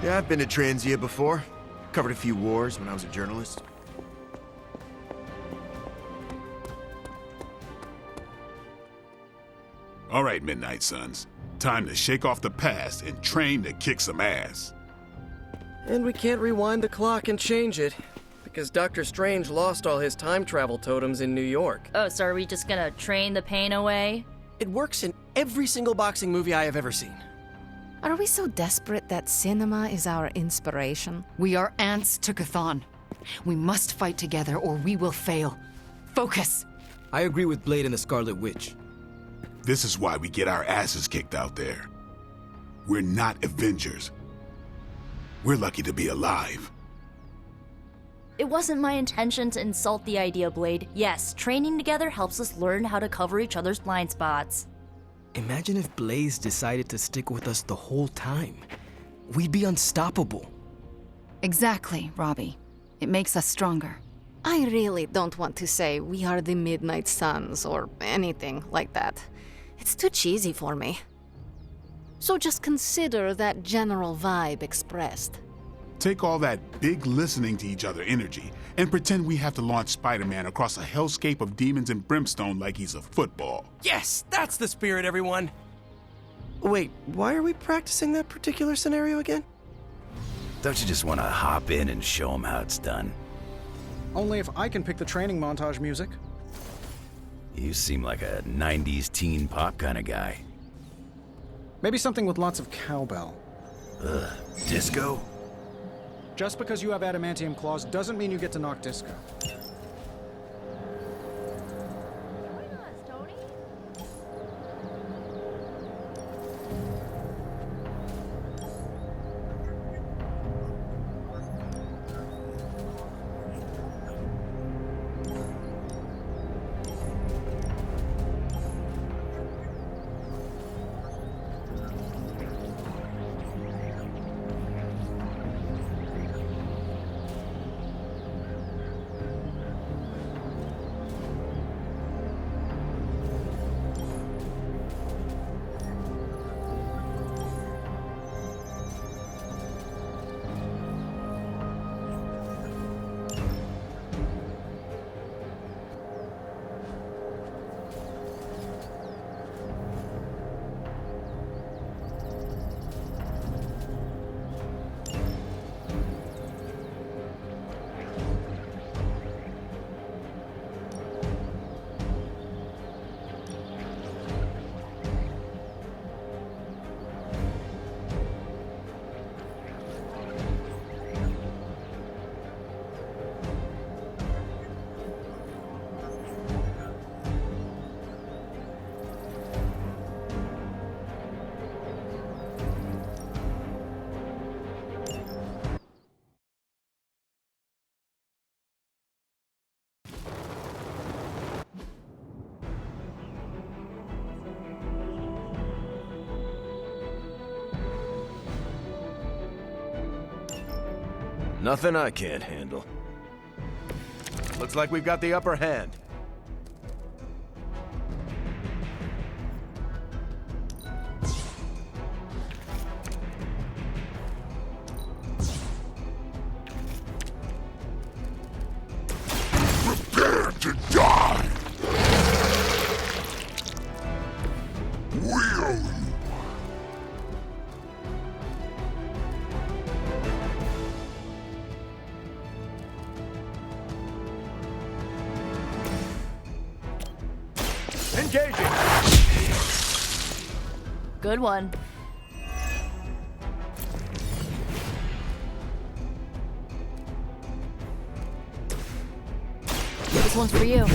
Yeah, I've been to Transia before. Covered a few wars when I was a journalist. All right, Midnight Suns. Time to shake off the past and train to kick some ass. And we can't rewind the clock and change it, because Dr. Strange lost all his time travel totems in New York. Oh, so are we just gonna train the pain away? It works in every single boxing movie I have ever seen. Are we so desperate that cinema is our inspiration? We are ants to Chthon. We must fight together or we will fail. Focus! I agree with Blade and the Scarlet Witch. This is why we get our asses kicked out there. We're not Avengers. We're lucky to be alive. It wasn't my intention to insult the idea, Blade. Yes, training together helps us learn how to cover each other's blind spots. Imagine if Blaze decided to stick with us the whole time. We'd be unstoppable. Exactly, Robbie. It makes us stronger. I really don't want to say we are the Midnight Suns or anything like that. It's too cheesy for me. So just consider that general vibe expressed. Take all that big listening to each other energy and pretend we have to launch Spider-Man across a hellscape of demons and brimstone like he's a football. Yes, that's the spirit, everyone! Wait, why are we practicing that particular scenario again? Don't you just want to hop in and show them how it's done? Only if I can pick the training montage music. You seem like a 90s teen pop kind of guy. Maybe something with lots of cowbell. Ugh, disco? Just because you have adamantium claws doesn't mean you get to knock disco. Nothing I can't handle. Looks like we've got the upper hand. Prepare to die! Will you? Engaging! Good one. This one's for you.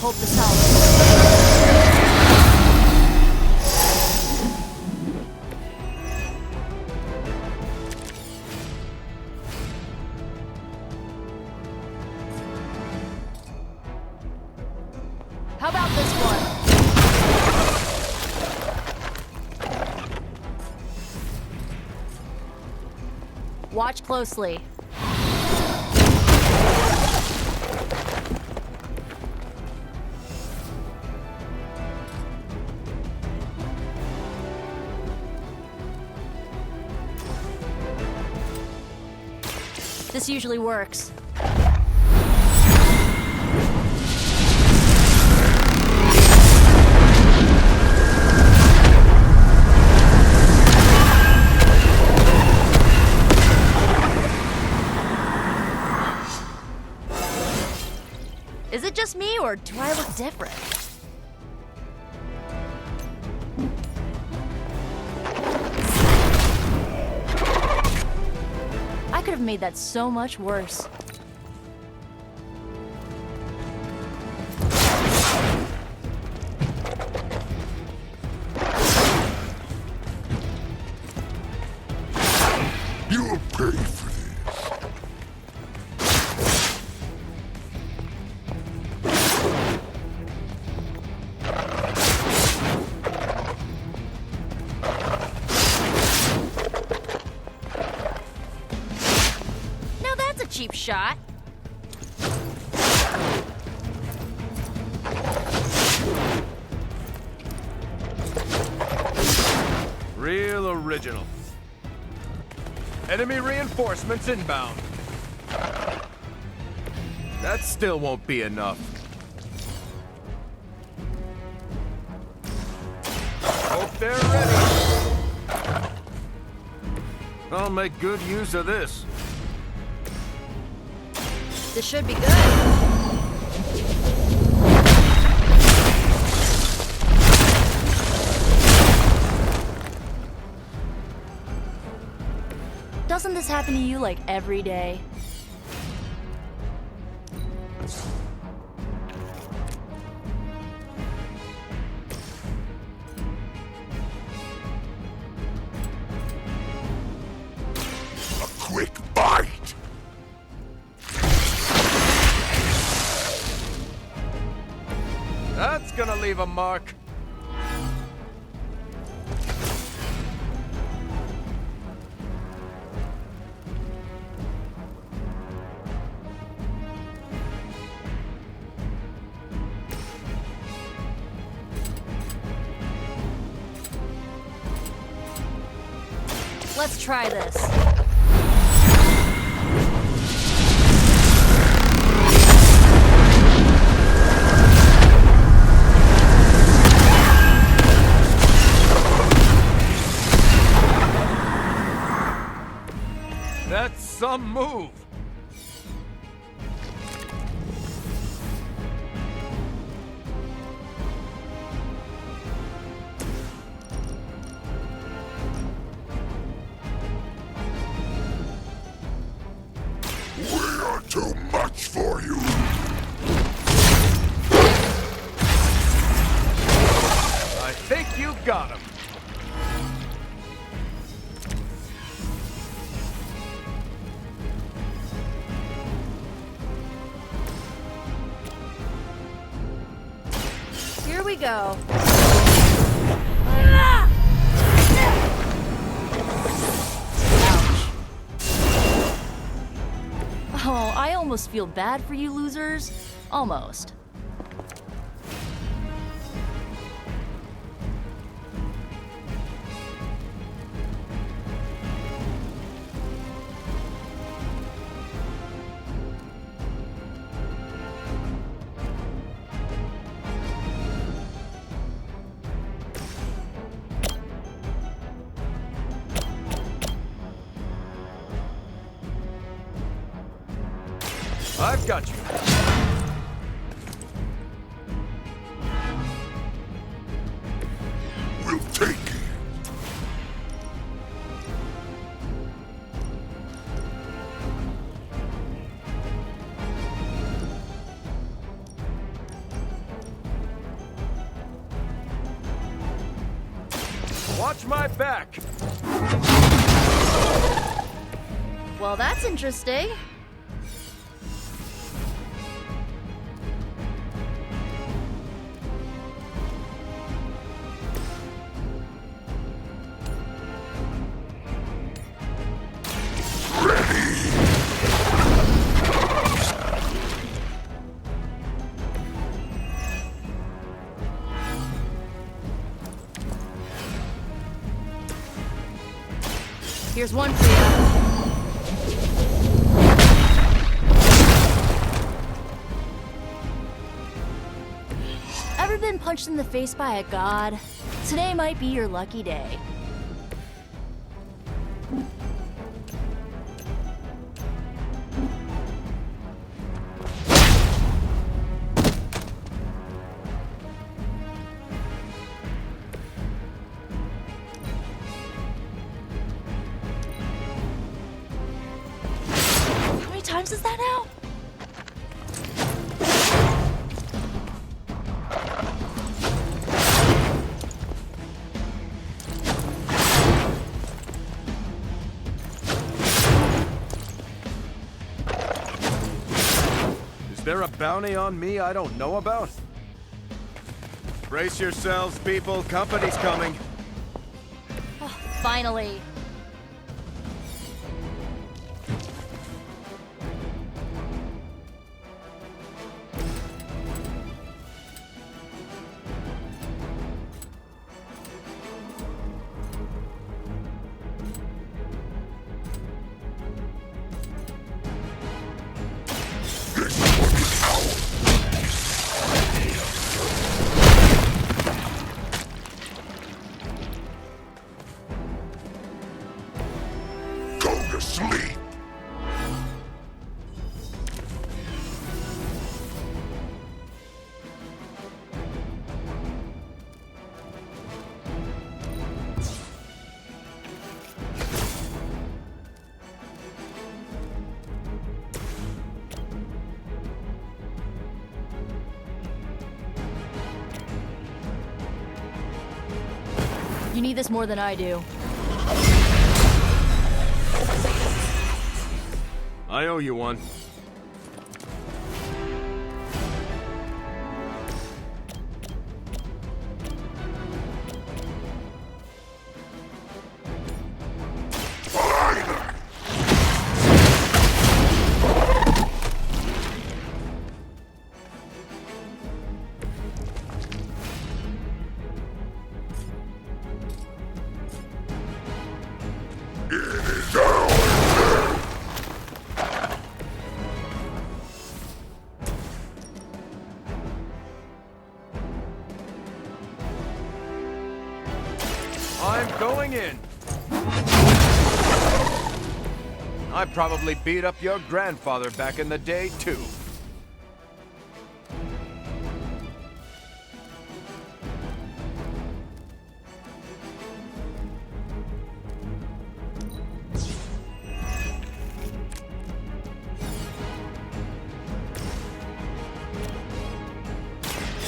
hope this helps. How about this one? Watch closely. This usually works. Is it just me, or do I look different? I could have made that so much worse. You'll pay for this. Now that's a cheap shot. Real original. Enemy reinforcements inbound. That still won't be enough. Hope they're ready. I'll make good use of this. This should be good. Doesn't this happen to you like every day? A quick bite. That's gonna leave a mark. Let's try this. That's some move. We're too much for you. I think you got him. Here we go. Oh, I almost feel bad for you losers. Almost. I've got you. We'll take it. Watch my back! Well, that's interesting. Here's one for you. Ever been punched in the face by a god? Today might be your lucky day. How many times is that now? Is there a bounty on me I don't know about? Brace yourselves, people. Company's coming. Finally. Go to sleep. You need this more than I do. I owe you one. I'm going in. I probably beat up your grandfather back in the day, too.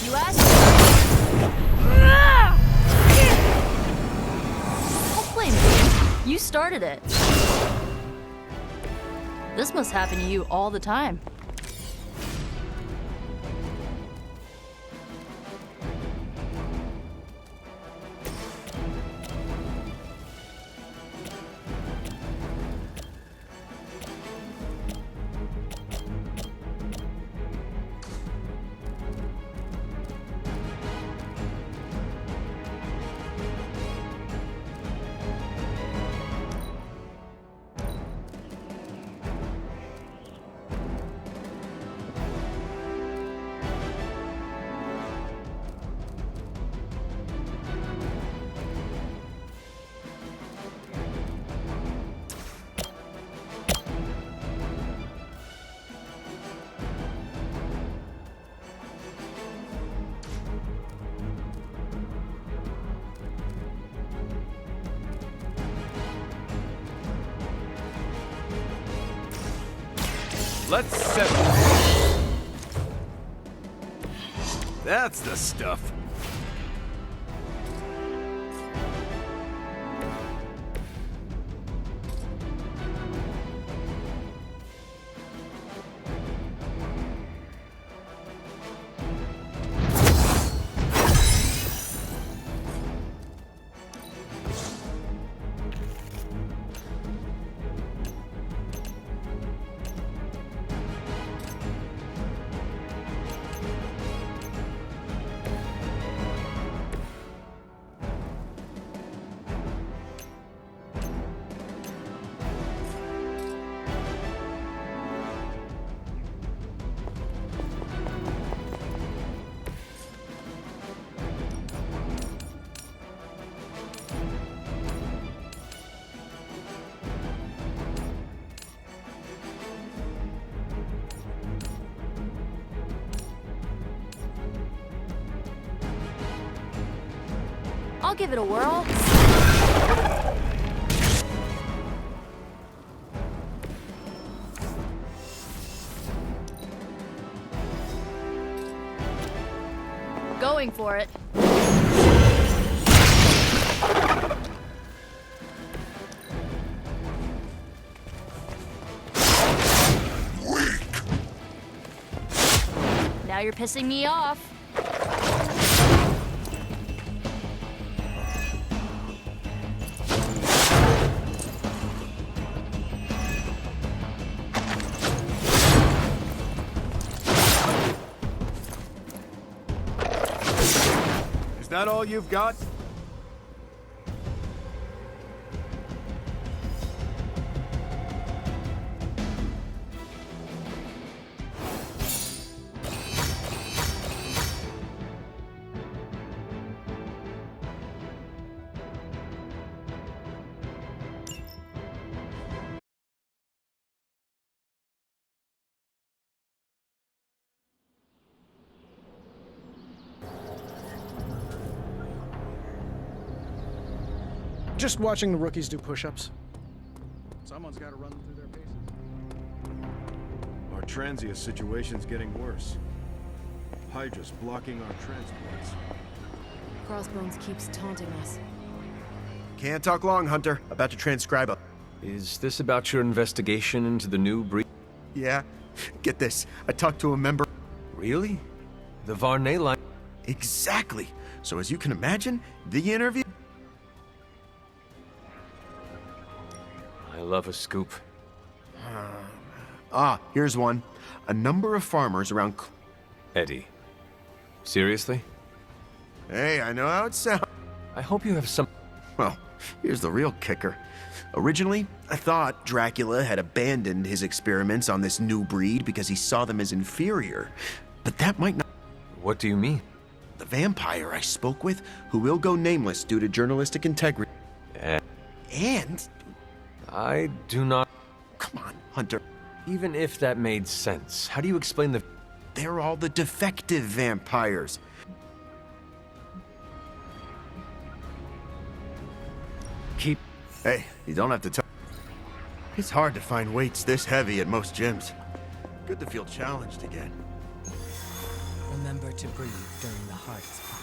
You asked. Don't blame me. You started it. This must happen to you all the time. Let's settle this. That's the stuff. give it a whirl. Going for it. Now you're pissing me off. Is that all you've got? Just watching the rookies do push-ups. Someone's got to run them through their paces. Our transient situation's getting worse. Hydra's blocking our transports. Crossbones keeps taunting us. Can't talk long, Hunter. About to transcribe a... Is this about your investigation into the new breed? Yeah. Get this. I talked to a member... Really? The Varney line? Exactly. So as you can imagine, the interview... I love a scoop. Here's one. A number of farmers around... Eddie. Seriously? Hey, I know how it sounds. I hope you have some... Well, here's the real kicker. Originally, I thought Dracula had abandoned his experiments on this new breed because he saw them as inferior. But that might not... What do you mean? The vampire I spoke with, who will go nameless due to journalistic integrity. And... I do not... Come on, Hunter. Even if that made sense, how do you explain the... They're all the defective vampires. Keep... Hey, you don't have to tell... It's hard to find weights this heavy at most gyms. Good to feel challenged again. Remember to breathe during the hardest part.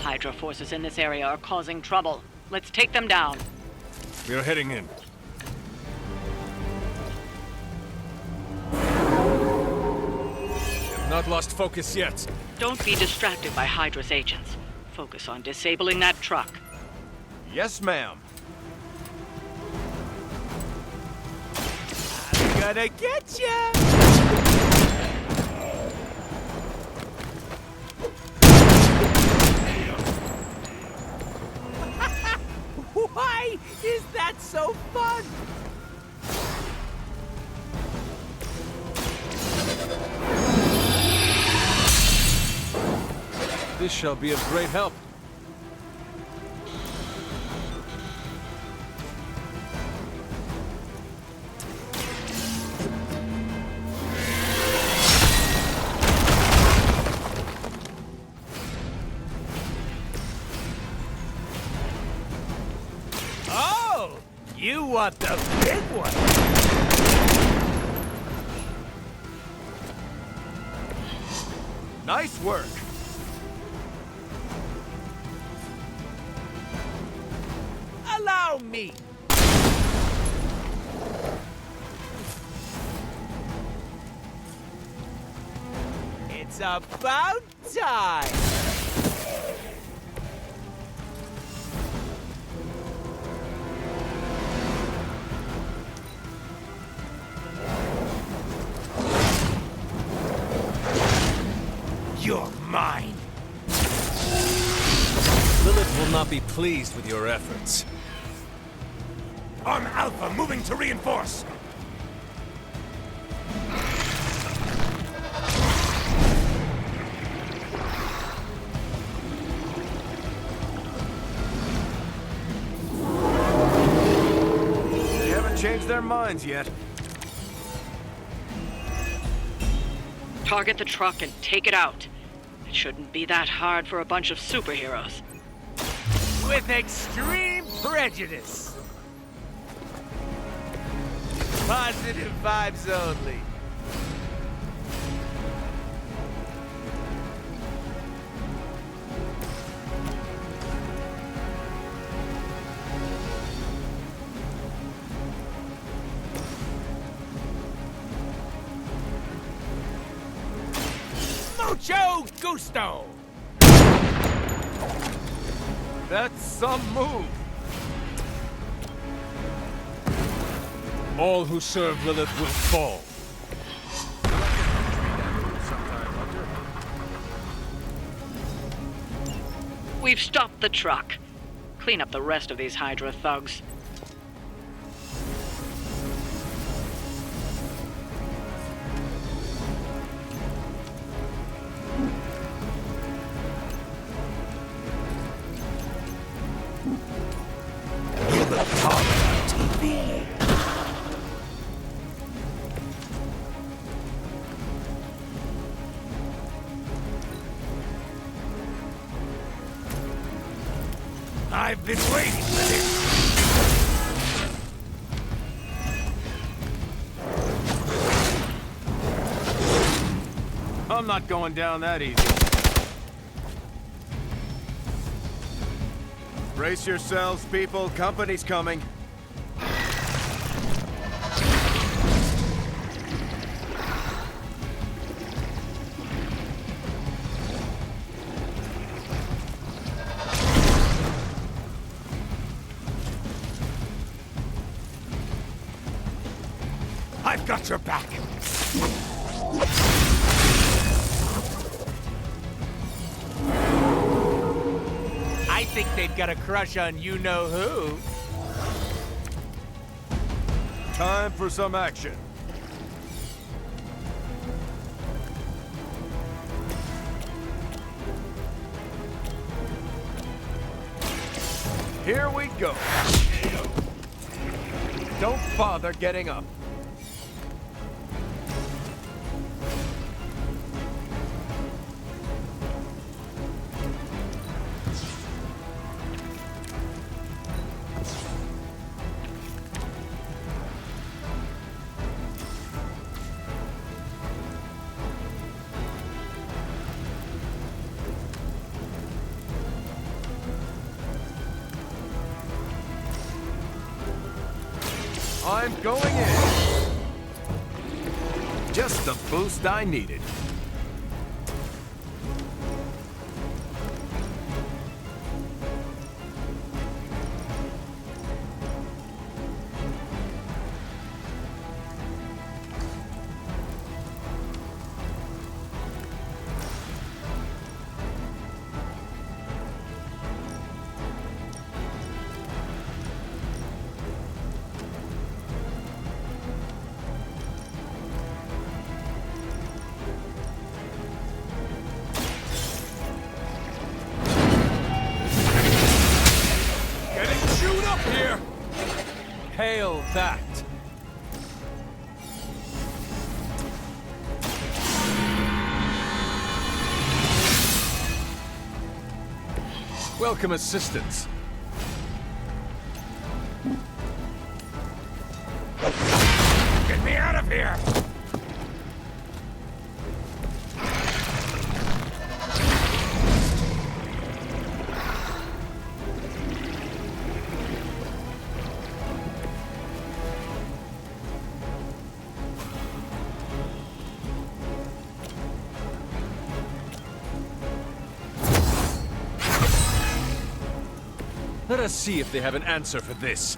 Hydra forces in this area are causing trouble. Let's take them down. We are heading in. Have not lost focus yet. Don't be distracted by Hydra's agents. Focus on disabling that truck. Yes, ma'am. I'm gonna get ya! Why is that so fun? This shall be of great help. You want the big one? Nice work. Allow me. It's about time! You're mine! Lilith will not be pleased with your efforts. Arm Alpha moving to reinforce! They haven't changed their minds yet. Target the truck and take it out. It shouldn't be that hard for a bunch of superheroes. With extreme prejudice. Positive vibes only. Mucho gusto! That's some move. All who serve Lilith will fall. We've stopped the truck. Clean up the rest of these Hydra thugs. You're the top of TV. I've been waiting for this. I'm not going down that easy. Brace yourselves, people. Company's coming. I've got your back. I think they've got a crush on you-know-who. Time for some action. Here we go. Don't bother getting up. I'm going in. Just the boost I needed. Here! Hail that! Welcome assistance. Get me out of here! Let us see if they have an answer for this.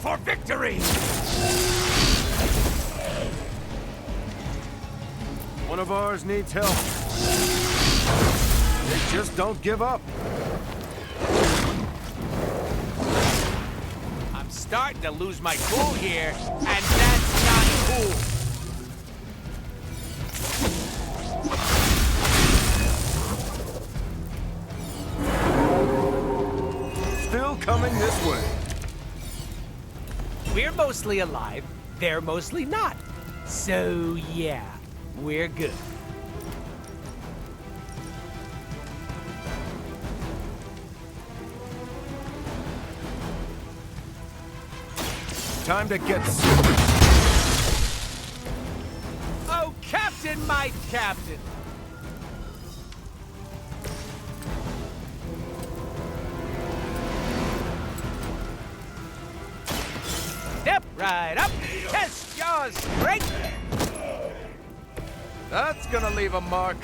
For victory! One of ours needs help. They just don't give up. I'm starting to lose my cool here, and that's not cool. Still coming this way. We're mostly alive, they're mostly not. So yeah, we're good. Time to get... Oh, Captain, my Captain! Step right up, test your strength! That's gonna leave a mark.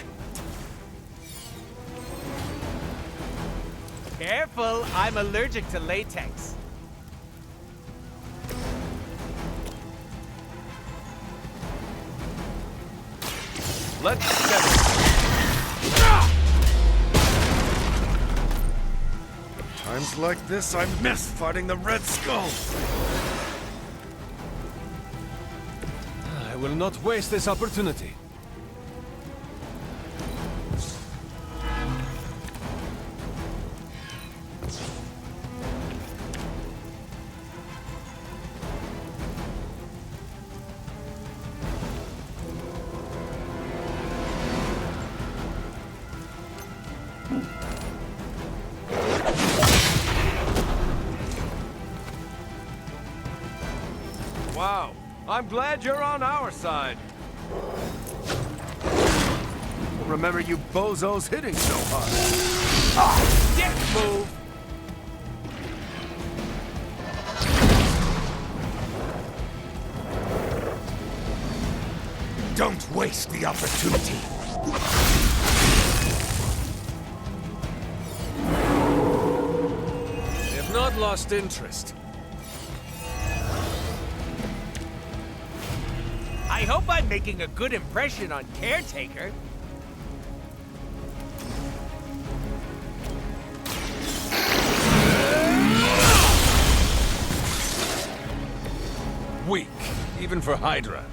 Careful, I'm allergic to latex. Let's set it. Times like this, I miss fighting the Red Skull. I will not waste this opportunity. Wow, I'm glad you're on our side. Remember you bozos hitting so hard. Didn't move! Don't waste the opportunity. They have not lost interest. I hope I'm making a good impression on Caretaker. Weak, even for Hydra.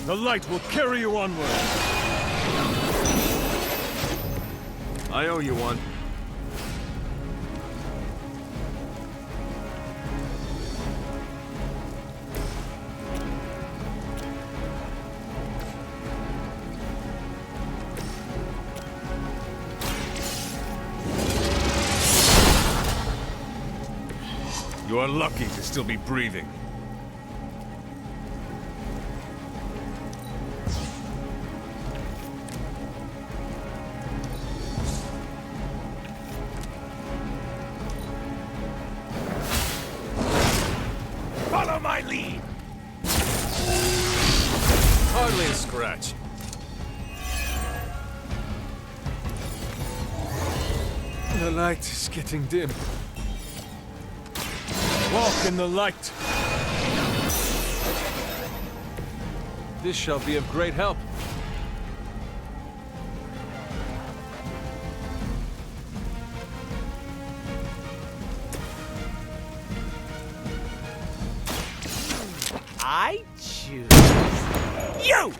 The light will carry you onward. I owe you one. You are lucky to still be breathing. Follow my lead! Hardly a scratch. The light is getting dim. Walk in the light. This shall be of great help. I choose you!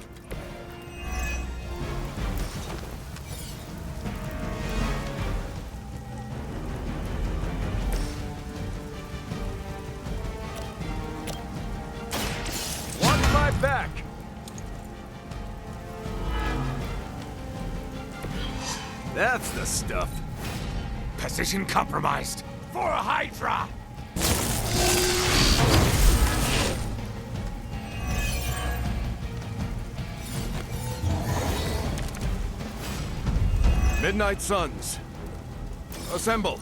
Watch my back! That's the stuff. Position compromised. For a Hydra! Midnight Suns. Assemble.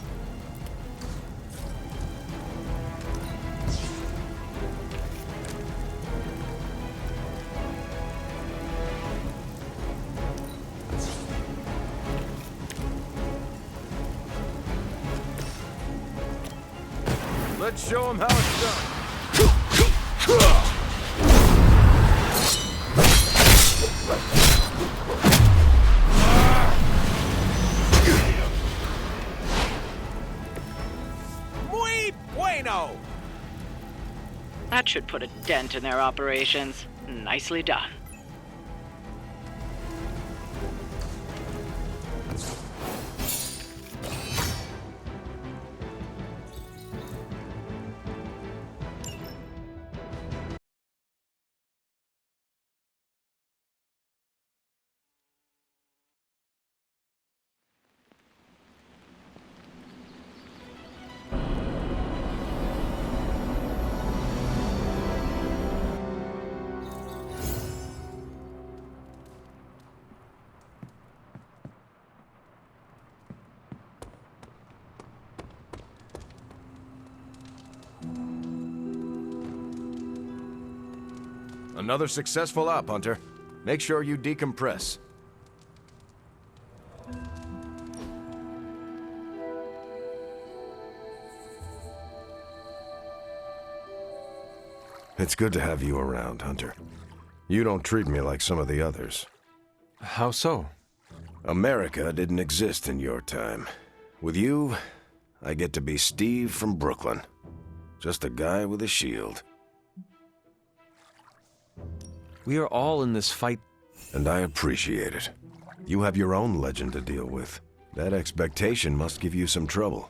Let's show them how it's done. Muy bueno! That should put a dent in their operations. Nicely done. Another successful op, Hunter. Make sure you decompress. It's good to have you around, Hunter. You don't treat me like some of the others. How so? America didn't exist in your time. With you, I get to be Steve from Brooklyn. Just a guy with a shield. We are all in this fight. And I appreciate it. You have your own legend to deal with. That expectation must give you some trouble.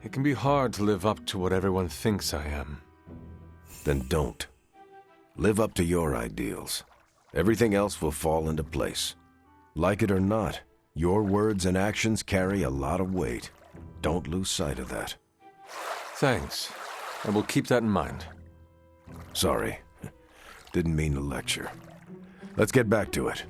It can be hard to live up to what everyone thinks I am. Then don't. Live up to your ideals. Everything else will fall into place. Like it or not, your words and actions carry a lot of weight. Don't lose sight of that. Thanks. I will keep that in mind. Sorry. Didn't mean to lecture. Let's get back to it.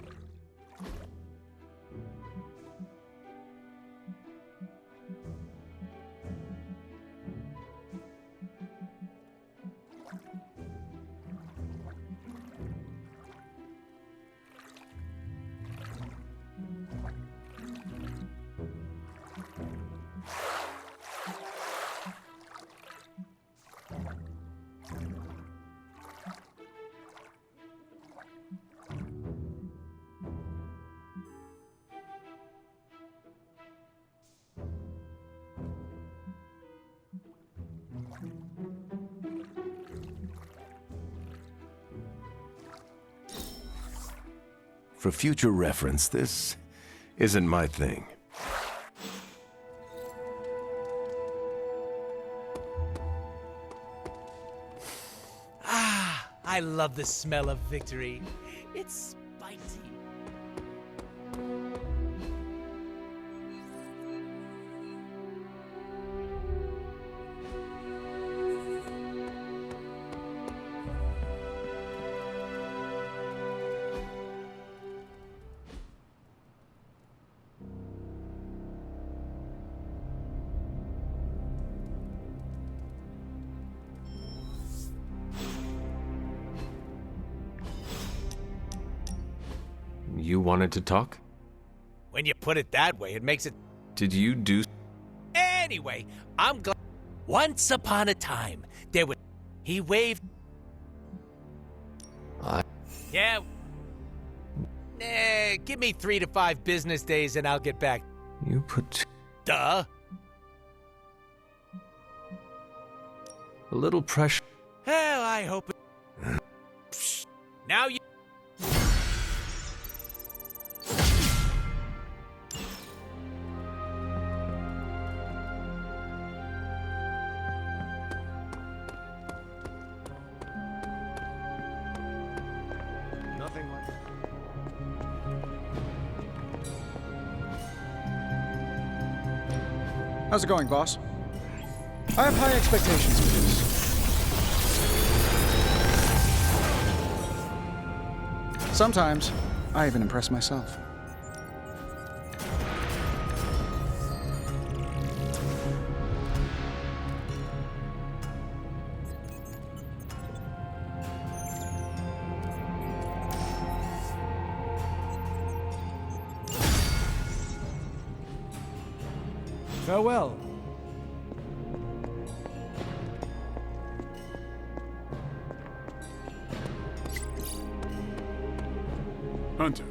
For future reference, this isn't my thing. Ah, I love the smell of victory. It's spicy. you wanted to talk? When you put it that way, it makes it... Did you do... Anyway, I'm glad... Once upon a time, there was... He waved... Yeah... give me 3 to 5 business days and I'll get back. You put... Duh. A little pressure... Hell, I hope... Now you... Nothing like... How's it going, boss? I have high expectations for this. Sometimes, I even impress myself. Farewell. Hunter.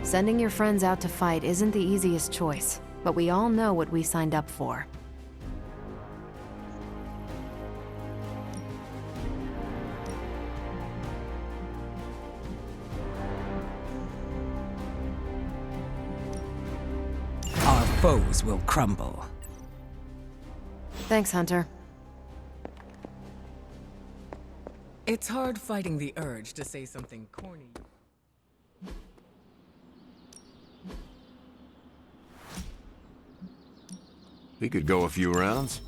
Sending your friends out to fight isn't the easiest choice, but we all know what we signed up for. Our foes will crumble. Thanks, Hunter. It's hard fighting the urge to say something corny. We could go a few rounds.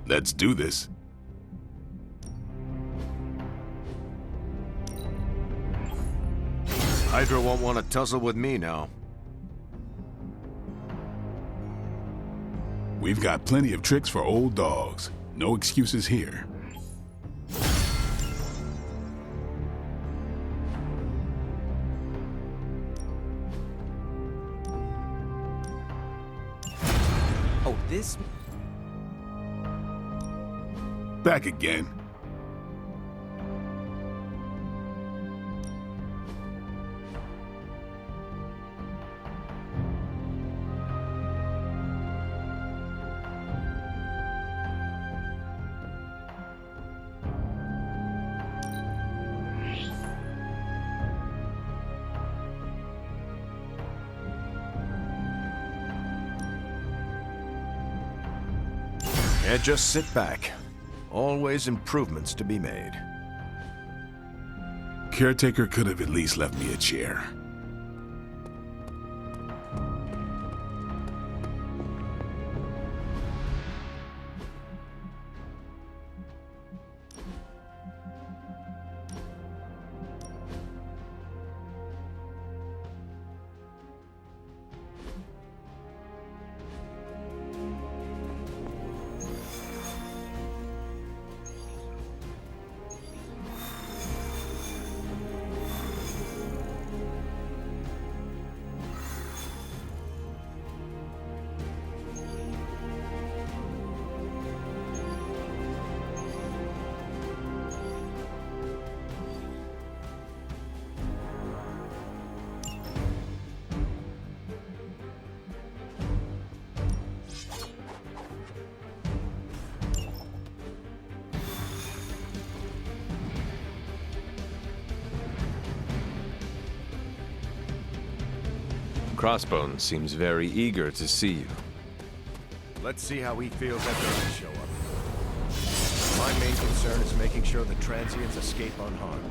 Let's do this. Hydra won't want to tussle with me now. We've got plenty of tricks for old dogs. No excuses here. Oh, this... Back again. Yeah, just sit back. Always improvements to be made. Caretaker could have at least left me a chair. Crossbones seems very eager to see you. Let's see how he feels after I show up. My main concern is making sure the transients escape unharmed.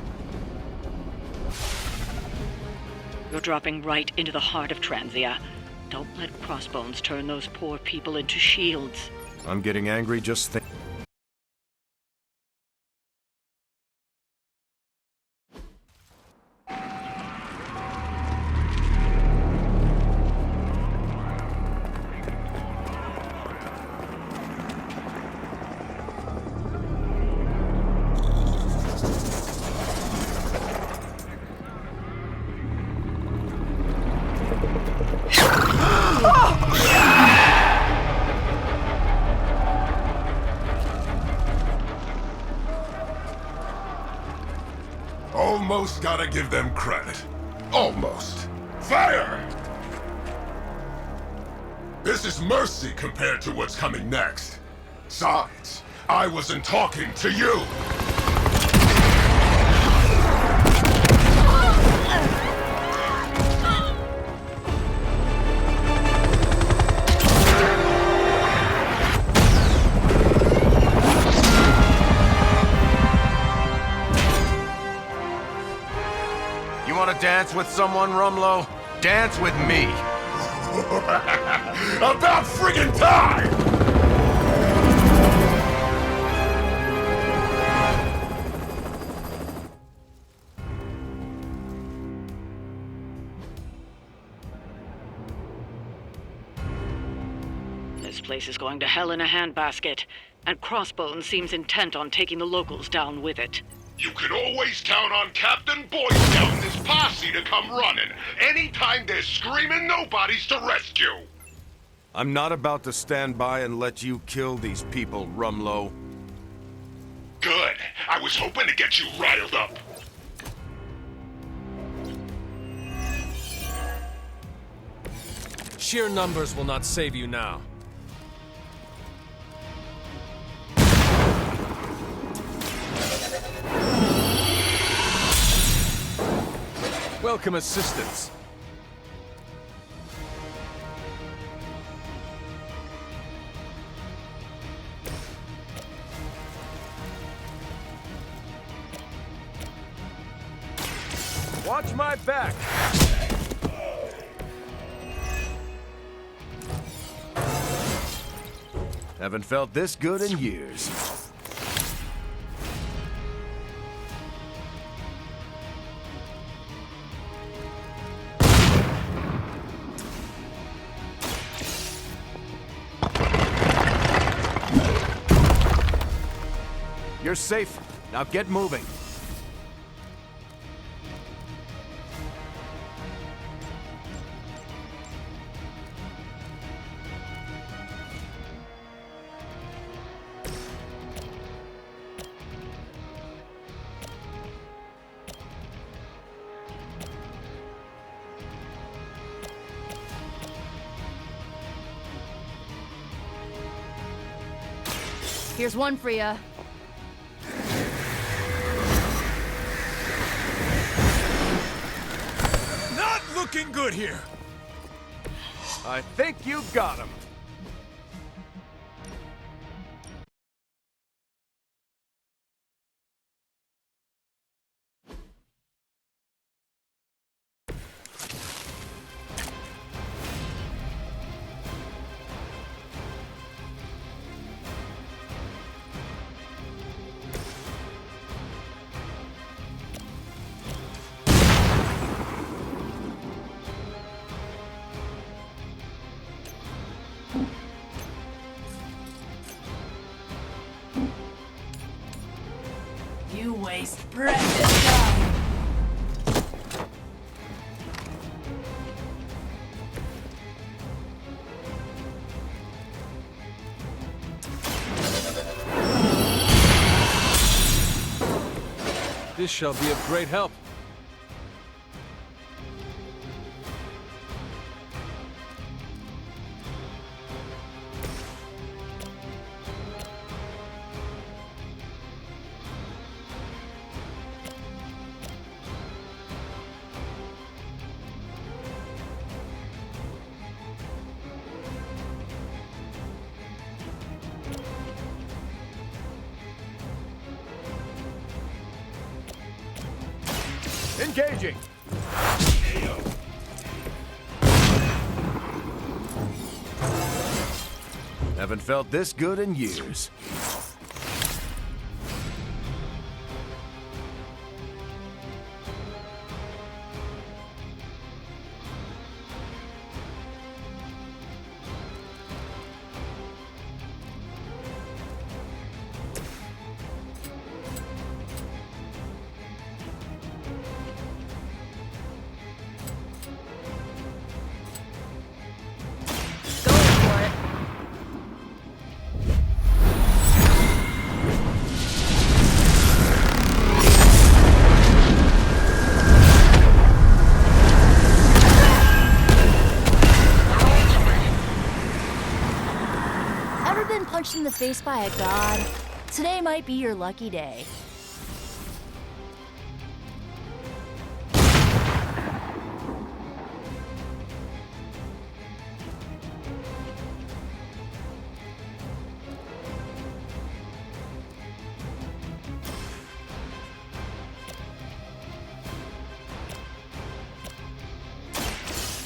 You're dropping right into the heart of Transia. Don't let Crossbones turn those poor people into shields. I'm getting angry just thinking. Almost gotta give them credit. Almost. Fire! This is mercy compared to what's coming next. Besides, I wasn't talking to you! You want to dance with someone, Rumlow? Dance with me. About friggin' time! This place is going to hell in a handbasket, and Crossbones seems intent on taking the locals down with it. You can always count on Captain Boy Scout and his posse to come running. Anytime they're screaming, nobody's to rescue. I'm not about to stand by and let you kill these people, Rumlow. Good. I was hoping to get you riled up. Sheer numbers will not save you now. Welcome assistance. Watch my back. Haven't felt this good in years. You're safe. Now get moving. Here's one for ya. Not looking good here. I think you got him. You waste precious time. This shall be of great help. Engaging! Haven't felt this good in years. faced by a god, today might be your lucky day.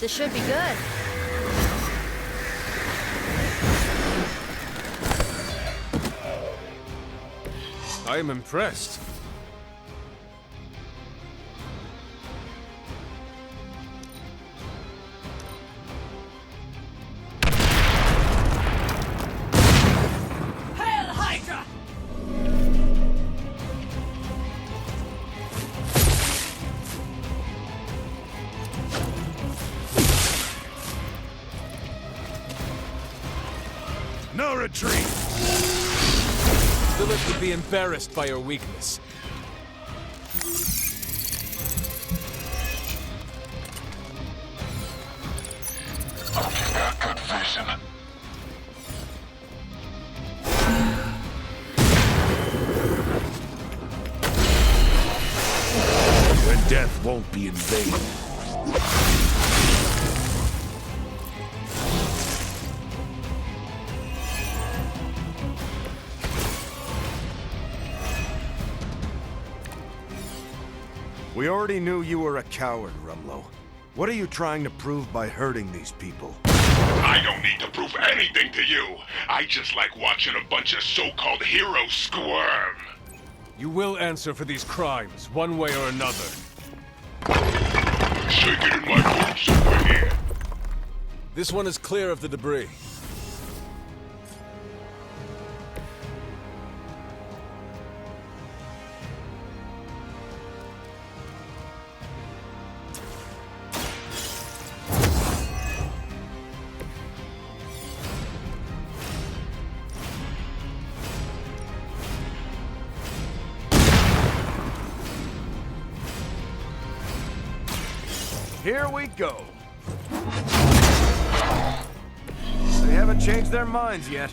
This should be good. I am impressed. Hail Hydra! No retreat! Lilith would be embarrassed by your weakness. Good vision. When death won't be in vain. We already knew you were a coward, Rumlow. What are you trying to prove by hurting these people? I don't need to prove anything to you. I just like watching a bunch of so-called heroes squirm. You will answer for these crimes, one way or another. Shake it in my boots over here. This one is clear of the debris. Here we go. They haven't changed their minds yet.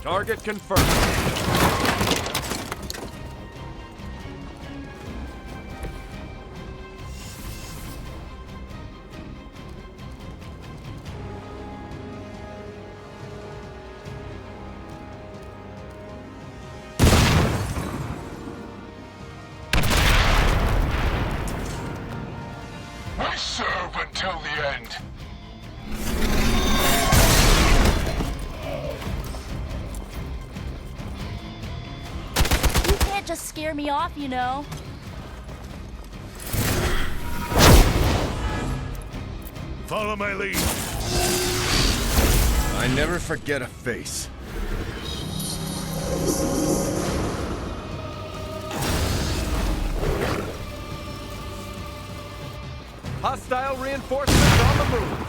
Target confirmed. We serve until the end. Just scare me off, you know. Follow my lead. I never forget a face. Hostile reinforcements on the move.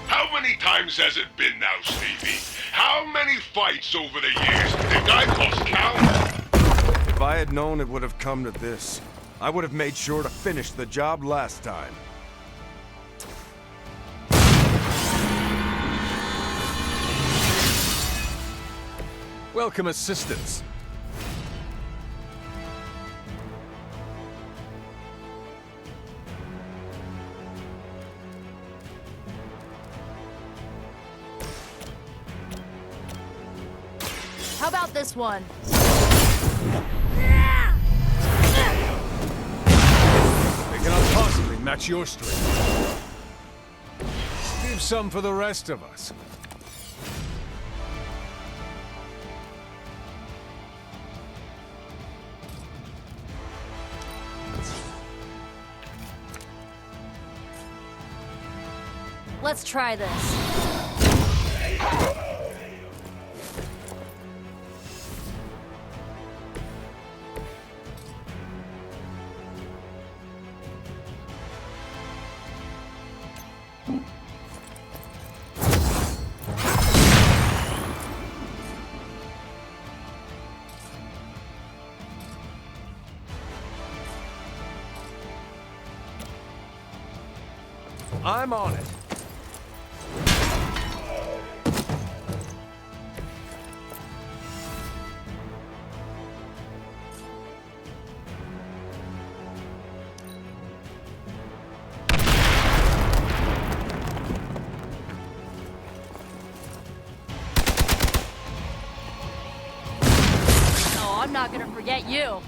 How many times has it been now, Stevie? How many fights over the years? Think I've lost count? If I had known it would have come to this, I would have made sure to finish the job last time. Welcome assistance. How about this one? They cannot possibly match your strength. Leave some for the rest of us. let's try this. I'm on it. Oh, I'm not gonna forget you.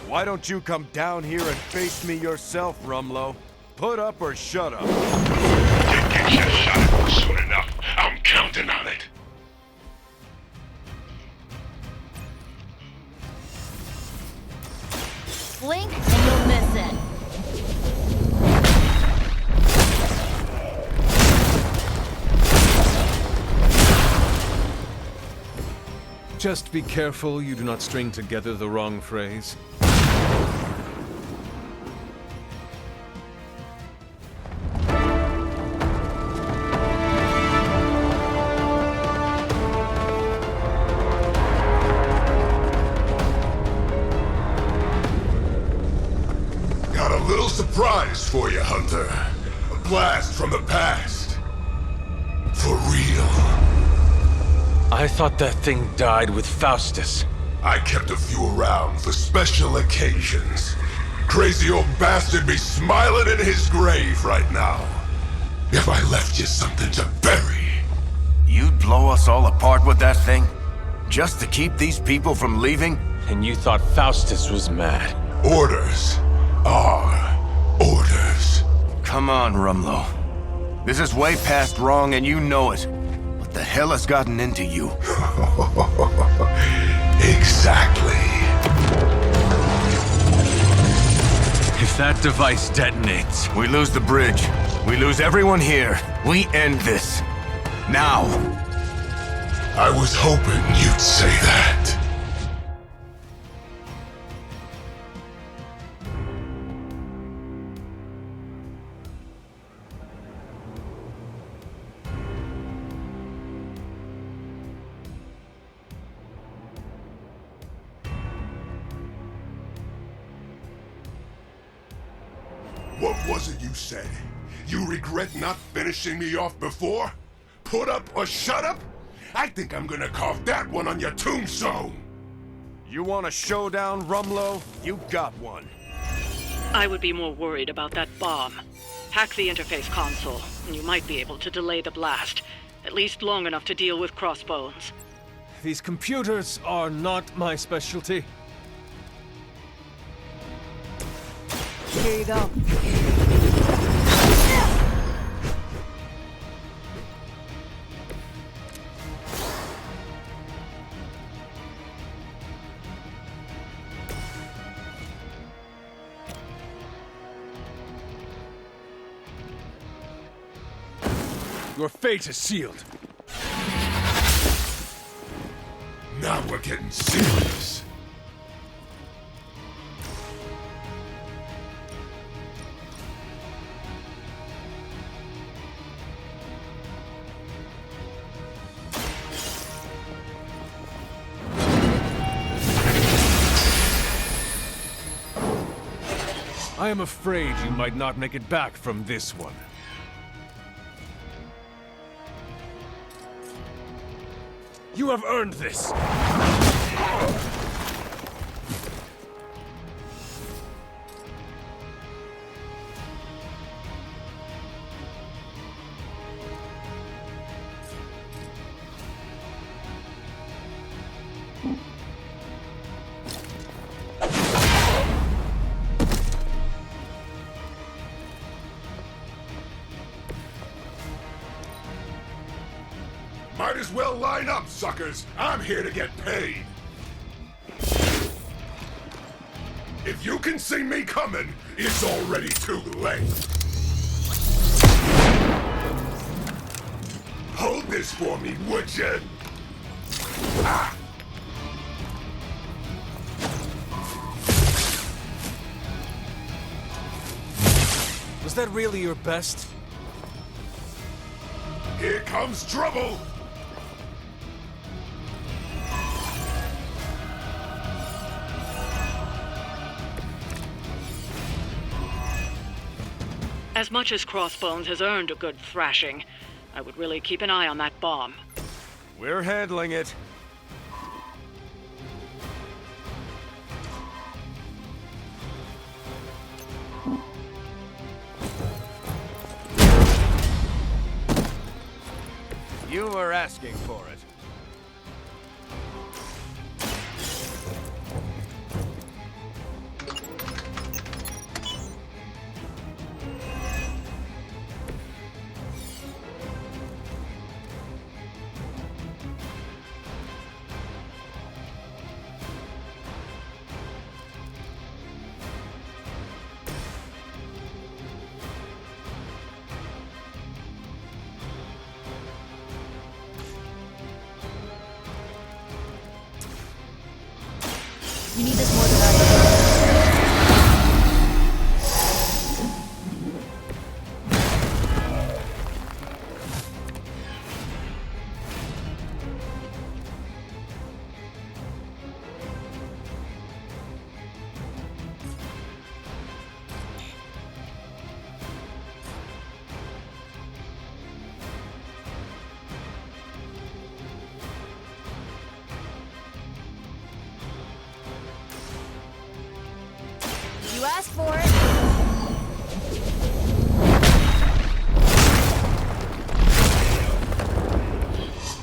Why don't you come down here and face me yourself, Rumlow? Put up or shut up. You get your shot up soon enough. I'm counting on it. Blink and you'll miss it. Just be careful you do not string together the wrong phrase. Got a little surprise for you, Hunter. A blast from the past. For real. I thought that thing died with Faustus. I kept a few around for special occasions. Crazy old bastard be smiling in his grave right now. If I left you something to bury. You'd blow us all apart with that thing? Just to keep these people from leaving? And you thought Faustus was mad. Orders are orders. Come on, Rumlow. This is way past wrong and you know it. What the hell has gotten into you? Exactly. If that device detonates, we lose the bridge. We lose everyone here. We end this. Now. I was hoping you'd say that. What was it you said? You regret not finishing me off before? Put up or shut up? I think I'm gonna carve that one on your tombstone! You want a showdown, Rumlow? You got one. I would be more worried about that bomb. Hack the interface console, and you might be able to delay the blast. At least long enough to deal with Crossbones. these computers are not my specialty. Gawd up. Your fate is sealed. Now we're getting serious. I am afraid you might not make it back from this one. You have earned this! Might as well line up, suckers. I'm here to get paid. If you can see me coming, it's already too late. Hold this for me, would you? Ah! Was that really your best? Here comes trouble! As much as Crossbones has earned a good thrashing, I would really keep an eye on that bomb. We're handling it. You were asking for it. You need this more than I do. You asked for it.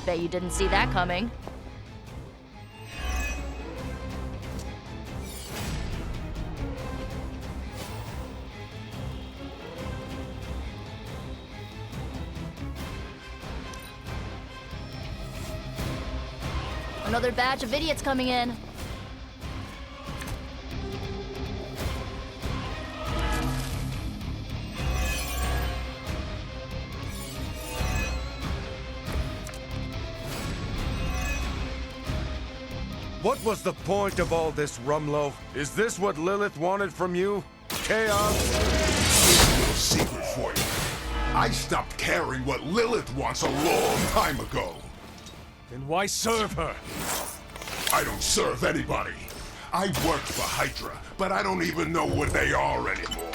Bet you didn't see that coming. Another batch of idiots coming in. What was the point of all this, Rumlow? Is this what Lilith wanted from you? Chaos? Here's a little secret for you. I stopped caring what Lilith wants a long time ago. Then why serve her? I don't serve anybody. I worked for Hydra, but I don't even know what they are anymore.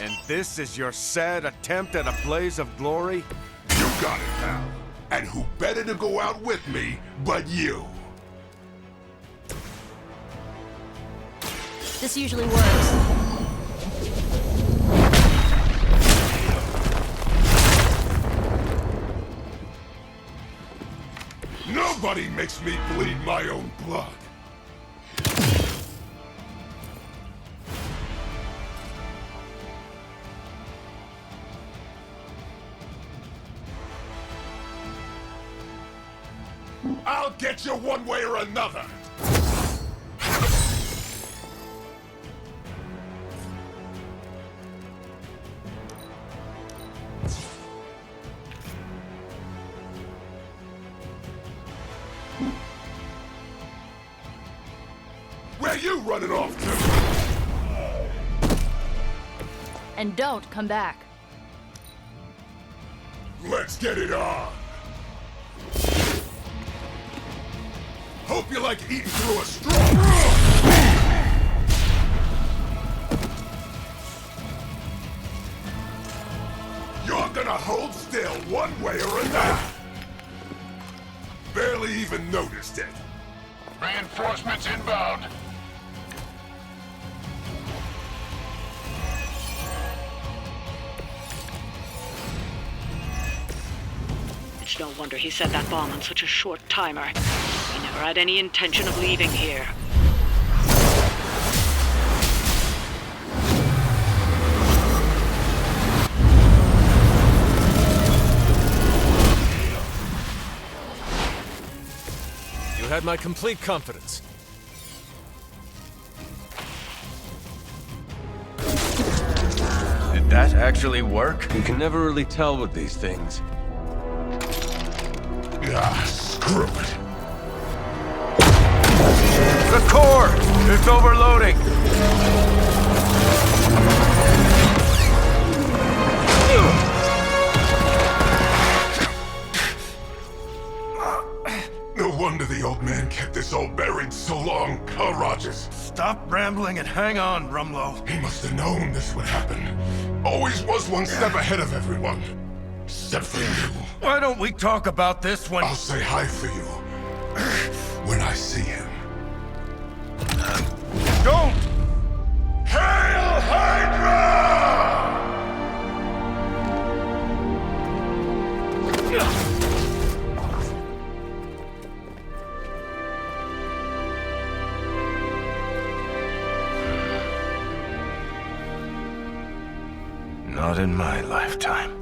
And this is your sad attempt at a blaze of glory? You got it, pal. And who better to go out with me but you? This usually works. Nobody makes me bleed my own blood. I'll get you one way or another. Where you running off to? And don't come back. Let's get it on. Hope you like eating through a straw. You're gonna hold still one way or another. Barely even noticed it. Reinforcements inbound. It's no wonder he set that bomb on such a short timer. He never had any intention of leaving here. had my complete confidence. Did that actually work? You can never really tell with these things. Ah, screw it. The core! It's overloading! No wonder the old man kept this all buried so long, huh, Rogers? Stop rambling and hang on, Rumlow. He must have known this would happen. Always was one step ahead of everyone. Except for you. Why don't we talk about this when... I'll say hi for you. When I see him. Don't! Hail Hydra! Not in my lifetime.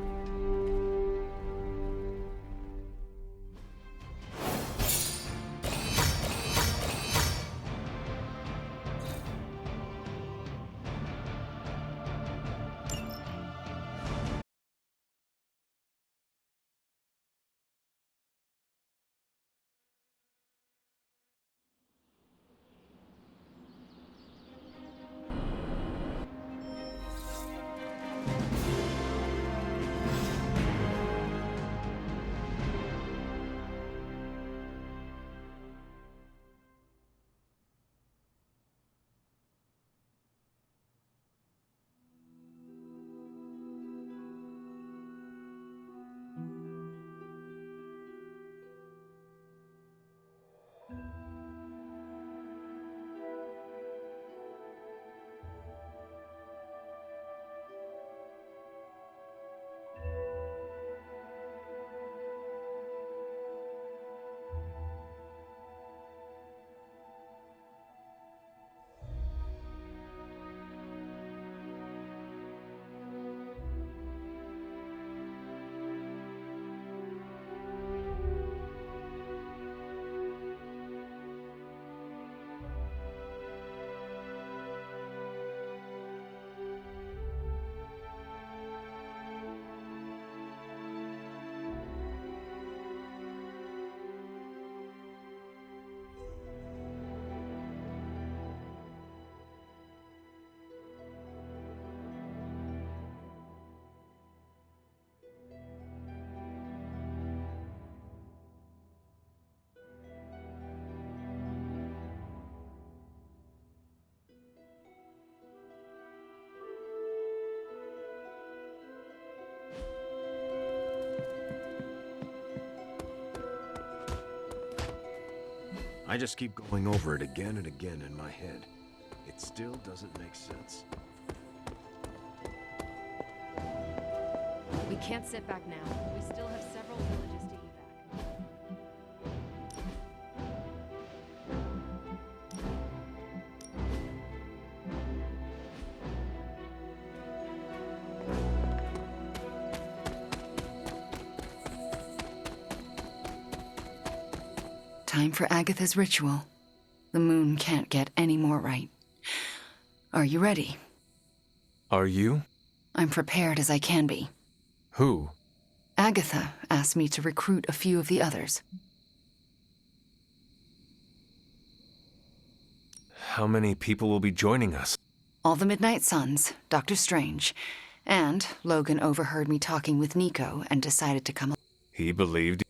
I just keep going over it again and again in my head. It still doesn't make sense. We can't sit back now. We still have several villages to evac. Time for Agatha's ritual. The moon can't get any more right. Are you ready? Are you? I'm prepared as I can be. Who? Agatha asked me to recruit a few of the others. How many people will be joining us? All the Midnight Suns, Dr. Strange, and Logan overheard me talking with Nico and decided to come. He believed.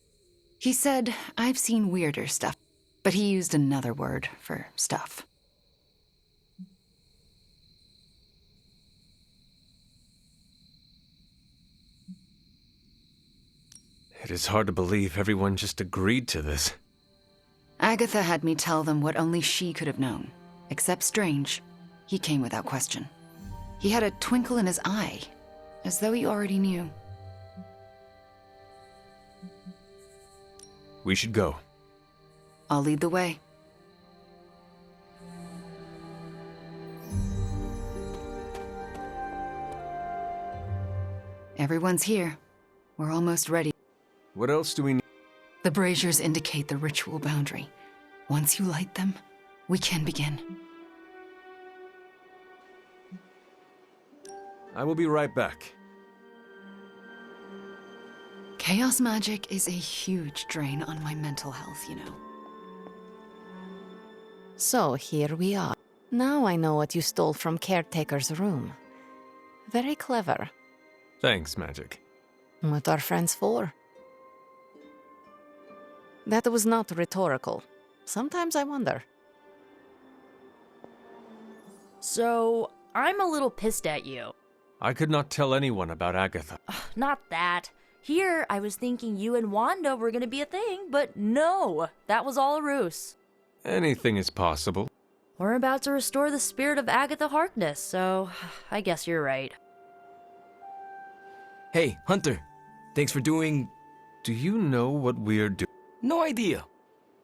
He said, I've seen weirder stuff, but he used another word for stuff. It is hard to believe everyone just agreed to this. Agatha had me tell them what only she could have known. Except Strange. He came without question. He had a twinkle in his eye, as though he already knew. We should go. I'll lead the way. Everyone's here. We're almost ready. What else do we need? The braziers indicate the ritual boundary. Once you light them, we can begin. I will be right back. Chaos magic is a huge drain on my mental health, you know. So here we are. Now I know what you stole from Caretaker's room. Very clever. Thanks, Magic. What are friends for? That was not rhetorical. Sometimes I wonder. So, I'm a little pissed at you. I could not tell anyone about Agatha. Not that. Here, I was thinking you and Wanda were gonna be a thing, but no, that was all a ruse. Anything is possible. We're about to restore the spirit of Agatha Harkness, so I guess you're right. Hey, Hunter. Thanks for doing... Do you know what we're doing? No idea.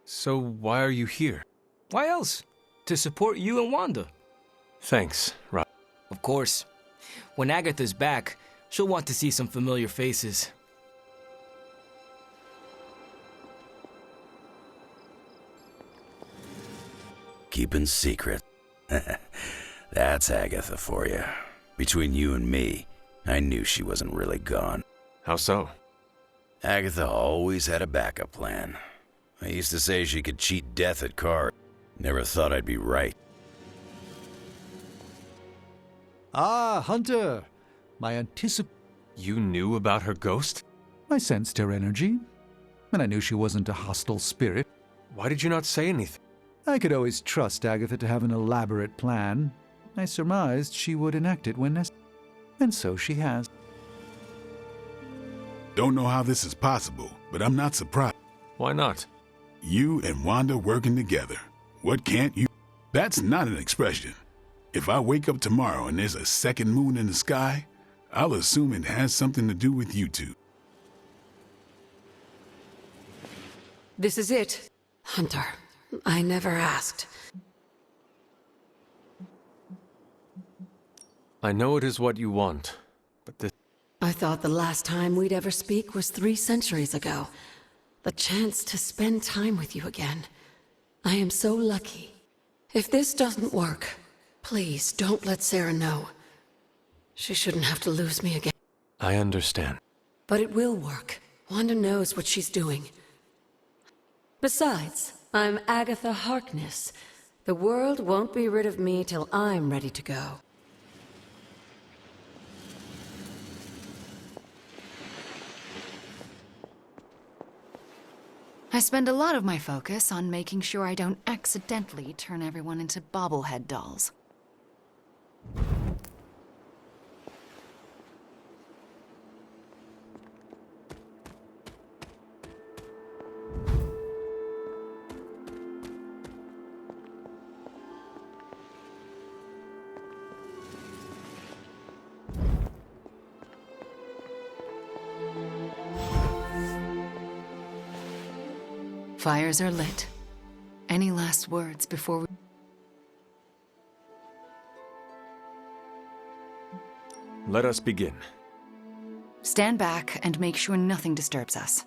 So why are you here? Why else? To support you and Wanda. Thanks, Rob. Of course. When Agatha's back, she'll want to see some familiar faces. Keeping secret. That's Agatha for you. Between you and me, I knew she wasn't really gone. How so? Agatha always had a backup plan. I used to say she could cheat death at cards. Never thought I'd be right. Ah, Hunter. You knew about her ghost? I sensed her energy, and I knew she wasn't a hostile spirit. Why did you not say anything? I could always trust Agatha to have an elaborate plan. I surmised she would enact it when necessary, and so she has. Don't know how this is possible, but I'm not surprised. Why not? You and Wanda working together. What can't you? That's not an expression. If I wake up tomorrow and there's a second moon in the sky, I'll assume it has something to do with you two. This is it. Hunter, I never asked. I know it is what you want, but this... I thought the last time we'd ever speak was 3 centuries ago. The chance to spend time with you again. I am so lucky. If this doesn't work, please don't let Sarah know. She shouldn't have to lose me again. I understand. But it will work. Wanda knows what she's doing. Besides, I'm Agatha Harkness. The world won't be rid of me till I'm ready to go. I spend a lot of my focus on making sure I don't accidentally turn everyone into bobblehead dolls. Fires are lit. Any last words before we... Let us begin. Stand back and make sure nothing disturbs us.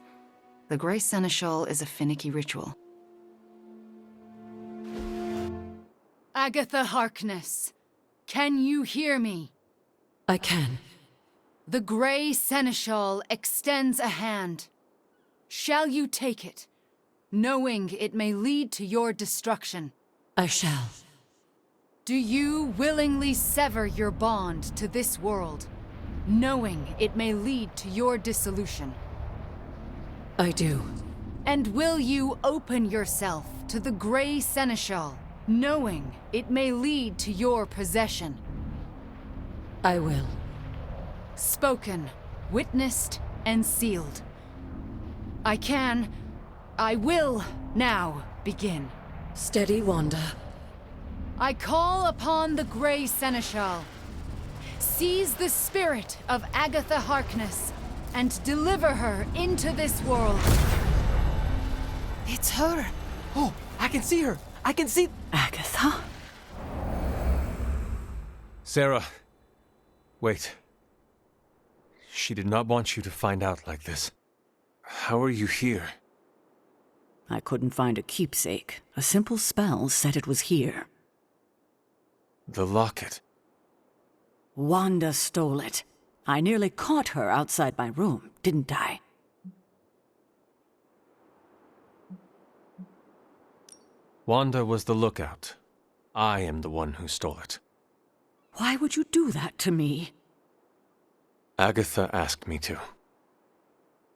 The Grey Seneschal is a finicky ritual. Agatha Harkness, can you hear me? I can. The Grey Seneschal extends a hand. Shall you take it? Knowing it may lead to your destruction. I shall. Do you willingly sever your bond to this world, knowing it may lead to your dissolution? I do. And will you open yourself to the Grey Seneschal, knowing it may lead to your possession? I will. Spoken, witnessed, and sealed. I will now begin. Steady, Wanda. I call upon the Grey Seneschal. Seize the spirit of Agatha Harkness and deliver her into this world. It's her. Oh, I can see her. I can see... Agatha? Sarah, wait. She did not want you to find out like this. How are you here? I couldn't find a keepsake. A simple spell said it was here. The locket. Wanda stole it. I nearly caught her outside my room, didn't I? Wanda was the lookout. I am the one who stole it. Why would you do that to me? Agatha asked me to.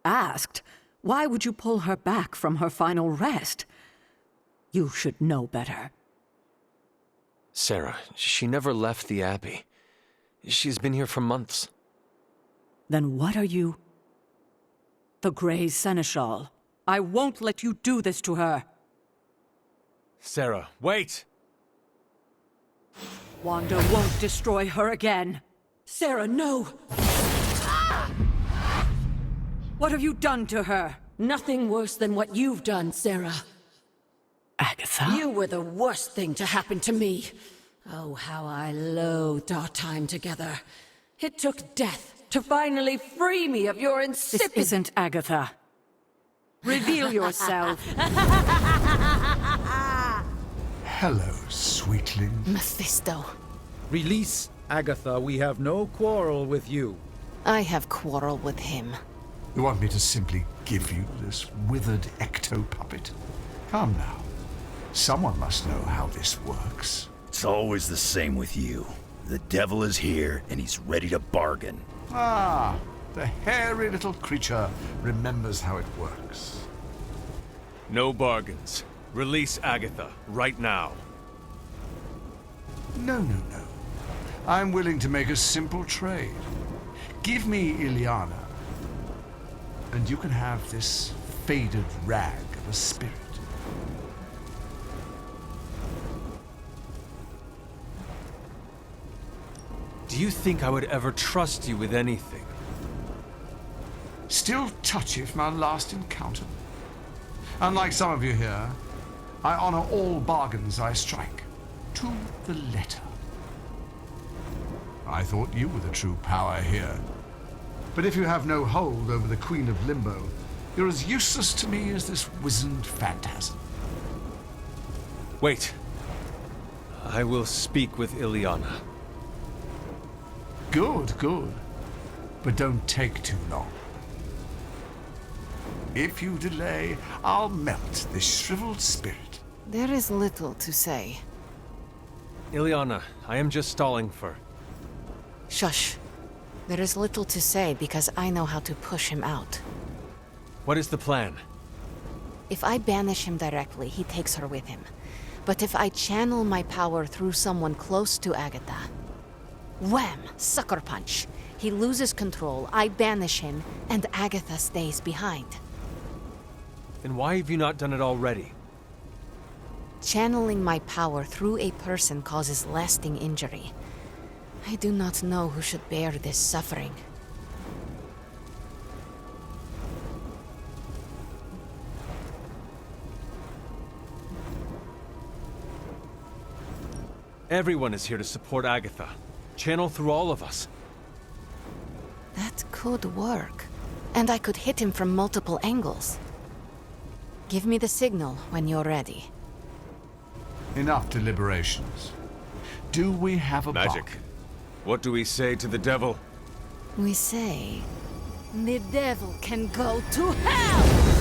Asked? Why would you pull her back from her final rest? You should know better. Sarah, she never left the Abbey. She's been here for months. Then what are you? The Grey Seneschal. I won't let you do this to her. Sarah, wait! Wanda won't destroy her again. Sarah, no! What have you done to her? Nothing worse than what you've done, Sarah. Agatha? You were the worst thing to happen to me. Oh, how I loathed our time together. It took death to finally free me of your insipid... This isn't Agatha. Reveal yourself. Hello, sweetling. Mephisto. Release Agatha. We have no quarrel with you. I have quarrel with him. You want me to simply give you this withered ecto-puppet? Come now. Someone must know how this works. It's always the same with you. The devil is here, and he's ready to bargain. Ah, the hairy little creature remembers how it works. No bargains. Release Agatha, right now. No. I'm willing to make a simple trade. Give me Ileana, and you can have this faded rag of a spirit. Do you think I would ever trust you with anything? Still touchy from our last encounter. Unlike some of you here, I honor all bargains I strike, to the letter. I thought you were the true power here. But if you have no hold over the Queen of Limbo, you're as useless to me as this wizened phantasm. Wait. I will speak with Ileana. Good. But don't take too long. If you delay, I'll melt this shriveled spirit. There is little to say. Ileana, I am just stalling for... Shush. There is little to say because I know how to push him out. What is the plan? If I banish him directly, he takes her with him. But if I channel my power through someone close to Agatha... Wham! Sucker punch. He loses control, I banish him, and Agatha stays behind. Then why have you not done it already? Channeling my power through a person causes lasting injury. I do not know who should bear this suffering. Everyone is here to support Agatha. Channel through all of us. That could work. And I could hit him from multiple angles. Give me the signal when you're ready. Enough deliberations. Do we have a magic? bargain? What do we say to the devil? We say... the devil can go to hell!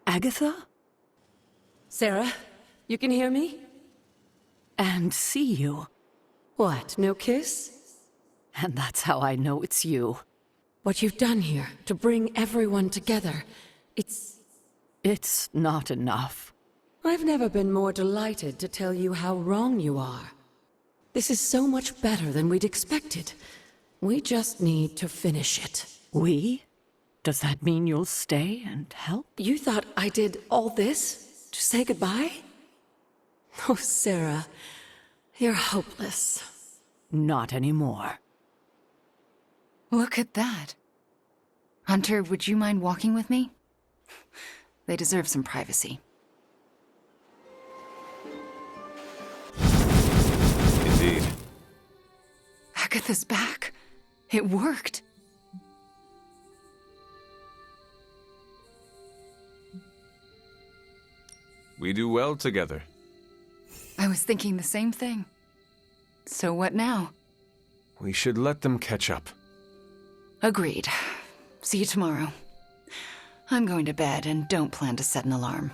Agatha? Sarah, you can hear me? And see you. What, no kiss? And that's how I know it's you. What you've done here, to bring everyone together, It's not enough. I've never been more delighted to tell you how wrong you are. This is so much better than we'd expected. We just need to finish it. We? Does that mean you'll stay and help? You thought I did all this to say goodbye? Oh, Sarah, you're hopeless. Not anymore. Look at that. Hunter, would you mind walking with me? They deserve some privacy. Indeed. Agatha's back. It worked. We do well together. I was thinking the same thing. So what now? We should let them catch up. Agreed. See you tomorrow. I'm going to bed and don't plan to set an alarm.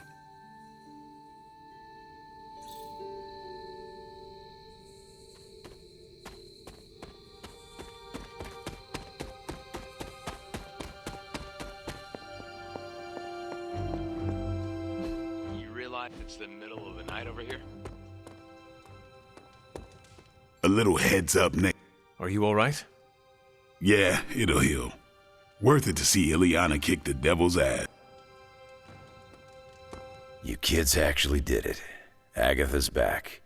You realize it's the middle of the night over here? A little heads up, Nick. Are you all right? Yeah, it'll heal. Worth it to see Ileana kick the devil's ass. You kids actually did it. Agatha's back.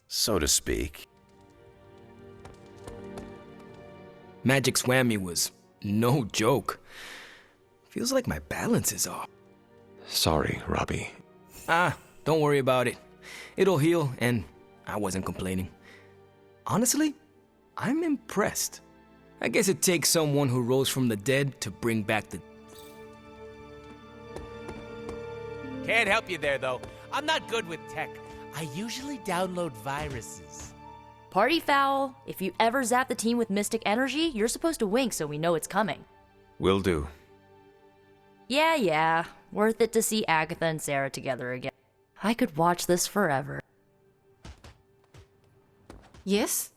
So to speak. Magic's whammy was no joke. Feels like my balance is off. Sorry, Robbie. Don't worry about it. It'll heal, and I wasn't complaining. Honestly, I'm impressed. I guess it takes someone who rose from the dead to bring back the... Can't help you there, though. I'm not good with tech. I usually download viruses. Party foul. If you ever zap the team with mystic energy, you're supposed to wink so we know it's coming. Will do. Yeah. Worth it to see Agatha and Sarah together again. I could watch this forever. Yes?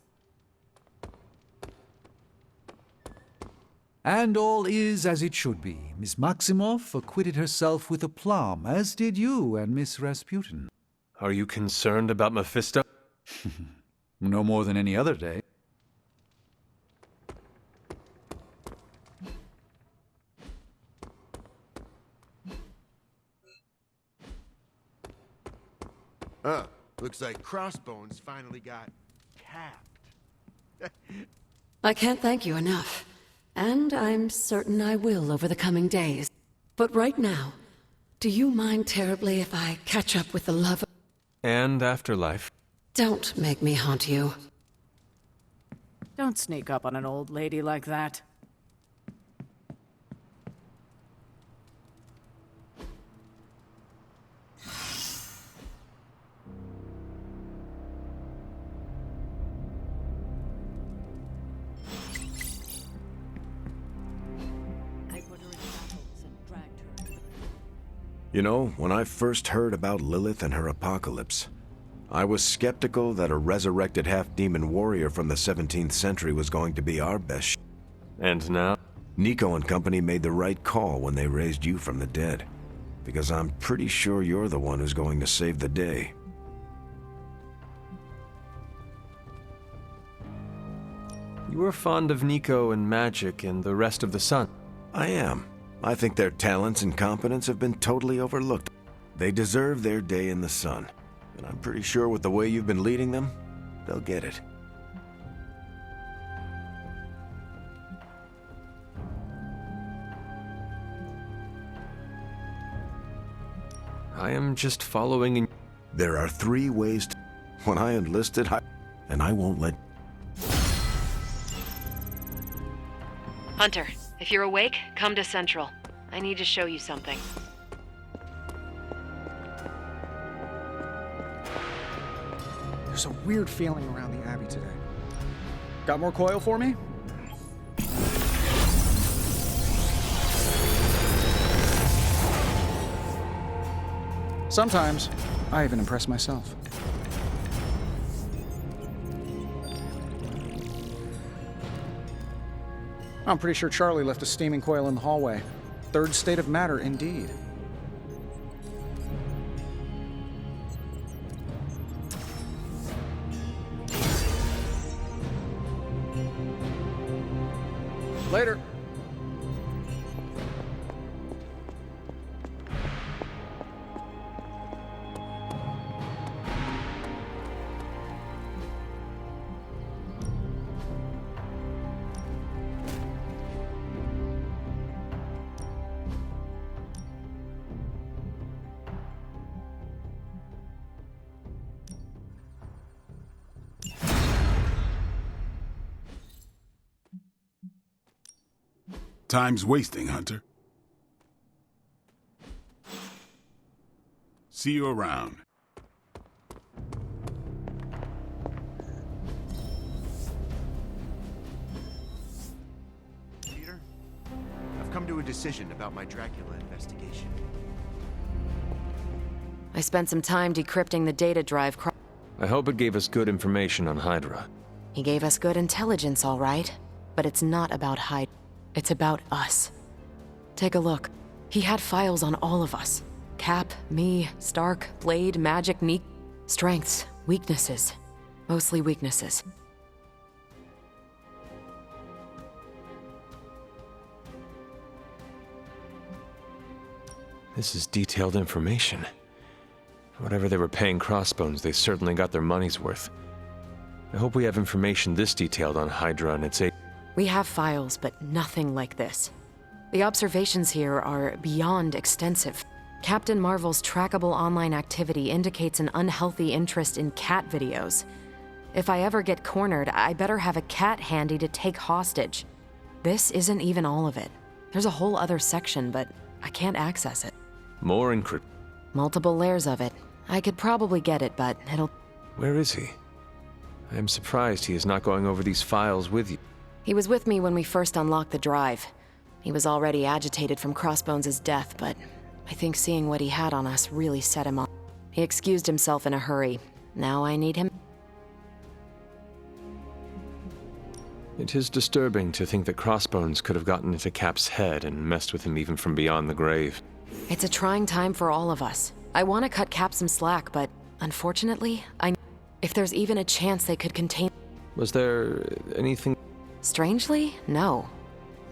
And all is as it should be. Miss Maximoff acquitted herself with aplomb, as did you and Miss Rasputin. Are you concerned about Mephisto? No more than any other day. Looks like Crossbones finally got capped. I can't thank you enough. And I'm certain I will over the coming days. But right now, do you mind terribly if I catch up with the love of... And afterlife. Don't make me haunt you. Don't sneak up on an old lady like that. You know, when I first heard about Lilith and her apocalypse, I was skeptical that a resurrected half-demon warrior from the 17th century was going to be our best. And now? Nico and company made the right call when they raised you from the dead, because I'm pretty sure you're the one who's going to save the day. You were fond of Nico and magic and the rest of the Sun. I am. I think their talents and competence have been totally overlooked. They deserve their day in the sun. And I'm pretty sure with the way you've been leading them, they'll get it. I am just following in... There are 3 ways to... When I enlisted, and I won't let... Hunter, if you're awake, come to Central. I need to show you something. There's a weird feeling around the Abbey today. Got more coil for me? Sometimes, I even impress myself. I'm pretty sure Charlie left a steaming coil in the hallway. Third state of matter, indeed. Later. Time's wasting, Hunter. See you around. Peter, I've come to a decision about my Dracula investigation. I spent some time decrypting the data drive. I hope it gave us good information on Hydra. He gave us good intelligence, all right. But it's not about Hydra. It's about us. Take a look. He had files on all of us. Cap, me, Stark, Blade, Magic, Neek. Strengths, weaknesses. Mostly weaknesses. This is detailed information. Whatever they were paying Crossbones, they certainly got their money's worth. I hope we have information this detailed on Hydra and its agents. We have files, but nothing like this. The observations here are beyond extensive. Captain Marvel's trackable online activity indicates an unhealthy interest in cat videos. If I ever get cornered, I better have a cat handy to take hostage. This isn't even all of it. There's a whole other section, but I can't access it. More encrypt. Multiple layers of it. I could probably get it, but it'll... Where is he? I am surprised he is not going over these files with you. He was with me when we first unlocked the drive. He was already agitated from Crossbones' death, but I think seeing what he had on us really set him off. He excused himself in a hurry. Now I need him. It is disturbing to think that Crossbones could have gotten into Cap's head and messed with him even from beyond the grave. It's a trying time for all of us. I want to cut Cap some slack, but unfortunately, if there's even a chance they could contain... Was there anything... Strangely, no.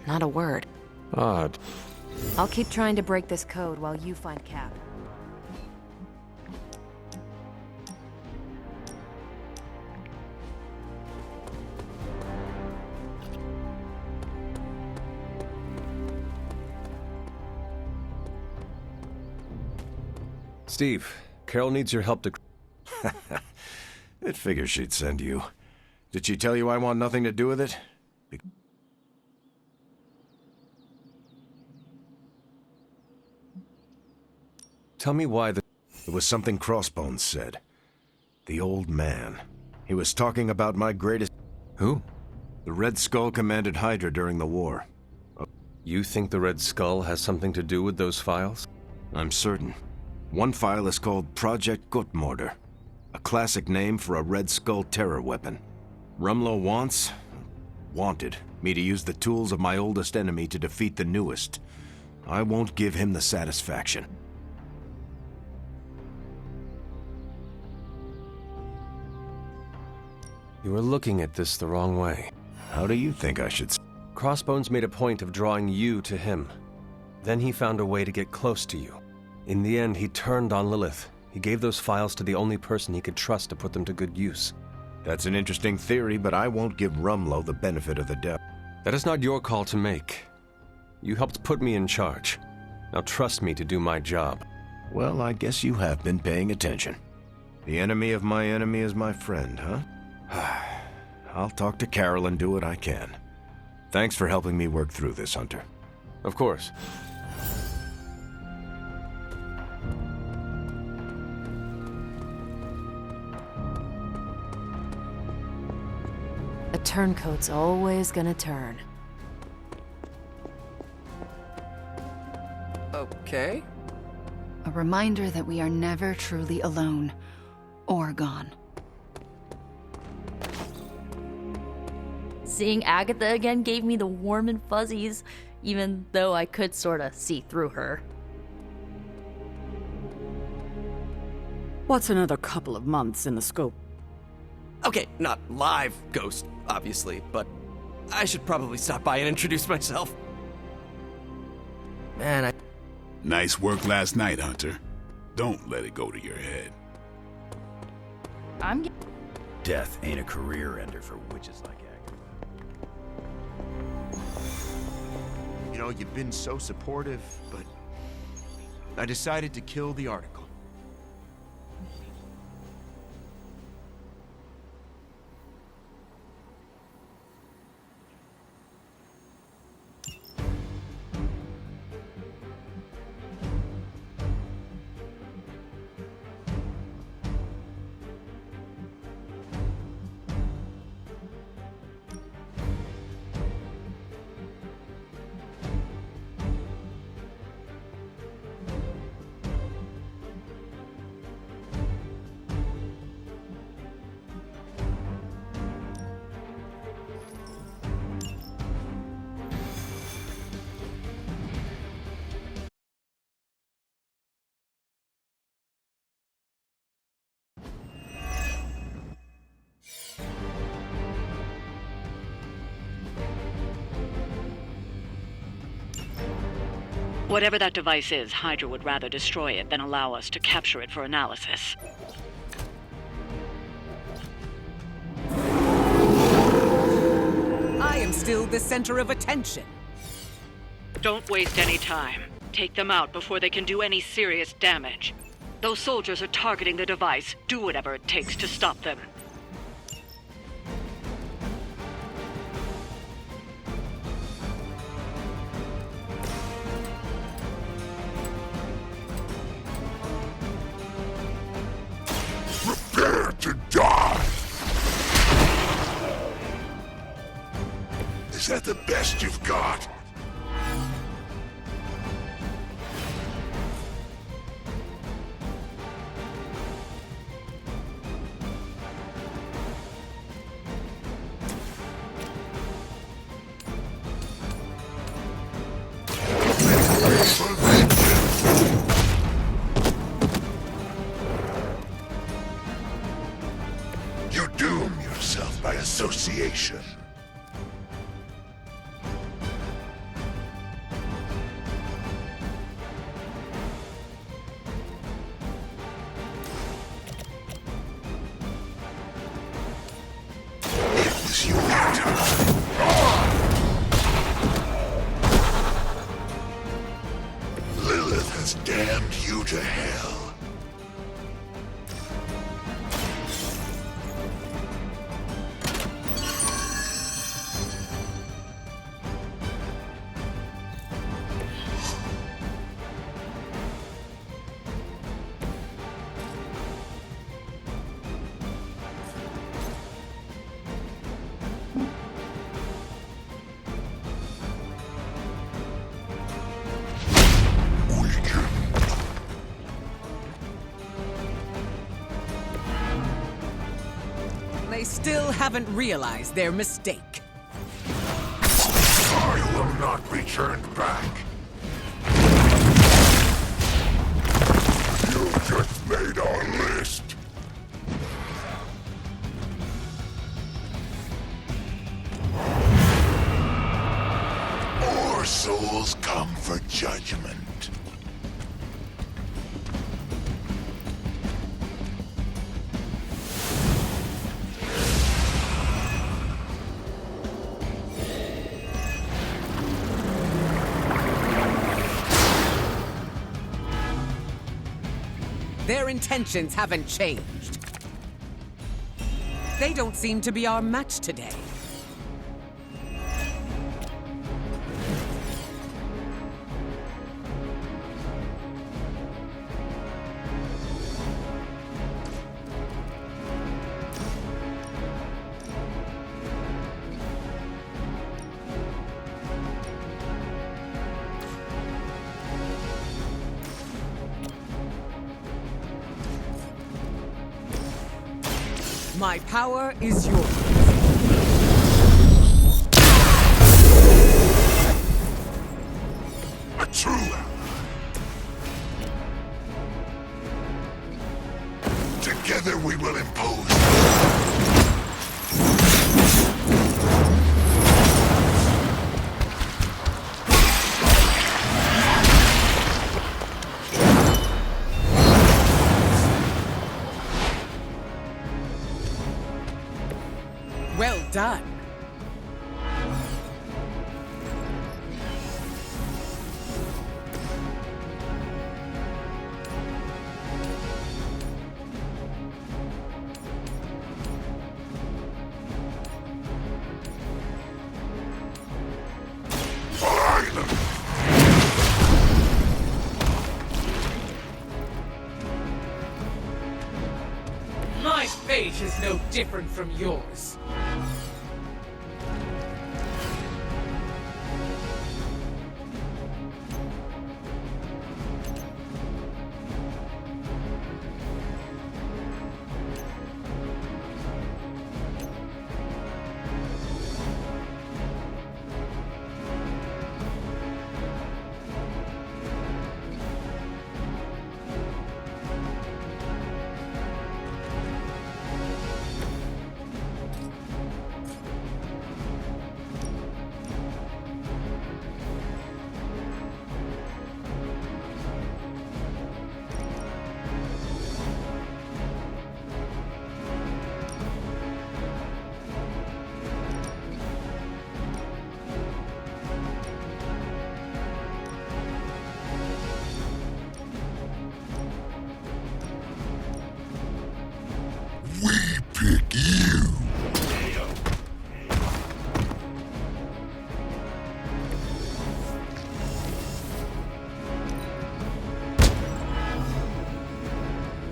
Not a word. Odd. I'll keep trying to break this code while you find Cap. Steve, Carol needs your help to... It figures she'd send you. Did she tell you I want nothing to do with it? Tell me why the... It was something Crossbones said. The old man. He was talking about my greatest... Who? The Red Skull commanded Hydra during the war. You think the Red Skull has something to do with those files? I'm certain. One file is called Project Gutmorder, a classic name for a Red Skull terror weapon. Rumlow wanted me to use the tools of my oldest enemy to defeat the newest. I won't give him the satisfaction. You are looking at this the wrong way. How do you think I should... Crossbones made a point of drawing you to him. Then he found a way to get close to you. In the end, he turned on Lilith. He gave those files to the only person he could trust to put them to good use. That's an interesting theory, but I won't give Rumlow the benefit of the doubt. That is not your call to make. You helped put me in charge. Now trust me to do my job. Well, I guess you have been paying attention. The enemy of my enemy is my friend, huh? I'll talk to Carol and do what I can. Thanks for helping me work through this, Hunter. Of course. A turncoat's always gonna turn. Okay. A reminder that we are never truly alone or gone. Seeing Agatha again gave me the warm and fuzzies, even though I could sorta see through her. What's another couple of months in the scope? Okay, not live Ghost, obviously, but I should probably stop by and introduce myself. Man, Nice work last night, Hunter. Don't let it go to your head. Death ain't a career ender for witches like Agatha. You know, you've been so supportive, but I decided to kill the article. Whatever that device is, Hydra would rather destroy it than allow us to capture it for analysis. I am still the center of attention. Don't waste any time. Take them out before they can do any serious damage. Those soldiers are targeting the device. Do whatever it takes to stop them. Prepare to die! Is that the best you've got? You doom yourself by association. It was your time. Lilith has damned you to hell. They still haven't realized their mistake. I will not be turned back. You just made our list. More souls come for judgment. Their intentions haven't changed. They don't seem to be our match today. My power is yours. A true ally. Together we will impose. Well done. My fate is no different from yours. We pick you.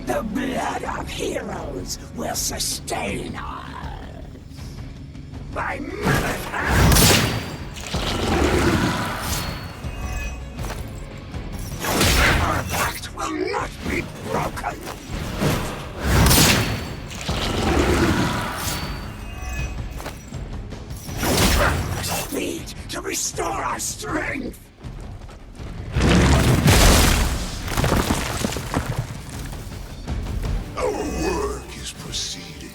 The blood of heroes will sustain us. By mother's hand! Our pact will not be broken. Speed to restore our strength. Our work is proceeding.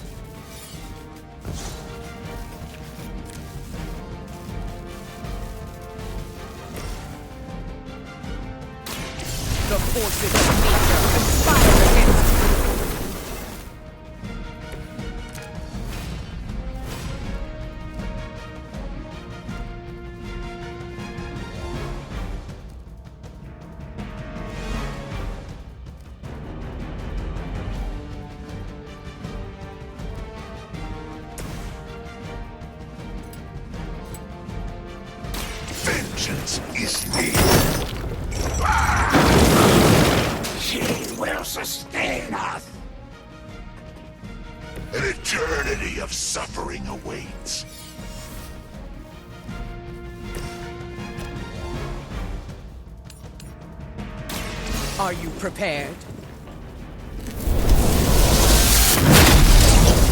The forces of nature conspire against you. Vengeance is near. She will sustain us. An eternity of suffering awaits. Are you prepared?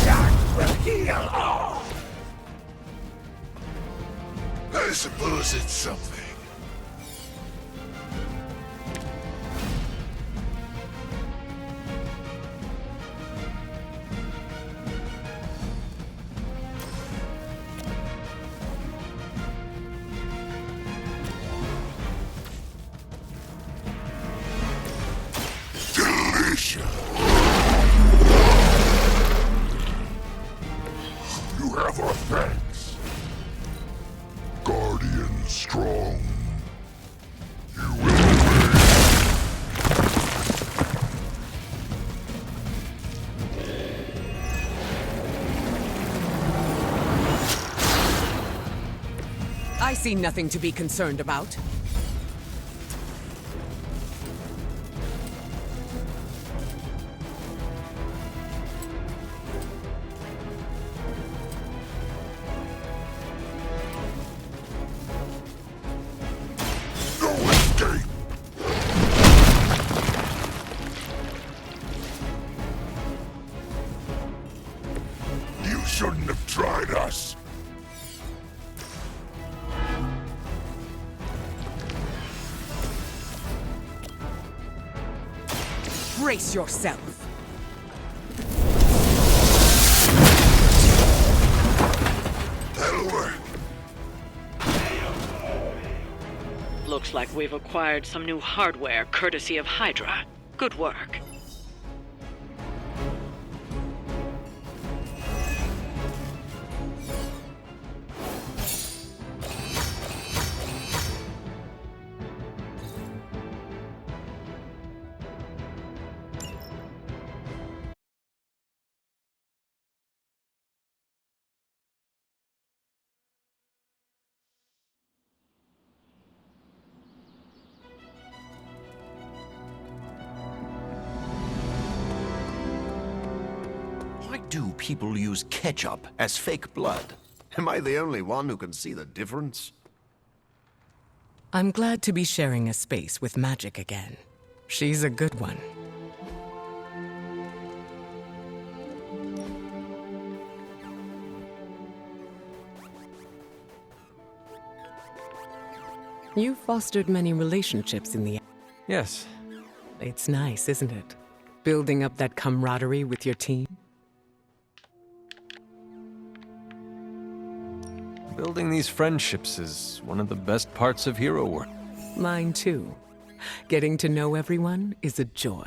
That will heal all. I suppose it's something. Delicious. You have our thanks. Guardian strong. You will obey. I see nothing to be concerned about. No escape. You shouldn't have tried us. Brace yourself. That'll work. Looks like we've acquired some new hardware courtesy of Hydra. Good work. Why do people use ketchup as fake blood? Am I the only one who can see the difference? I'm glad to be sharing a space with magic again. She's a good one. You fostered many relationships in the... Yes. It's nice, isn't it? Building up that camaraderie with your team. Building these friendships is one of the best parts of hero work. Mine too. Getting to know everyone is a joy.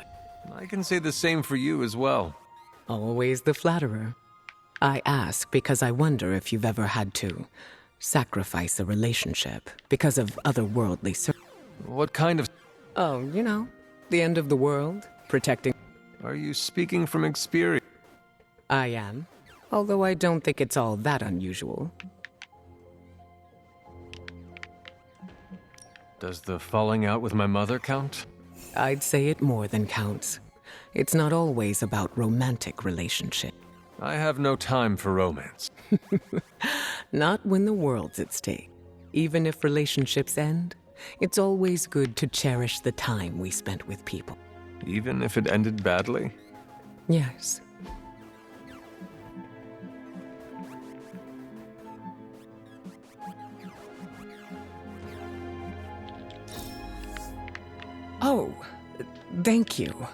I can say the same for you as well. Always the flatterer. I ask because I wonder if you've ever had to sacrifice a relationship because of otherworldly What kind of... Oh, you know, the end of the world, protecting... Are you speaking from experience? I am, although I don't think it's all that unusual. Does the falling out with my mother count? I'd say it more than counts. It's not always about romantic relationship. I have no time for romance. Not when the world's at stake. Even if relationships end, it's always good to cherish the time we spent with people. Even if it ended badly? Yes. Oh, thank you.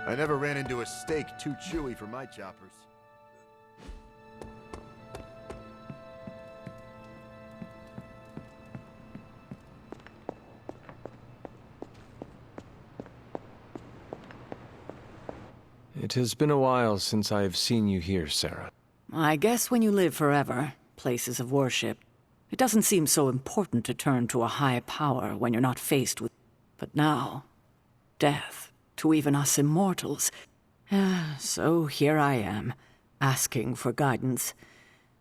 I never ran into a steak too chewy for my choppers. It has been a while since I have seen you here, Sarah. I guess when you live forever, places of worship, it doesn't seem so important to turn to a high power when you're not faced with... But now, death, to even us immortals. So here I am, asking for guidance.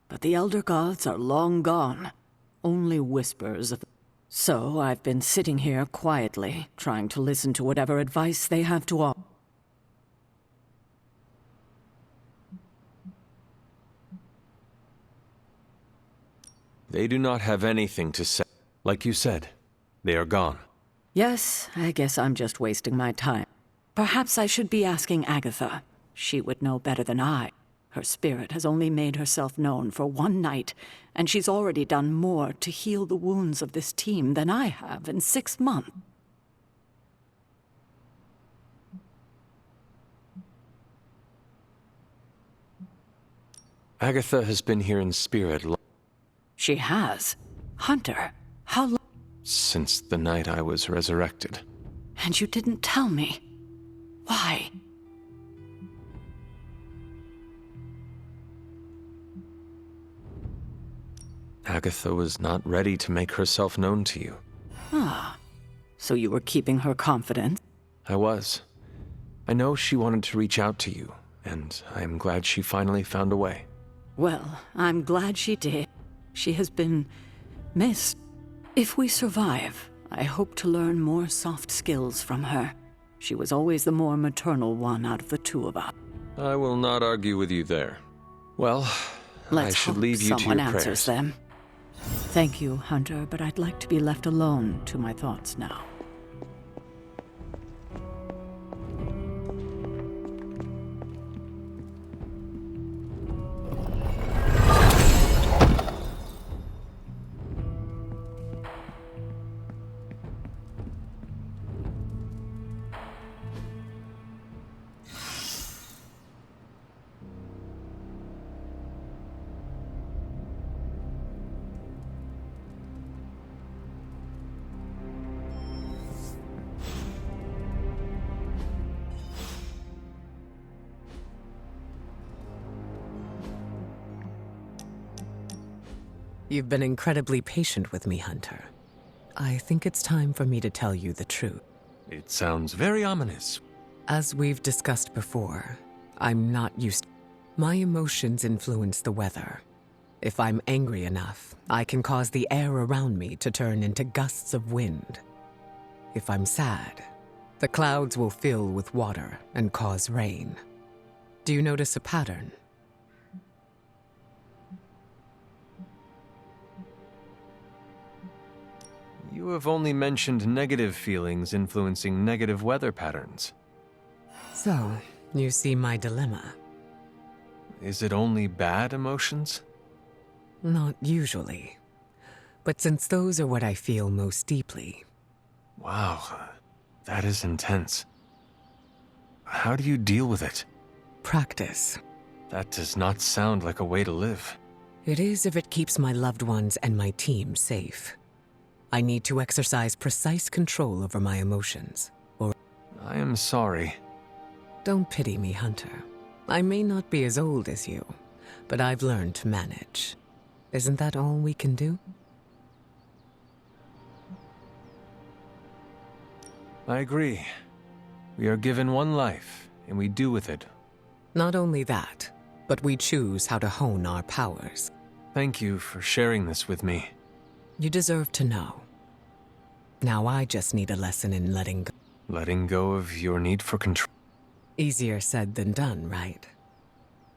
But the elder gods are long gone. Only whispers of... So I've been sitting here quietly, trying to listen to whatever advice they have to offer. They do not have anything to say. Like you said, they are gone. Yes, I guess I'm just wasting my time. Perhaps I should be asking Agatha. She would know better than I. Her spirit has only made herself known for one night, and she's already done more to heal the wounds of this team than I have in 6 months. Agatha has been here in spirit She has? Hunter, how long? since the night I was resurrected. And you didn't tell me. Why? Agatha was not ready to make herself known to you. Ah, so you were keeping her confidence? I was. I know she wanted to reach out to you, and I am glad she finally found a way. Well, I'm glad she did. She has been missed. If we survive, I hope to learn more soft skills from her. She was always the more maternal one out of the two of us. I will not argue with you there. Well, Let's I should hope leave you to someone your answers prayers. them. Thank you, Hunter, but I'd like to be left alone to my thoughts now. You've been incredibly patient with me, Hunter. I think it's time for me to tell you the truth. It sounds very ominous. As we've discussed before, I'm not used... My emotions influence the weather. If I'm angry enough, I can cause the air around me to turn into gusts of wind. If I'm sad, the clouds will fill with water and cause rain. Do you notice a pattern? You have only mentioned negative feelings influencing negative weather patterns. So, you see my dilemma. Is it only bad emotions? Not usually. But since those are what I feel most deeply... Wow, that is intense. How do you deal with it? Practice. That does not sound like a way to live. It is if it keeps my loved ones and my team safe. I need to exercise precise control over my emotions, or... I am sorry. Don't pity me, Hunter. I may not be as old as you, but I've learned to manage. Isn't that all we can do? I agree. We are given one life, and we do with it. Not only that, but we choose how to hone our powers. Thank you for sharing this with me. You deserve to know. Now I just need a lesson in letting go. Letting go of your need for control. Easier said than done, right?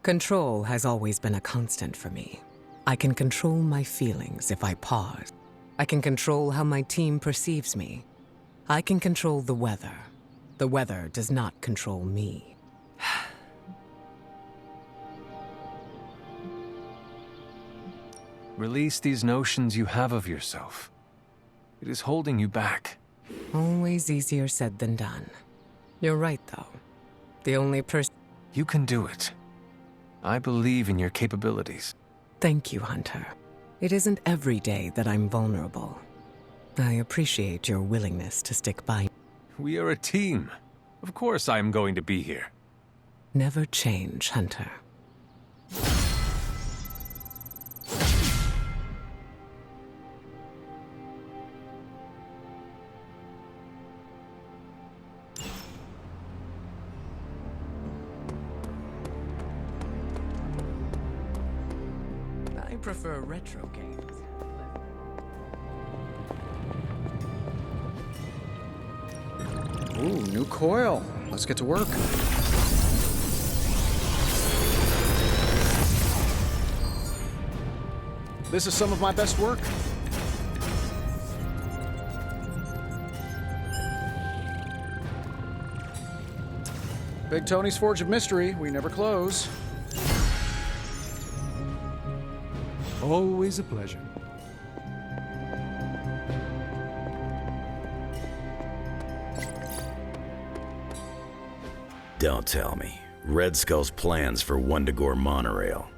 Control has always been a constant for me. I can control my feelings if I pause. I can control how my team perceives me. I can control the weather. The weather does not control me. Release these notions you have of yourself. It is holding you back. Always easier said than done. You're right, though. The only person... You can do it. I believe in your capabilities. Thank you, Hunter. It isn't every day that I'm vulnerable. I appreciate your willingness to stick by. We are a team. Of course I am going to be here. Never change, Hunter. I prefer retro games. Ooh, new coil. Let's get to work. This is some of my best work. Big Tony's Forge of Mystery. We never close. Always a pleasure. Don't tell me. Red Skull's plans for Wundagore monorail.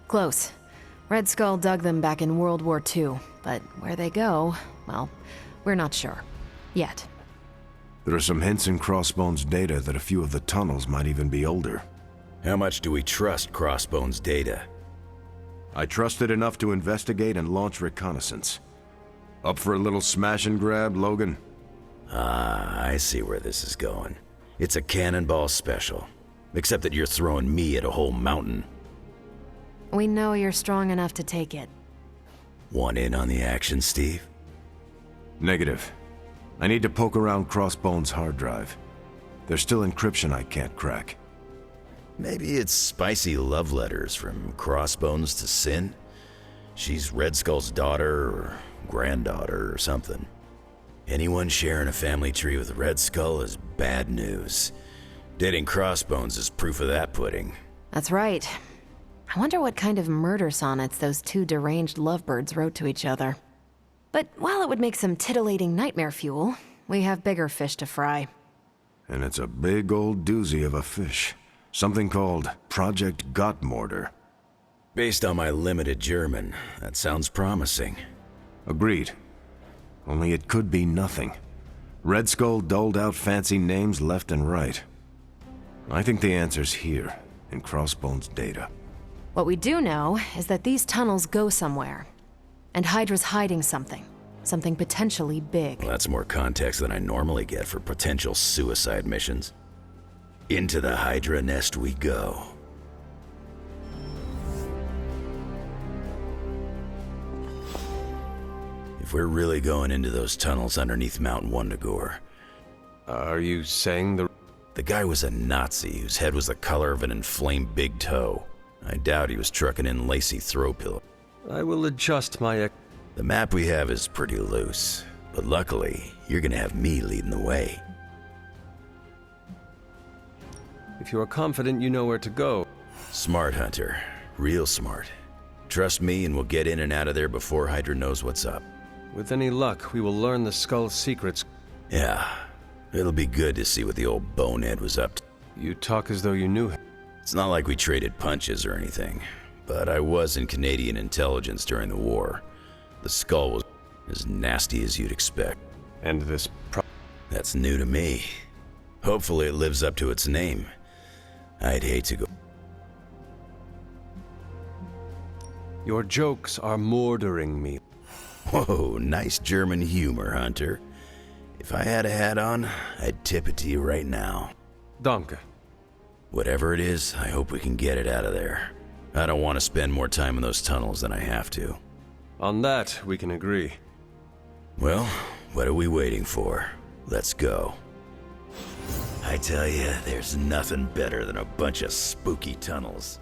Close. Red Skull dug them back in World War II, but where they go, well, we're not sure. Yet. There are some hints in Crossbone's data that a few of the tunnels might even be older. How much do we trust Crossbone's data? I trust it enough to investigate and launch reconnaissance. Up for a little smash and grab, Logan? Ah, I see where this is going. It's a cannonball special. Except that you're throwing me at a whole mountain. We know you're strong enough to take it. Want in on the action, Steve? Negative. I need to poke around Crossbone's hard drive. There's still encryption I can't crack. Maybe it's spicy love letters from Crossbones to Sin? She's Red Skull's daughter or granddaughter or something. Anyone sharing a family tree with Red Skull is bad news. Dating Crossbones is proof of that pudding. That's right. I wonder what kind of murder sonnets those two deranged lovebirds wrote to each other. But while it would make some titillating nightmare fuel, we have bigger fish to fry. And it's a big old doozy of a fish. Something called Project Gottmortar. Based on my limited German, that sounds promising. Agreed. Only it could be nothing. Red Skull doled out fancy names left and right. I think the answer's here, in Crossbone's data. What we do know is that these tunnels go somewhere. And Hydra's hiding something. Something potentially big. Well, that's more context than I normally get for potential suicide missions. Into the Hydra nest we go. If we're really going into those tunnels underneath Mount Wundagore... Are you saying The guy was a Nazi whose head was the color of an inflamed big toe. I doubt he was trucking in lacy throw pillows. I will adjust my... The map we have is pretty loose, but luckily, you're gonna have me leading the way. If you are confident you know where to go... Smart, Hunter. Real smart. Trust me and we'll get in and out of there before Hydra knows what's up. With any luck, we will learn the Skull's secrets. Yeah. It'll be good to see what the old bonehead was up to. You talk as though you knew him. It's not like we traded punches or anything, but I was in Canadian intelligence during the war. The Skull was as nasty as you'd expect. And this That's new to me. Hopefully it lives up to its name. I'd hate to go... Your jokes are murdering me. Whoa, nice German humor, Hunter. If I had a hat on, I'd tip it to you right now. Danke. Whatever it is, I hope we can get it out of there. I don't want to spend more time in those tunnels than I have to. On that, we can agree. Well, what are we waiting for? Let's go. I tell you, there's nothing better than a bunch of spooky tunnels.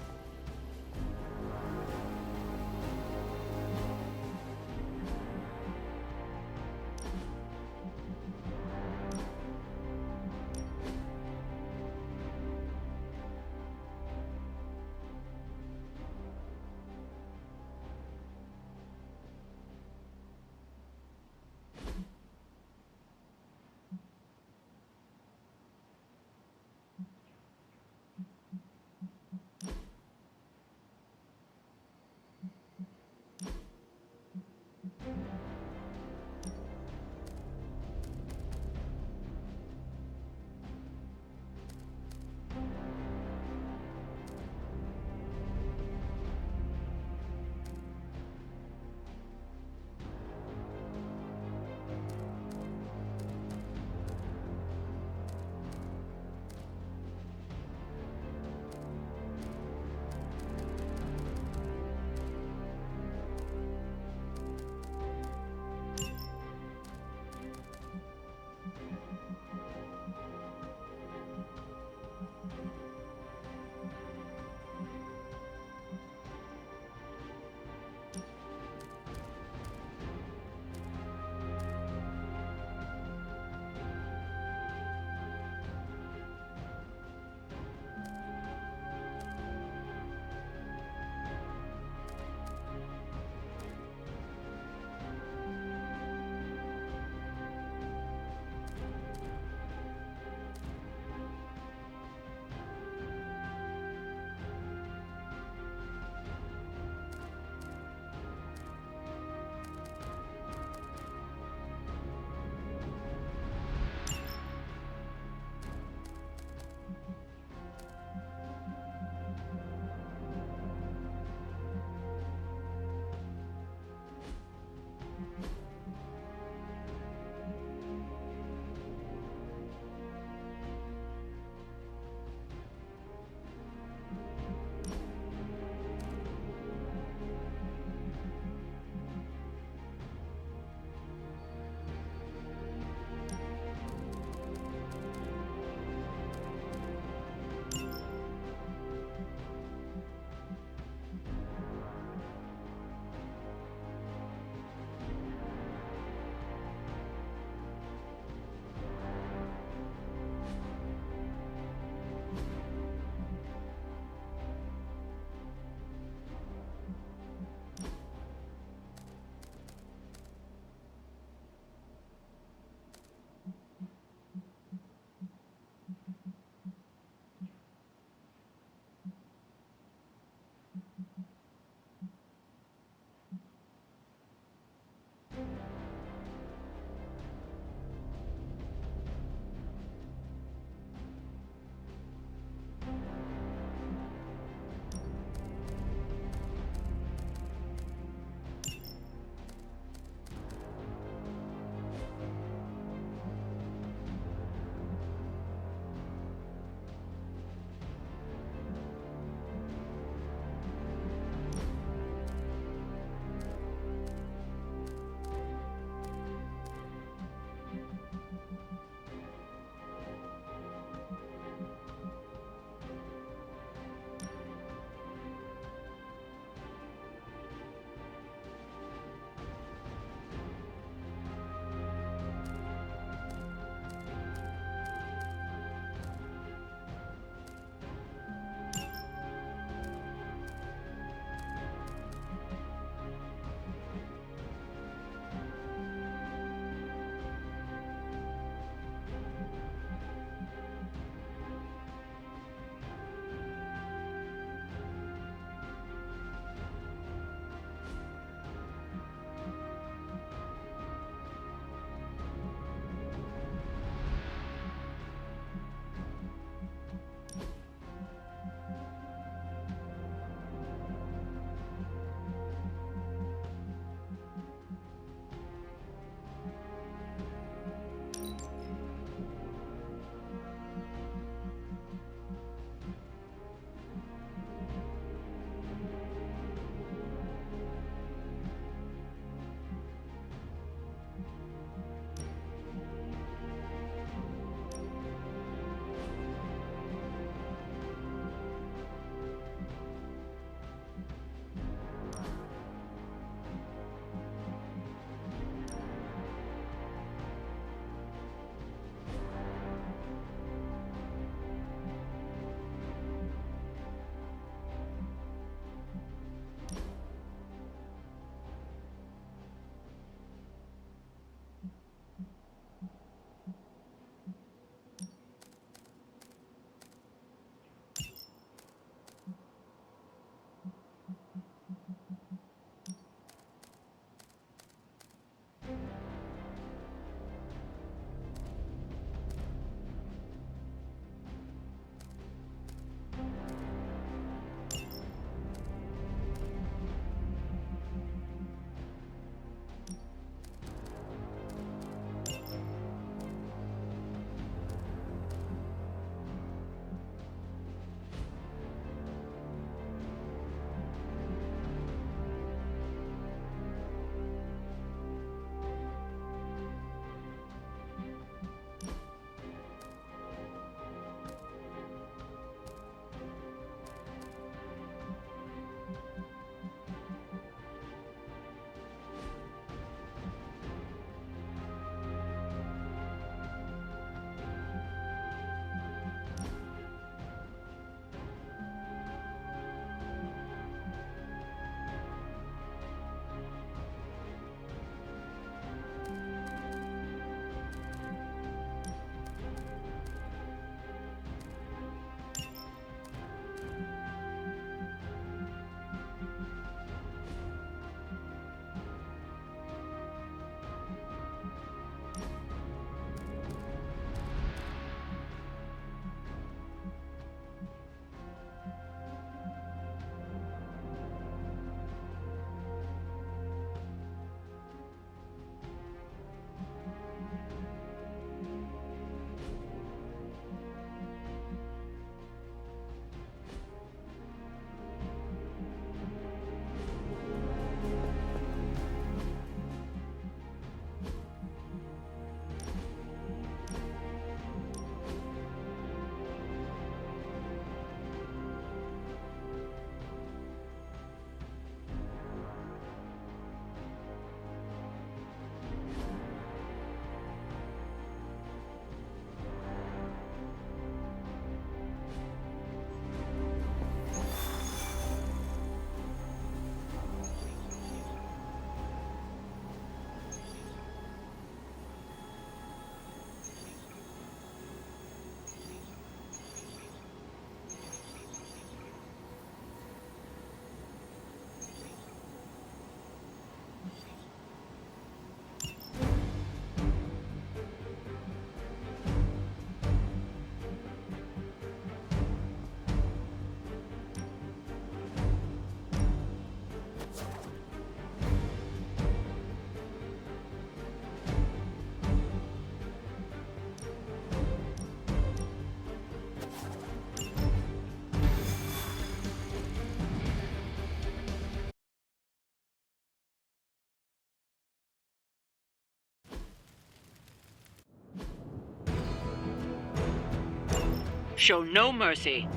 Show no mercy.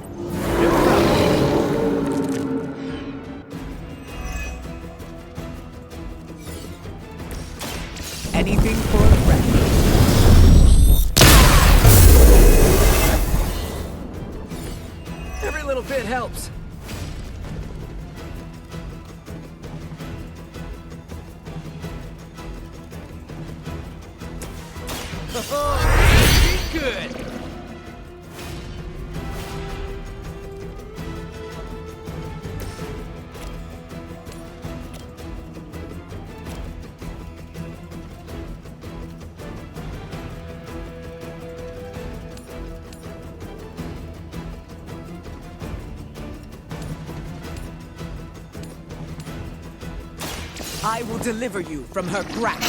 Anything for a friend. Every little bit helps. Oh, good. I will deliver you from her grasp.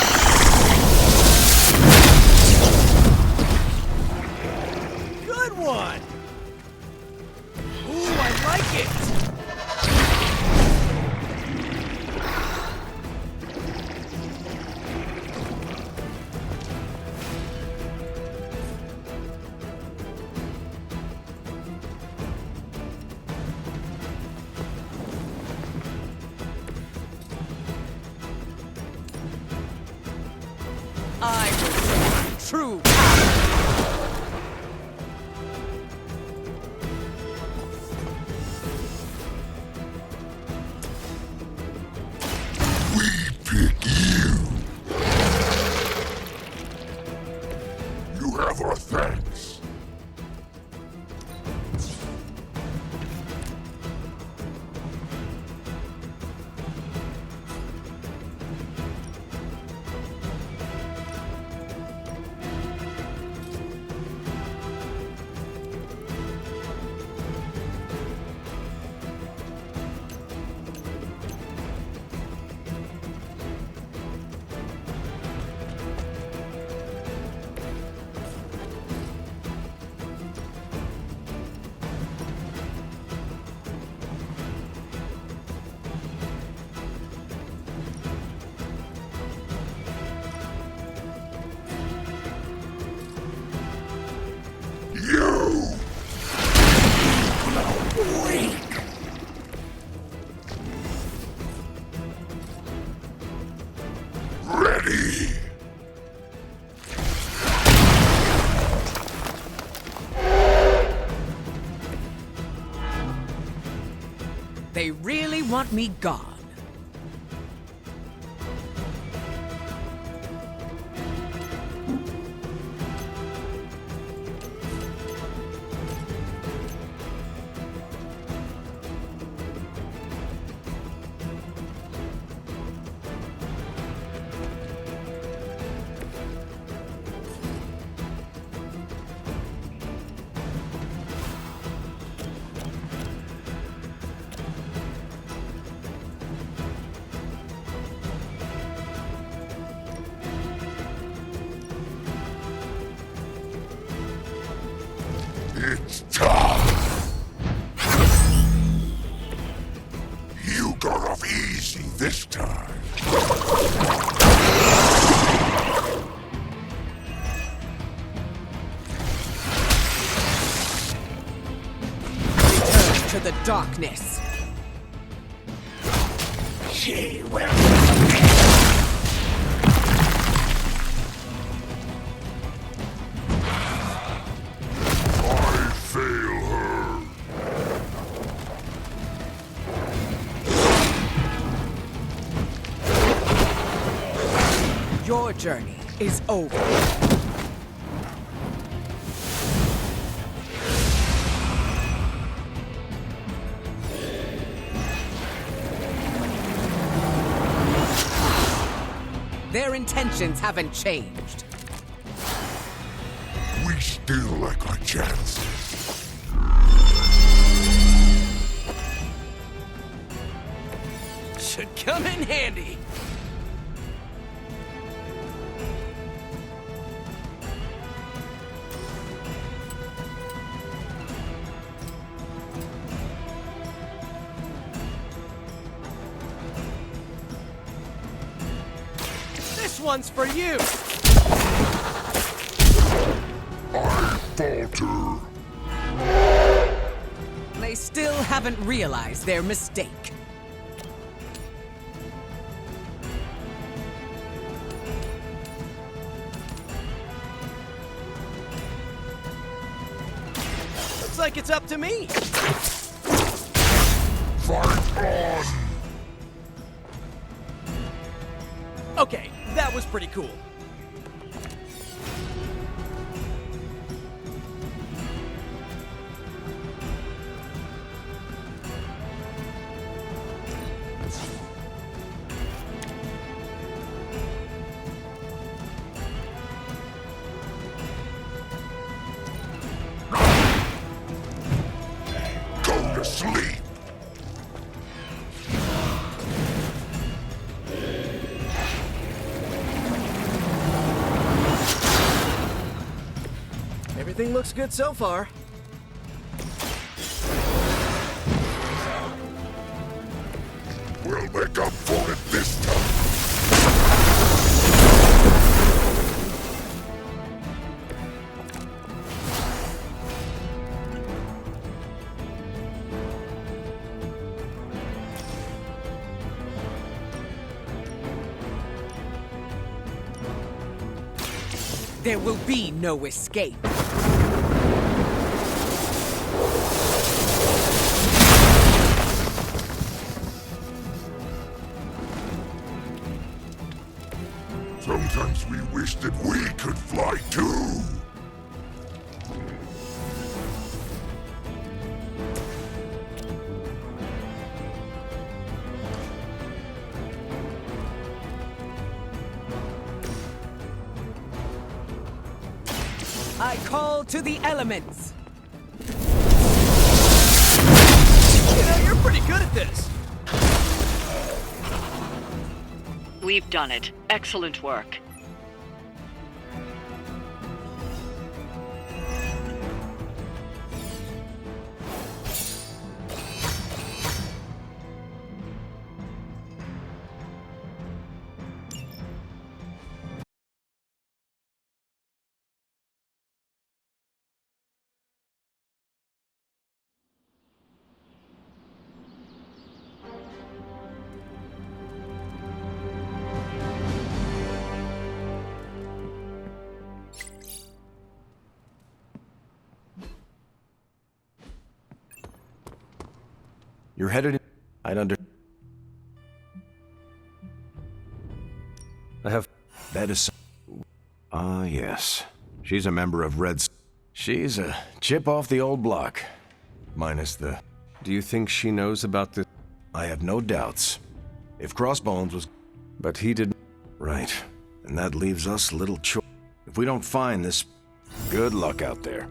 Good one! Ooh, I like it! I will show true power. Pick you. You have our thanks. You! Weak! Ready! They really want me gone. It's tough. You got off easy this time. Turn to the darkness. She will. Your journey is over. Their intentions haven't changed. We still like our chances. Should come in handy. This one's for you! I falter. They still haven't realized their mistake. Looks like it's up to me. Fight on! Okay, that was pretty cool. Go to sleep! Everything looks good so far. We'll make up for it this time! There will be no escape. Sometimes we wish that we could fly too! I call to the elements. You know, you're pretty good at this. We've done it. Excellent work. You're headed in... I'd under... I have... That is... Ah, yes. She's a member of Red's... She's a chip off the old block. Minus the... Do you think she knows about the... I have no doubts. If Crossbones was... But he did... Right. And that leaves us little choice. If we don't find this... Good luck out there.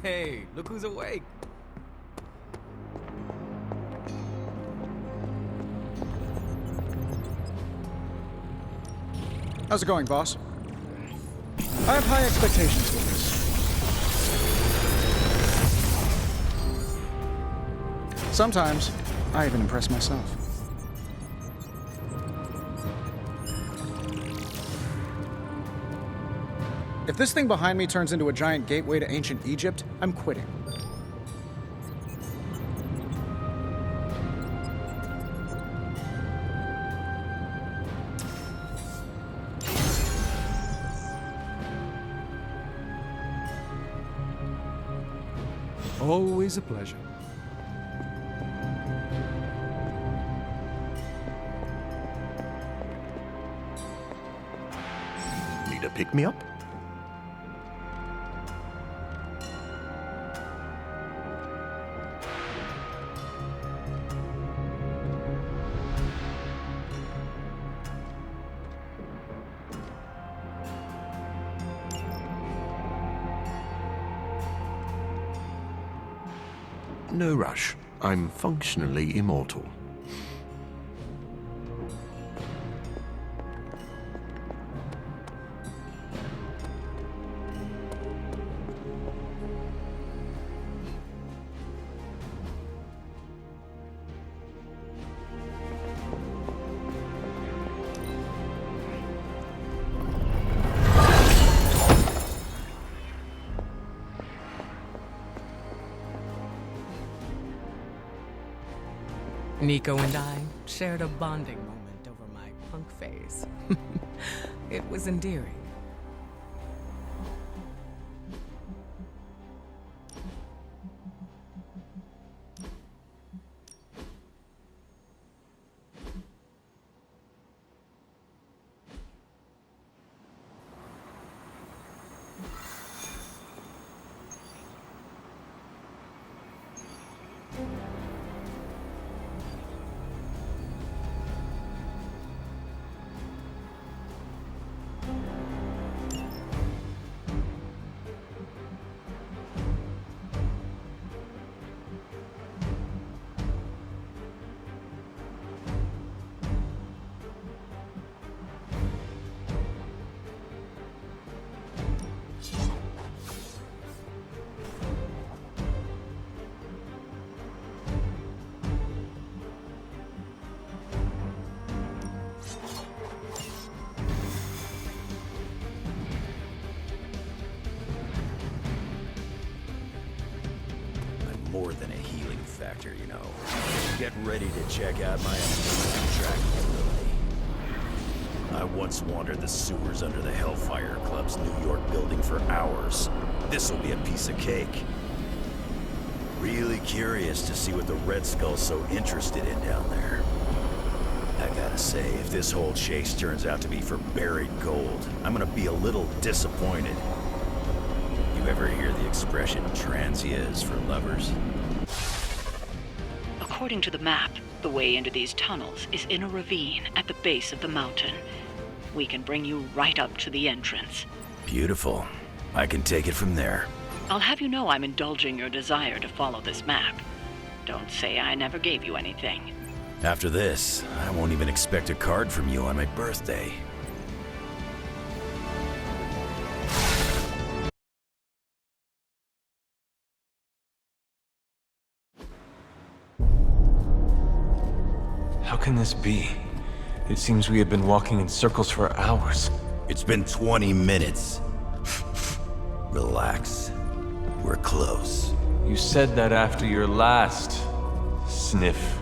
Hey, look who's awake. How's it going, boss? I have high expectations for this. Sometimes, I even impress myself. If this thing behind me turns into a giant gateway to ancient Egypt, I'm quitting. Always a pleasure. Need a pick-me-up? No rush. I'm functionally immortal. Nico and I shared a bonding moment over my punk phase. It was endearing. More than a healing factor, you know. Get ready to check out my amazing tracking ability. I once wandered the sewers under the Hellfire Club's New York building for hours. This'll be a piece of cake. Really curious to see what the Red Skull's so interested in down there. I gotta say, if this whole chase turns out to be for buried gold, I'm gonna be a little disappointed. You ever hear the expression transia is for lovers? According to the map, the way into these tunnels is in a ravine at the base of the mountain. We can bring you right up to the entrance. Beautiful. I can take it from there. I'll have you know I'm indulging your desire to follow this map. Don't say I never gave you anything. After this, I won't even expect a card from you on my birthday. How can this be? It seems we have been walking in circles for hours. It's been 20 minutes. Relax. We're close. You said that after your last sniff.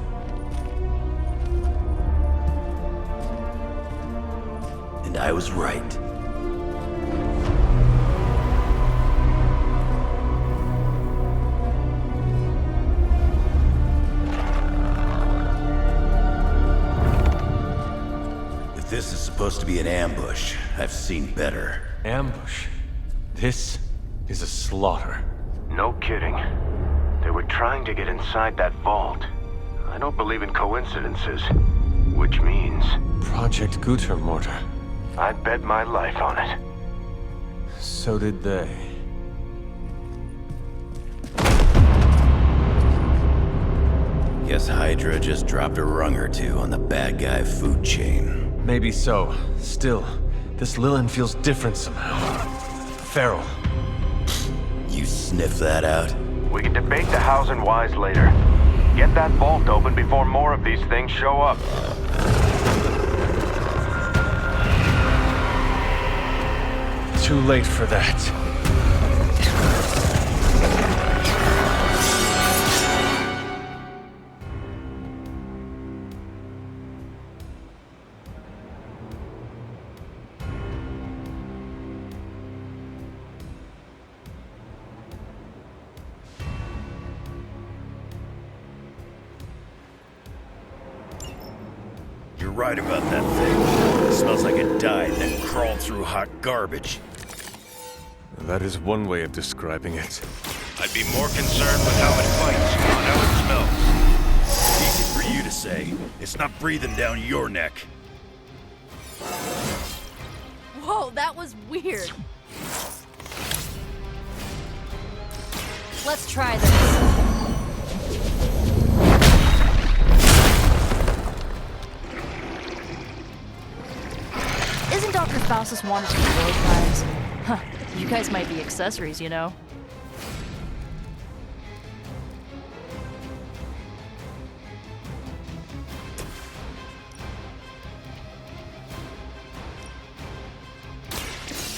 And I was right. If this is supposed to be an ambush, I've seen better. Ambush? This is a slaughter. No kidding. They were trying to get inside that vault. I don't believe in coincidences. Which means... Project Gutermortar. I'd bet my life on it. So did they. Guess Hydra just dropped a rung or two on the bad guy food chain. Maybe so. Still, this Lilin feels different somehow. Feral. You sniff that out? We can debate the hows and whys later. Get that vault open before more of these things show up. Too late for that. You're right about that thing. It smells like it died, then crawled through hot garbage. That is one way of describing it. I'd be more concerned with how it fights, not how it smells. Easy for you to say. It's not breathing down your neck. Whoa, that was weird. Let's try this. Isn't Dr. Faustus wanted to be road guys? Huh, you guys might be accessories, you know?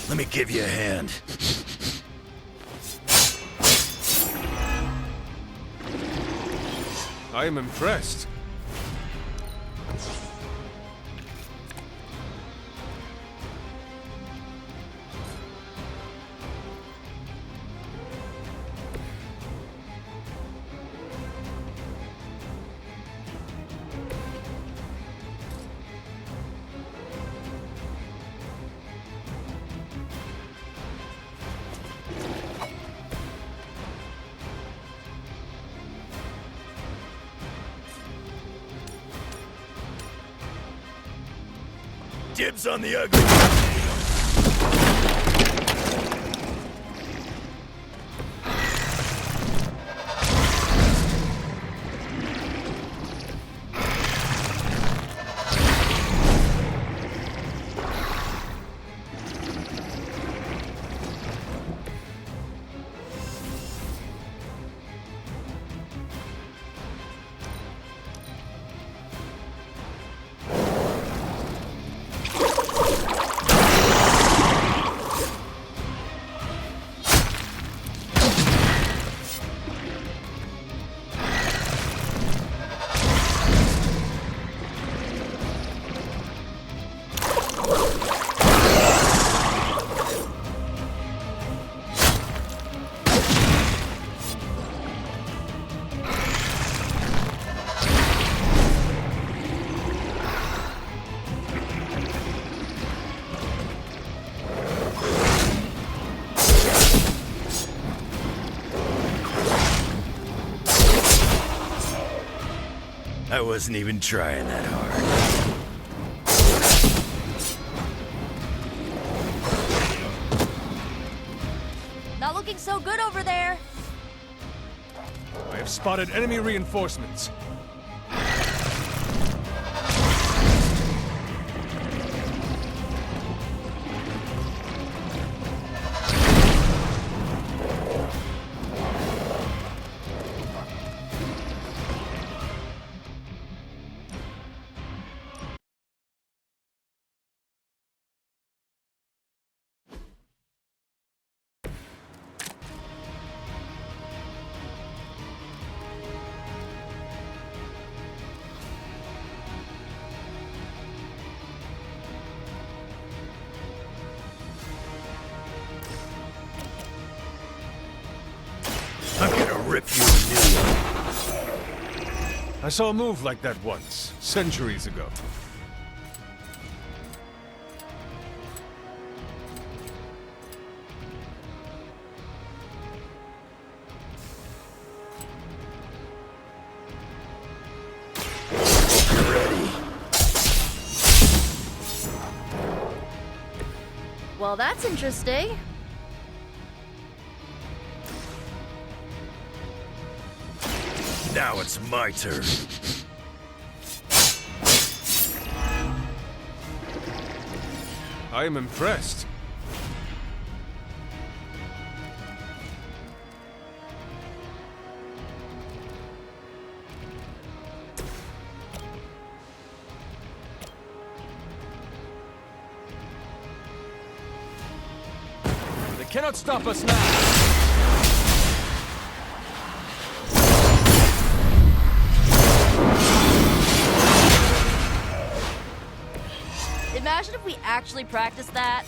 Let me give you a hand. I am impressed. Dibs on the ugly. I wasn't even trying that hard. Not looking so good over there. I have spotted enemy reinforcements. I'm gonna rip you a new one. I saw a move like that once, centuries ago. Well, that's interesting. Now it's my turn. I am impressed. They cannot stop us now. Imagine if we actually practiced that.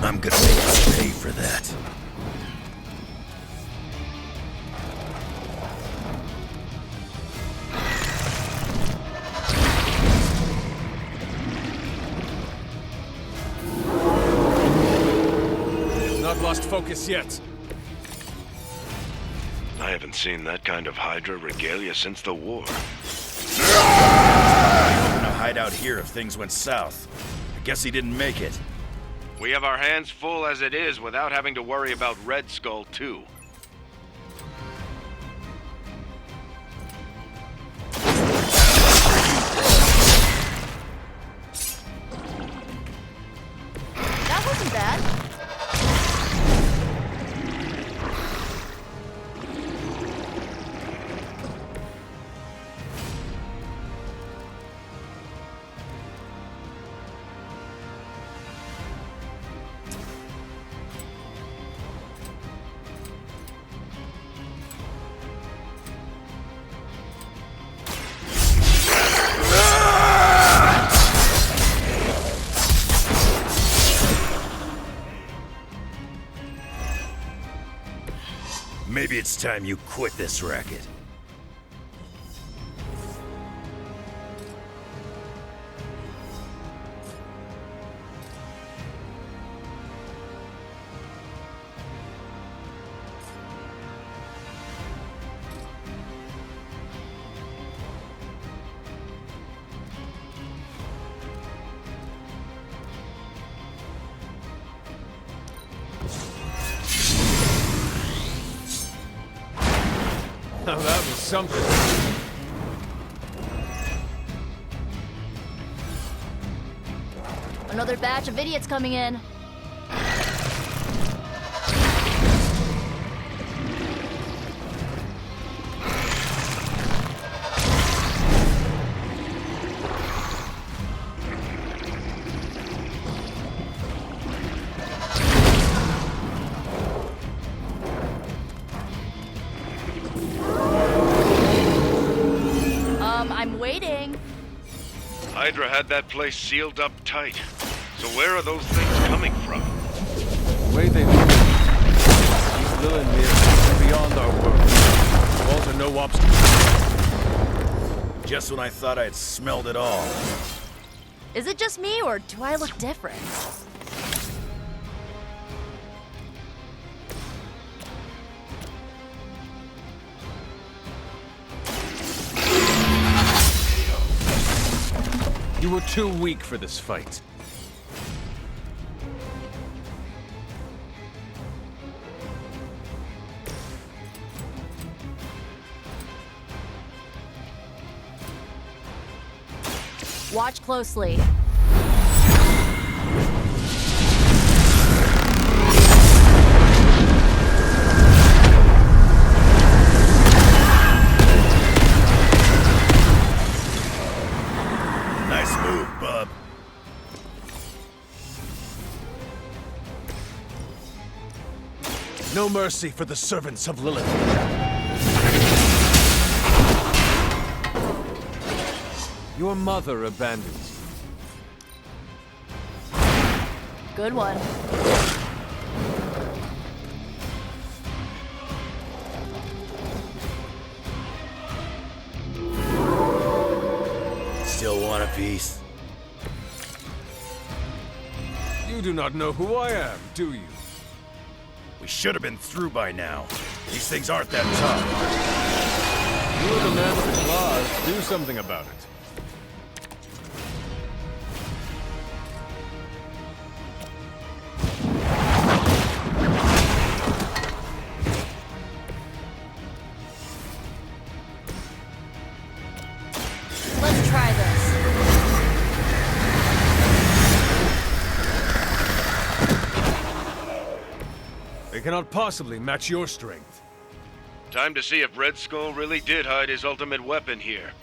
I'm gonna make you pay for that. Not lost focus yet. I haven't seen that kind of Hydra regalia since the war. I open a hideout here if things went south. I guess he didn't make it. We have our hands full as it is without having to worry about Red Skull, too. That wasn't bad. Maybe it's time you quit this racket. Now that was something. Another batch of idiots coming in. I'm waiting. Hydra had that place sealed up tight. So where are those things coming from? The way they move. These Lilith are beyond our world. Walls are no obstacle. Just when I thought I had smelled it all. Is it just me, or do I look different? You were too weak for this fight. Watch closely. Nice move, bub. No mercy for the servants of Lilith. Your mother abandoned you. Good one. Still want a piece? You do not know who I am, do you? We should have been through by now. These things aren't that tough. You're the man with the claws. Do something about it. Let's try this. They cannot possibly match your strength. Time to see if Red Skull really did hide his ultimate weapon here.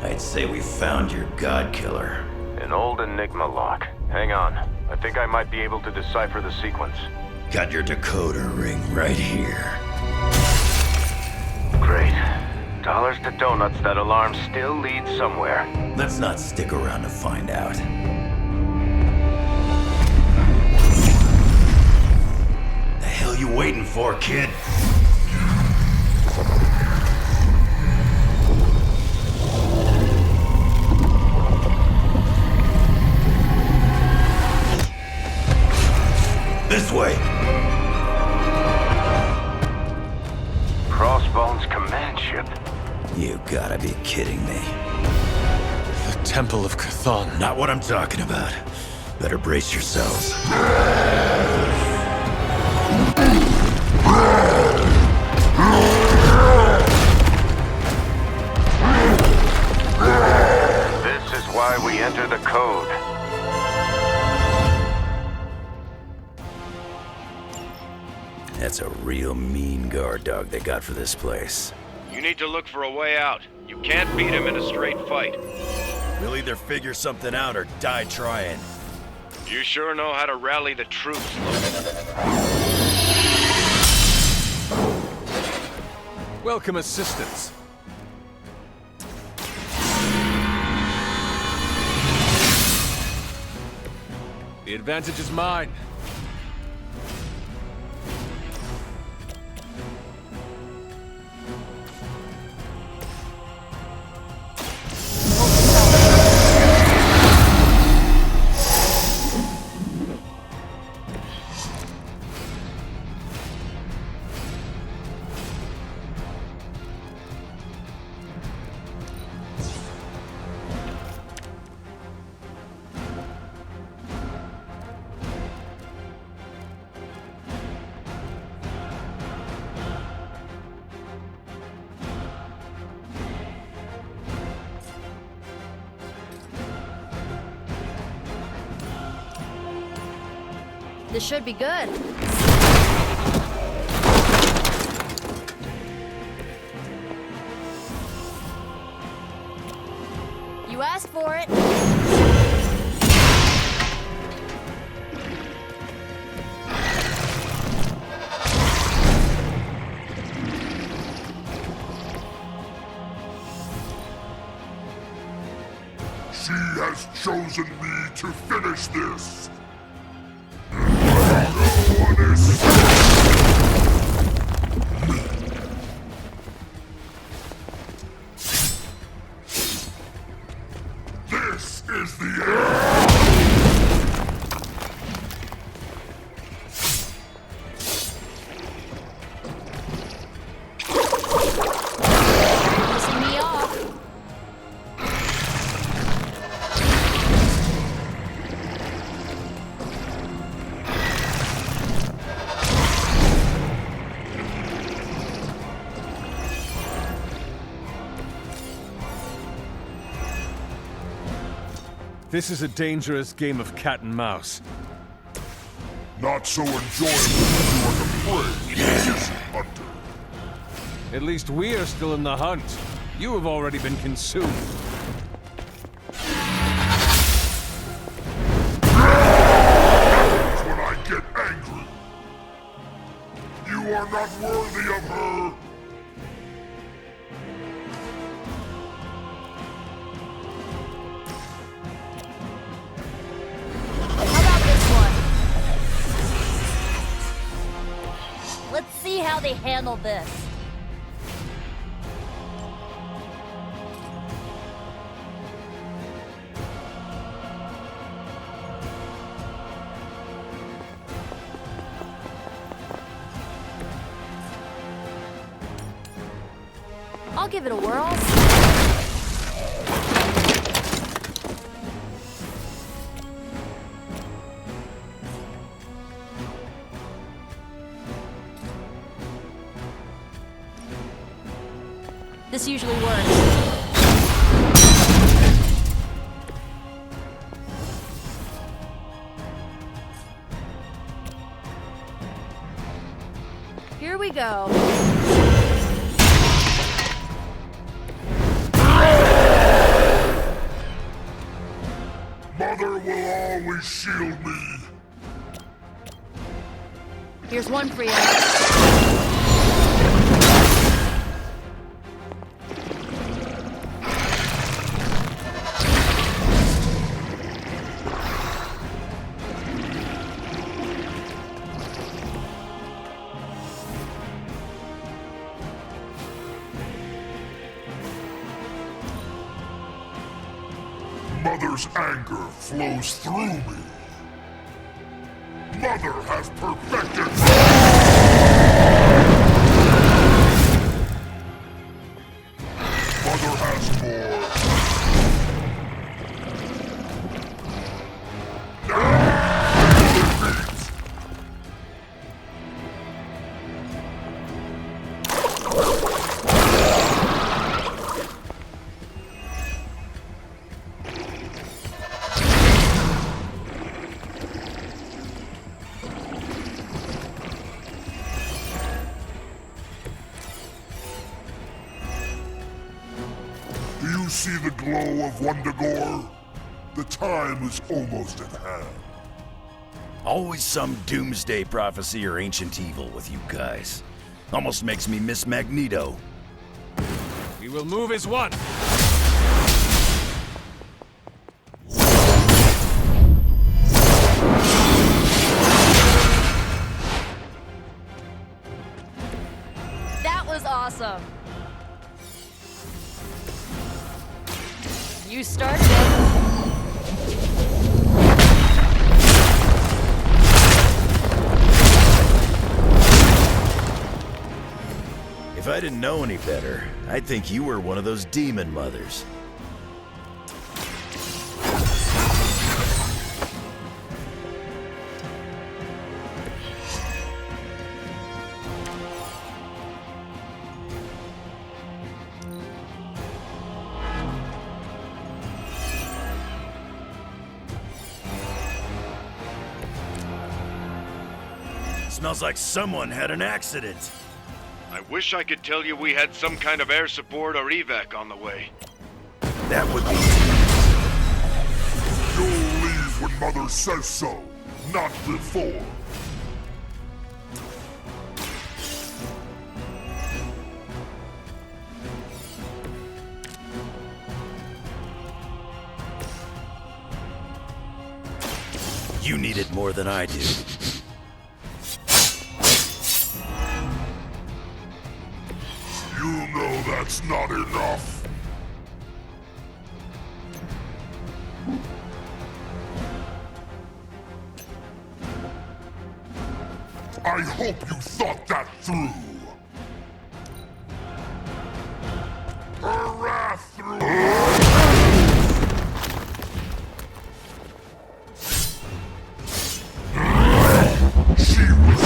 I'd say we found your god killer. An old Enigma lock. Hang on. I think I might be able to decipher the sequence. Got your decoder ring right here. Great. Dollars to donuts, that alarm still leads somewhere. Let's not stick around to find out. The hell you waiting for, kid? This way. Crossbones command ship. You gotta be kidding me. The Temple of Chthon. Not what I'm talking about. Better brace yourselves. This is why we enter the code. That That's a real mean guard dog they got for this place. You need to look for a way out. You can't beat him in a straight fight. We'll either figure something out or die trying. You sure know how to rally the troops, Welcome assistance. The advantage is mine. This should be good. You asked for it. She has chosen me to finish this. This is the end. Pissing me off. This is a dangerous game of cat and mouse. Not so enjoyable when you are the prey, innocent hunter. At least we are still in the hunt. You have already been consumed. That's when I get angry. You are not worthy of her. Let's see how they handle this. I'll give it a whirl. This usually works. Here we go. Mother will always shield me. Here's one for you. Mother's anger flows through me. Mother has perfected. Mother has more. see the glow of Wundagore? The time is almost at hand. Always some doomsday prophecy or ancient evil with you guys. Almost makes me miss Magneto. We will move as one. That was awesome. You started it. If I didn't know any better, I'd think you were one of those demon mothers. Smells like someone had an accident. I wish I could tell you we had some kind of air support or evac on the way. That would be... You'll leave when Mother says so, not before. You need it more than I do. You know that's not enough. I hope you thought that through. A wrath through. She was.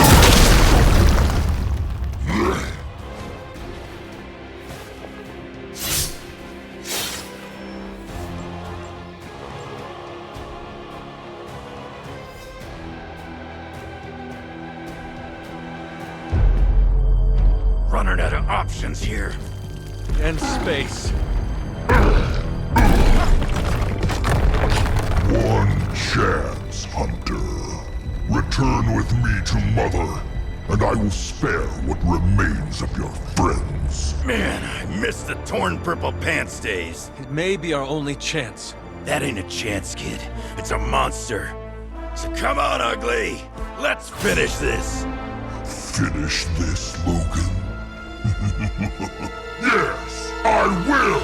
Running out of options here. And space. One chance, Hunter. Return with me to Mother, and I will spare what remains of your friends. Man, I miss the torn purple pants days. It may be our only chance. That ain't a chance, kid. It's a monster. So come on, Ugly. Let's finish this. Finish this, Logan? Yes, I will!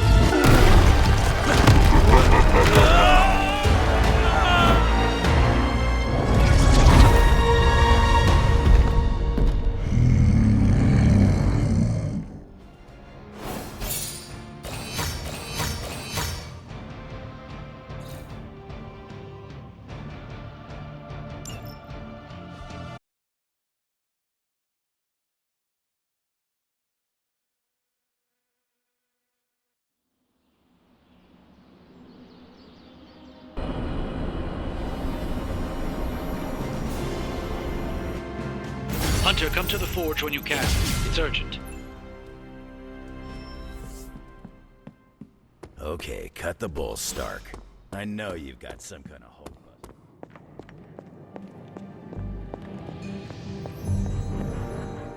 Hunter, come to the forge when you can. It's urgent. Okay, cut the bull, Stark. I know you've got some kind of hope.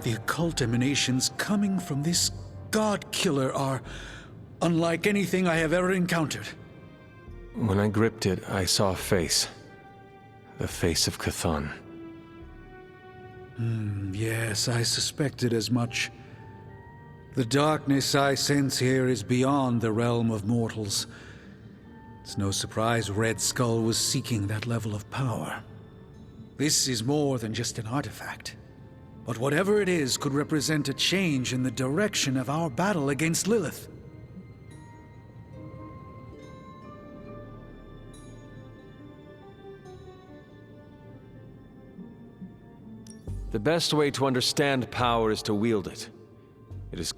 The occult emanations coming from this god killer are unlike anything I have ever encountered. When I gripped it, I saw a face. The face of Chthon. Yes, I suspected as much. The darkness I sense here is beyond the realm of mortals. It's no surprise Red Skull was seeking that level of power. This is more than just an artifact. But whatever it is could represent a change in the direction of our battle against Lilith. The best way to understand power is to wield it. It is...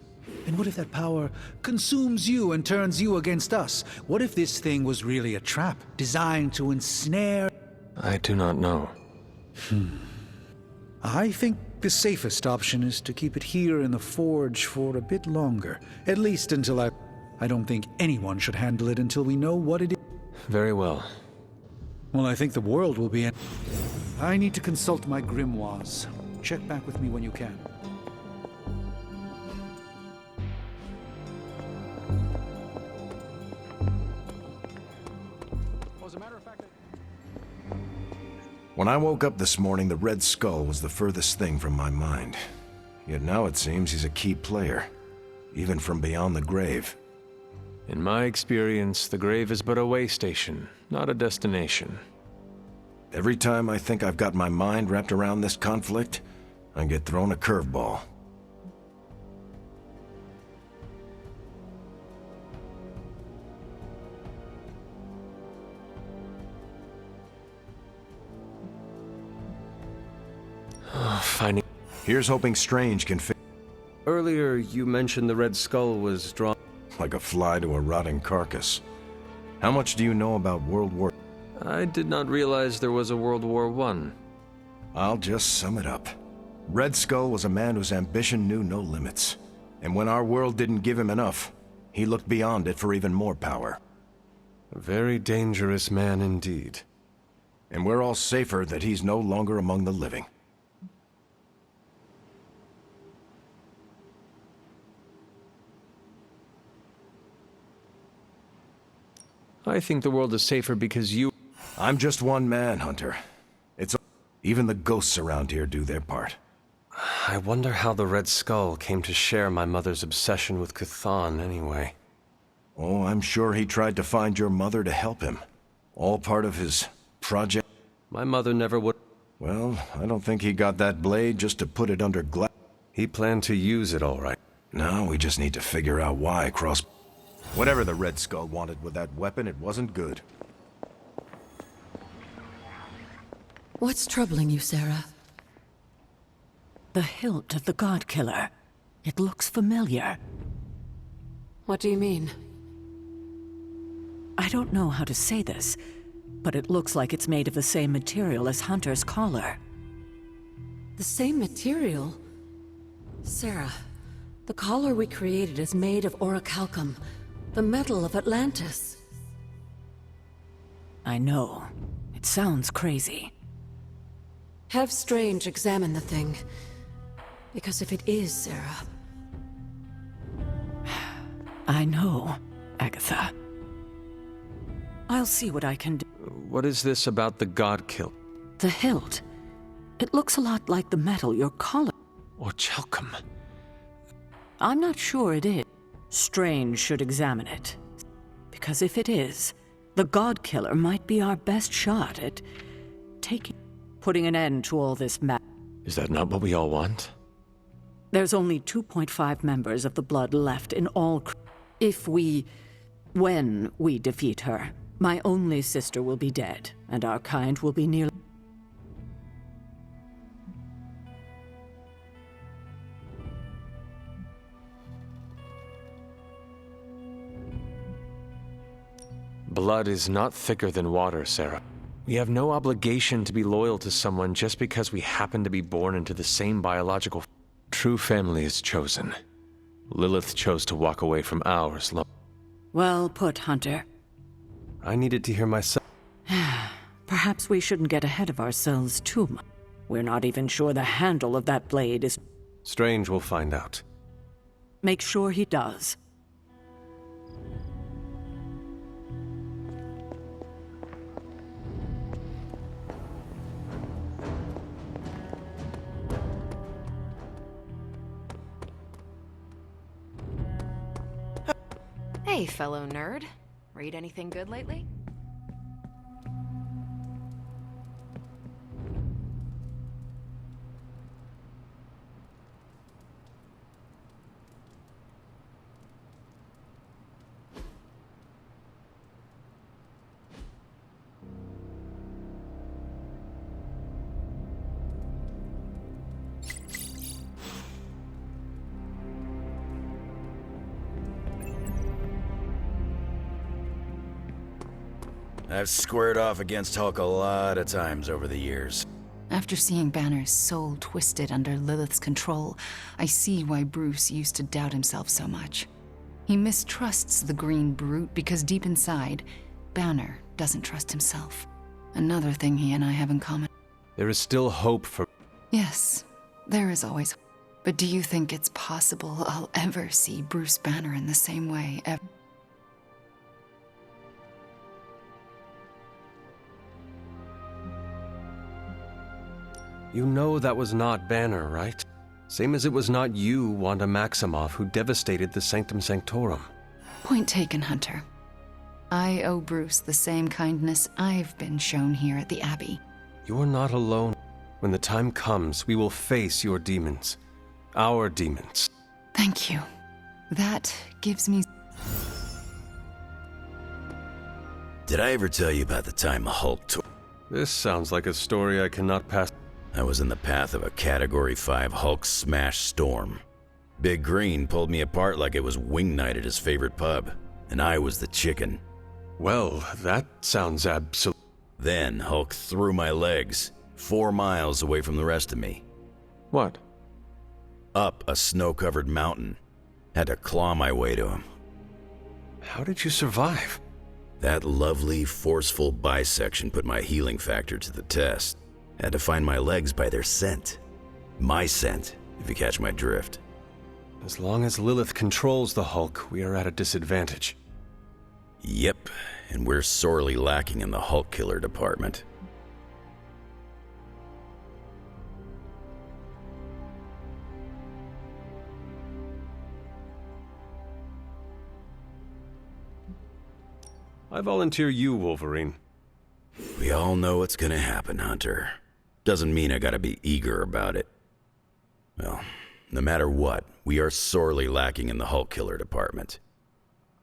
And what if that power consumes you and turns you against us? What if this thing was really a trap, designed to ensnare... I do not know. I think the safest option is to keep it here in the forge for a bit longer. At least until I... I don't think anyone should handle it until we know what it is. Very well. Well, I think the world will be in. I need to consult my grimoires. Check back with me when you can. When I woke up this morning, the Red Skull was the furthest thing from my mind. Yet now it seems he's a key player, even from beyond the grave. In my experience, the grave is but a way station, not a destination. Every time I think I've got my mind wrapped around this conflict, I get thrown a curveball. Finding... Here's hoping Strange can fit. Earlier, you mentioned the Red Skull was drawn... Like a fly to a rotting carcass. How much do you know about World War... I did not realize there was a World War I. I'll just sum it up. Red Skull was a man whose ambition knew no limits. And when our world didn't give him enough, he looked beyond it for even more power. A very dangerous man indeed. And we're all safer that he's no longer among the living. I think the world is safer because you... I'm just one man, Hunter. Even the ghosts around here do their part. I wonder how the Red Skull came to share my mother's obsession with Cthon anyway. Oh, I'm sure he tried to find your mother to help him. All part of his project. My mother never would... Well, I don't think he got that blade just to put it under glass. He planned to use it all right. Now we just need to figure out why Whatever the Red Skull wanted with that weapon, it wasn't good. What's troubling you, Sarah? The hilt of the God Killer. It looks familiar. What do you mean? I don't know how to say this, but it looks like it's made of the same material as Hunter's collar. The same material? Sarah, the collar we created is made of orichalcum, the metal of Atlantis. I know. It sounds crazy. Have Strange examine the thing. Because if it is, Sarah... I know, Agatha. I'll see what I can do. What is this about the God Kill? The hilt. It looks a lot like the metal your collar... Orichalcum. I'm not sure it is. Strange should examine it. Because if it is, the God Killer might be our best shot at putting an end to all this Is that not what we all want? There's only 2.5 members of the Blood left in all. When we defeat her, my only sister will be dead, and our kind will be nearly... Blood is not thicker than water, Sarah. We have no obligation to be loyal to someone just because we happen to be born into the same biological... True family is chosen. Lilith chose to walk away from ours. Well put, Hunter. I needed to hear myself. Perhaps we shouldn't get ahead of ourselves too much. We're not even sure the handle of that blade is... Strange will find out. Make sure he does. Hey, fellow nerd. Read anything good lately? I've squared off against Hulk a lot of times over the years. After seeing Banner's soul twisted under Lilith's control, I see why Bruce used to doubt himself so much. He mistrusts the green brute because deep inside, Banner doesn't trust himself. Another thing he and I have in common. There is still hope for... Yes, there is always hope. But do you think it's possible I'll ever see Bruce Banner in the same way ever? You know that was not Banner, right? Same as it was not you, Wanda Maximoff, who devastated the Sanctum Sanctorum. Point taken, Hunter. I owe Bruce the same kindness I've been shown here at the Abbey. You're not alone. When the time comes, we will face your demons. Our demons. Thank you. That gives me... Did I ever tell you about the time Hulk took? This sounds like a story I cannot pass. I was in the path of a Category 5 Hulk smash storm. Big Green pulled me apart like it was wing night at his favorite pub, and I was the chicken. Well, that sounds absolute. Then Hulk threw my legs 4 miles away from the rest of me. What? Up a snow-covered mountain. Had to claw my way to him. How did you survive? That lovely, forceful bisection put my healing factor to the test. Had to find my legs by their scent. My scent, if you catch my drift. As long as Lilith controls the Hulk, we are at a disadvantage. Yep, and we're sorely lacking in the Hulk killer department. I volunteer you, Wolverine. We all know what's gonna happen, Hunter. Doesn't mean I gotta be eager about it. Well, no matter what, we are sorely lacking in the Hulk killer department.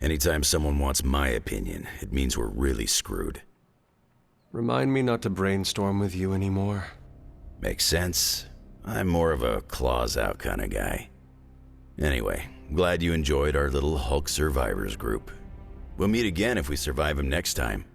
Anytime someone wants my opinion, it means we're really screwed. Remind me not to brainstorm with you anymore. Makes sense. I'm more of a claws out kind of guy. Anyway, glad you enjoyed our little Hulk survivors group. We'll meet again if we survive him next time.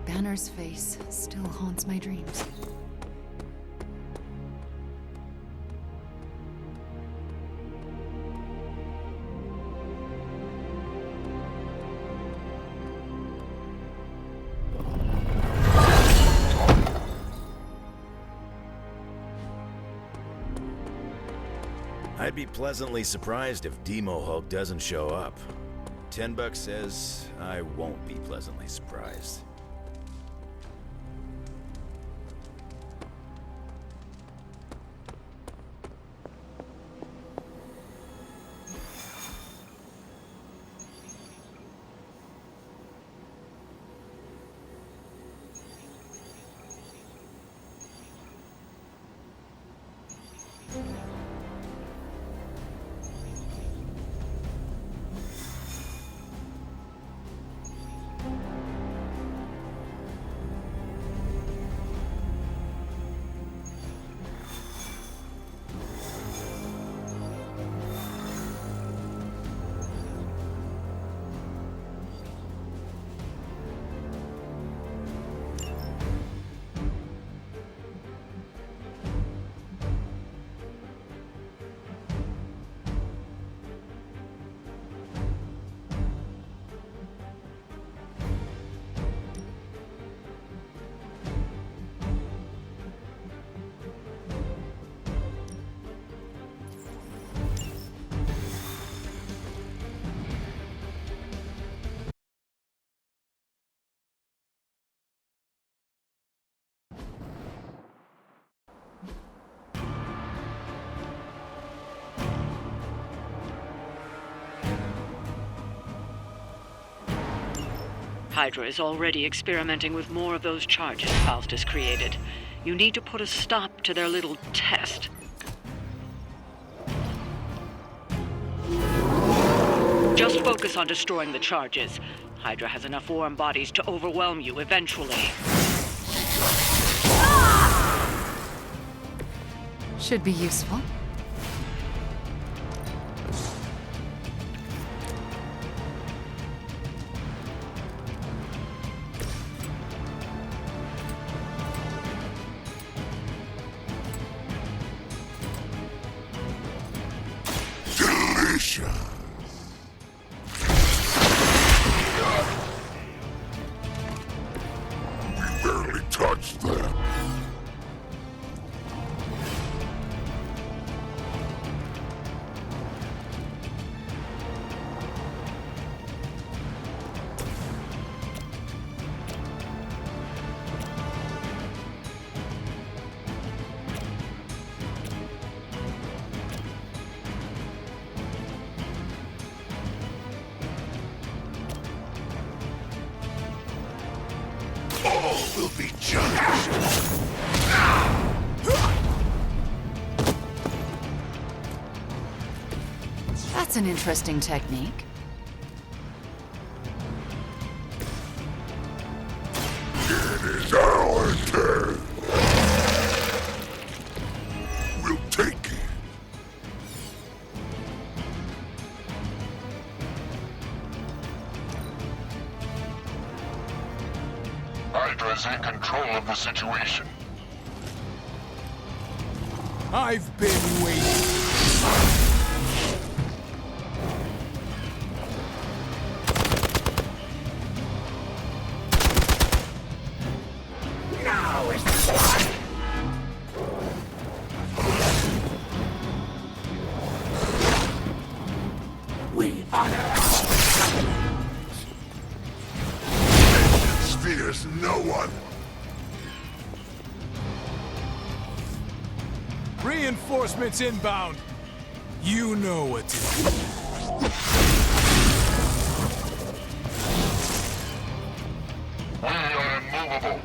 Banner's face still haunts my dreams. I'd be pleasantly surprised if Demo Hulk doesn't show up. $10 says I won't be pleasantly surprised. Hydra is already experimenting with more of those charges Faustus created. You need to put a stop to their little test. Just focus on destroying the charges. Hydra has enough warm bodies to overwhelm you eventually. Should be useful. Delicious. We barely touched them. All will be judged. That's an interesting technique. It is our turn. We'll take it. Hydra's in control of the situation. I've been waiting. Now is the time. We honor vengeance fears no one. Reinforcements inbound. You know what to do. We are immovable.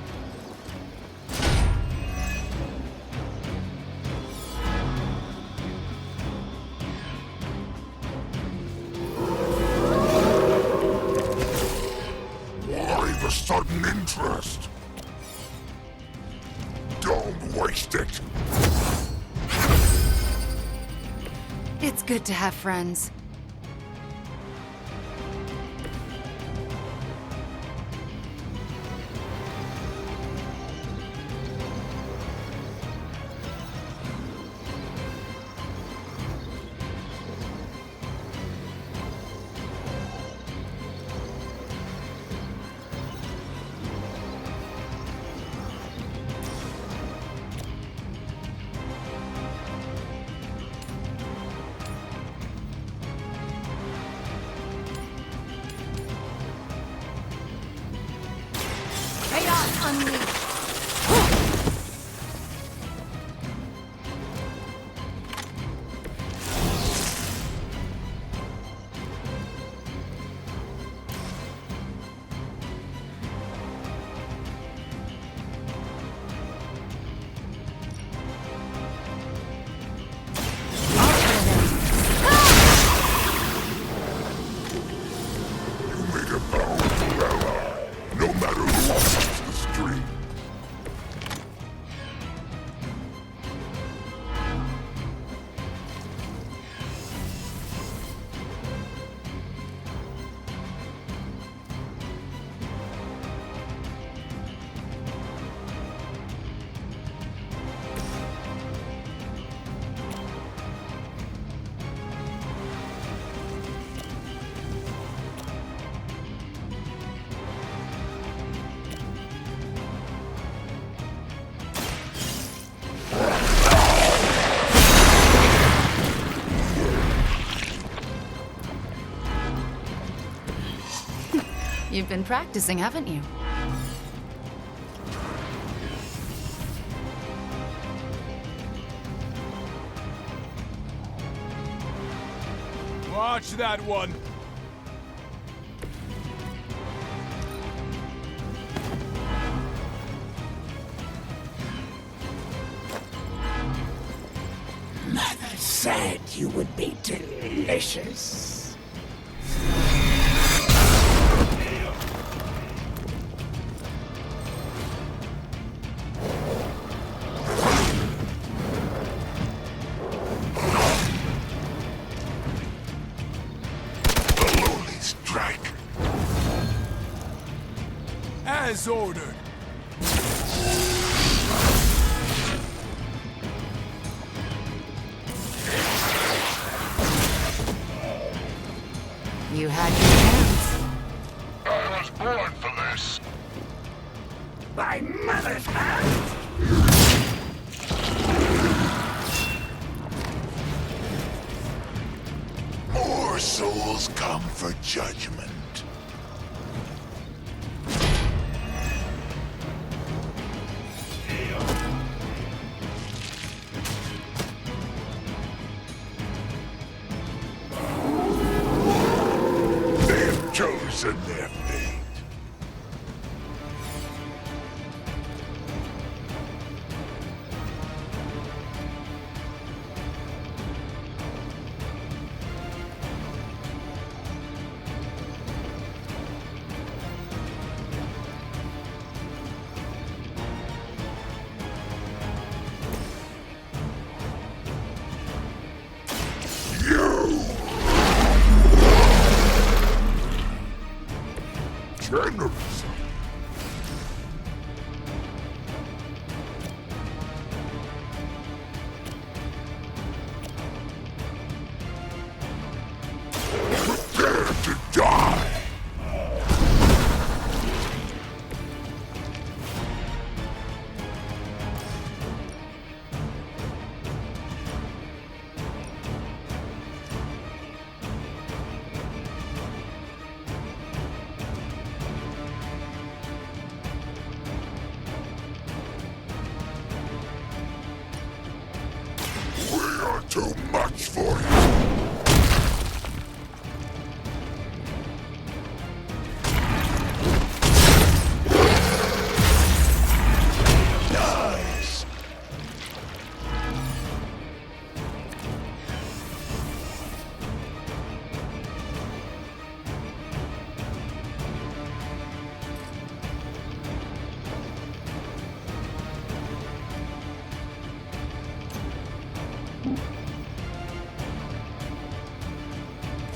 Why the sudden interest? Don't waste it. It's good to have friends. Chaos unleashed. You made a vow to Valor, no matter who crosses the stream. You've been practicing, haven't you? Watch that one. said you would be delicious. The lowly strike. As ordered. You had your chance. I was born for this. By mother's hand! More souls come for judgment. They have chosen their fate. Generous. Prepare to die. We are too much for you. Nice.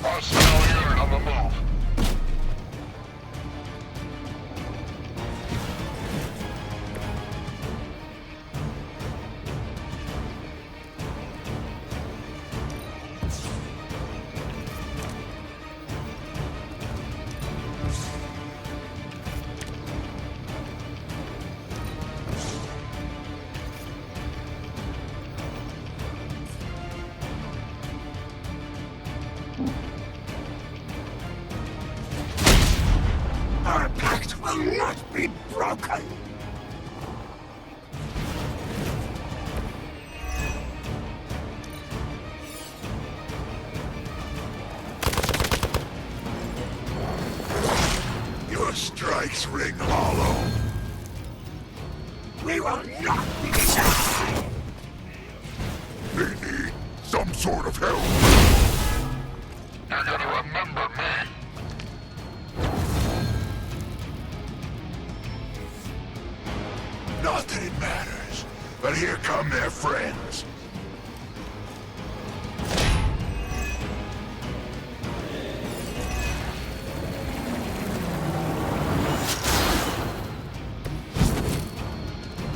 Hostile unit on the move. Our pact will not be broken! Your strikes ring hollow. We will not be denied! They need some sort of help. You're gonna remember me. Nothing matters, but here come their friends.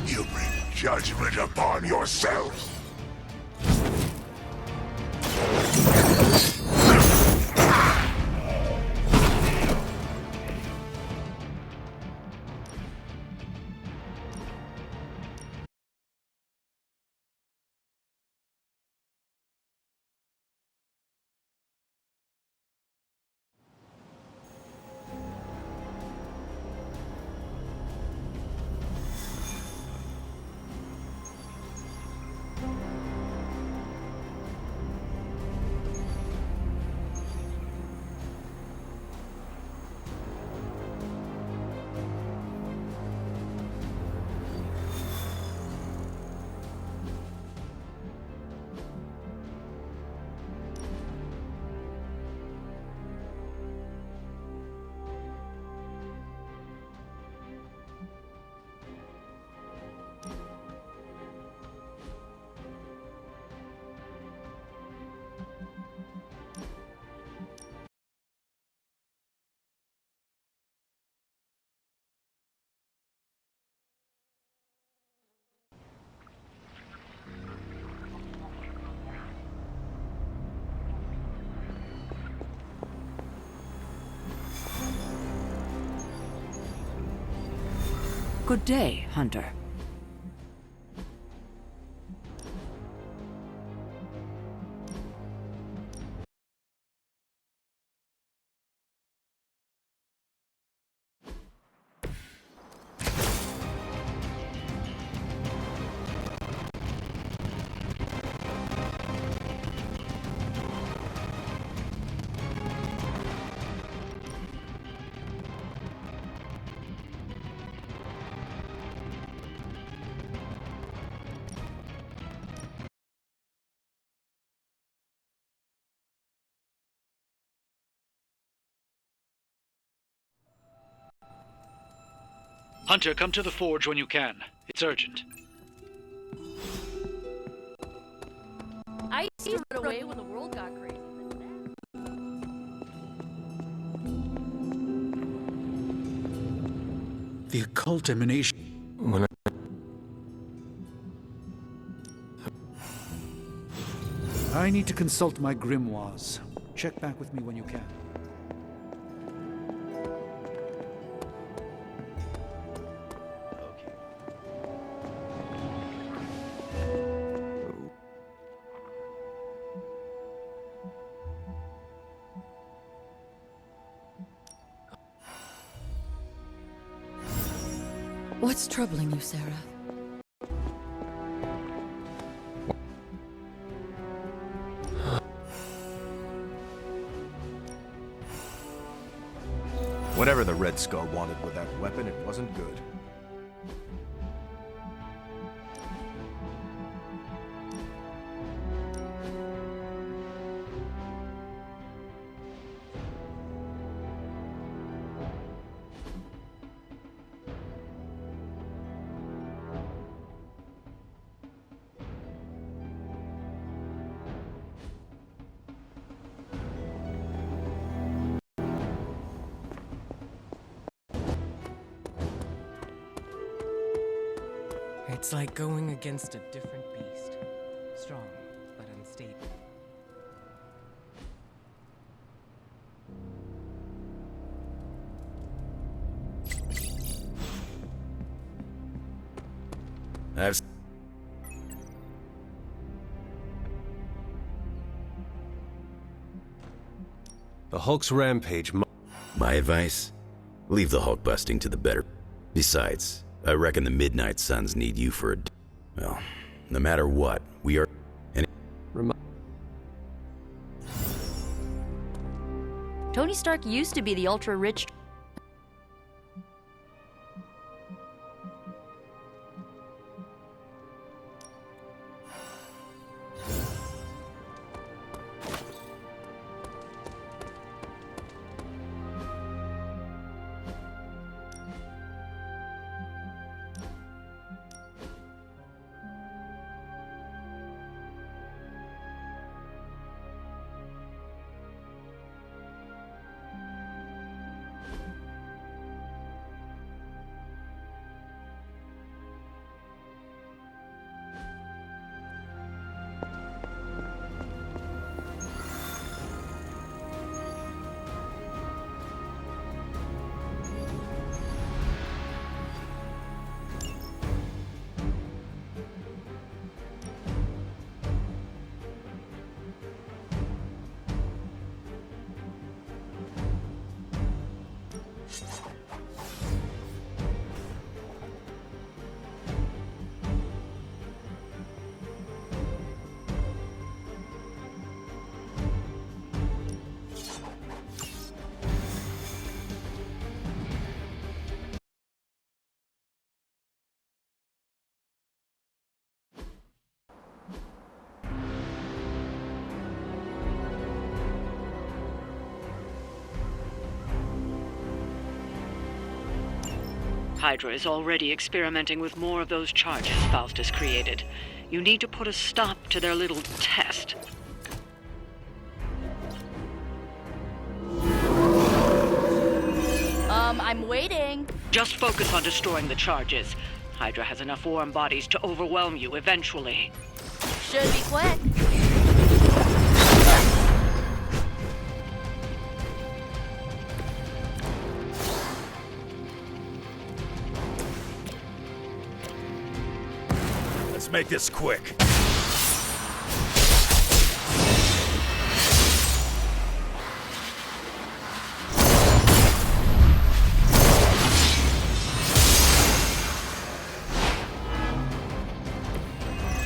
You bring judgment upon yourselves. Good day, Hunter. Hunter, come to the forge when you can. It's urgent. I used to run away when the world got crazy. The occult emanation. I need to consult my grimoires. Check back with me when you can. What's troubling you, Sarah? Whatever the Red Skull wanted with that weapon, it wasn't good. It's like going against a different beast. Strong, but unstable. The Hulk's rampage. My advice? Leave the Hulk busting to the better. Besides, I reckon the Midnight Suns need you for a... Well, no matter what, we are... Tony Stark used to be the ultra-rich... Hydra is already experimenting with more of those charges Faustus created. You need to put a stop to their little test. I'm waiting. Just focus on destroying the charges. Hydra has enough warm bodies to overwhelm you eventually. Should be quick. make this quick.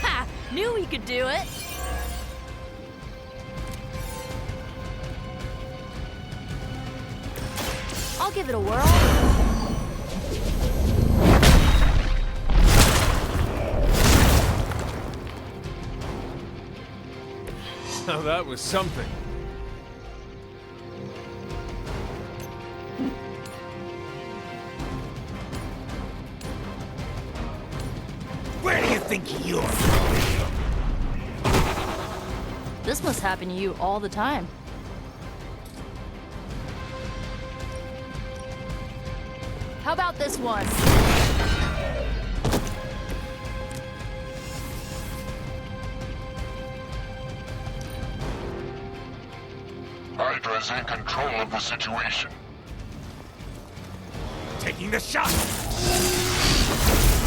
Ha! Knew he could do it! I'll give it a whirl. Now that was something. Where do you think you're This must happen to you all the time. How about this one? Hydra's in control of the situation. taking the shot?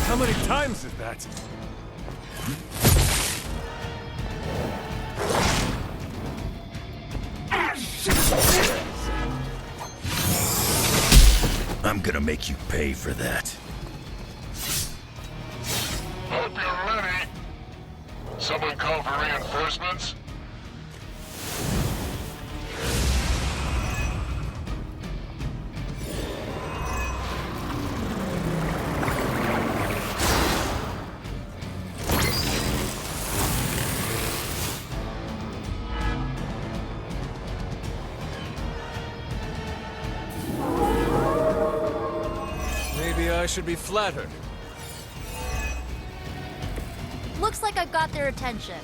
How many times is that? I'm gonna make you pay for that. Hope you're ready. Someone call for reinforcements? Maybe I should be flattered. Looks like I've got their attention.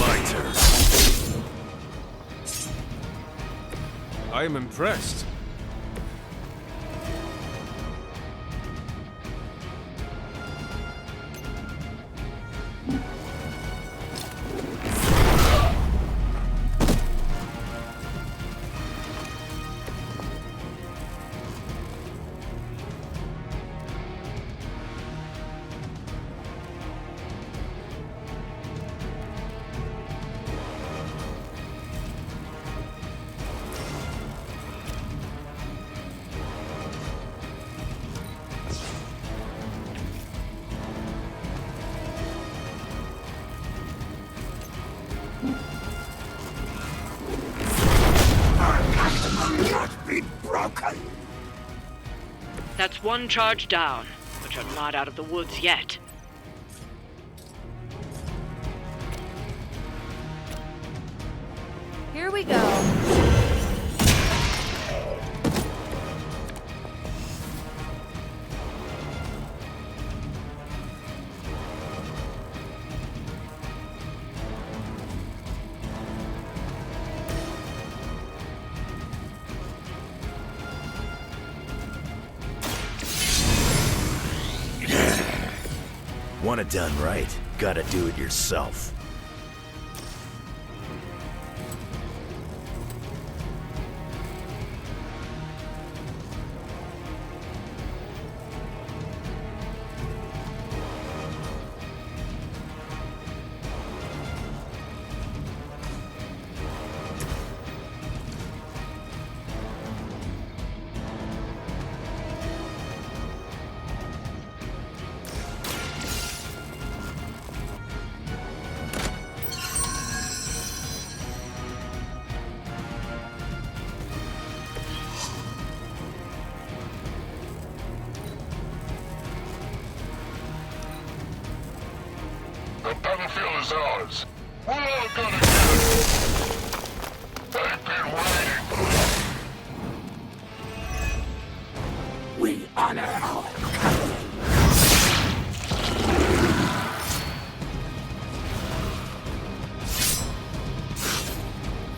My turn. I am impressed. That's one charge down, but you're not out of the woods yet. Here we go. Want it done right, gotta do it yourself. The battlefield is ours. We're all gonna get it. They've been waiting. We honor our country.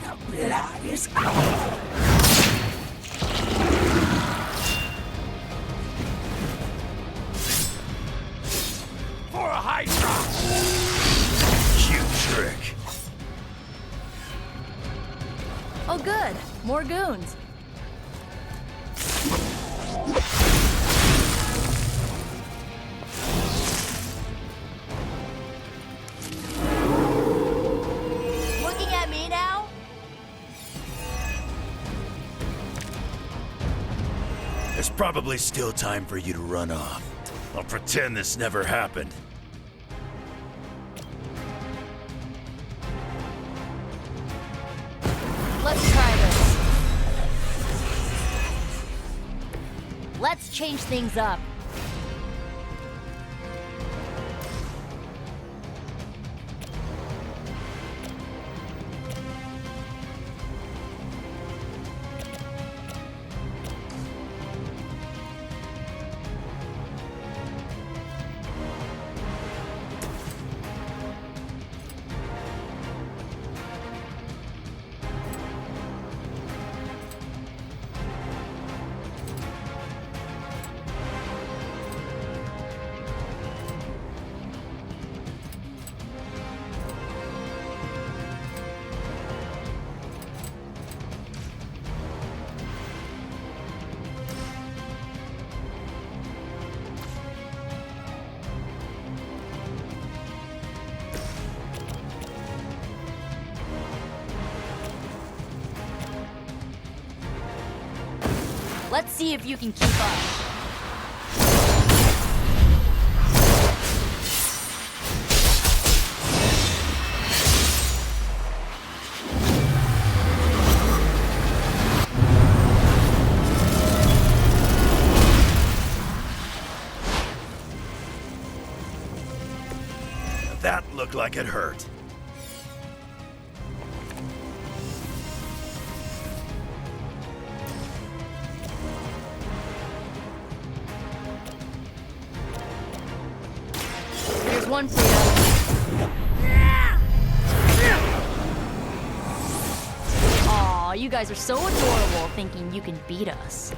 The blood is ours. For a Hydra! good. More goons. Looking at me now? There's probably still time for you to run off. I'll pretend this never happened. Let's try this. Let's change things up. Let's see if you can keep up. That looked like it hurt. Here's one for you. Aw, you guys are so adorable thinking you can beat us.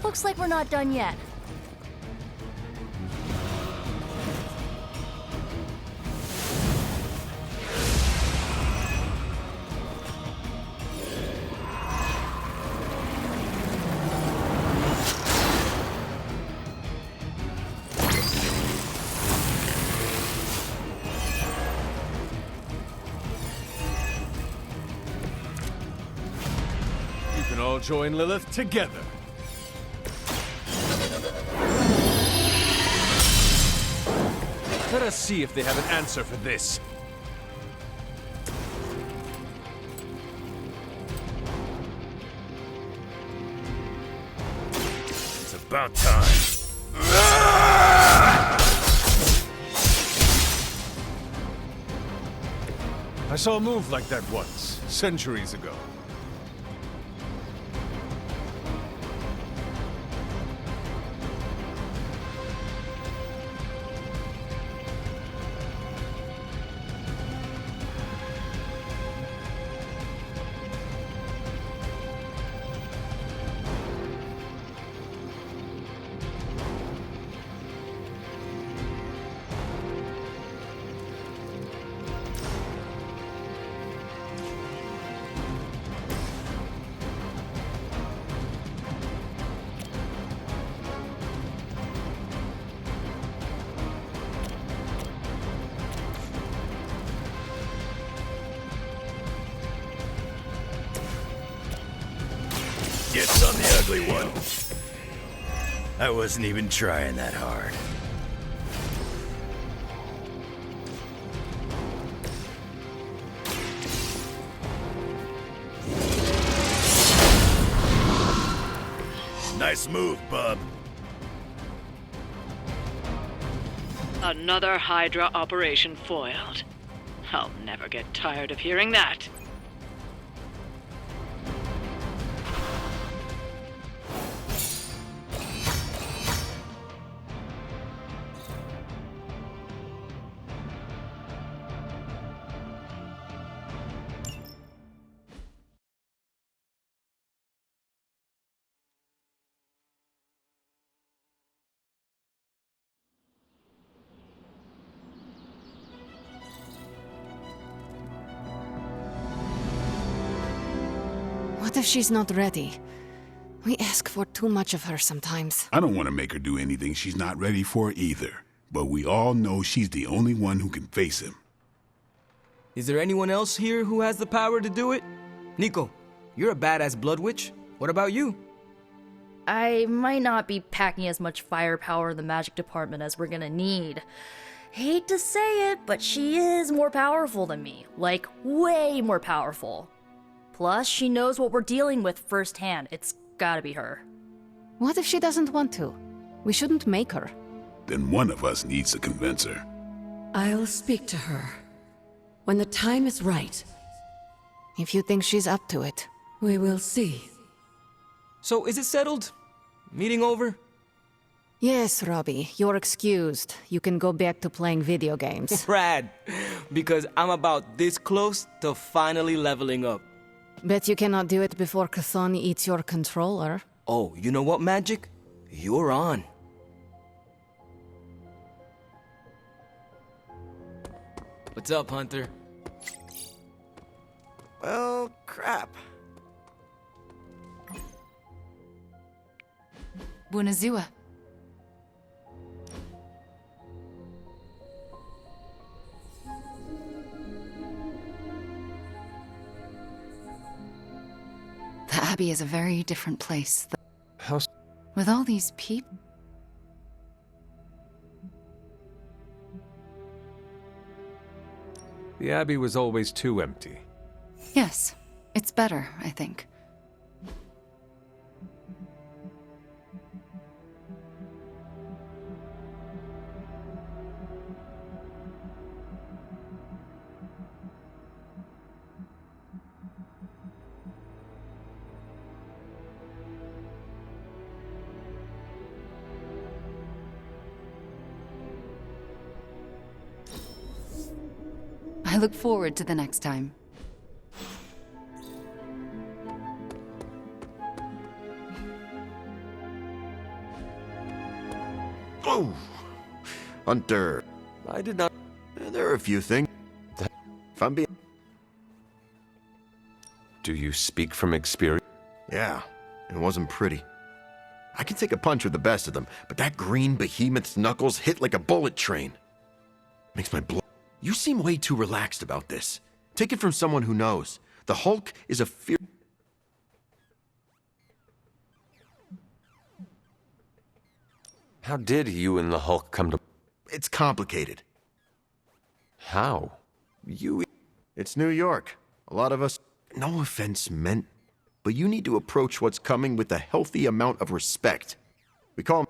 Looks like we're not done yet. You can all join Lilith together. Let us see if they have an answer for this. It's about time. I saw a move like that once, centuries ago. Gets on the ugly one. I wasn't even trying that hard. Nice move, bub. Another Hydra operation foiled. I'll never get tired of hearing that. What if she's not ready? We ask for too much of her sometimes. I don't want to make her do anything she's not ready for either. But we all know she's the only one who can face him. Is there anyone else here who has the power to do it? Nico, you're a badass blood witch. What about you? I might not be packing as much firepower in the magic department as we're gonna need. Hate to say it, but she is more powerful than me. Like, way more powerful. Plus, she knows what we're dealing with firsthand. It's gotta be her. What if she doesn't want to? We shouldn't make her. Then one of us needs to convince her. I'll speak to her. When the time is right. If you think she's up to it. We will see. So, is it settled? Meeting over? Yes, Robbie, you're excused. You can go back to playing video games. Rad! Because I'm about this close to finally leveling up. Bet you cannot do it before Chthon eats your controller. Oh, you know what, Magic? You're on. What's up, Hunter? Well, crap. Bunazua. The Abbey is a very different place. How? With all these people. The Abbey was always too empty. Yes, it's better, I think. I look forward to the next time. Oh, Hunter. I did not. There are a few things. If I'm being. Do you speak from experience? Yeah, it wasn't pretty. I can take a punch with the best of them, but that green behemoth's knuckles hit like a bullet train. Makes my blood. You seem way too relaxed about this. Take it from someone who knows. The Hulk is a fear. How did you and the Hulk come to... It's complicated. How? You... It's New York. A lot of us... No offense meant, but you need to approach what's coming with a healthy amount of respect. We call him...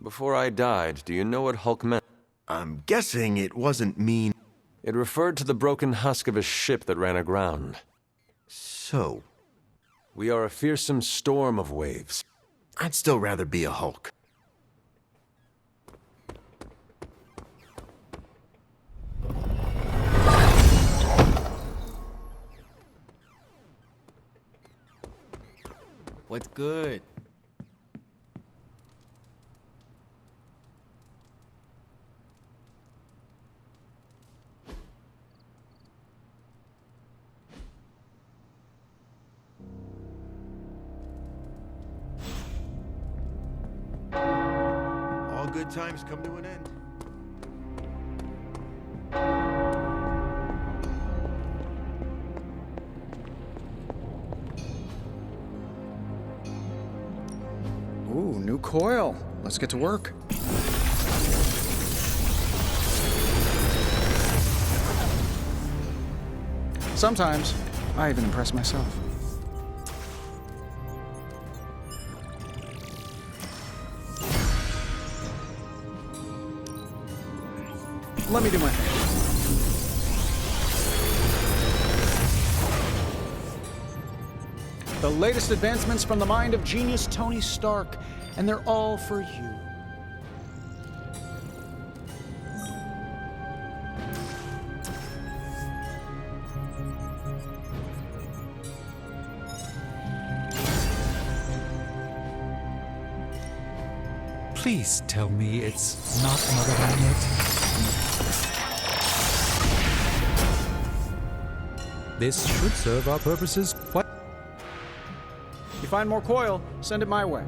Before I died, do you know what Hulk meant? I'm guessing it wasn't mean... It referred to the broken husk of a ship that ran aground. So? We are a fearsome storm of waves. I'd still rather be a Hulk. What's good? All good times come to an end. Ooh, new coil. Let's get to work. Sometimes, I even impress myself. Let me do my thing. The latest advancements from the mind of genius Tony Stark, and they're all for you. Please tell me it's not another magnet. This should serve our purposes quite. If you find more coil, send it my way.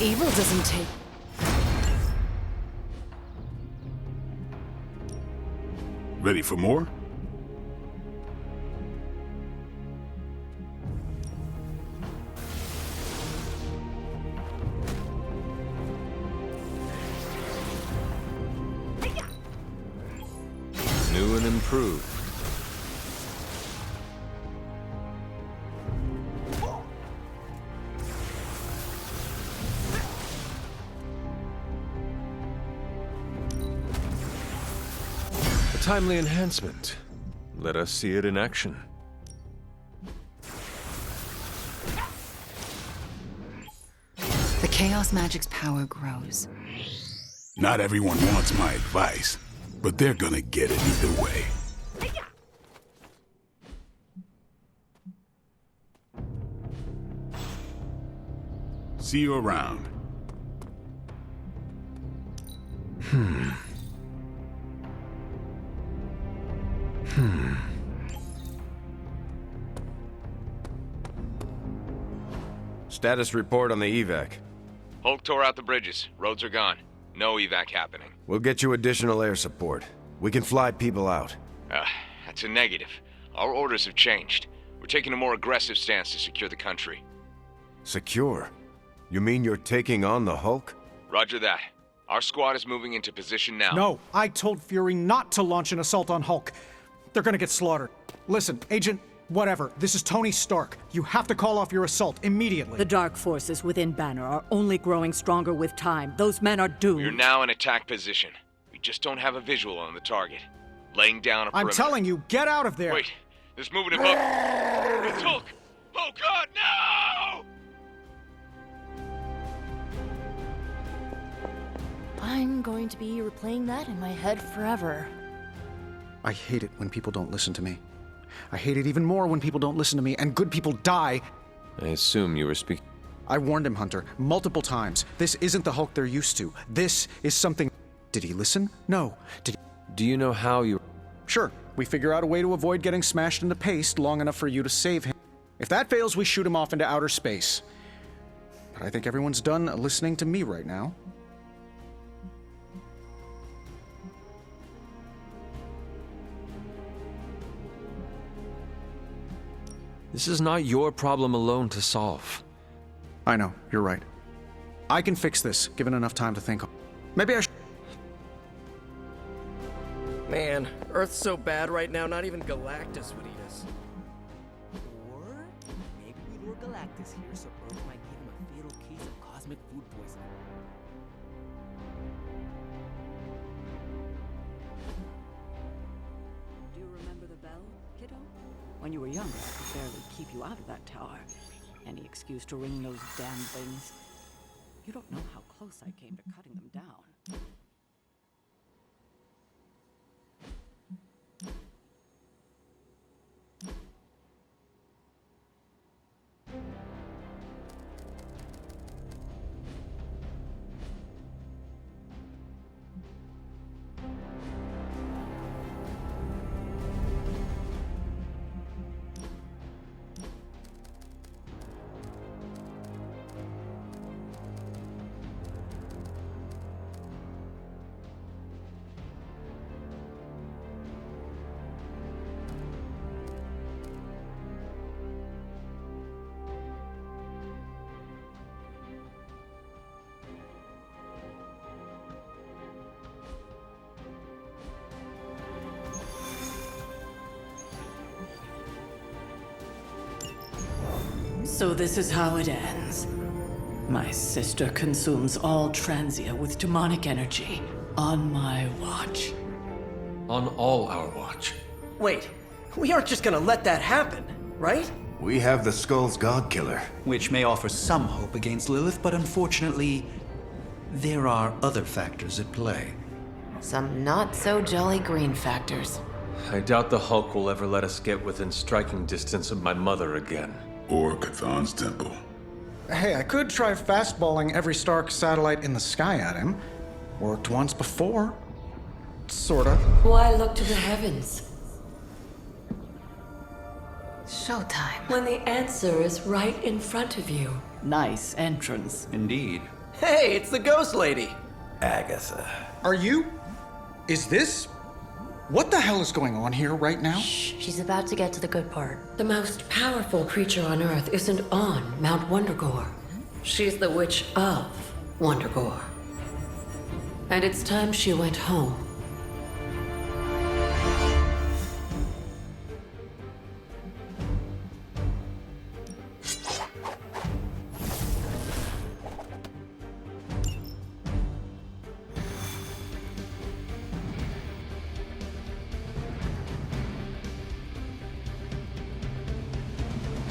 Evil doesn't take... Ready for more? New and improved. A timely enhancement. Let us see it in action. The Chaos Magic's power grows. Not everyone wants my advice, but they're gonna get it either way. See you around. Status report on the evac. Hulk tore out the bridges. Roads are gone. No evac happening. We'll get you additional air support. We can fly people out. That's a negative. Our orders have changed. We're taking a more aggressive stance to secure the country. Secure? You mean you're taking on the Hulk? Roger that. Our squad is moving into position now. No, I told Fury not to launch an assault on Hulk. They're gonna get slaughtered. Listen, Agent, whatever, this is Tony Stark. You have to call off your assault immediately. The dark forces within Banner are only growing stronger with time. Those men are doomed. We're now in attack position. We just don't have a visual on the target. Laying down a perimeter. I'm telling you, get out of there! Wait, there's movement above. It's Hulk! Oh God, no! I'm going to be replaying that in my head forever. I hate it when people don't listen to me. I hate it even more when people don't listen to me and good people die. I assume you were speaking. I warned him, Hunter, multiple times. This isn't the Hulk they're used to. This is something... Did he listen? No. Do you know how you... Sure. We figure out a way to avoid getting smashed into paste long enough for you to save him. If that fails, we shoot him off into outer space. But I think everyone's done listening to me right now. This is not your problem alone to solve. I know, you're right. I can fix this, given enough time to think. Maybe I should... Man, Earth's so bad right now, not even Galactus would eat us. Or maybe we lure Galactus here so Earth might give him a fatal case of cosmic food poisoning. Do you remember the bell, kiddo? When you were younger, I could barely keep you out of that tower. Any excuse to ring those damn things. You don't know how close I came to cutting them down. So this is how it ends. My sister consumes all Transia with demonic energy on my watch. On all our watch. Wait, we aren't just gonna let that happen, right? We have the Skull's God Killer. Which may offer some hope against Lilith, but unfortunately, there are other factors at play. Some not-so-jolly green factors. I doubt the Hulk will ever let us get within striking distance of my mother again. Or Cathan's temple. Hey, I could try fastballing every Stark satellite in the sky at him. Worked once before. Sorta. Why look to the heavens? Showtime. When the answer is right in front of you. Nice entrance. Indeed. Hey, it's the ghost lady. Agatha. Are you? Is this? What the hell is going on here right now? Shh, she's about to get to the good part. The most powerful creature on Earth isn't on Mount Wondergore. She's the witch of Wondergore. And it's time she went home.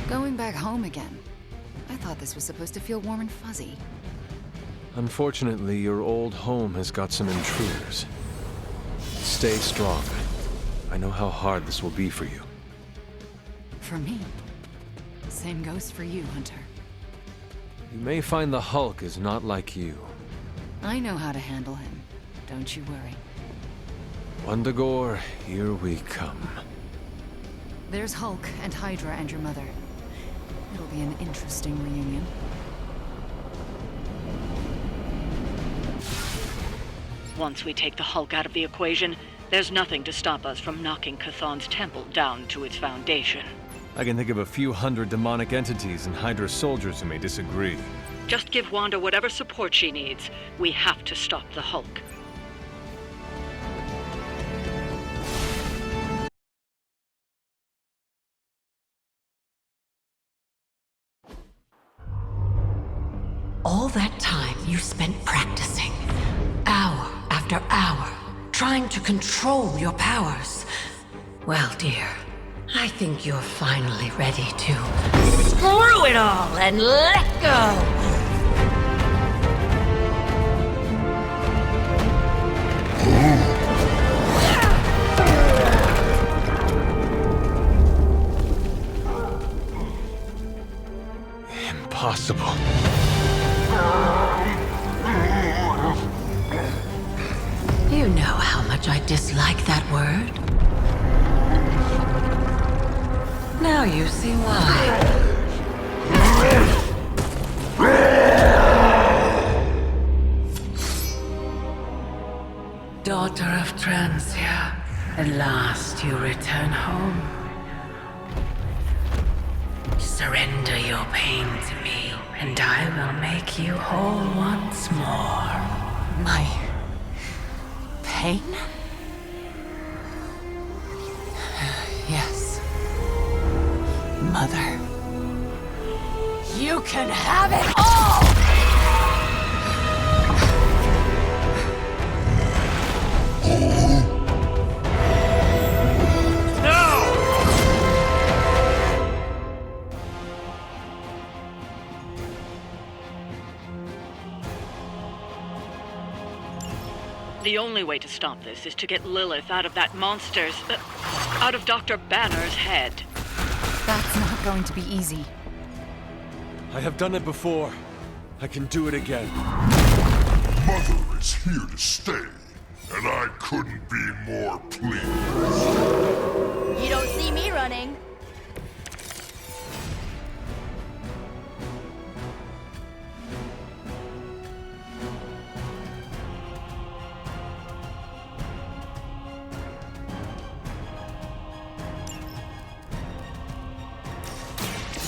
Going back home again. I thought this was supposed to feel warm and fuzzy. Unfortunately, your old home has got some intruders. Stay strong. I know how hard this will be for you. For me. Same goes for you, Hunter. You may find the Hulk is not like you. I know how to handle him. Don't you worry. Wondergore, here we come. There's Hulk and Hydra and your mother. It'll be an interesting reunion. Once we take the Hulk out of the equation, there's nothing to stop us from knocking Cathan's temple down to its foundation. I can think of a few hundred demonic entities and Hydra soldiers who may disagree. Just give Wanda whatever support she needs. We have to stop the Hulk. All that time you spent practicing, hour after hour, trying to control your powers. Well, dear, I think you're finally ready to screw it all and let go! Impossible. You know how much I dislike that word. Now you see why. Daughter of Transia, at last you return home. Surrender your pain to me, and I will make you whole once more. My pain? Yes. Mother. You can have it all! The only way to stop this is to get Lilith out of that monster's... out of Dr. Banner's head. That's not going to be easy. I have done it before. I can do it again. Mother is here to stay, and I couldn't be more pleased. You don't see me running.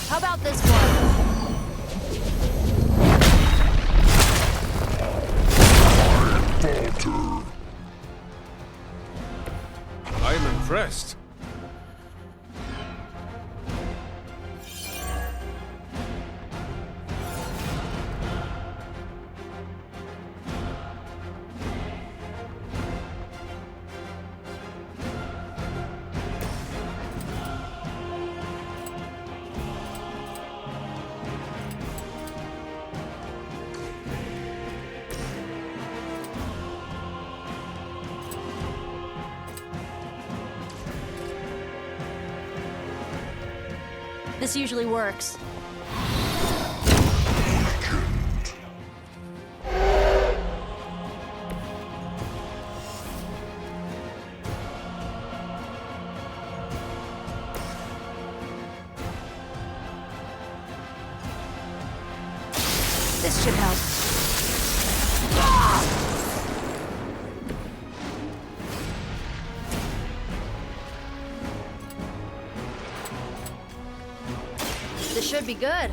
How about this one? Falter. I am impressed. This usually works. This should help. This should be good.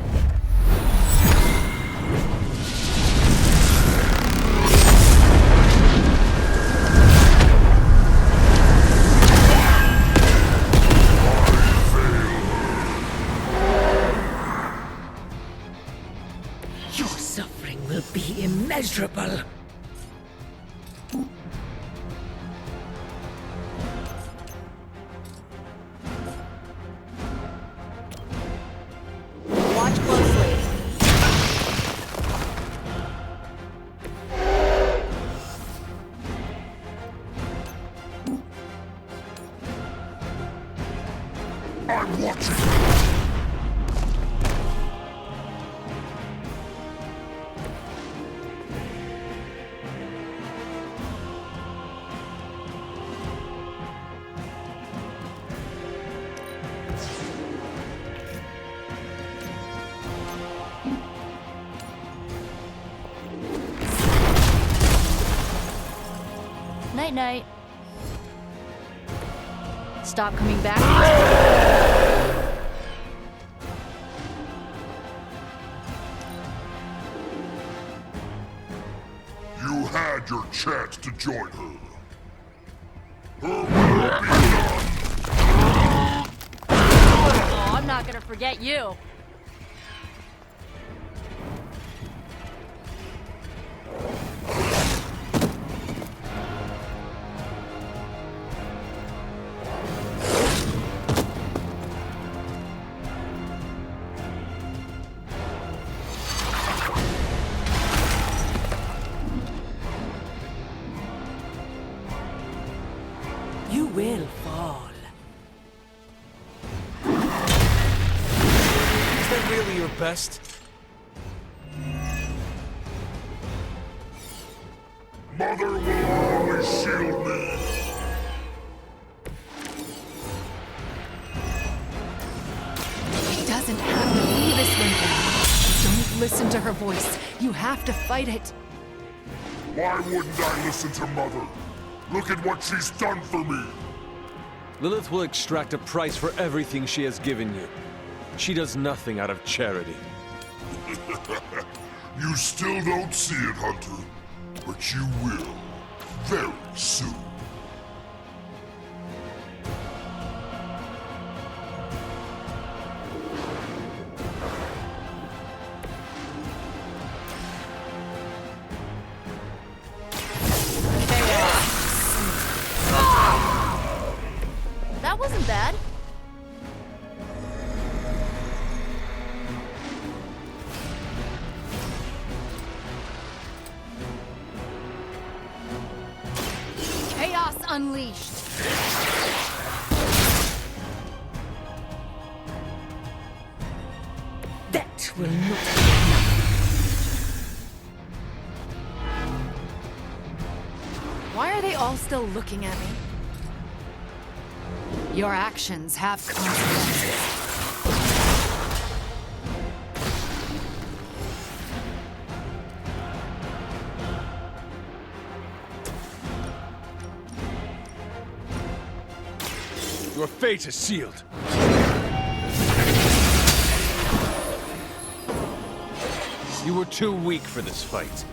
Your suffering will be immeasurable. Watch closely. I'm watching. Night night. Stop coming back. You had your chance to join her. Her will be done. Oh, I'm not gonna forget you. You will fall. Is that really your best? Mother will always shield me. He doesn't have to be this way now. Don't listen to her voice. You have to fight it. Why wouldn't I listen to Mother? Look at what she's done for me. Lilith will extract a price for everything she has given you. She does nothing out of charity. You still don't see it, Hunter. But you will. Very soon. That wasn't bad. Chaos unleashed. That will not. Why are they all still looking at me? Your actions have consequences. Your fate is sealed. You were too weak for this fight.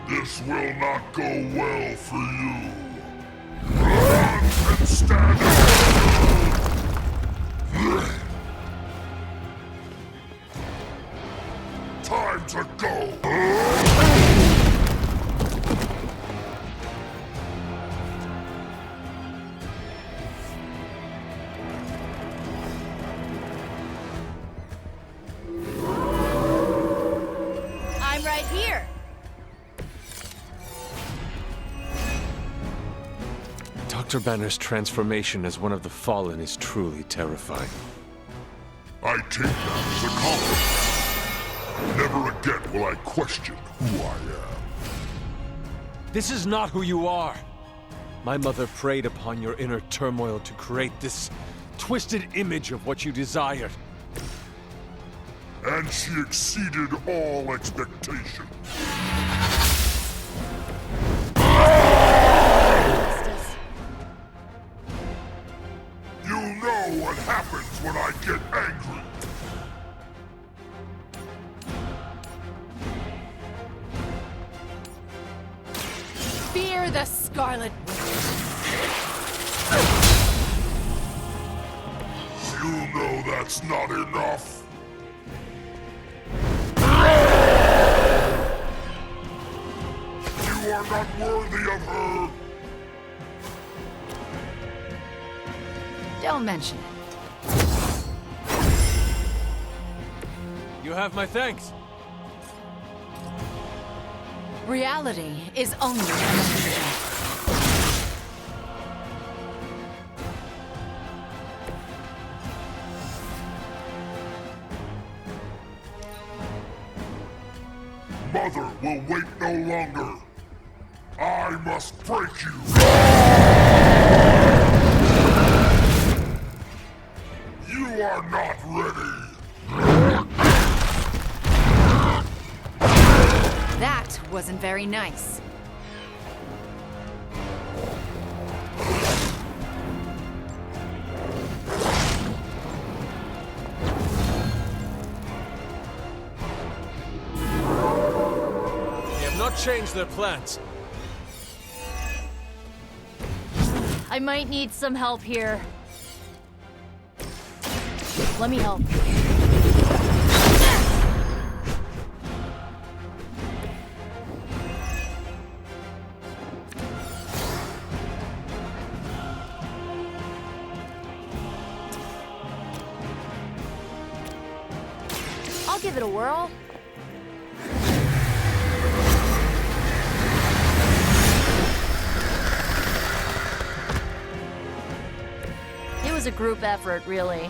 This will not go well for you. Run and stand up. Time to go. I'm right here. Dr. Banner's transformation as one of the Fallen is truly terrifying. I take that as a compliment. Never again will I question who I am. This is not who you are! My mother preyed upon your inner turmoil to create this twisted image of what you desired. And she exceeded all expectation. You know what happens when I get angry. Fear the Scarlet Witch. You know that's not enough. You are not worthy of her. Don't mention it. You have my thanks. Reality is only an illusion. Mother will wait no longer. I must break you. You are not ready. That wasn't very nice. They have not changed their plans. I might need some help here. Let me help. I'll give it a whirl. It was a group effort, really.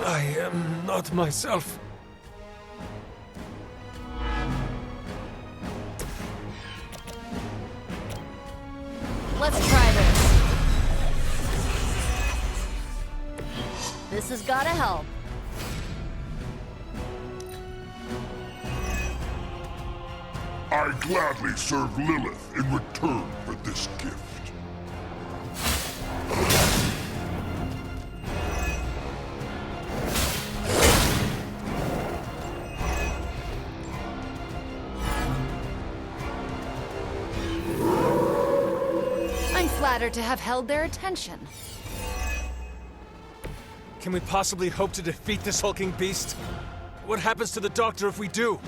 I am not myself. Let's try this. This has gotta help. I gladly serve Lilith in return for this gift. I'm flattered to have held their attention. Can we possibly hope to defeat this hulking beast? What happens to the Doctor if we do?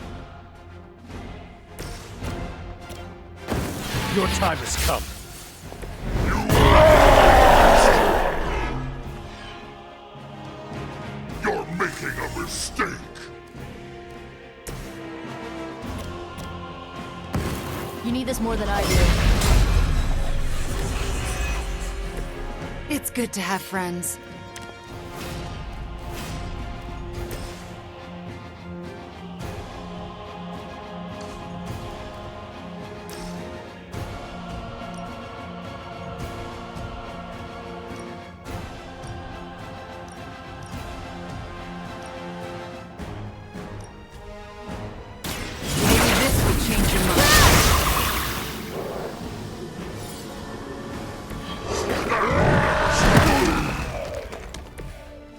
Your time has come. You're making a mistake. You need this more than I do. It's good to have friends. Maybe this will change your mind.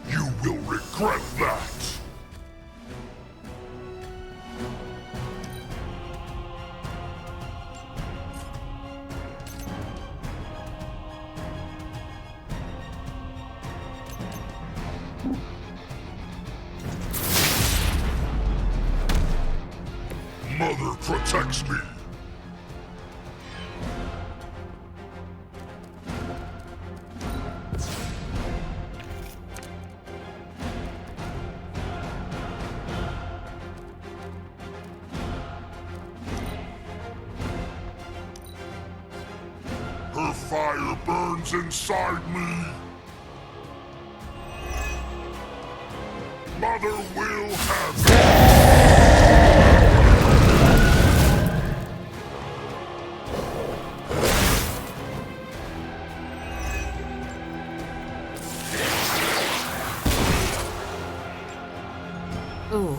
You will regret that. Mother protects me. burns inside me. Mother will have it. Ooh,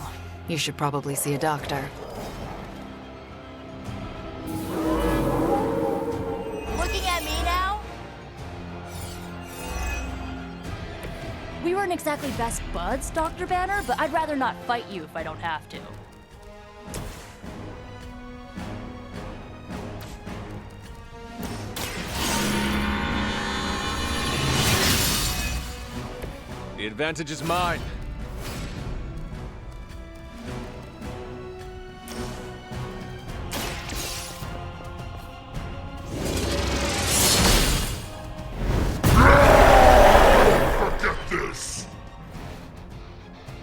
you should probably see a doctor. Looking at me now? We weren't exactly best buds, Dr. Banner, but I'd rather not fight you if I don't have to. The advantage is mine. Forget this.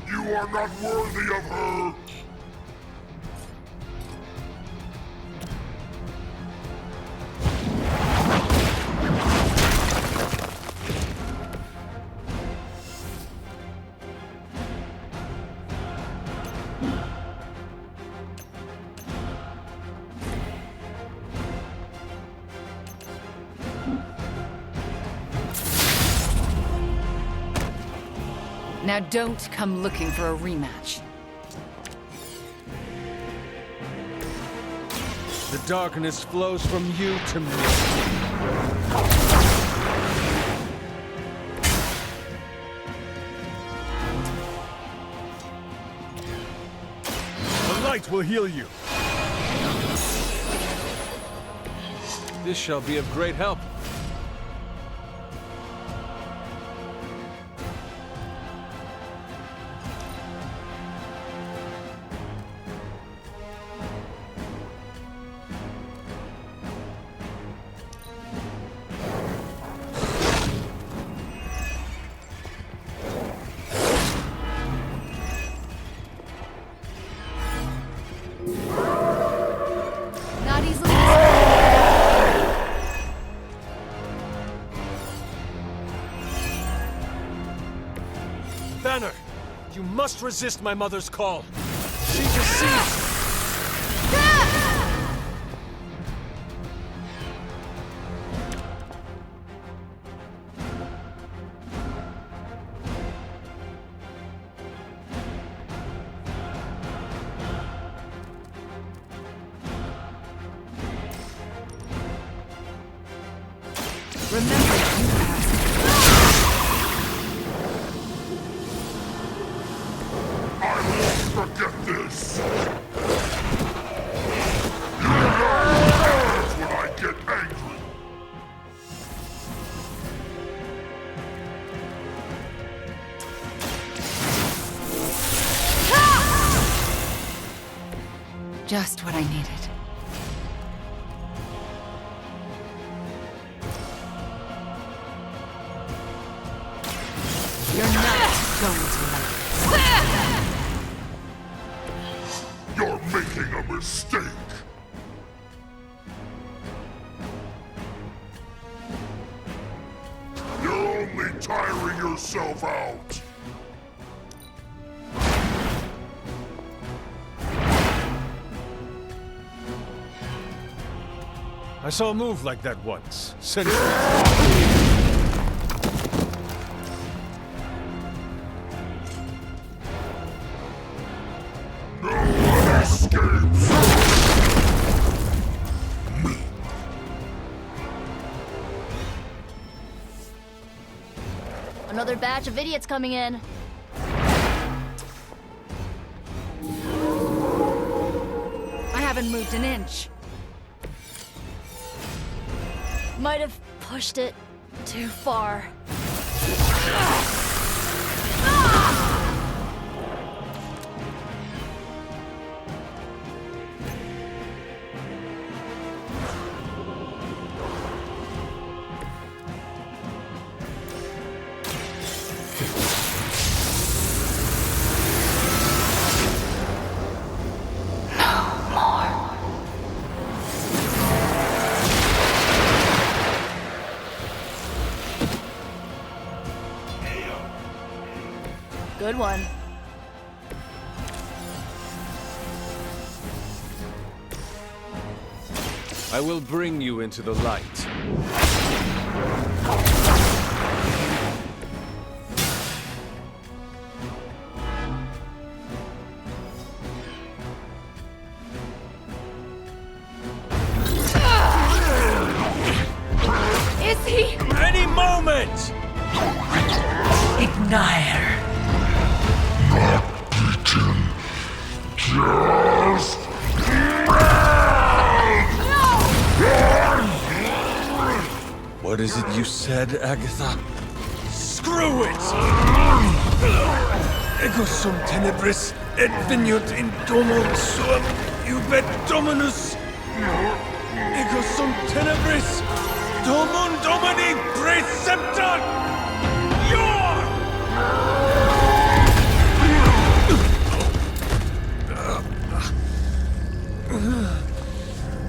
You are not worthy of her. Now don't come looking for a rematch. The darkness flows from you to me. The light will heal you. This shall be of great help. Not easily. Banner, you must resist my mother's call. She deceives. Remember, you have. I won't forget this. You know when I get angry. Just what I needed. You're not going to like it. You're making a mistake. You're only tiring yourself out. I saw a move like that once. Centuries. No one escapes. Another batch of idiots coming in. I haven't moved an inch. Might have pushed it too far. Good one. I will bring you into the light. Is he? Any moment! Ignire. Just What is it you said, Agatha? Screw it! Ego sum tenebris et veniut in domo suam ubet dominus. Ego sum tenebris domum domini preceptat.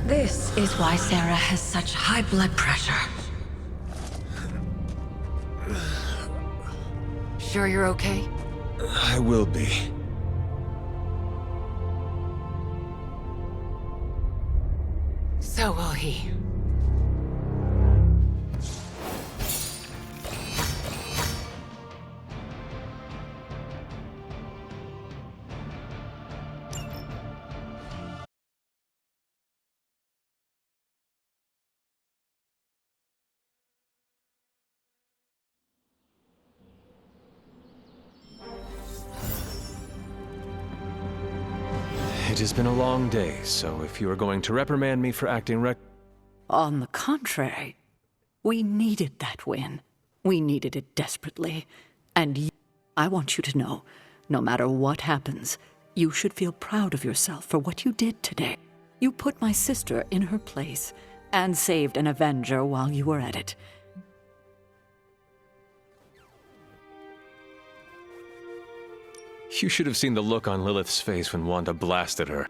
This is why Sarah has such high blood pressure. Sure you're okay? I will be. So will he. It has been a long day, so if you are going to reprimand me for acting On the contrary, we needed that win. We needed it desperately. And I want you to know, no matter what happens, you should feel proud of yourself for what you did today. You put my sister in her place and saved an Avenger while you were at it. You should have seen the look on Lilith's face when Wanda blasted her.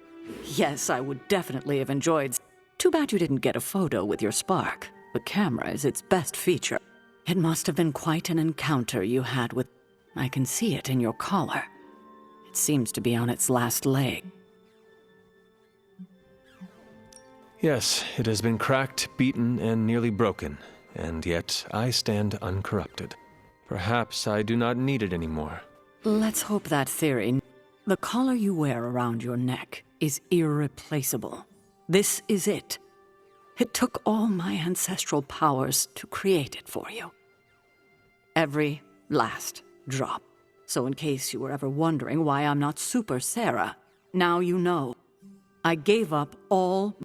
Yes, I would definitely have enjoyed. Too bad you didn't get a photo with your spark. The camera is its best feature. It must have been quite an encounter you had with... I can see it in your collar. It seems to be on its last leg. Yes, it has been cracked, beaten, and nearly broken, and yet I stand uncorrupted. Perhaps I do not need it anymore. Let's hope that theory... The collar you wear around your neck is irreplaceable. This is it. It took all my ancestral powers to create it for you. Every last drop. So in case you were ever wondering why I'm not Super Sarah, now you know. I gave up all...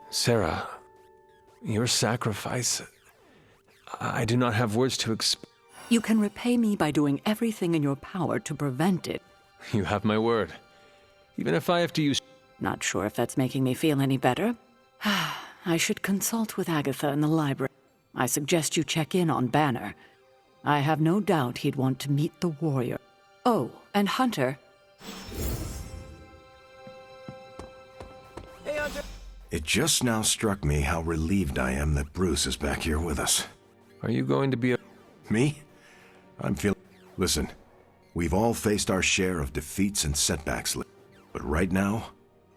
Sarah, your sacrifice... I do not have words to You can repay me by doing everything in your power to prevent it. You have my word. Even if I have to use... Not sure if that's making me feel any better. I should consult with Agatha in the library. I suggest you check in on Banner. I have no doubt he'd want to meet the warrior. Oh, and Hunter. Hey, Hunter. It just now struck me how relieved I am that Bruce is back here with us. Are you going to be a... Me? I'm feeling... Listen, we've all faced our share of defeats and setbacks, but right now,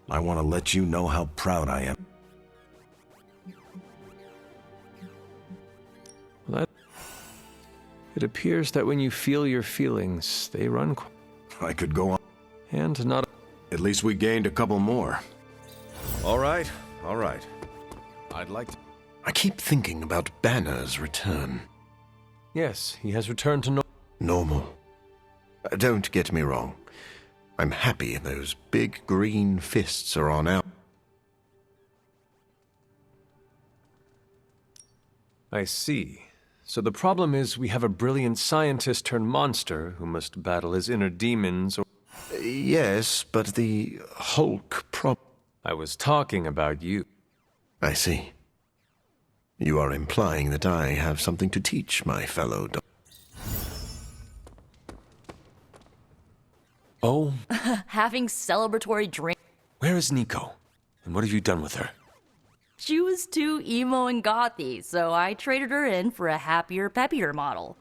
I want to let you know how proud I am. Well, it appears that when you feel your feelings, they run... I could go on. And not... At least we gained a couple more. All right. I'd like to... I keep thinking about Banner's return. Yes, he has returned to normal. Don't get me wrong. I'm happy those big green fists are on out. I see. So the problem is we have a brilliant scientist turned monster who must battle his inner demons or... Yes, but the Hulk I was talking about you. I see. You are implying that I have something to teach my fellow Oh? Having celebratory drink. Where is Nico? And what have you done with her? She was too emo and gothy, so I traded her in for a happier, peppier model.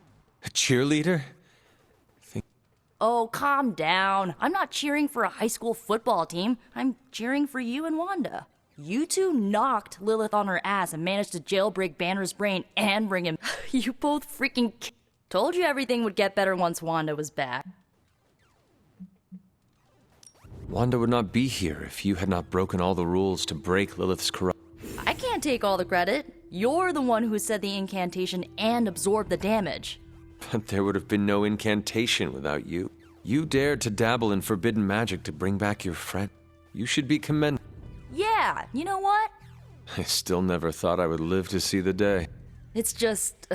A cheerleader? Oh, calm down. I'm not cheering for a high school football team. I'm cheering for you and Wanda. You two knocked Lilith on her ass and managed to jailbreak Banner's brain and bring him. You both freaking told you everything would get better once Wanda was back. Wanda would not be here if you had not broken all the rules to break Lilith's corrupt. I can't take all the credit. You're the one who said the incantation and absorbed the damage. But there would have been no incantation without you. You dared to dabble in forbidden magic to bring back your friend. You should be commended. Yeah, you know what? I still never thought I would live to see the day. It's just...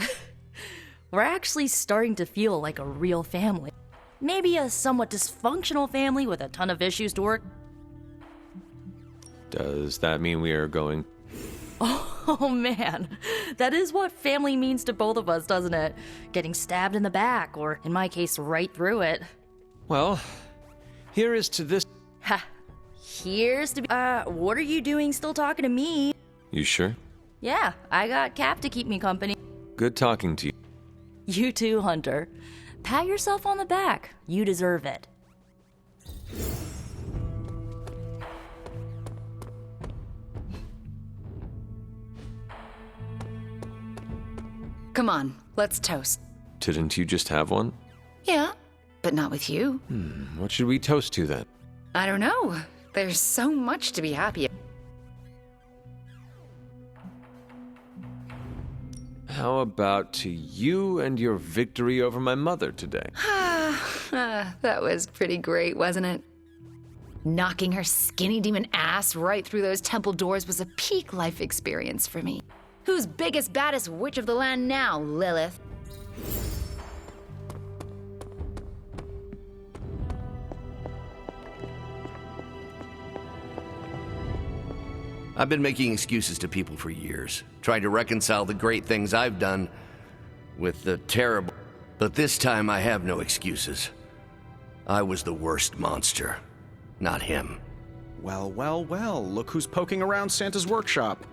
we're actually starting to feel like a real family. Maybe a somewhat dysfunctional family with a ton of issues to work. Does that mean we are going... Oh man, that is what family means to both of us, doesn't it? Getting stabbed in the back, or in my case, right through it. Well, here is to this... Ha! Here's to... what are you doing still talking to me? You sure? Yeah, I got Cap to keep me company. Good talking to you. You too, Hunter. Pat yourself on the back. You deserve it. Come on, let's toast. Didn't you just have one? Yeah, but not with you. What should we toast to then? I don't know. There's so much to be happy about. How about to you and your victory over my mother today? That was pretty great, wasn't it? Knocking her skinny demon ass right through those temple doors was a peak life experience for me. Who's biggest, baddest witch of the land now, Lilith? I've been making excuses to people for years, trying to reconcile the great things I've done with the terrible. But this time I have no excuses. I was the worst monster, not him. Well, well, well, look who's poking around Santa's workshop.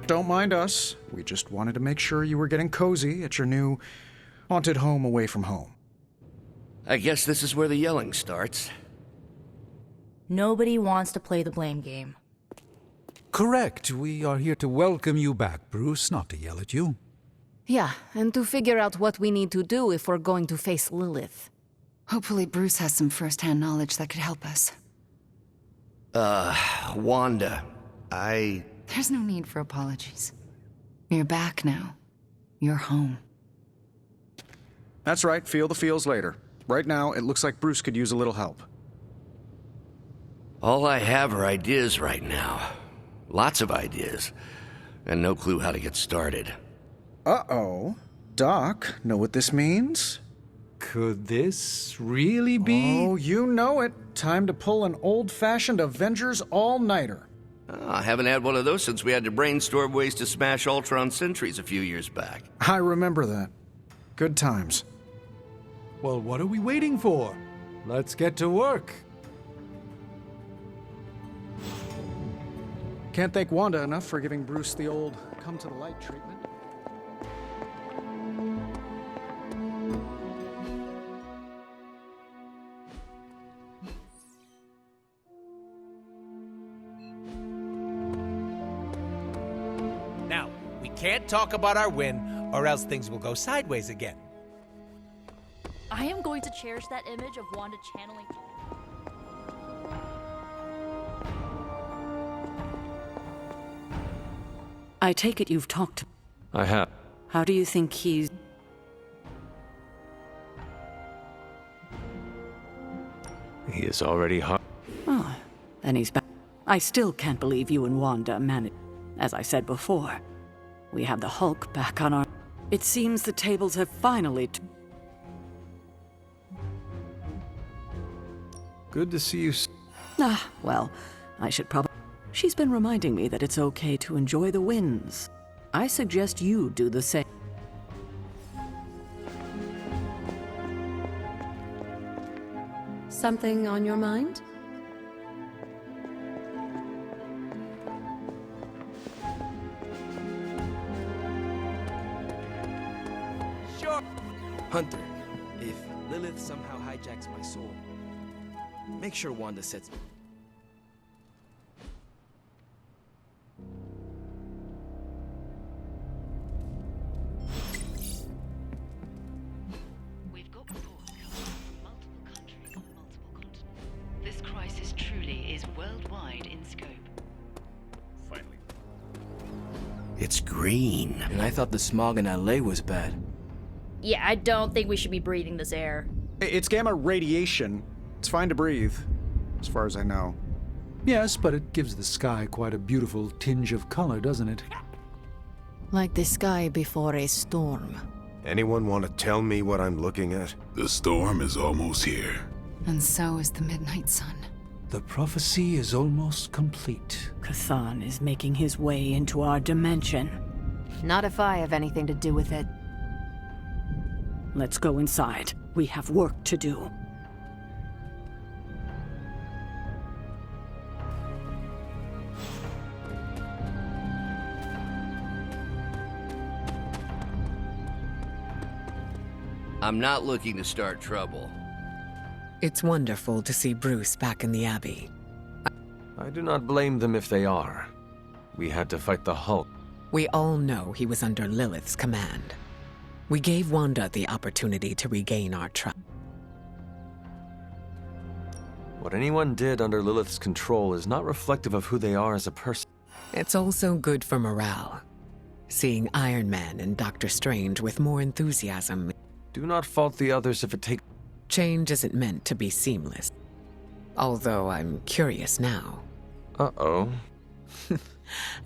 Don't mind us. We just wanted to make sure you were getting cozy at your new haunted home away from home. I guess this is where the yelling starts. Nobody wants to play the blame game. Correct. We are here to welcome you back, Bruce, not to yell at you. Yeah, and to figure out what we need to do if we're going to face Lilith. Hopefully Bruce has some first-hand knowledge that could help us. Wanda, There's no need for apologies. You're back now. You're home. That's right, feel the feels later. Right now, it looks like Bruce could use a little help. All I have are ideas right now. Lots of ideas. And no clue how to get started. Uh-oh. Doc, know what this means? Could this really be? Oh, you know it. Time to pull an old-fashioned Avengers all-nighter. I haven't had one of those since we had to brainstorm ways to smash Ultron sentries a few years back. I remember that. Good times. Well, what are we waiting for? Let's get to work. Can't thank Wanda enough for giving Bruce the old come-to-the-light treatment. Now, we can't talk about our win, or else things will go sideways again. I am going to cherish that image of Wanda channeling... I take it you've talked to... I have. How do you think he's... He is already hard. Oh, then he's back. I still can't believe you and Wanda managed. As I said before, we have the Hulk back on our... It seems the tables have finally... Good to see you. Well, I should probably... She's been reminding me that it's okay to enjoy the wins. I suggest you do the same. Something on your mind? Hunter, if Lilith somehow hijacks my soul, make sure Wanda sets... We've got reports coming from multiple countries on multiple continents. This crisis truly is worldwide in scope. Finally. It's green. And I thought the smog in LA was bad. Yeah, I don't think we should be breathing this air. It's gamma radiation. It's fine to breathe, as far as I know. Yes, but it gives the sky quite a beautiful tinge of color, doesn't it? Like the sky before a storm. Anyone want to tell me what I'm looking at? The storm is almost here. And so is the midnight sun. The prophecy is almost complete. Kathan is making his way into our dimension. Not if I have anything to do with it. Let's go inside. We have work to do. I'm not looking to start trouble. It's wonderful to see Bruce back in the Abbey. I do not blame them if they are. We had to fight the Hulk. We all know he was under Lilith's command. We gave Wanda the opportunity to regain our trust. What anyone did under Lilith's control is not reflective of who they are as a person. It's also good for morale. Seeing Iron Man and Doctor Strange with more enthusiasm. Do not fault the others if it takes... Change isn't meant to be seamless. Although I'm curious now. Uh-oh.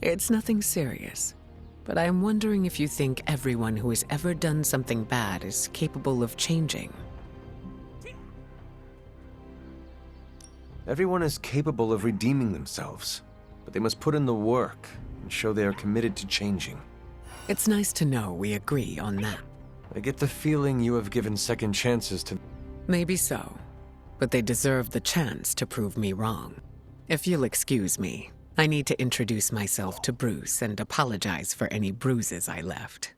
It's nothing serious. But I'm wondering if you think everyone who has ever done something bad is capable of changing. Everyone is capable of redeeming themselves, but they must put in the work and show they are committed to changing. It's nice to know we agree on that. I get the feeling you have given second chances to... Maybe so, but they deserve the chance to prove me wrong. If you'll excuse me, I need to introduce myself to Bruce and apologize for any bruises I left.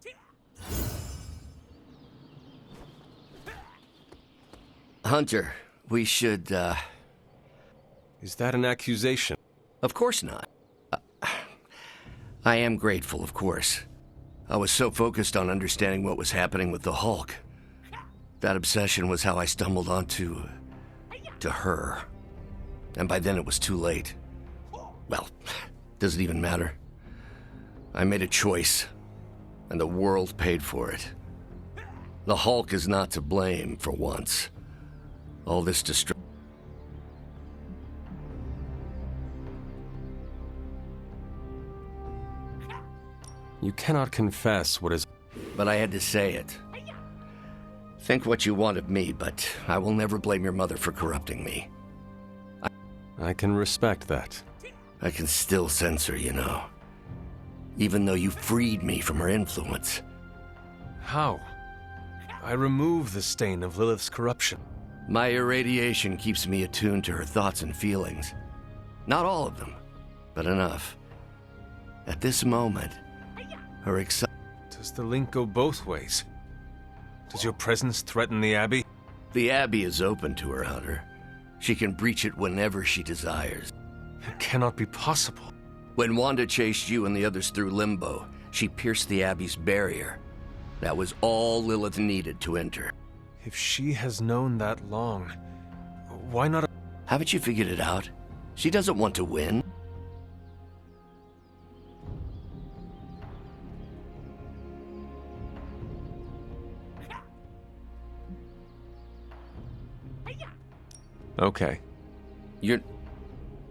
Hunter, we should, Is that an accusation? Of course not. I am grateful, of course. I was so focused on understanding what was happening with the Hulk. That obsession was how I stumbled onto... to her. And by then it was too late. Well, does it even matter? I made a choice, and the world paid for it. The Hulk is not to blame for once. All this destruction... You cannot confess what is... But I had to say it. Think what you want of me, but I will never blame your mother for corrupting me. I can respect that. I can still sense her, you know. Even though you freed me from her influence. How? I remove the stain of Lilith's corruption. My irradiation keeps me attuned to her thoughts and feelings. Not all of them, but enough. At this moment, her excitement... Does the link go both ways? Does your presence threaten the Abbey? The Abbey is open to her, Hunter. She can breach it whenever she desires. It cannot be possible. When Wanda chased you and the others through Limbo, she pierced the Abbey's barrier. That was all Lilith needed to enter. If she has known that long, why not... Haven't you figured it out? She doesn't want to win. Okay.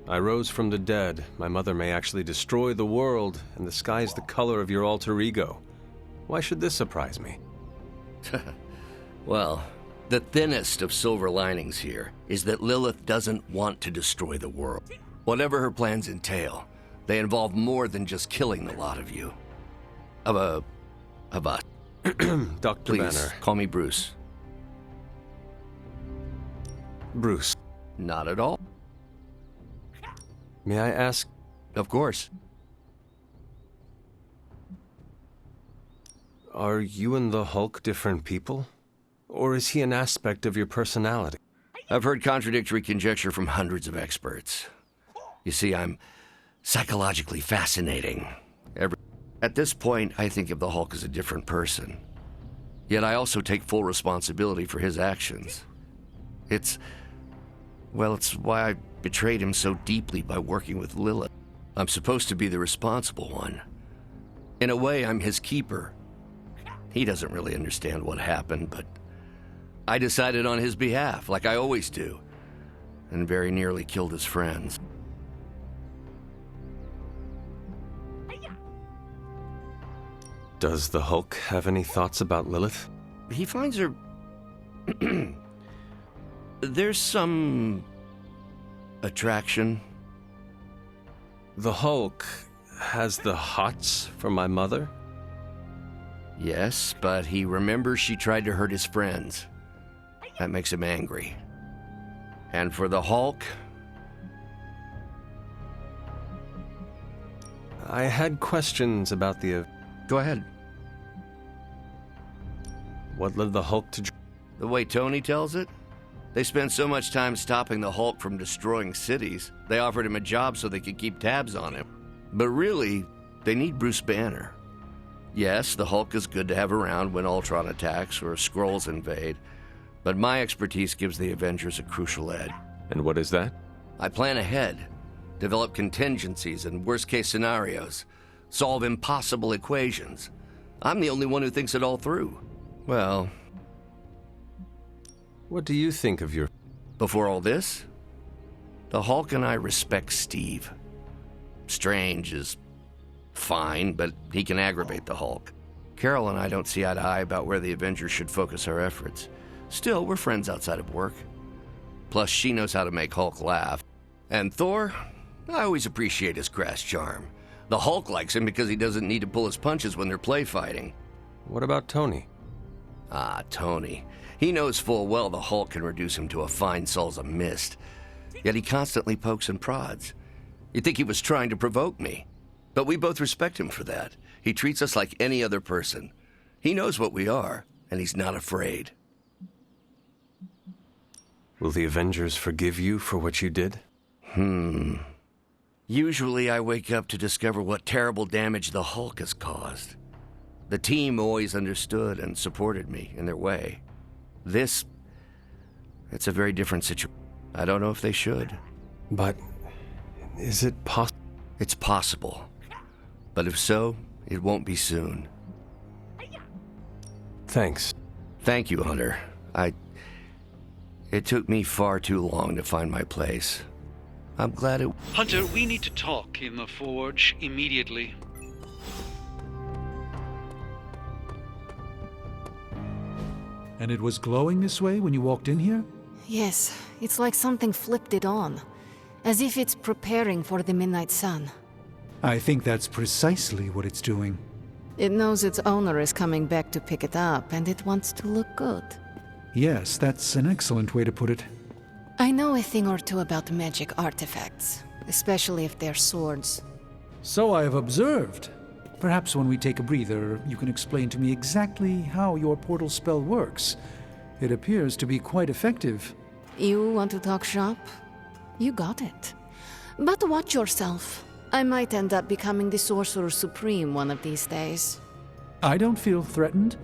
I rose from the dead. My mother may actually destroy the world, and the sky is the color of your alter ego. Why should this surprise me? Well, the thinnest of silver linings here is that Lilith doesn't want to destroy the world. Whatever her plans entail, they involve more than just killing the lot of you. Of us. Dr. Please, Banner. call me Bruce. Bruce. Not at all. May I ask? Of course. Are you and the Hulk different people? Or is he an aspect of your personality? I've heard contradictory conjecture from hundreds of experts. You see, I'm psychologically fascinating. At this point, I think of the Hulk as a different person. Yet I also take full responsibility for his actions. It's why I betrayed him so deeply by working with Lilith. I'm supposed to be the responsible one. In a way, I'm his keeper. He doesn't really understand what happened, but I decided on his behalf, like I always do, and very nearly killed his friends. Does the Hulk have any thoughts about Lilith? He finds her... There's some... attraction. The Hulk has the hots for my mother? Yes, but he remembers she tried to hurt his friends. That makes him angry. And for the Hulk... I had questions about the... Go ahead. What led the Hulk to... The way Tony tells it? They spent so much time stopping the Hulk from destroying cities, they offered him a job so they could keep tabs on him. But really, they need Bruce Banner. Yes, the Hulk is good to have around when Ultron attacks or Skrulls invade, but my expertise gives the Avengers a crucial edge. And what is that? I plan ahead, develop contingencies and worst-case scenarios, solve impossible equations. I'm the only one who thinks it all through. Well... What do you think of your... Before all this, the Hulk and I respect Steve. Strange is fine, but he can aggravate the Hulk. Carol and I don't see eye to eye about where the Avengers should focus our efforts. Still, we're friends outside of work. Plus, she knows how to make Hulk laugh. And Thor, I always appreciate his crass charm. The Hulk likes him because he doesn't need to pull his punches when they're play fighting. What about Tony? Ah, Tony. He knows full well the Hulk can reduce him to a fine salsa mist. Yet he constantly pokes and prods. You'd think he was trying to provoke me. But we both respect him for that. He treats us like any other person. He knows what we are, and he's not afraid. Will the Avengers forgive you for what you did? Usually I wake up to discover what terrible damage the Hulk has caused. The team always understood and supported me in their way. It's a very different situation. I don't know if they should. But is it possible? It's possible. But if so, it won't be soon. Thanks. Thank you, Hunter. It took me far too long to find my place. I'm glad it... Hunter, we need to talk in the forge immediately. And it was glowing this way when you walked in here? Yes, it's like something flipped it on. As if it's preparing for the midnight sun. I think that's precisely what it's doing. It knows its owner is coming back to pick it up, and it wants to look good. Yes, that's an excellent way to put it. I know a thing or two about magic artifacts, especially if they're swords. So I have observed. Perhaps when we take a breather, you can explain to me exactly how your portal spell works. It appears to be quite effective. You want to talk shop? You got it. But watch yourself. I might end up becoming the Sorcerer Supreme one of these days. I don't feel threatened.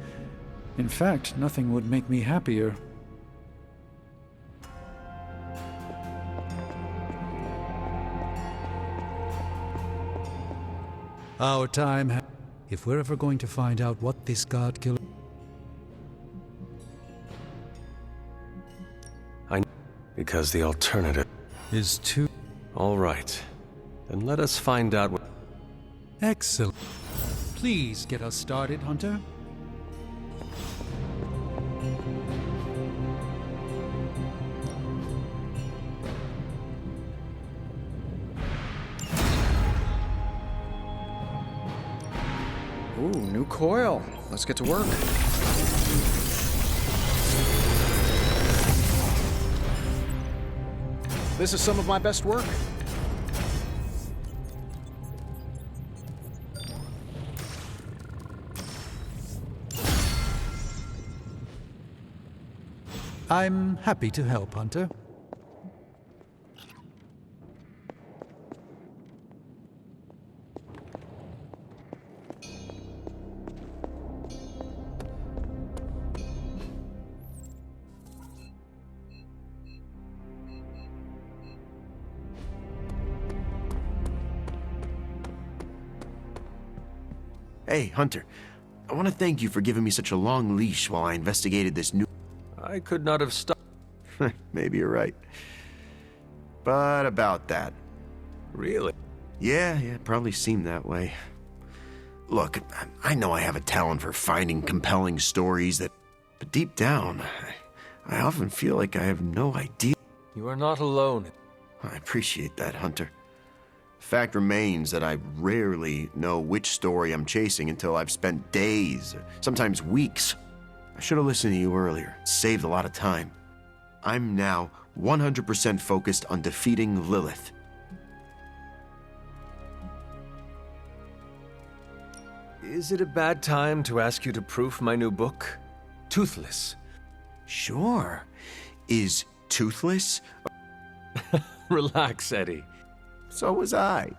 In fact, nothing would make me happier. Our time if we're ever going to find out what this god killer... Because the alternative... is too... All right. Then let us find out what... Excellent. Please get us started, Hunter. Ooh, new coil. Let's get to work. This is some of my best work. I'm happy to help, Hunter. Hey, Hunter. I want to thank you for giving me such a long leash while I investigated this new... I could not have stopped. Maybe you're right. But about that. Really? Yeah, it probably seemed that way. Look, I know I have a talent for finding compelling stories but deep down, I often feel like I have no idea. You are not alone. I appreciate that, Hunter. Fact remains that I rarely know which story I'm chasing until I've spent days, sometimes weeks. I should have listened to you earlier. It saved a lot of time. I'm now 100% focused on defeating Lilith. Is it a bad time to ask you to proof my new book? Toothless. Sure. Is Toothless? Relax, Eddie. So was I.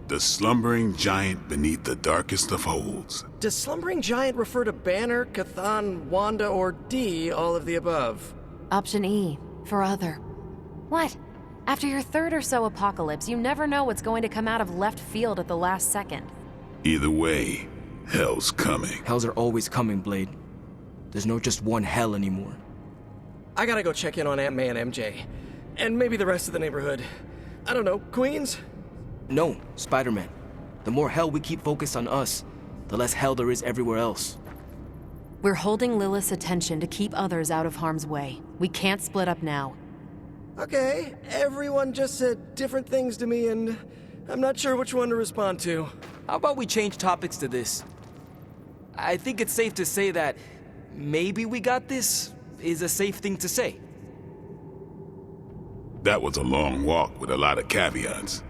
The slumbering giant beneath the darkest of holds. Does Slumbering Giant refer to Banner, Cathan, Wanda, or D, all of the above? Option E, for other. What? After your third or so apocalypse, you never know what's going to come out of left field at the last second. Either way, hell's coming. Hells are always coming, Blade. There's no just one hell anymore. I gotta go check in on Aunt May and MJ. And maybe the rest of the neighborhood. I don't know, Queens? No, Spider-Man. The more hell we keep focused on us, the less hell there is everywhere else. We're holding Lilith's attention to keep others out of harm's way. We can't split up now. Okay, everyone just said different things to me, and I'm not sure which one to respond to. How about we change topics to this? I think it's safe to say that maybe we got this is a safe thing to say. That was a long walk with a lot of caveats.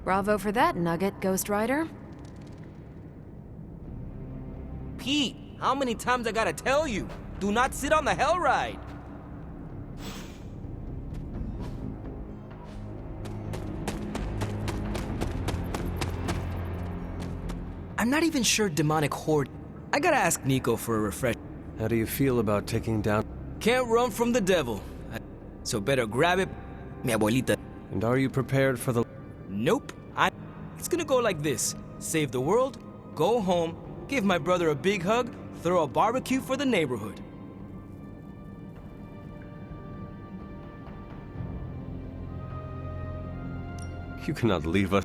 Bravo for that nugget, Ghost Rider. Pete, how many times I gotta tell you? Do not sit on the hell ride! I'm not even sure demonic horde. I gotta ask Nico for a refresh. How do you feel about taking down... Can't run from the devil. So better grab it, mi abuelita. And are you prepared for the... Nope. It's gonna go like this. Save the world, go home, give my brother a big hug, throw a barbecue for the neighborhood. You cannot leave us.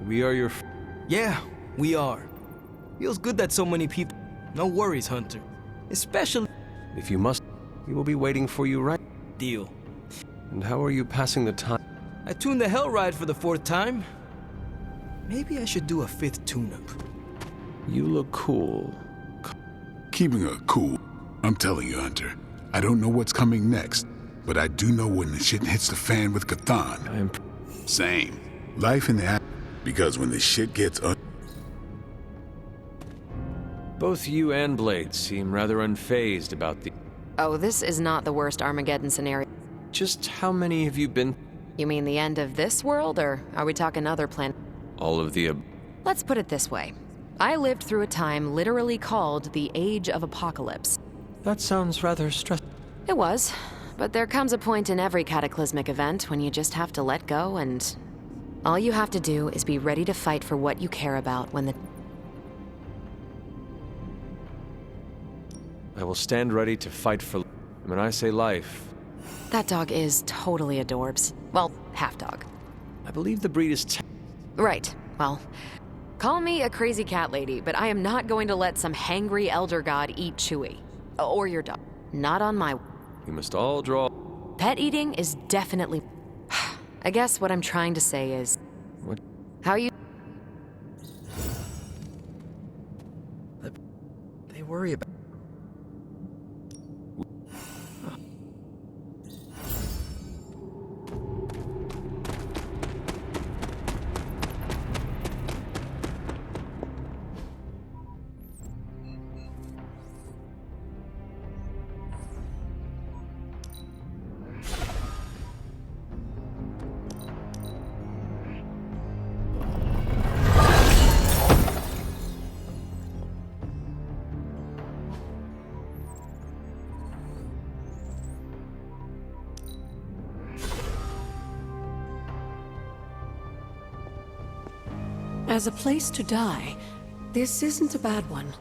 We are your... Yeah, we are. Feels good that so many people... No worries, Hunter. Especially... If you must, we will be waiting for you right... Deal. And how are you passing the time? I tuned the hell ride for the 4th time. Maybe I should do a 5th tune-up. You look cool. Keeping her cool. I'm telling you, Hunter, I don't know what's coming next, but I do know when the shit hits the fan with Cathan. Same. Life in the because when the shit gets Both you and Blade seem rather unfazed about the... Oh, this is not the worst Armageddon scenario. Just how many have you been... You mean the end of this world, or are we talking other planets? All of the... Let's put it this way. I lived through a time literally called the Age of Apocalypse. That sounds rather stressful. It was, but there comes a point in every cataclysmic event when you just have to let go, and all you have to do is be ready to fight for what you care about when the... I will stand ready to fight for... When I say life... That dog is totally adorbs. Well, half dog. I believe the breed is... Right. Well, call me a crazy cat lady, but I am not going to let some hangry elder god eat Chewie. Or your dog. Not on my... We must all draw... Pet eating is definitely... I guess what I'm trying to say is... What? How you... worry about. As a place to die, this isn't a bad one.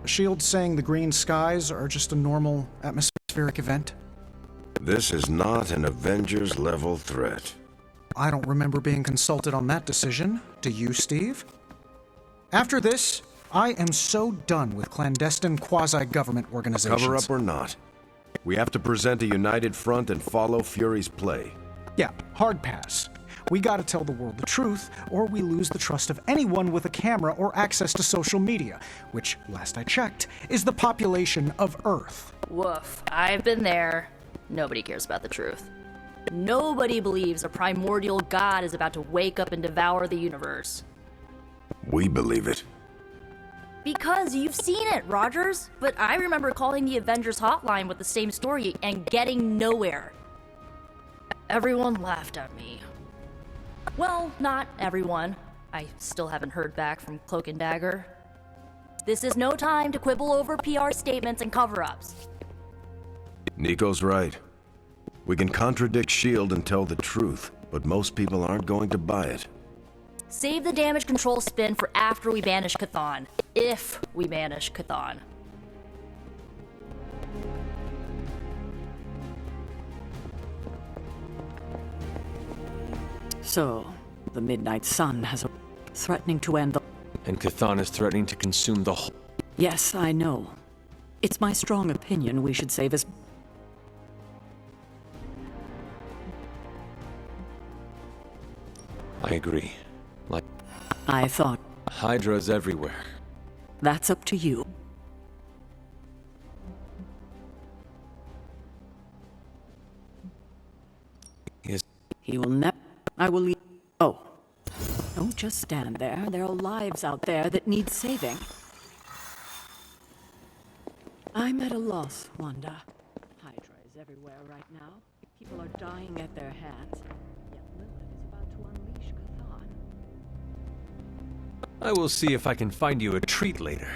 Shield saying the green skies are just a normal atmospheric event? This is not an Avengers-level threat. I don't remember being consulted on that decision. Do you, Steve? After this, I am so done with clandestine quasi-government organizations. Cover up or not, we have to present a united front and follow Fury's play. Yeah, hard pass. We gotta tell the world the truth, or we lose the trust of anyone with a camera or access to social media, which, last I checked, is the population of Earth. Woof. I've been there. Nobody cares about the truth. Nobody believes a primordial god is about to wake up and devour the universe. We believe it. Because you've seen it, Rogers. But I remember calling the Avengers hotline with the same story and getting nowhere. Everyone laughed at me. Well, not everyone. I still haven't heard back from Cloak and Dagger. This is no time to quibble over PR statements and cover-ups. Nico's right. We can contradict S.H.I.E.L.D. and tell the truth, but most people aren't going to buy it. Save the damage control spin for after we banish Chthon. If we banish Chthon. So, the Midnight Sun has a threatening to end the... And Chthon is threatening to consume the whole... Yes, I know. It's my strong opinion we should save as... I agree. Like... I thought... Hydra's everywhere. That's up to you. Yes. He will never... I will leave... Oh. Don't just stand there. There are lives out there that need saving. I'm at a loss, Wanda. Hydra is everywhere right now. People are dying at their hands. Yet Lilith is about to unleash Chthon. I will see if I can find you a treat later.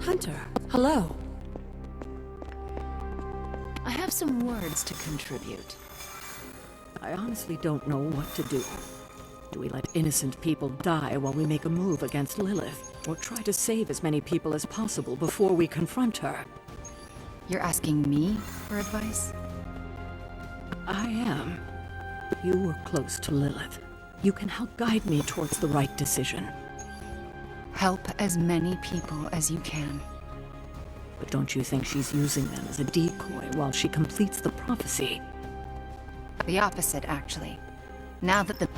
Hunter, hello. I have some words to contribute. I honestly don't know what to do. Do we let innocent people die while we make a move against Lilith? Or try to save as many people as possible before we confront her? You're asking me for advice? I am. You were close to Lilith. You can help guide me towards the right decision. Help as many people as you can. But don't you think she's using them as a decoy while she completes the prophecy? The opposite, actually. Now that the...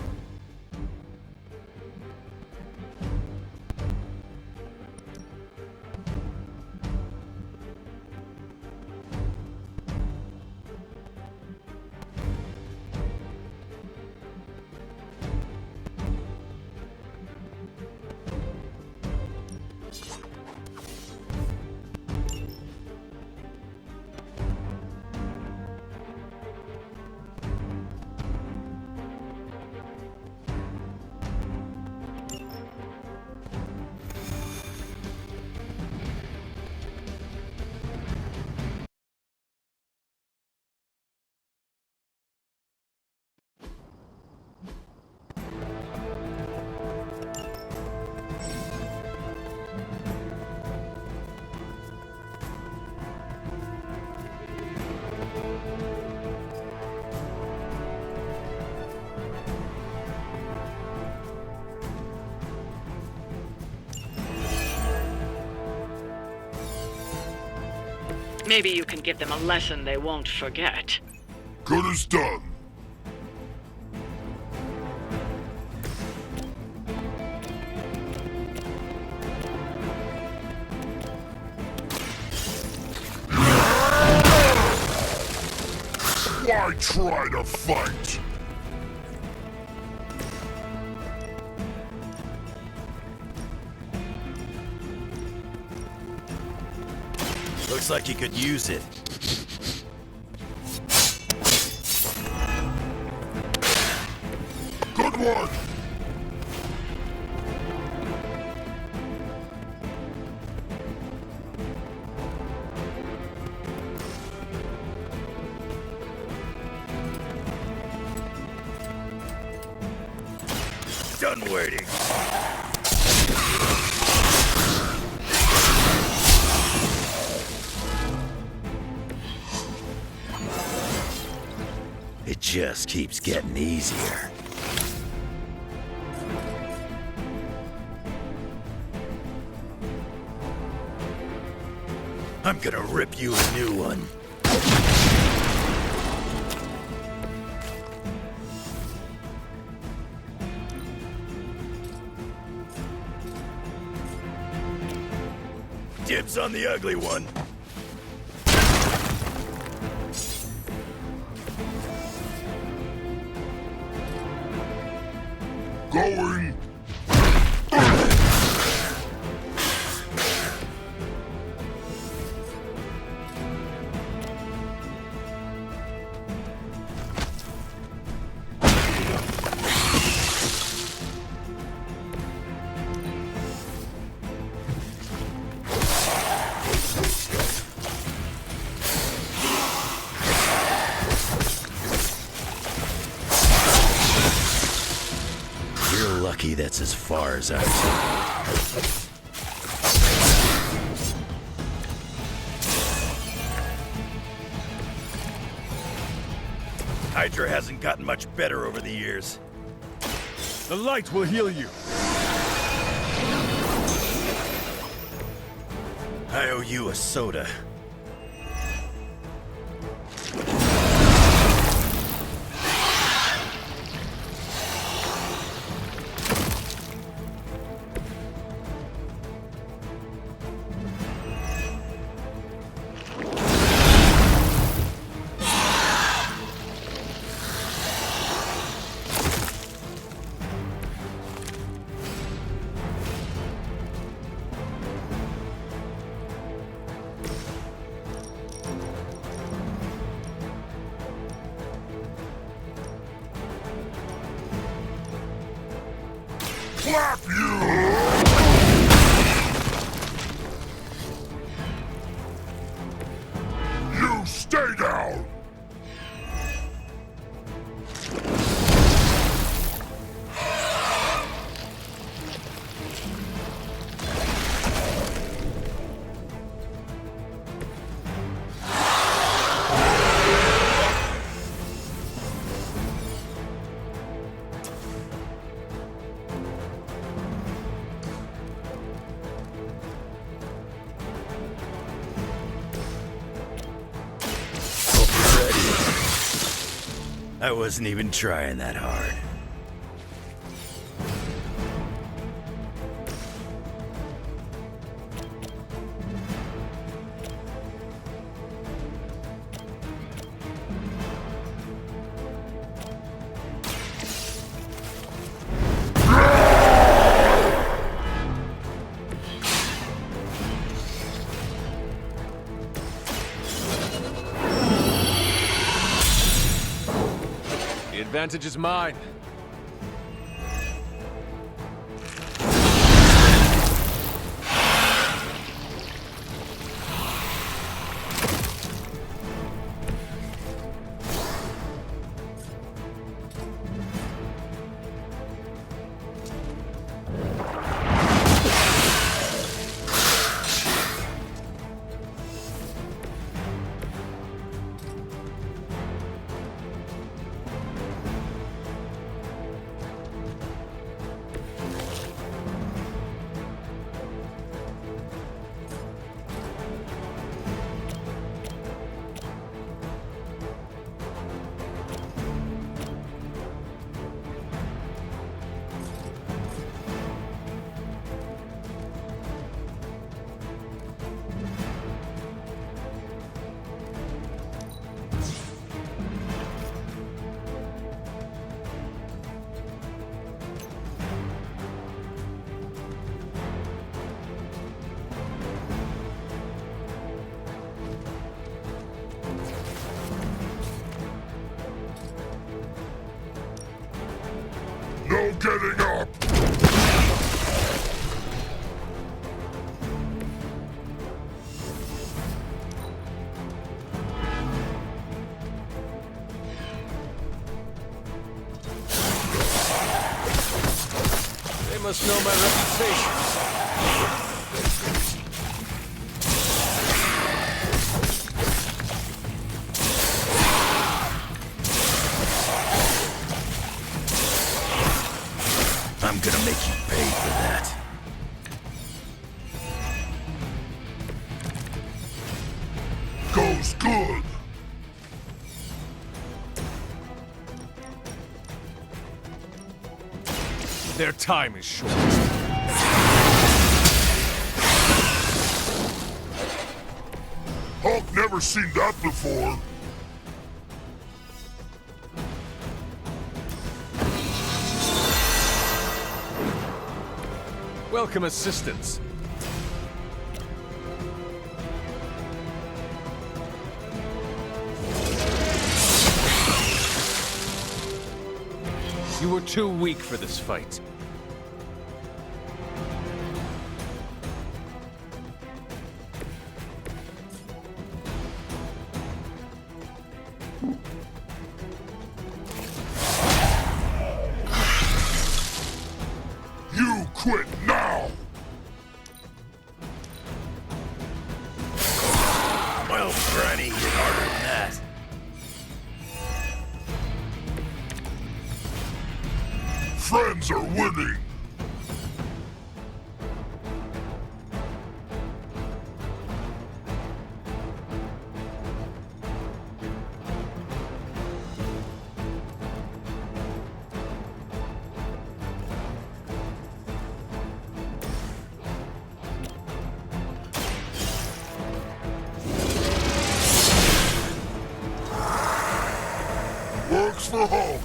Maybe you can give them a lesson they won't forget. Good as done. Why try to fight? Looks like you could use it. Good one! Done waiting. It just keeps getting easier. I'm gonna rip you a new one. Dibs on the ugly one. Going. Lucky that's as far as I've seen. Hydra hasn't gotten much better over the years. The light will heal you. I owe you a soda. clap you! You stay down! I wasn't even trying that hard. The advantage is mine. No getting up! They must know my reputation. I'm gonna make you pay for that. Goes good! Their time is short. Hulk never seen that before. Welcome assistance. You were too weak for this fight. You quit now! Well, Granny, hit harder than that. Friends are winning! Works for Hulk!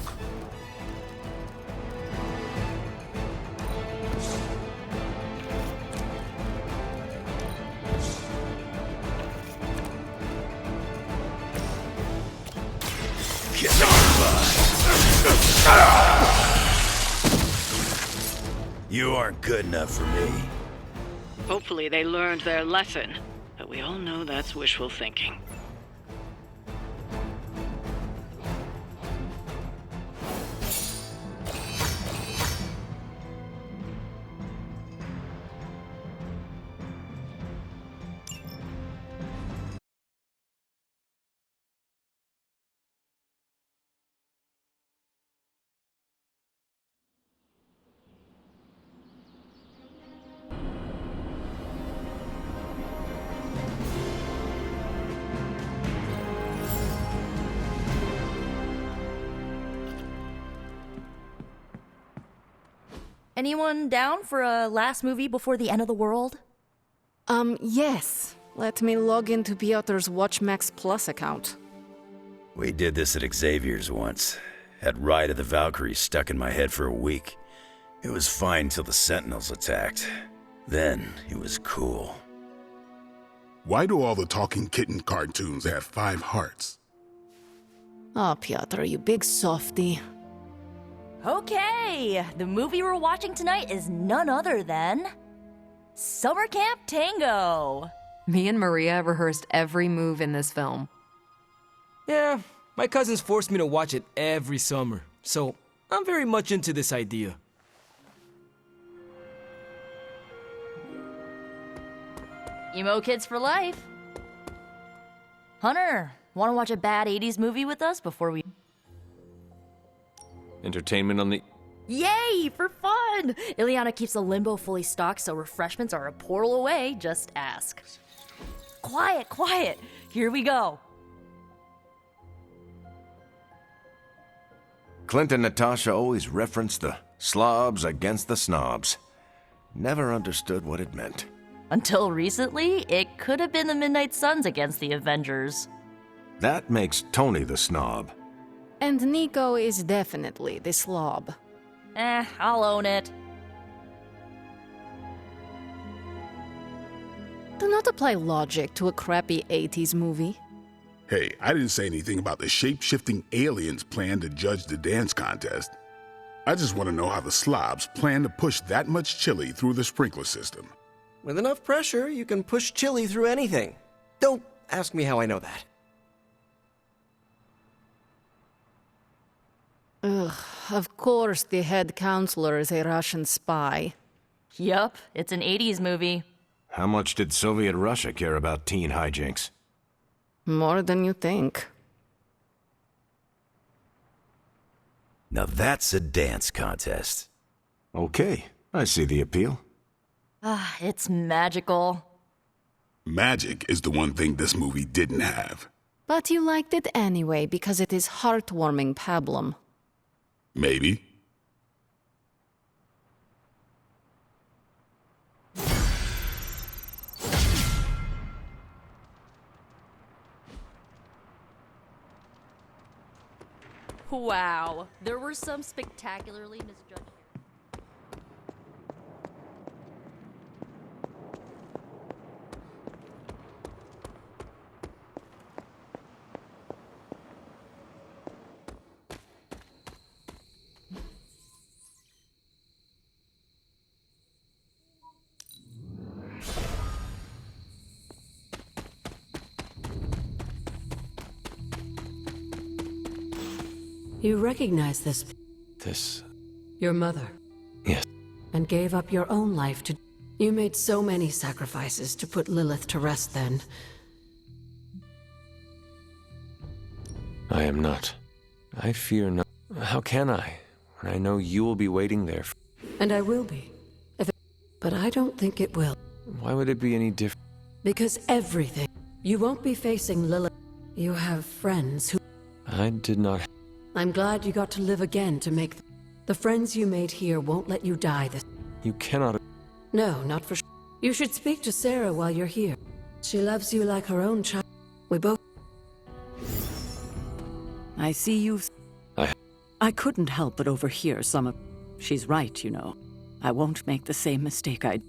You aren't good enough for me. Hopefully they learned their lesson, but we all know that's wishful thinking. Anyone down for a last movie before the end of the world? Yes. Let me log into Piotr's WatchMax Plus account. We did this at Xavier's once. Had Ride of the Valkyries stuck in my head for a week. It was fine till the Sentinels attacked. Then it was cool. Why do all the talking kitten cartoons have 5 hearts? Oh, Piotr, you big softy. Okay, the movie we're watching tonight is none other than Summer Camp Tango. Me and Maria rehearsed every move in this film. Yeah, my cousins forced me to watch it every summer, so I'm very much into this idea. Emo kids for life. Hunter, want to watch a bad 80s movie with us before we... Entertainment on the... Yay, for fun! Ileana keeps the limbo fully stocked, so refreshments are a portal away. Just ask. Quiet, quiet. Here we go. Clint and Natasha always referenced the slobs against the snobs. Never understood what it meant. Until recently, it could have been the Midnight Suns against the Avengers. That makes Tony the snob. And Nico is definitely the slob. I'll own it. Do not apply logic to a crappy 80s movie. Hey, I didn't say anything about the shape-shifting aliens' plan to judge the dance contest. I just want to know how the slobs plan to push that much chili through the sprinkler system. With enough pressure, you can push chili through anything. Don't ask me how I know that. Ugh, of course the head counselor is a Russian spy. Yup, it's an 80s movie. How much did Soviet Russia care about teen hijinks? More than you think. Now that's a dance contest. Okay, I see the appeal. It's magical. Magic is the one thing this movie didn't have. But you liked it anyway because it is heartwarming pablum. Maybe. Wow, there were some spectacularly misjudged. You recognize this? This... Your mother. Yes. And gave up your own life to... You made so many sacrifices to put Lilith to rest then. I am not. I fear no... How can I, when I know you will be waiting there? And I will be. But I don't think it will. Why would it be any different? Because everything... You won't be facing Lilith. You have friends who... I did not... I'm glad you got to live again to make... The friends you made here won't let you die this... You cannot... No, not for... You should speak to Sarah while you're here. She loves you like her own child. We both... I see you... I... I couldn't help but overhear some of... She's right, you know. I won't make the same mistake I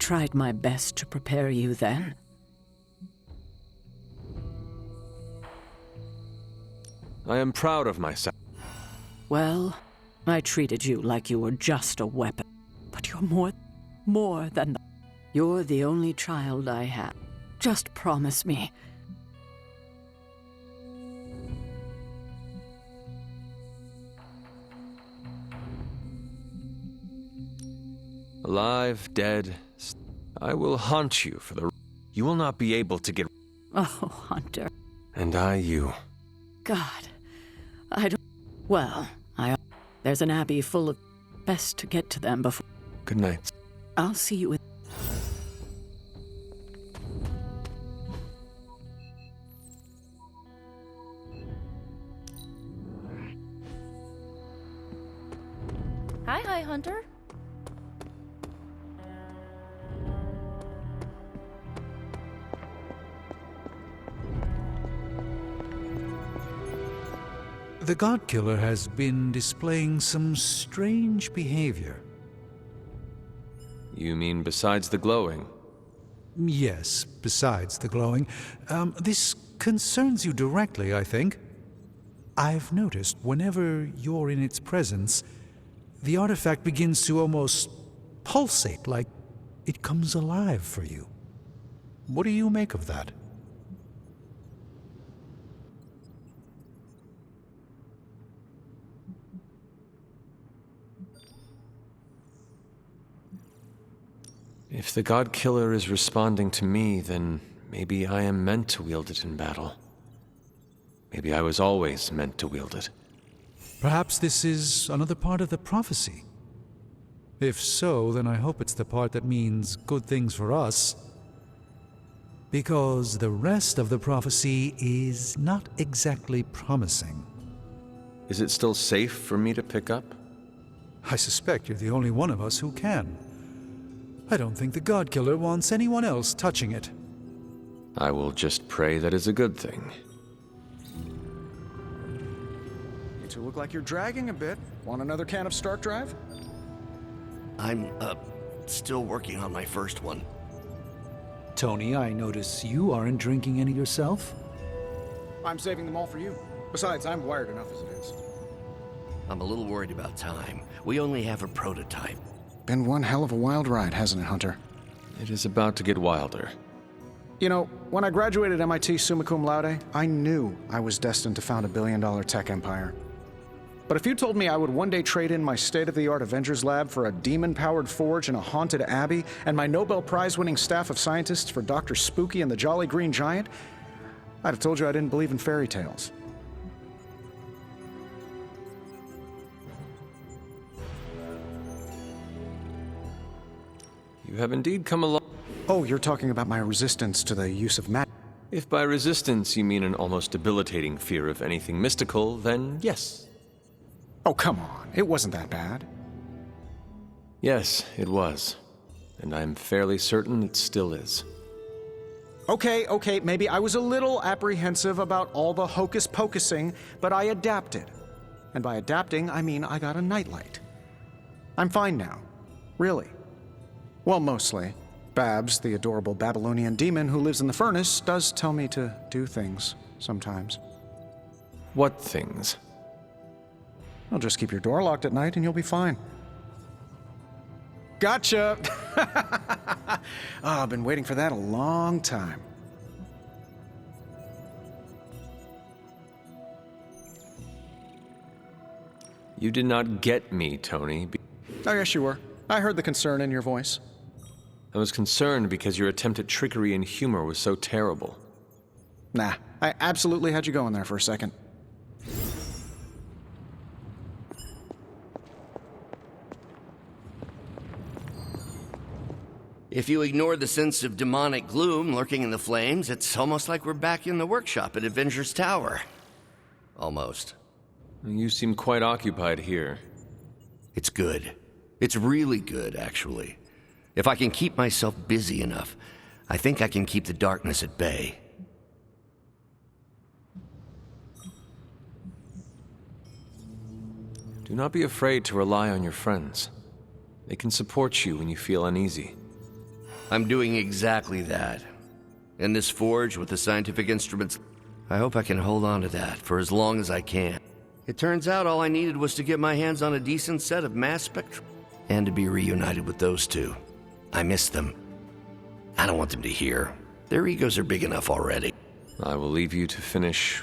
tried my best to prepare you then. I am proud of myself. Well, I treated you like you were just a weapon. But you're more than that. You're the only child I have. Just promise me. Alive, dead, I will haunt you for the... You will not be able to get... Oh, Hunter. And I you. God, I don't... Well, there's an abbey full of... Best to get to them before... Good night. I'll see you in... Hi, Hunter. The God Killer has been displaying some strange behavior. You mean besides the glowing? Yes, besides the glowing. This concerns you directly, I think. I've noticed whenever you're in its presence, the artifact begins to almost pulsate, like it comes alive for you. What do you make of that? If the God Killer is responding to me, then maybe I am meant to wield it in battle. Maybe I was always meant to wield it. Perhaps this is another part of the prophecy. If so, then I hope it's the part that means good things for us. Because the rest of the prophecy is not exactly promising. Is it still safe for me to pick up? I suspect you're the only one of us who can. I don't think the God Killer wants anyone else touching it. I will just pray that is a good thing. You two look like you're dragging a bit. Want another can of Stark Drive? I'm, still working on my first one. Tony, I notice you aren't drinking any yourself. I'm saving them all for you. Besides, I'm wired enough as it is. I'm a little worried about time. We only have a prototype. Been one hell of a wild ride, hasn't it, Hunter? It is about to get wilder. You know, when I graduated MIT summa cum laude, I knew I was destined to found a billion-dollar tech empire. But if you told me I would one day trade in my state-of-the-art Avengers lab for a demon-powered forge in a haunted abbey and my Nobel Prize-winning staff of scientists for Dr. Spooky and the Jolly Green Giant, I'd have told you I didn't believe in fairy tales. You have indeed come along. Oh, you're talking about my resistance to the use of magic. If by resistance you mean an almost debilitating fear of anything mystical, then yes. Oh, come on. It wasn't that bad. Yes, it was. And I'm fairly certain it still is. Okay, maybe I was a little apprehensive about all the hocus-pocusing, but I adapted. And by adapting, I mean I got a nightlight. I'm fine now. Really. Well, mostly. Babs, the adorable Babylonian demon who lives in the furnace, does tell me to do things sometimes. What things? Well, just keep your door locked at night and you'll be fine. Gotcha! I've been waiting for that a long time. You did not get me, Tony. Oh, yes, you were. I heard the concern in your voice. I was concerned because your attempt at trickery and humor was so terrible. Nah, I absolutely had you going there for a second. If you ignore the sense of demonic gloom lurking in the flames, it's almost like we're back in the workshop at Avengers Tower. Almost. You seem quite occupied here. It's good. It's really good, actually. If I can keep myself busy enough, I think I can keep the darkness at bay. Do not be afraid to rely on your friends. They can support you when you feel uneasy. I'm doing exactly that. In this forge with the scientific instruments, I hope I can hold on to that for as long as I can. It turns out all I needed was to get my hands on a decent set of mass spectrum. And to be reunited with those two. I miss them. I don't want them to hear. Their egos are big enough already. I will leave you to finish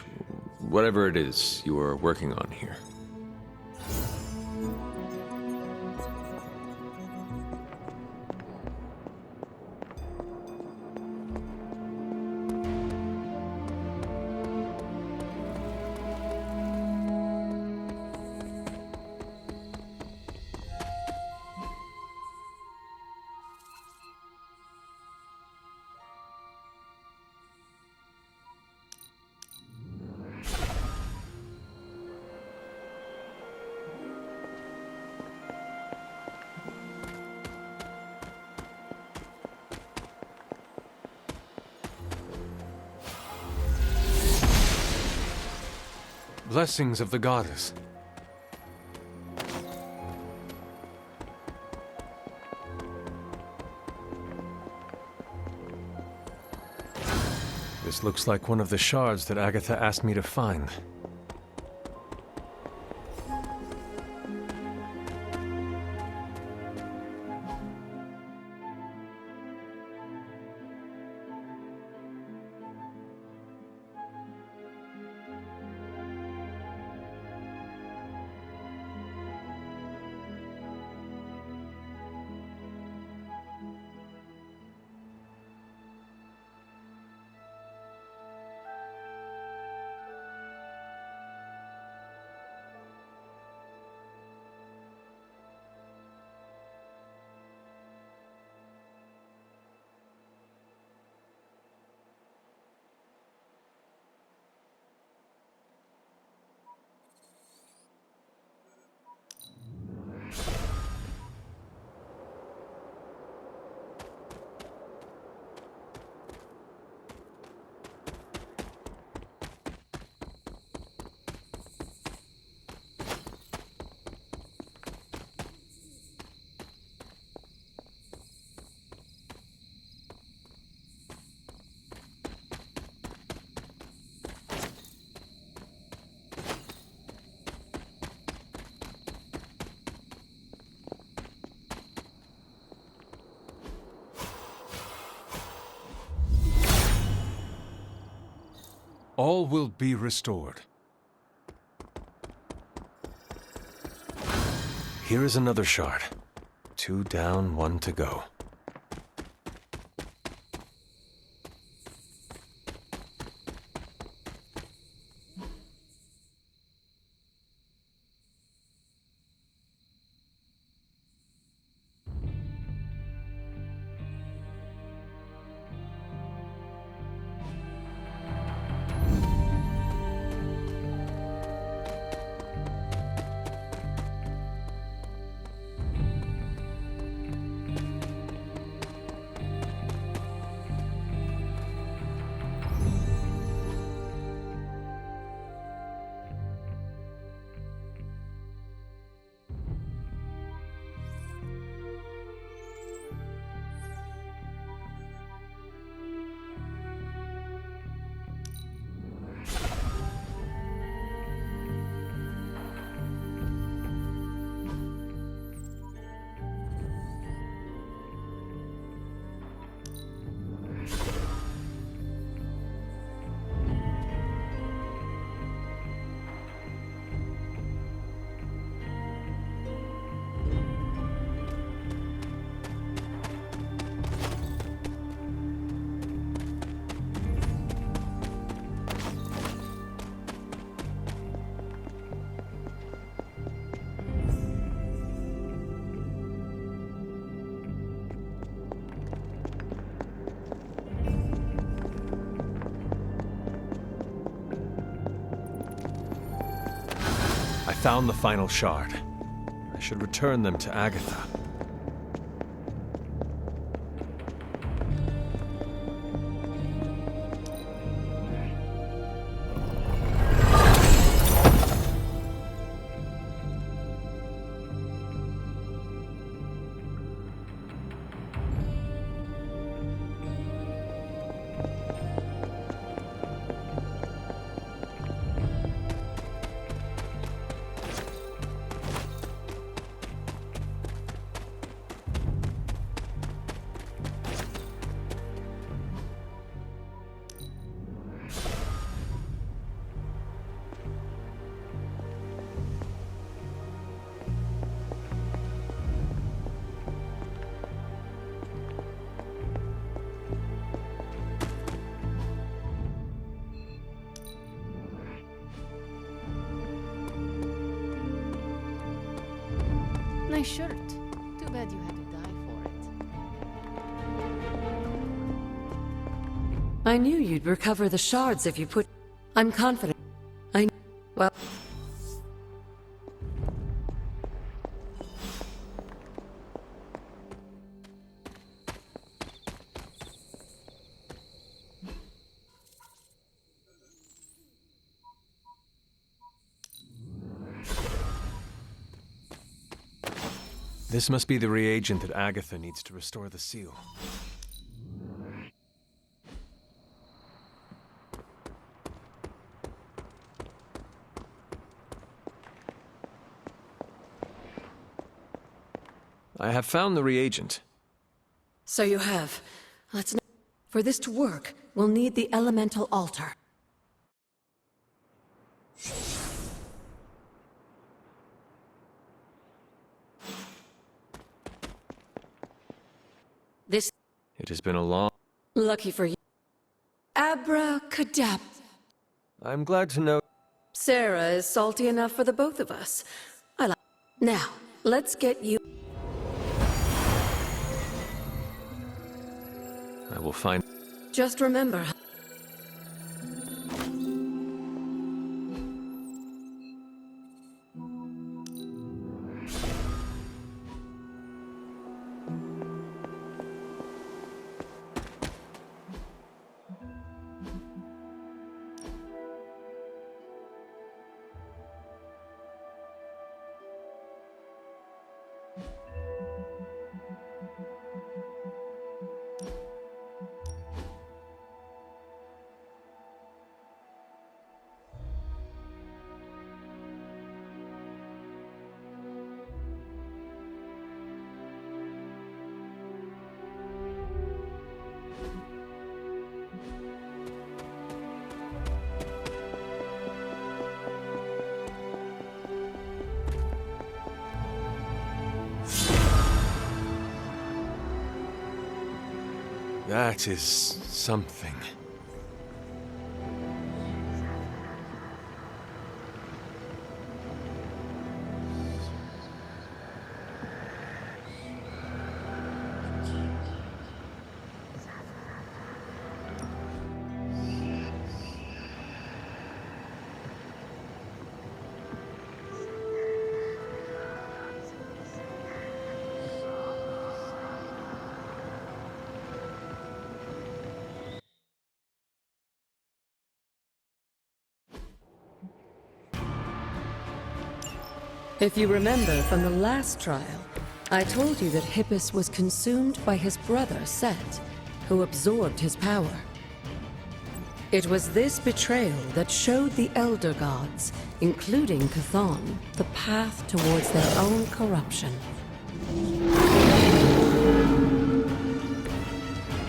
whatever it is you are working on here. Blessings of the goddess. This looks like one of the shards that Agatha asked me to find. All will be restored. Here is another shard. 2 down, 1 to go. I found the final shard. I should return them to Agatha. My shirt. Too bad you had to die for it. I knew you'd recover the shards if you put... I'm confident. Well... This must be the reagent that Agatha needs to restore the seal. I have found the reagent. So you have. Let's... For this to work, we'll need the elemental altar. This... It has been a long... Lucky for you. Abracadabra. I'm glad to know... Sarah is salty enough for the both of us. I like... Now, let's get you... I will find... Just remember... That is something. If you remember from the last trial, I told you that Hippus was consumed by his brother, Set, who absorbed his power. It was this betrayal that showed the Elder Gods, including Chthon, the path towards their own corruption.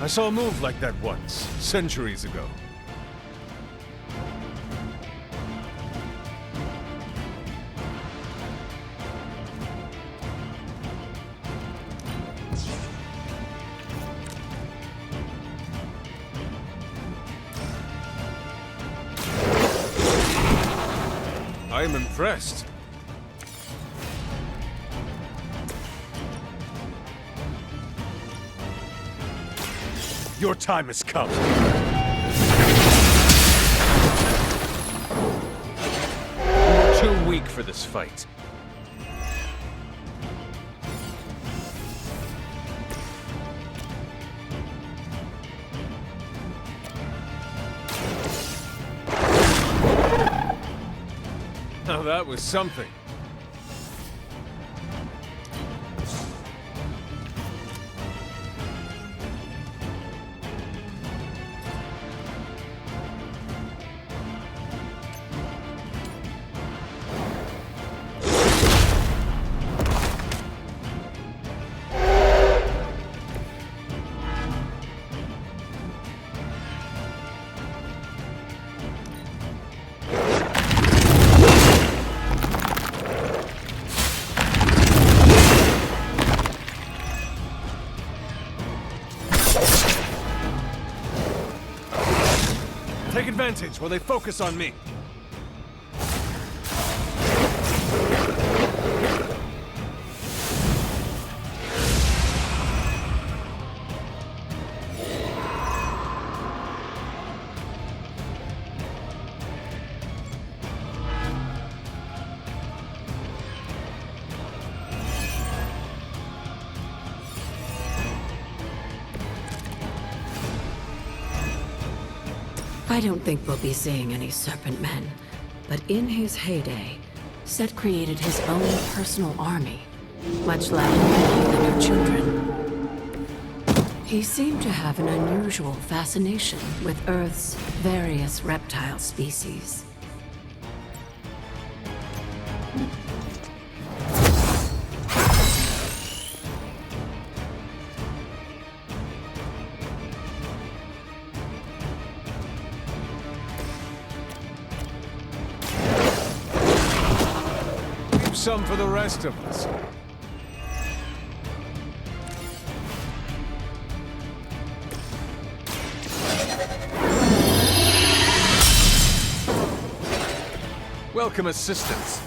I saw a move like that once, centuries ago. I'm impressed. Your time has come. You're too weak for this fight. Now that was something. Take advantage while they focus on me. I don't think we'll be seeing any serpent men, but in his heyday, Set created his own personal army, much like you and your children. He seemed to have an unusual fascination with Earth's various reptile species. Some for the rest of us. Welcome assistance.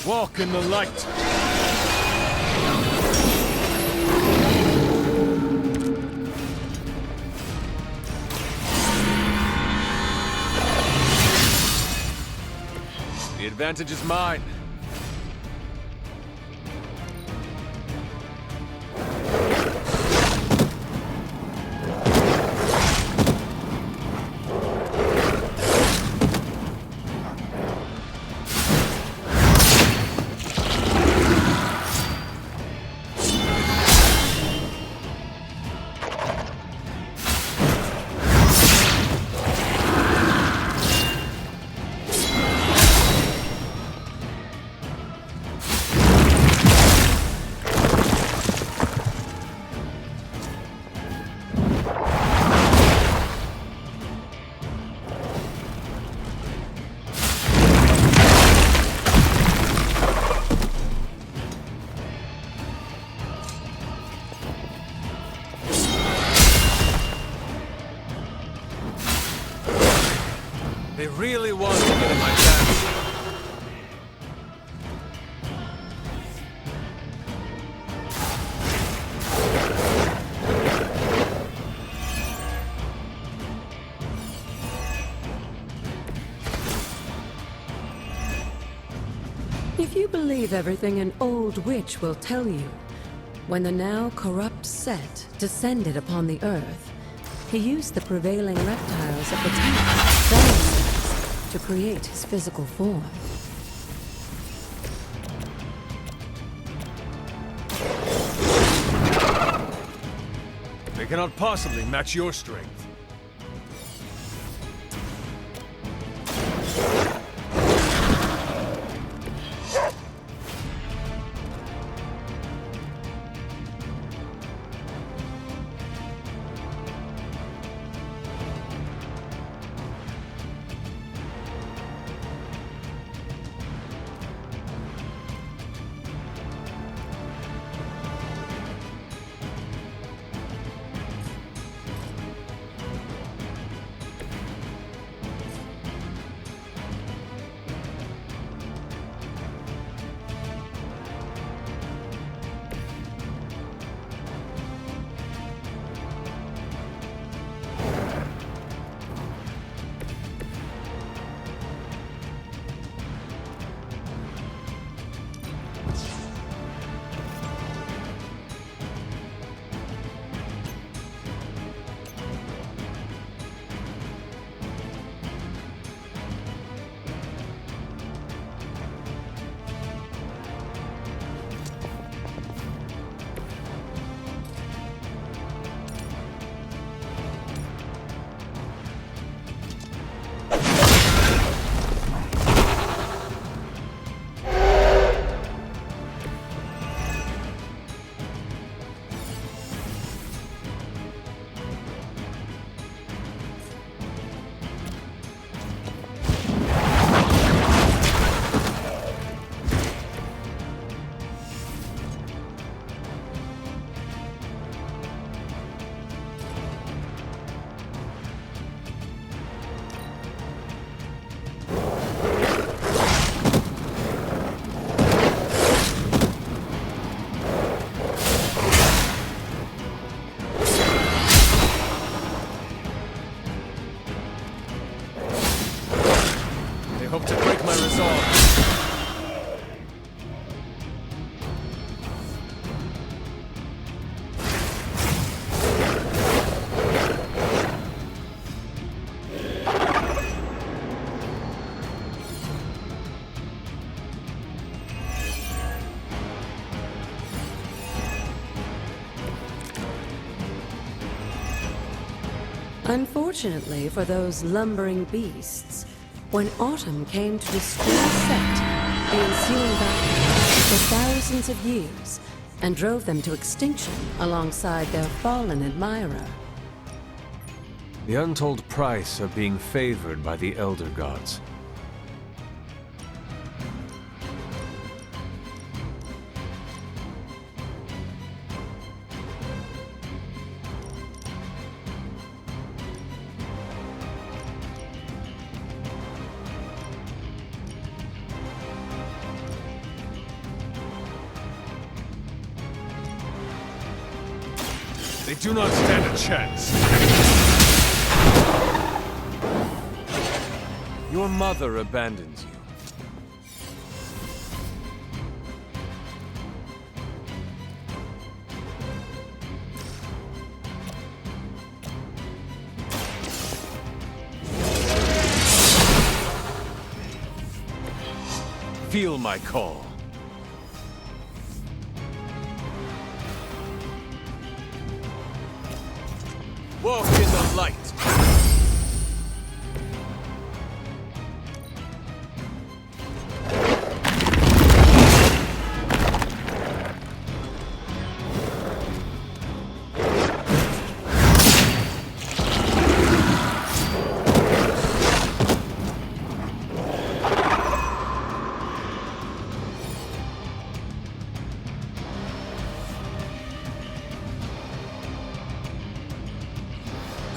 Walk in the light. The advantage is mine. They really want to get in my dance. If you believe everything an old witch will tell you, when the now corrupt Set descended upon the Earth, he used the prevailing reptiles of the time, to create his physical form. They cannot possibly match your strength. Unfortunately for those lumbering beasts, when autumn came to destroy Set, the ensuing battle for thousands of years, and drove them to extinction alongside their fallen admirer. The untold price of being favored by the Elder Gods. They do not stand a chance. Your mother abandons you. Feel my call. Walk in the light.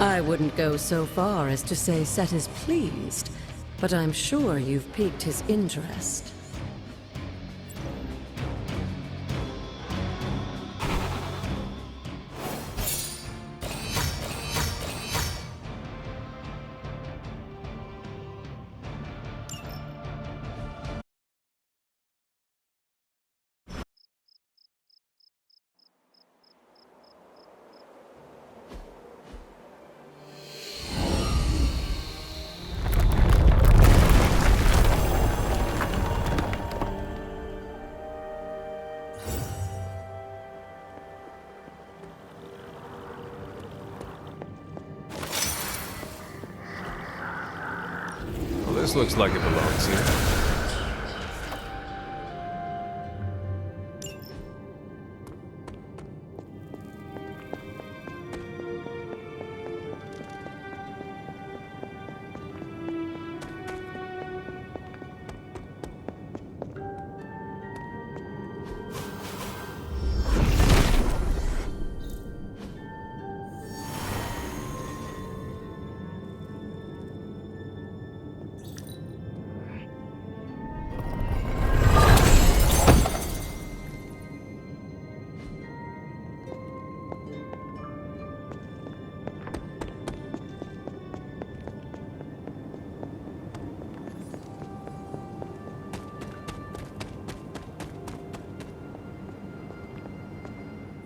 I wouldn't go so far as to say Set is pleased, but I'm sure you've piqued his interest. Well, this looks like it belongs here.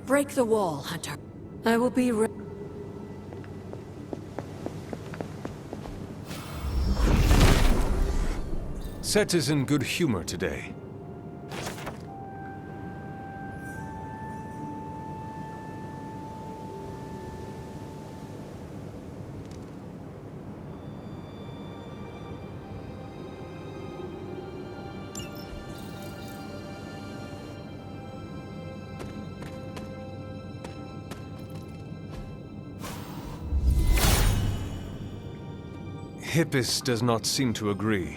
Break the wall, Hunter. I will be ready. Set is in good humor today. Hippus does not seem to agree.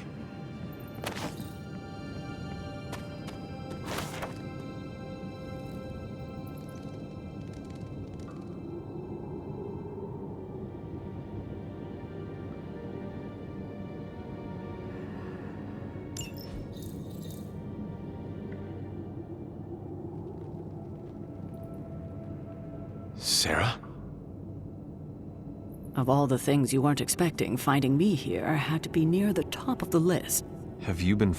Sarah? Of all the things you weren't expecting, finding me here had to be near the top of the list. Have you been...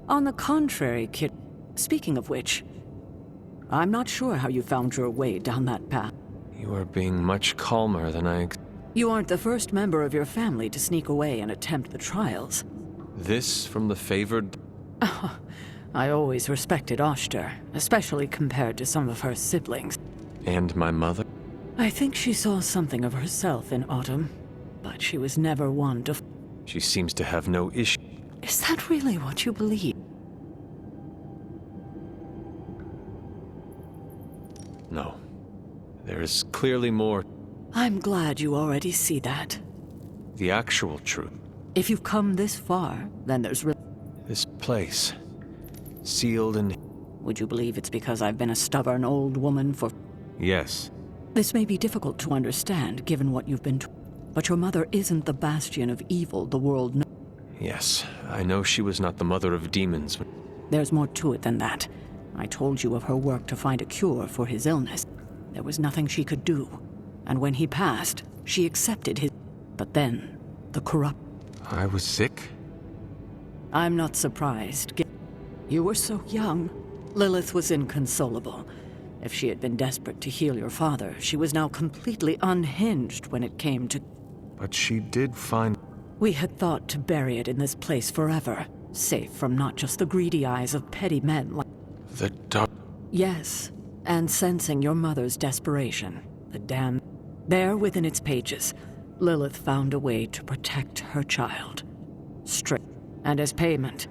On the contrary, kid. Speaking of which, I'm not sure how you found your way down that path. You are being much calmer than I... You aren't the first member of your family to sneak away and attempt the trials. This from the favored... I always respected Oster, especially compared to some of her siblings. And my mother? I think she saw something of herself in Autumn, but she was never one to... She seems to have no issue. Is that really what you believe? No. There is clearly more. I'm glad you already see that. The actual truth. If you've come this far, then there's This place. Sealed and... Would you believe it's because I've been a stubborn old woman for... Yes. This may be difficult to understand, given what you've been but your mother isn't the bastion of evil the world knows. Yes, I know she was not the mother of demons, but... There's more to it than that. I told you of her work to find a cure for his illness. There was nothing she could do. And when he passed, she accepted his... But then, the corrupt... I was sick? I'm not surprised. You were so young. Lilith was inconsolable. If she had been desperate to heal your father, she was now completely unhinged when it came to... But she did find... We had thought to bury it in this place forever, safe from not just the greedy eyes of petty men like... The dark... Yes, and sensing your mother's desperation, the damn... There within its pages, Lilith found a way to protect her child. Straight. And as payment,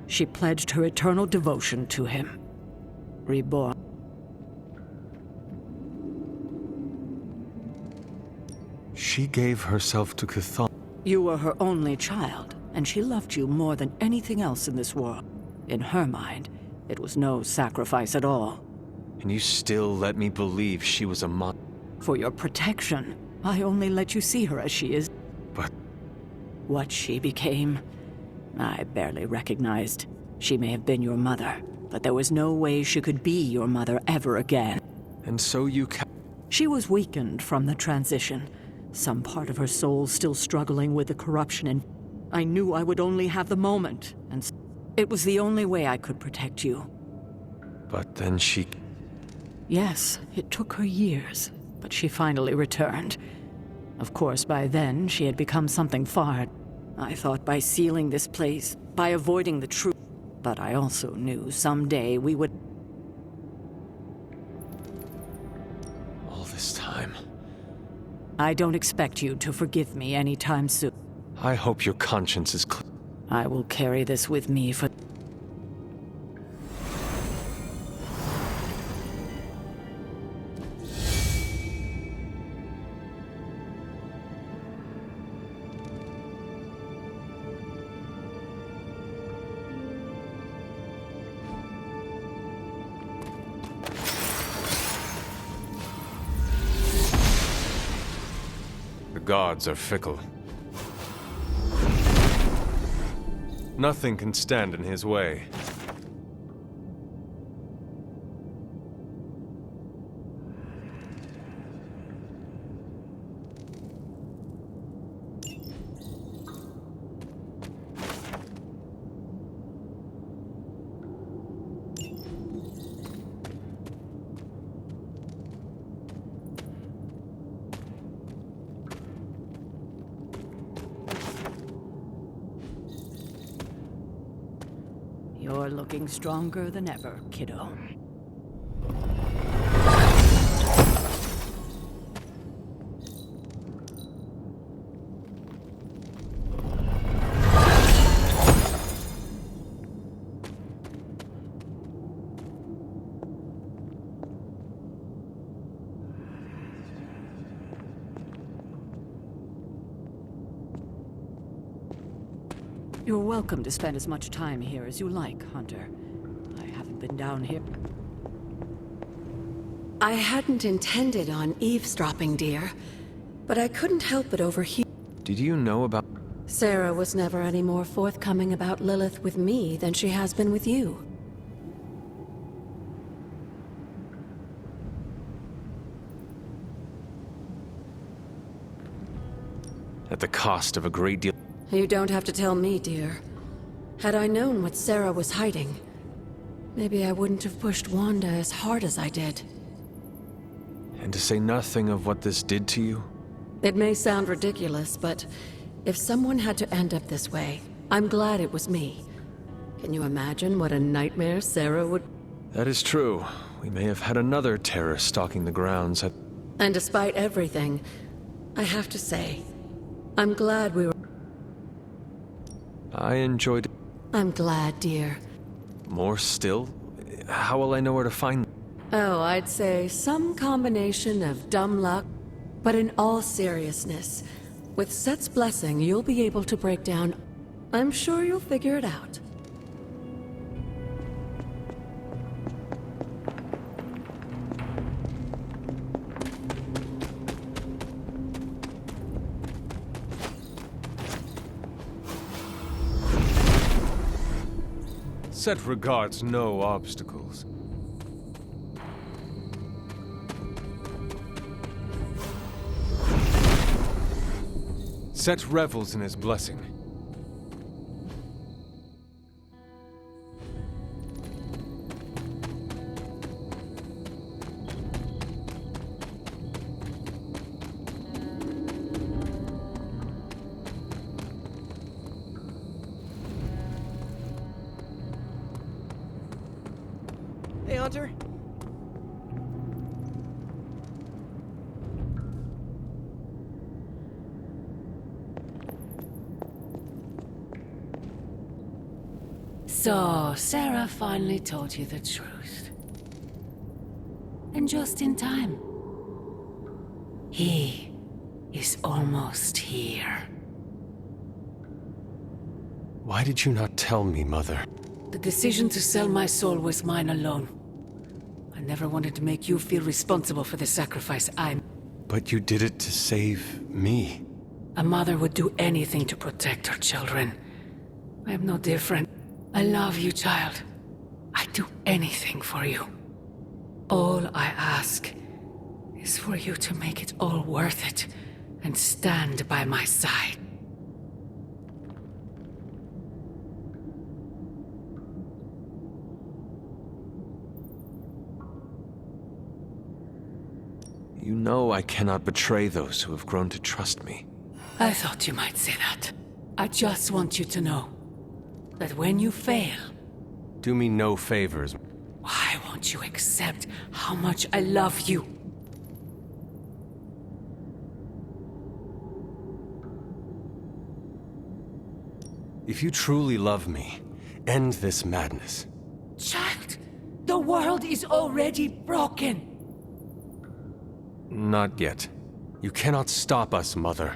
she pledged her eternal devotion to him. Reborn. She gave herself to Chthon. You were her only child, and she loved you more than anything else in this world. In her mind, it was no sacrifice at all. And you still let me believe she was a mon... For your protection, I only let you see her as she is. But... What she became, I barely recognized. She may have been your mother, but there was no way she could be your mother ever again. And so you She was weakened from the transition. Some part of her soul still struggling with the corruption, and I knew I would only have the moment, and it was the only way I could protect you. But then she... Yes, it took her years, but she finally returned. Of course, by then, she had become something far... I thought by sealing this place, by avoiding the truth, but I also knew someday we would... All this time... I don't expect you to forgive me anytime soon. I hope your conscience is clear. I will carry this with me for... The gods are fickle. Nothing can stand in his way. You're looking stronger than ever, kiddo. You're welcome to spend as much time here as you like, Hunter. I haven't been down here. I hadn't intended on eavesdropping, dear, but I couldn't help but overhear. Did you know about... Sarah was never any more forthcoming about Lilith with me than she has been with you. At the cost of a great deal... You don't have to tell me, dear. Had I known what Sarah was hiding, maybe I wouldn't have pushed Wanda as hard as I did. And to say nothing of what this did to you? It may sound ridiculous, but if someone had to end up this way, I'm glad it was me. Can you imagine what a nightmare Sarah would... That is true. We may have had another terror stalking the grounds at... And despite everything, I have to say, I'm glad we were... I enjoyed it. I'm glad, dear. More still? How will I know where to find... Oh, I'd say some combination of dumb luck. But in all seriousness, with Set's blessing, you'll be able to break down... I'm sure you'll figure it out. Set regards no obstacles. Set revels in his blessing. Hey, Hunter. So, Sarah finally told you the truth. And just in time. He is almost here. Why did you not tell me, Mother? The decision to sell my soul was mine alone. I never wanted to make you feel responsible for the sacrifice I... But you did it to save me. A mother would do anything to protect her children. I am no different. I love you, child. I'd do anything for you. All I ask is for you to make it all worth it and stand by my side. You know I cannot betray those who have grown to trust me. I thought you might say that. I just want you to know that when you fail... Do me no favors. Why won't you accept how much I love you? If you truly love me, end this madness. Child, the world is already broken. Not yet. You cannot stop us, Mother.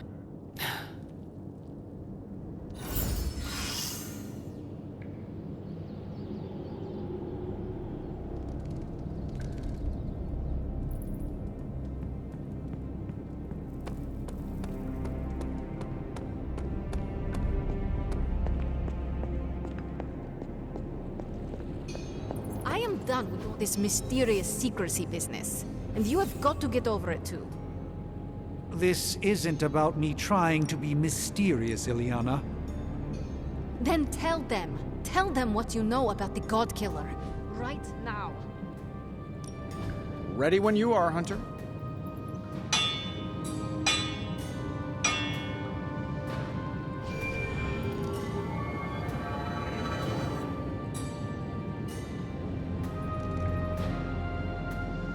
I am done with all this mysterious secrecy business. And you have got to get over it too. This isn't about me trying to be mysterious, Ileana. Then tell them. Tell them what you know about the God Killer. Right now. Ready when you are, Hunter.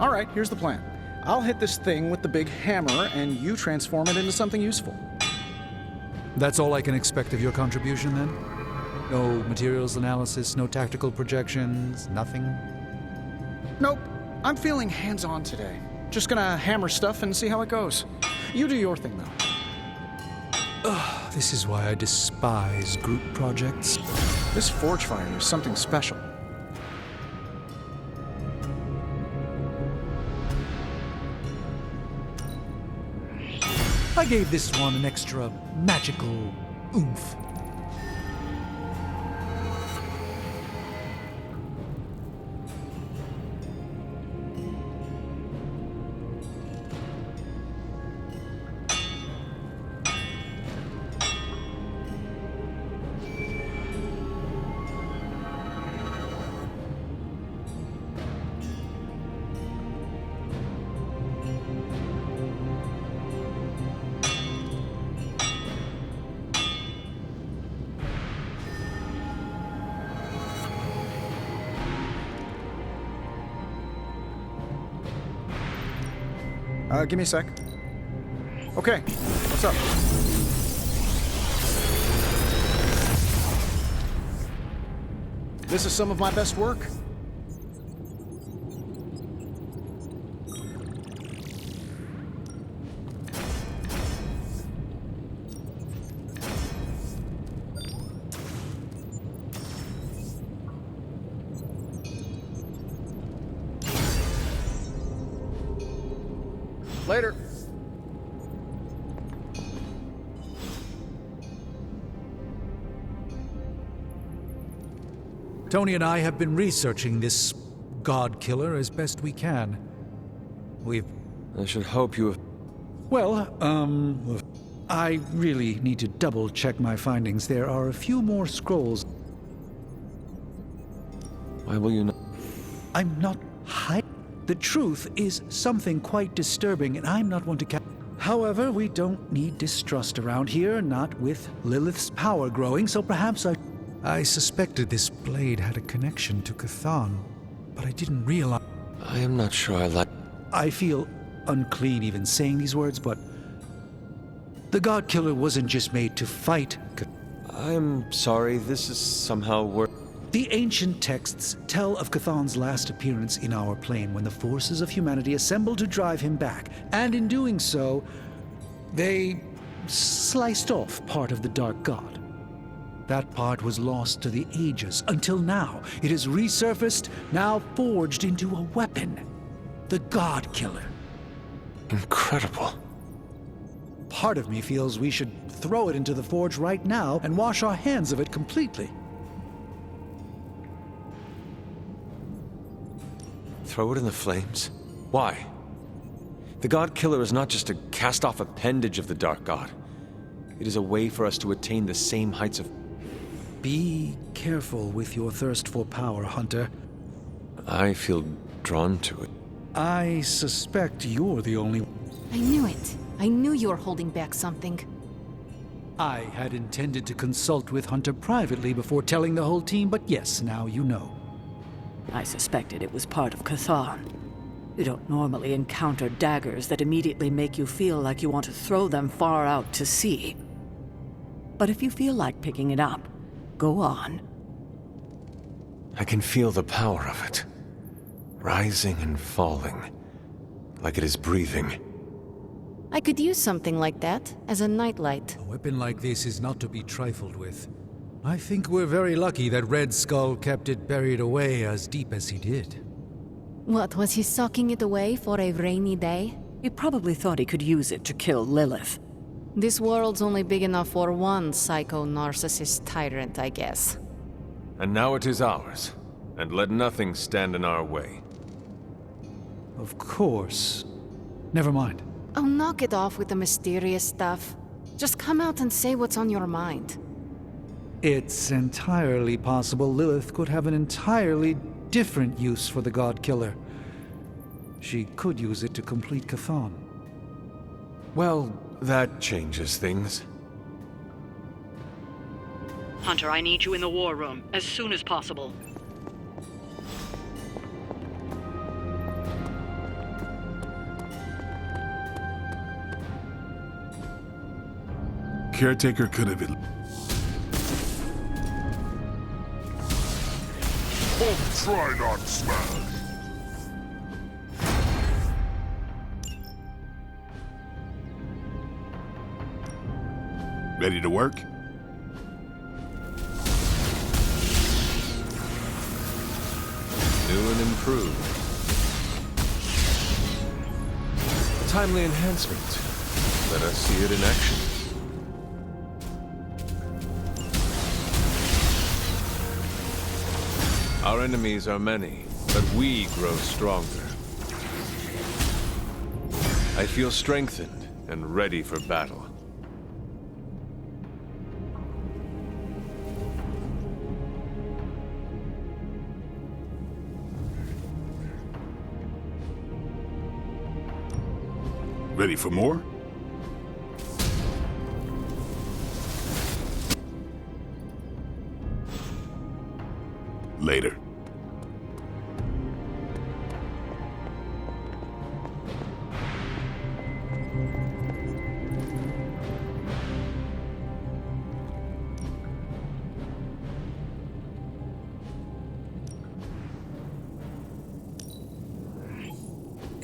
All right, here's the plan. I'll hit this thing with the big hammer, and you transform it into something useful. That's all I can expect of your contribution, then? No materials analysis, no tactical projections, nothing? Nope. I'm feeling hands-on today. Just gonna hammer stuff and see how it goes. You do your thing, though. Ugh, this is why I despise group projects. This forge fire is something special. I gave this one an extra magical oomph. Give me a sec. Okay, what's up? This is some of my best work. Later. Tony and I have been researching this god killer as best we can. I should hope you have... Well, I really need to double-check my findings. There are a few more scrolls. Why will you not... I'm not hiding. The truth is something quite disturbing, and I'm not one to However, we don't need distrust around here, not with Lilith's power growing, so perhaps I suspected this blade had a connection to Cthon, but I didn't realize... I am not sure I like... I feel unclean even saying these words, but... The God Killer wasn't just made to fight I'm sorry, this is somehow The ancient texts tell of Cthon's last appearance in our plane when the forces of humanity assembled to drive him back, and in doing so, they sliced off part of the Dark God. That part was lost to the ages, until now. It has resurfaced, now forged into a weapon. The God Killer. Incredible. Part of me feels we should throw it into the forge right now and wash our hands of it completely. Throw it in the flames? Why? The God Killer is not just a cast-off appendage of the Dark God. It is a way for us to attain the same heights of... Be careful with your thirst for power, Hunter. I feel drawn to it. I suspect you're the only... I knew it. I knew you were holding back something. I had intended to consult with Hunter privately before telling the whole team, but yes, now you know. I suspected it was part of Cthon. You don't normally encounter daggers that immediately make you feel like you want to throw them far out to sea. But if you feel like picking it up, go on. I can feel the power of it. Rising and falling. Like it is breathing. I could use something like that as a nightlight. A weapon like this is not to be trifled with. I think we're very lucky that Red Skull kept it buried away as deep as he did. What, was he socking it away for a rainy day? He probably thought he could use it to kill Lilith. This world's only big enough for one psycho-narcissist tyrant, I guess. And now it is ours. And let nothing stand in our way. Of course. Never mind. Oh, knock it off with the mysterious stuff. Just come out and say what's on your mind. It's entirely possible Lilith could have an entirely different use for the God Killer. She could use it to complete Cthon. Well, that changes things. Hunter, I need you in the war room as soon as possible. Caretaker could have... Try not smash. Ready to work? New and improved. A timely enhancement. Let us see it in action. Our enemies are many, but we grow stronger. I feel strengthened and ready for battle. Ready for more? Later.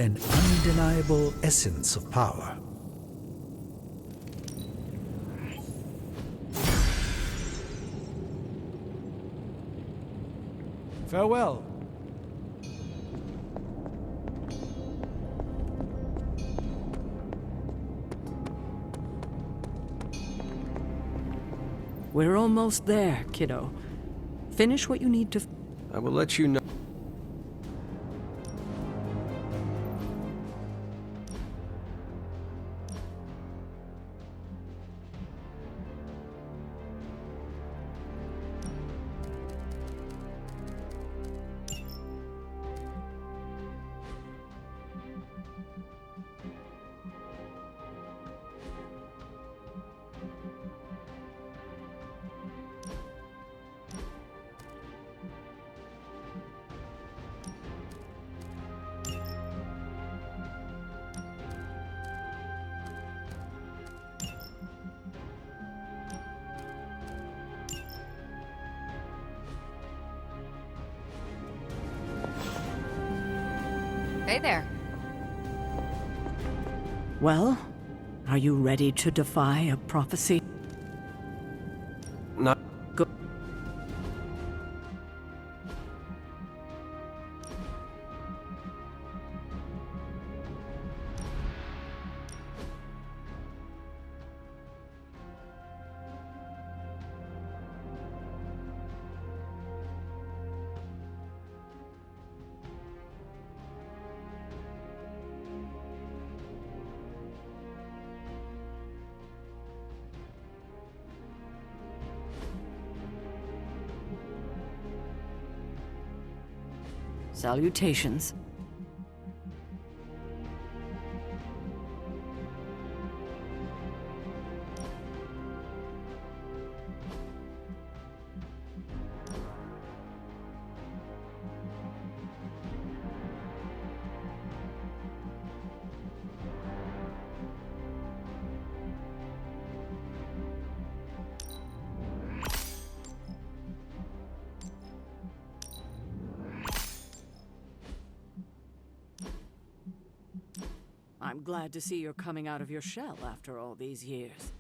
an undeniable essence of power. Farewell. We're almost there, kiddo. Finish what you need to... I will let you know. Hey there. Well, are you ready to defy a prophecy? Not... Go. Salutations. I'm glad to see you're coming out of your shell after all these years.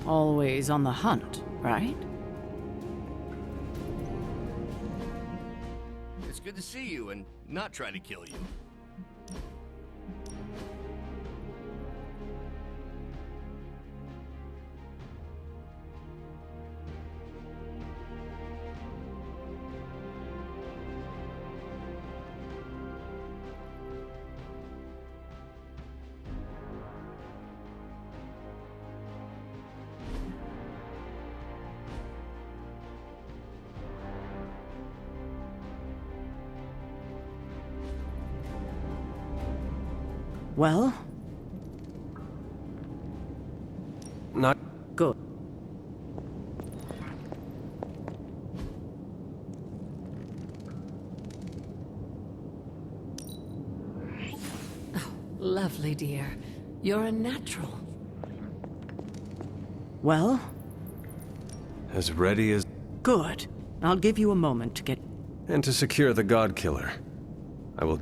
Always on the hunt, right? It's good to see you and not try to kill you. Well? Not good. lovely, dear. You're a natural. Well? As ready as... Good. I'll give you a moment to get... And to secure the God Killer, I will...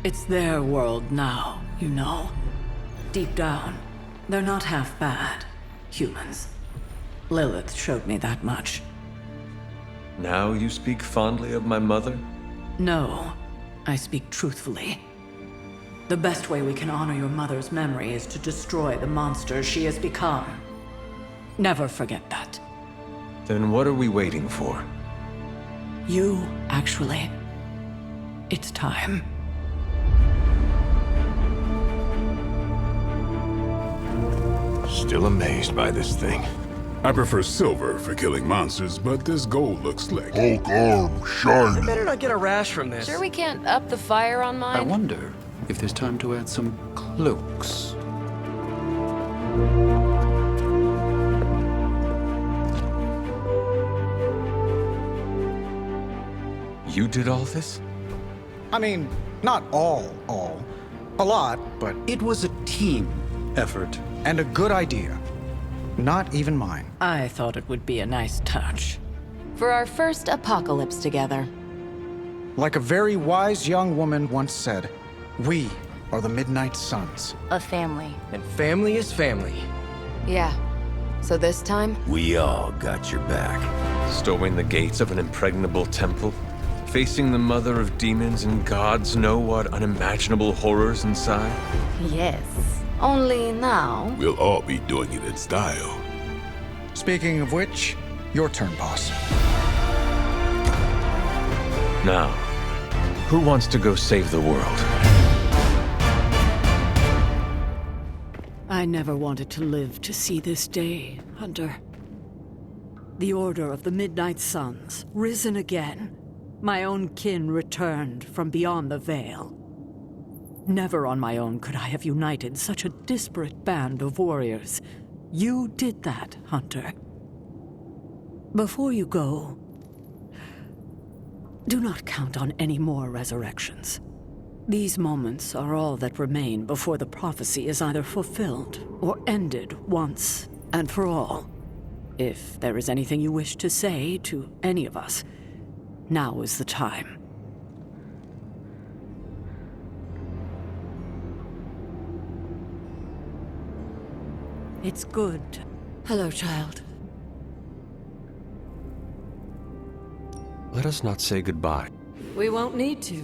It's their world now, you know. Deep down, they're not half bad. Humans. Lilith showed me that much. Now you speak fondly of my mother? No, I speak truthfully. The best way we can honor your mother's memory is to destroy the monster she has become. Never forget that. Then what are we waiting for? You, actually. It's time. Still amazed by this thing. I prefer silver for killing monsters, but this gold looks slick. Hulk arm, I shiny. better not get a rash from this. Sure we can't up the fire on mine? I wonder if there's time to add some cloaks. You did all this? I mean, not all. A lot, but... It was a team effort. And a good idea. Not even mine. I thought it would be a nice touch. For our first apocalypse together. Like a very wise young woman once said, we are the Midnight Suns. A family. And family is family. Yeah. So this time? We all got your back. Storming the gates of an impregnable temple? Facing the mother of demons and gods know what unimaginable horrors inside? Yes. Only now... We'll all be doing it in style. Speaking of which, your turn, boss. Now, who wants to go save the world? I never wanted to live to see this day, Hunter. The Order of the Midnight Suns, risen again. My own kin returned from beyond the veil. Never on my own could I have united such a disparate band of warriors. You did that, Hunter. Before you go, do not count on any more resurrections. These moments are all that remain before the prophecy is either fulfilled or ended once and for all. If there is anything you wish to say to any of us, now is the time. It's good. Hello, child. Let us not say goodbye. We won't need to.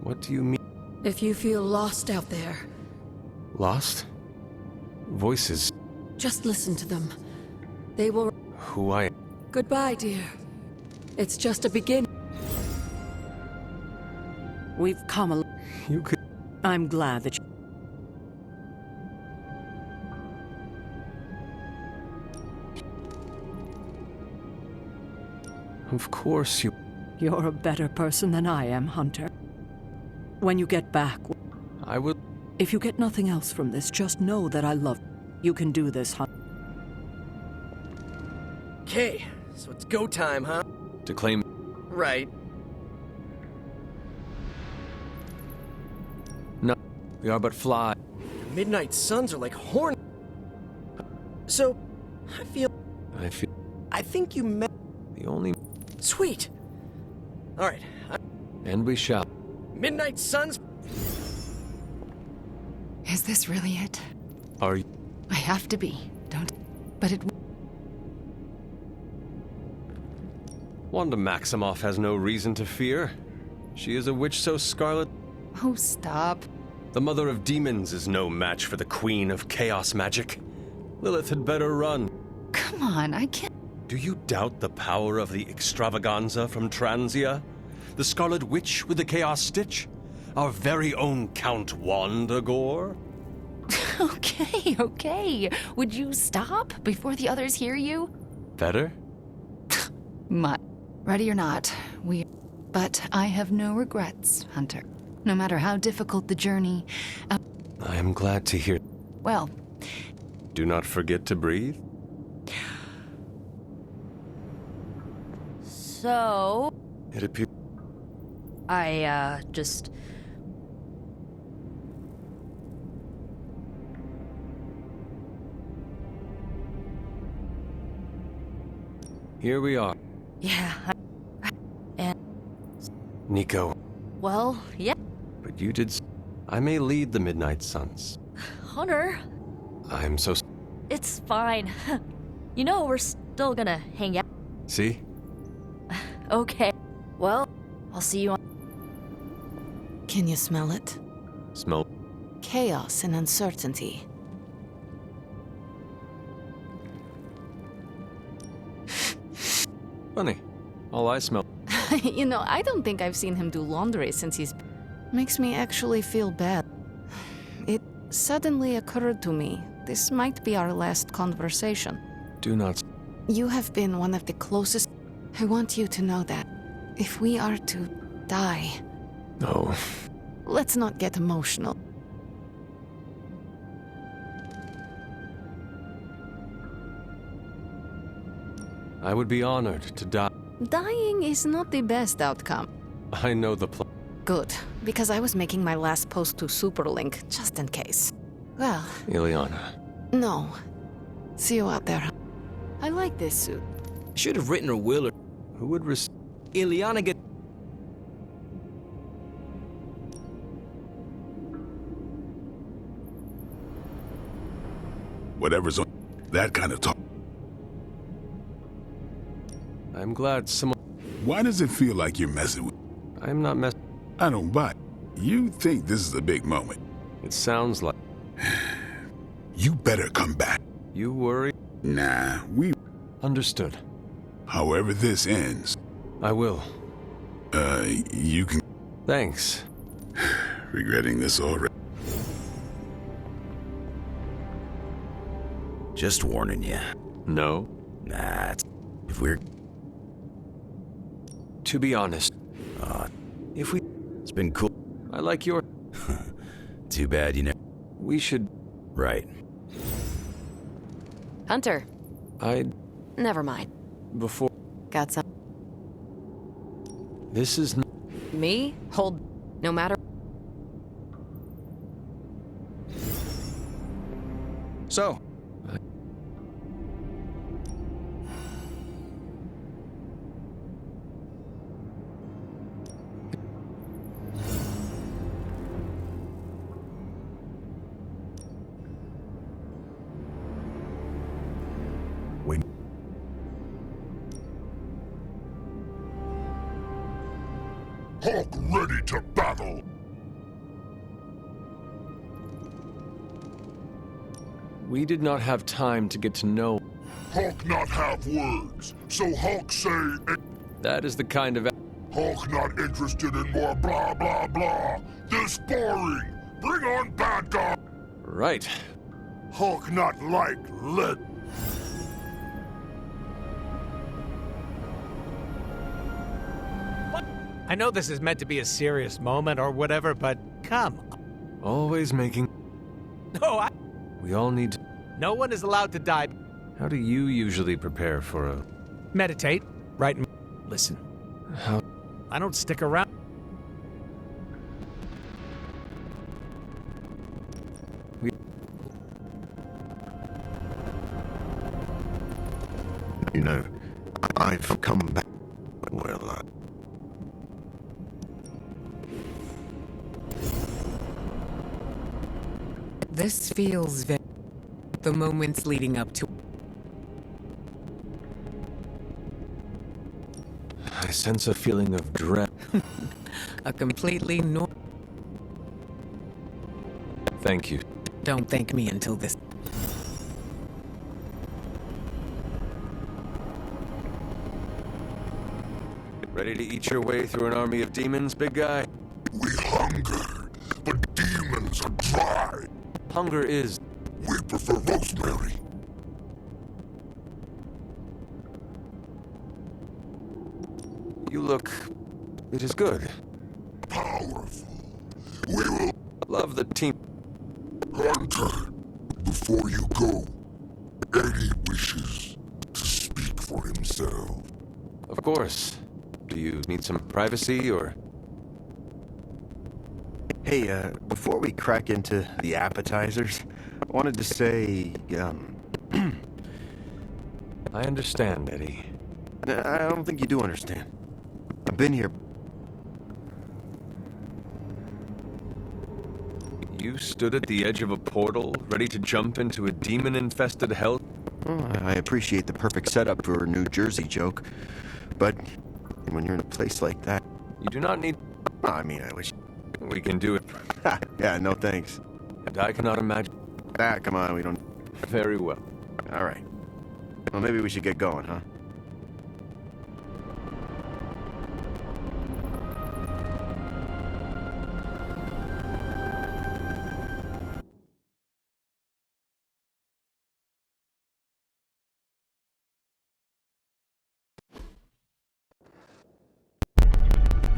What do you mean? If you feel lost out there, Lost? Voices. just listen to them. They will... Who I am. Goodbye, dear. It's just a beginning. We've come a... You could... I'm glad that you... Of course you... You're a better person than I am, Hunter. When you get back... I will... If you get nothing else from this, just know that I love you. You can do this, Hunter. Okay, so it's go time, huh? To claim... Right. No, we are but fly. The Midnight Suns are like horn... So, I think you met... The only... Sweet. Alright. And we shall. Midnight Suns... Is this really it? Are you... I have to be. Don't... But it... Wanda Maximoff has no reason to fear. She is a witch so scarlet... Oh, stop. The mother of demons is no match for the queen of chaos magic. Lilith had better run. Come on, I can't... Do you doubt the power of the extravaganza from Transia? The Scarlet Witch with the Chaos Stitch? Our very own Count Wanda Gore? Okay. Would you stop before the others hear you? Better? Ready or not, But I have no regrets, Hunter. No matter how difficult the journey... I am glad to hear... Well, Do not forget to breathe. So... It appears... just... Here we are. Yeah, and... Nico. Well, yeah. But you did... I may lead the Midnight Suns. Hunter, I'm so... it's fine. You know, we're still gonna hang out. See? Okay. Well, I'll see you on... Can you smell it? Smell... Chaos and uncertainty. Funny. All I smell... You know, I don't think I've seen him do laundry since he's... Makes me actually feel bad. It suddenly occurred to me, this might be our last conversation. Do not... You have been one of the closest... I want you to know that. If we are to die... No. Let's not get emotional. I would be honored to die. Dying is not the best outcome. I know the plan. Good, because I was making my last post to Superlink, just in case. Well... Ileana. No. See you out there. I like this suit. Should have written her will. Who would Ileana get... Whatever's on that kind of talk. I'm glad someone... Why does it feel like you're messing with... I'm not messing... I don't buy it. You think this is a big moment. It sounds like... You better come back. You worry? Nah, we... Understood. However this ends... I will. You can... Thanks. Regretting this already. Just warning you. No? Nah, if we're... To be honest, if we... It's been cool. I like your... Too bad you know. We should... Right. Hunter. Never mind. Before... Got some... This is... Me? Hold... No matter... So... Wait. Hulk ready to battle! We did not have time to get to know... Hulk not have words, so Hulk say... That is the kind of... Hulk not interested in more blah blah blah. This boring. Bring on bad guy. Right. Hulk not like lead. I know this is meant to be a serious moment or whatever, but come. Always making... No, We all need to... No one is allowed to die. How do you usually prepare for a... Meditate, write and... Listen. How... I don't stick around. You know, I've come back. Well, This feels very... The moments leading up to... I sense a feeling of dread. A completely Thank you. Don't thank me until this... Ready to eat your way through an army of demons, big guy? We hunger, but demons are dry. Hunger is... We prefer rosemary. You look... It is good. Powerful. We will... Love the team. Hunter, before you go, Eddie wishes to speak for himself. Of course. Do you need some privacy, or...? Hey, before we crack into the appetizers, I wanted to say, I understand, Eddie. I don't think you do understand. I've been here. You stood at the edge of a portal, ready to jump into a demon-infested hell? Well, I appreciate the perfect setup for a New Jersey joke, but when you're in a place like that... You do not need... I mean, I wish... We can do it. Yeah, no thanks. And I cannot imagine... Come on, we don't... Very well. All right. Well, maybe we should get going, huh?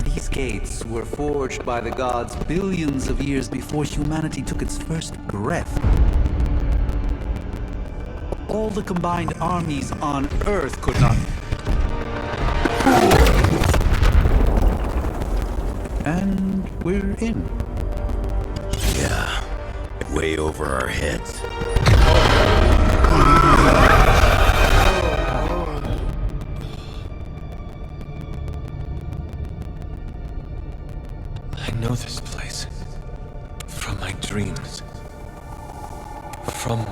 These gates were forged by the gods billions of years before humanity took its first breath. All the combined armies on Earth could not... And we're in. Yeah, way over our heads. I know this place. From my dreams. From...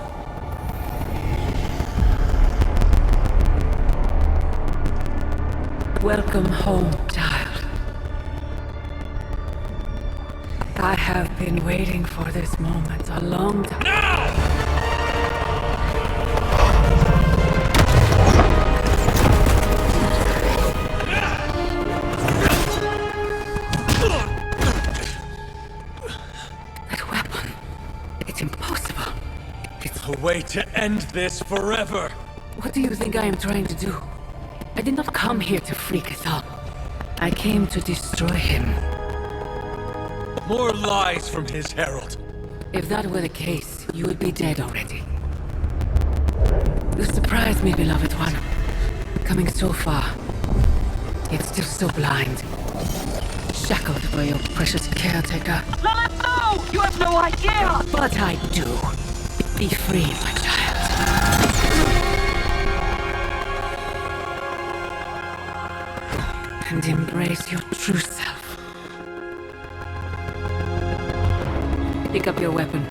Welcome home, child. I have been waiting for this moment a long time. That weapon. It's impossible. It's a way to end this forever. What do you think I am trying to do? I did not come here to free Cathal. I came to destroy him. More lies from his herald. If that were the case, you would be dead already. You surprised me, beloved one. Coming so far, yet still so blind. Shackled by your precious caretaker. Let us know! You have no idea! But I do. Be free, my child. And embrace your true self. Pick up your weapon.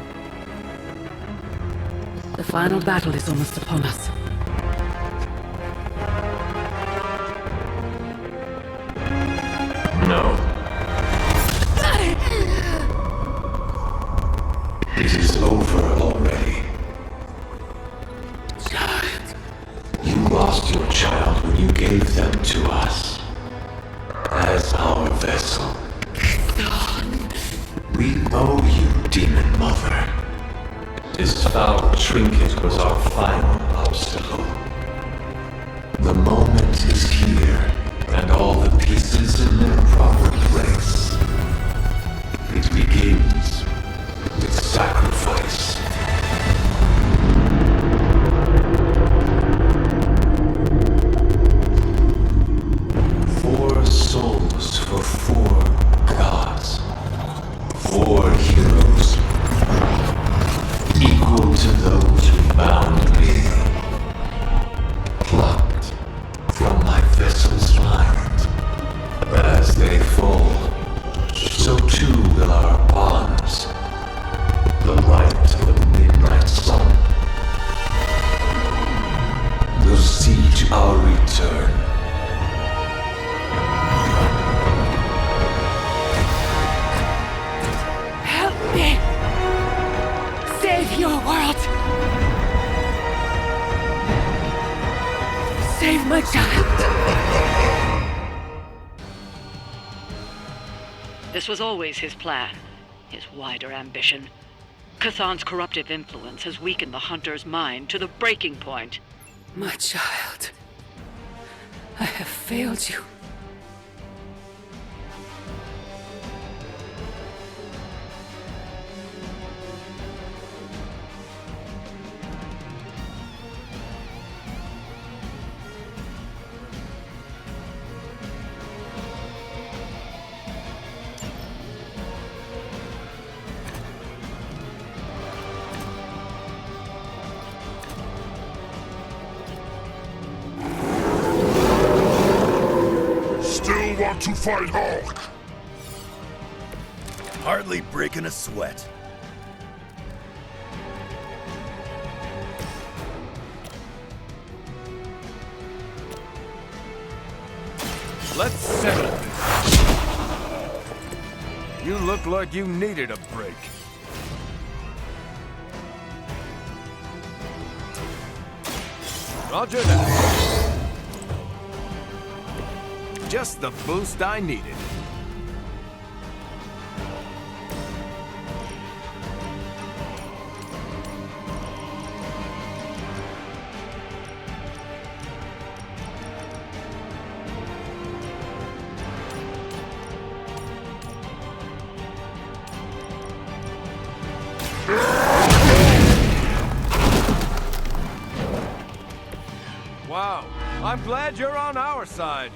The final battle is almost upon us. No. It is over already. Child. You lost your child when you gave them to us. As our vessel. We owe you, Demon Mother. This foul trinket was our final obstacle. The moment is here, and all the pieces in their proper place. It begins with sacrifice. Four souls for four gods. 4 heroes. Equal to those who bound me. Plucked from my vessel's mind. As they fall, so too will our bonds. The light of the midnight sun will see to our return. Help me! Save your world! Save my child! This was always his plan, his wider ambition. Cathan's corruptive influence has weakened the Hunter's mind to the breaking point. My child, I have failed you. about to fight Hulk? Hardly breaking a sweat. Let's settle this. You look like you needed a break. Roger that. Just the boost I needed. Wow, I'm glad you're on our side.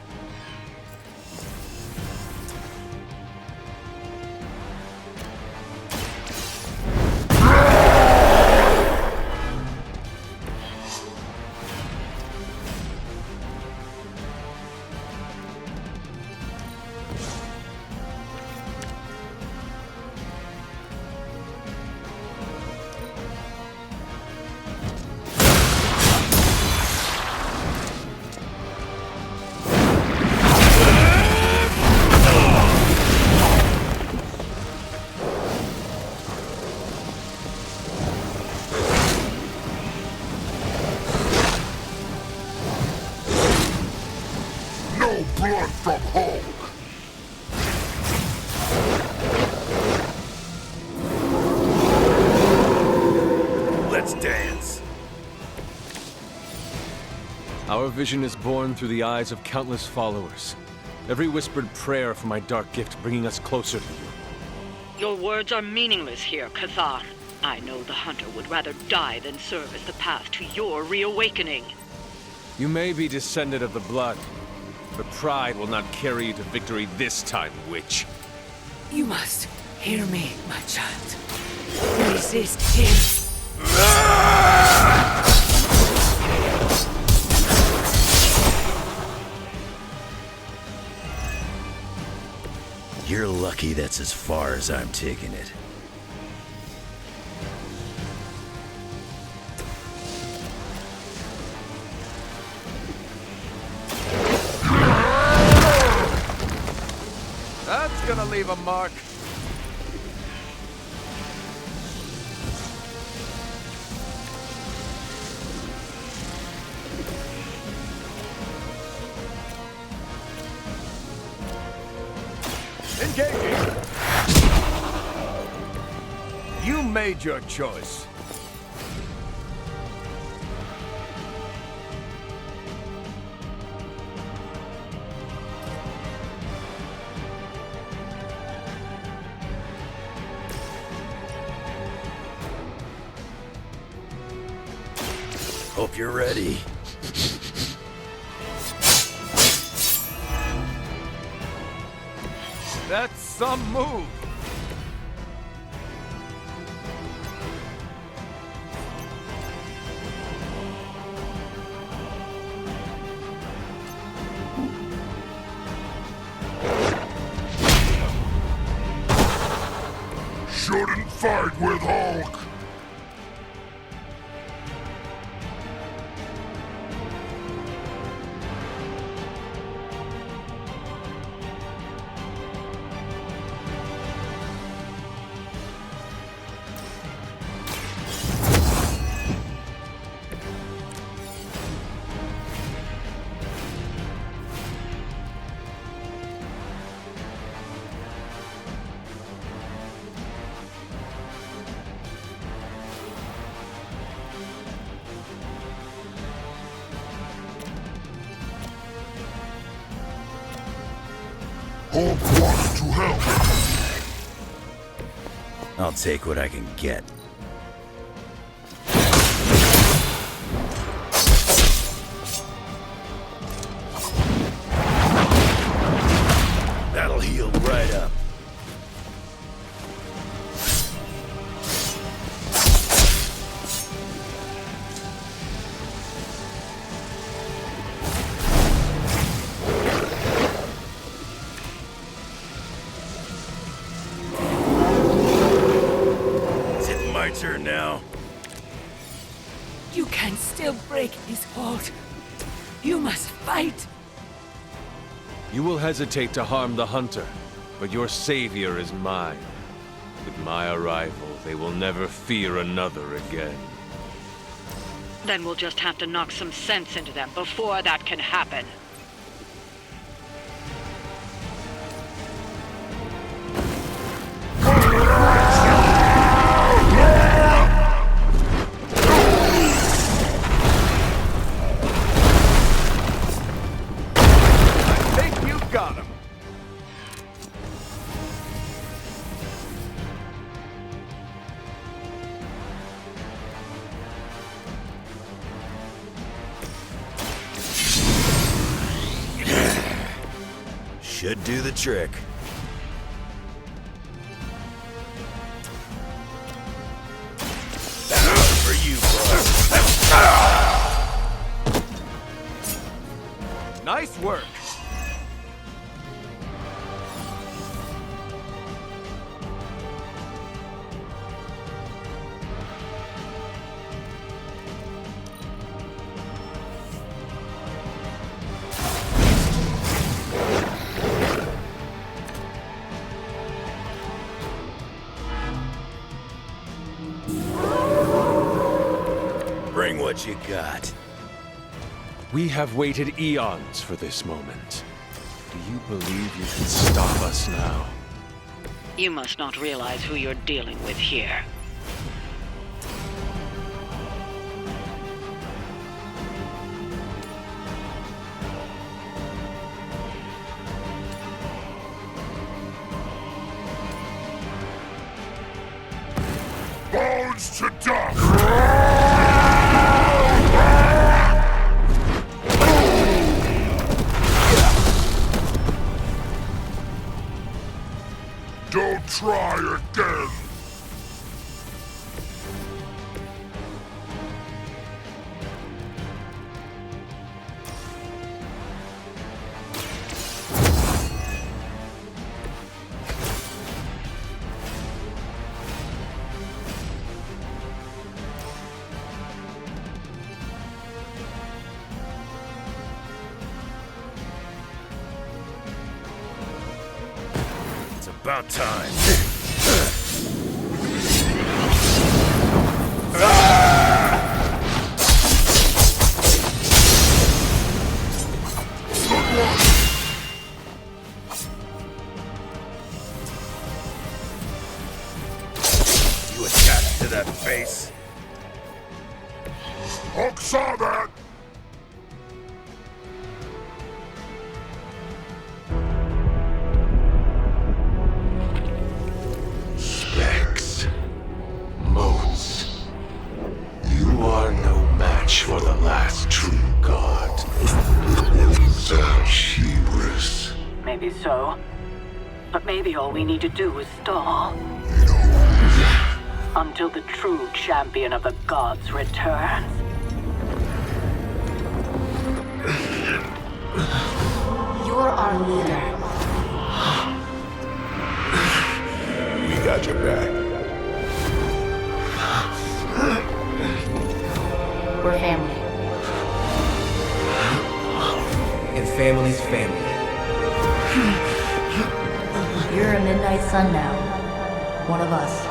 Blood from Hulk! Let's dance! Our vision is born through the eyes of countless followers. Every whispered prayer for my dark gift bringing us closer to you. Your words are meaningless here, Cathan. I know the Hunter would rather die than serve as the path to your reawakening. You may be descendant of the blood, but pride will not carry you to victory this time, witch. You must hear me, my child. Resist him. You're lucky that's as far as I'm taking it. That's gonna leave a mark. Engaging. You made your choice. Hope you're ready. That's some move. Shouldn't fight with Hulk. Hulk wants to help. I'll take what I can get. That'll heal right up. break his hold. You must fight. You will hesitate to harm the hunter, but your savior is mine. With my arrival, they will never fear another again. Then we'll just have to knock some sense into them before that can happen. Should do the trick. For you, bud. Nice work. Bring what you got. We have waited eons for this moment. Do you believe you can stop us now? You must not realize who you're dealing with here. Bones to dust! Don't try again! About time. You attached to that face? Hulk saw that! For the last true god. Hubris. Maybe so. But maybe all we need to do is stall. Until the true champion of the gods returns. You're our leader. We got your back. We're family. And family's family. You're a midnight sun now. One of us.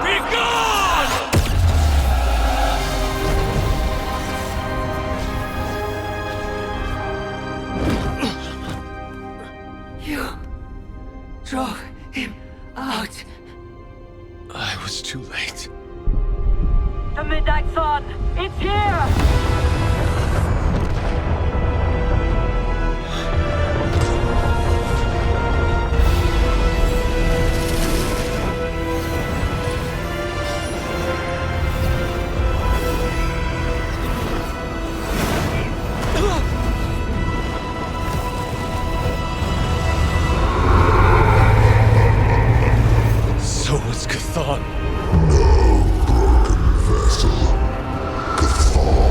Be gone! You drove him out. I was too late. The Midnight Sun! It's here! So was Chthon. No broken vessel. Chthon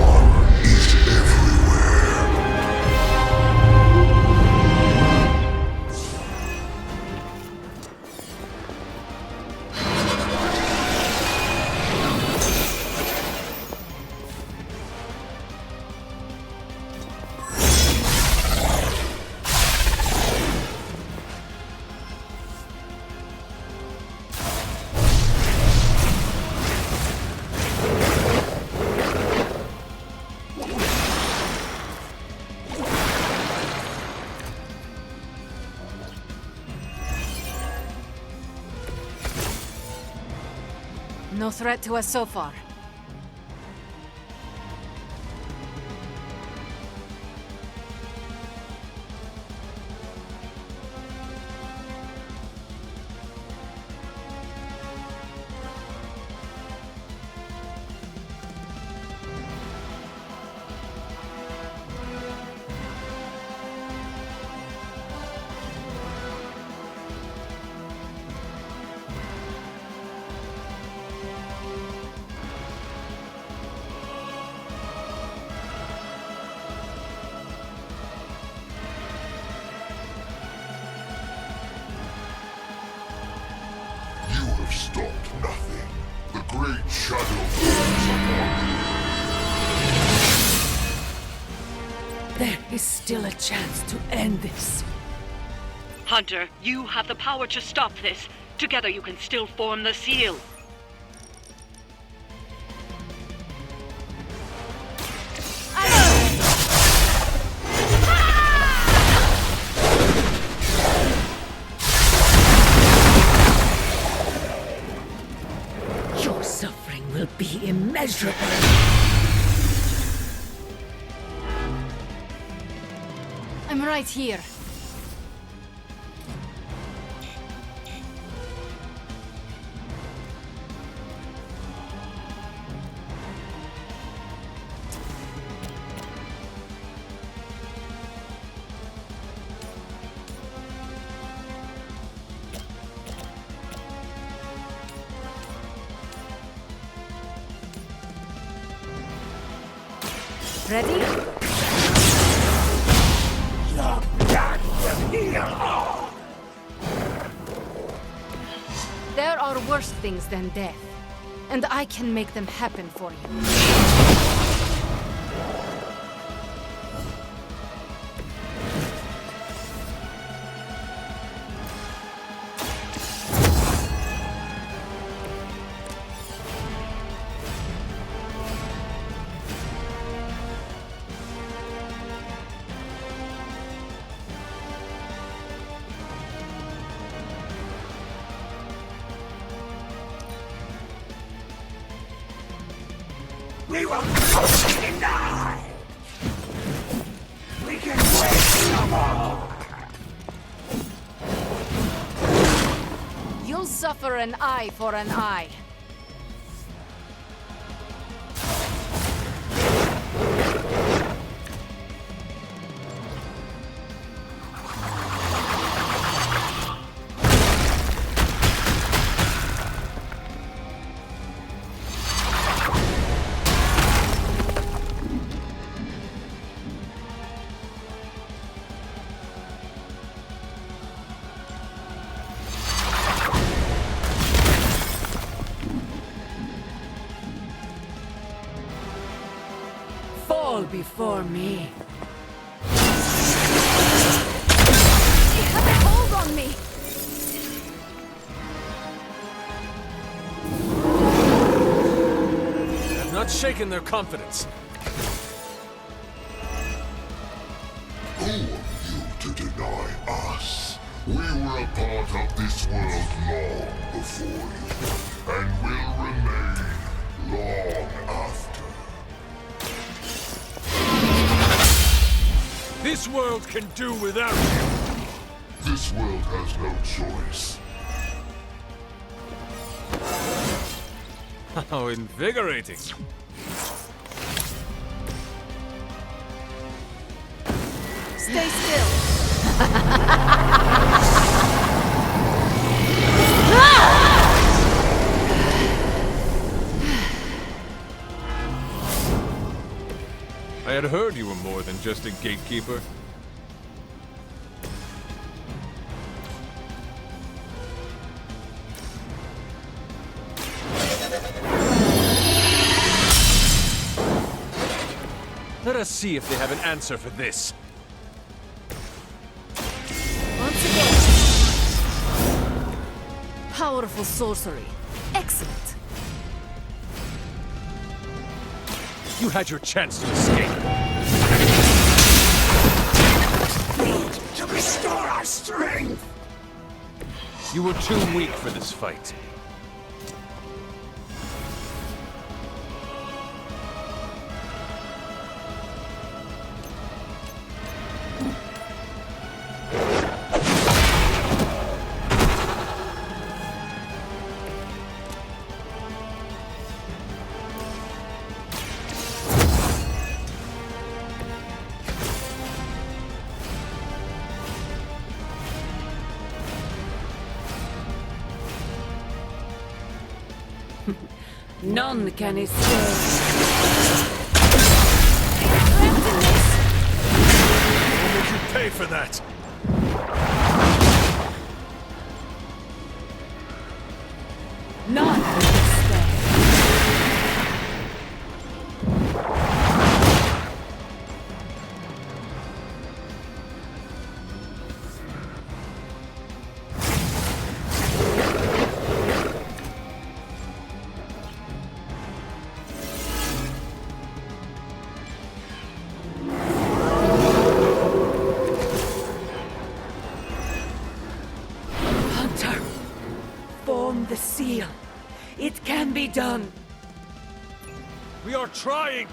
No threat to us so far. You have stopped nothing. The great shadow falls upon you. There is still a chance to end this. Hunter, you have the power to stop this. Together you can still form the seal. Your suffering will be immeasurable. I'm right here. Ready? There are worse things than death, and I can make them happen for you. We will deny. We can wait no more. You'll suffer an eye for an eye. Fall before me. It has a hold on me! They have not shaken their confidence. Who are you to deny us? We were a part of this world long before you, and will remain long after. This world can do without you. This world has no choice. How invigorating. Stay still. I had heard you were more than just a gatekeeper. Let us see if they have an answer for this. Once again. Powerful sorcery. Excellent. You had your chance to escape. To restore our strength. You were too weak for this fight. None can escape. I'll make you pay for that. None will escape. Hunter, form the seal. It can be done. We are trying.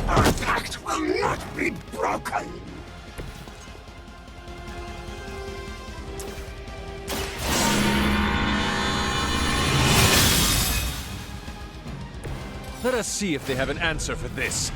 Our pact will not be broken. Let us see if they have an answer for this.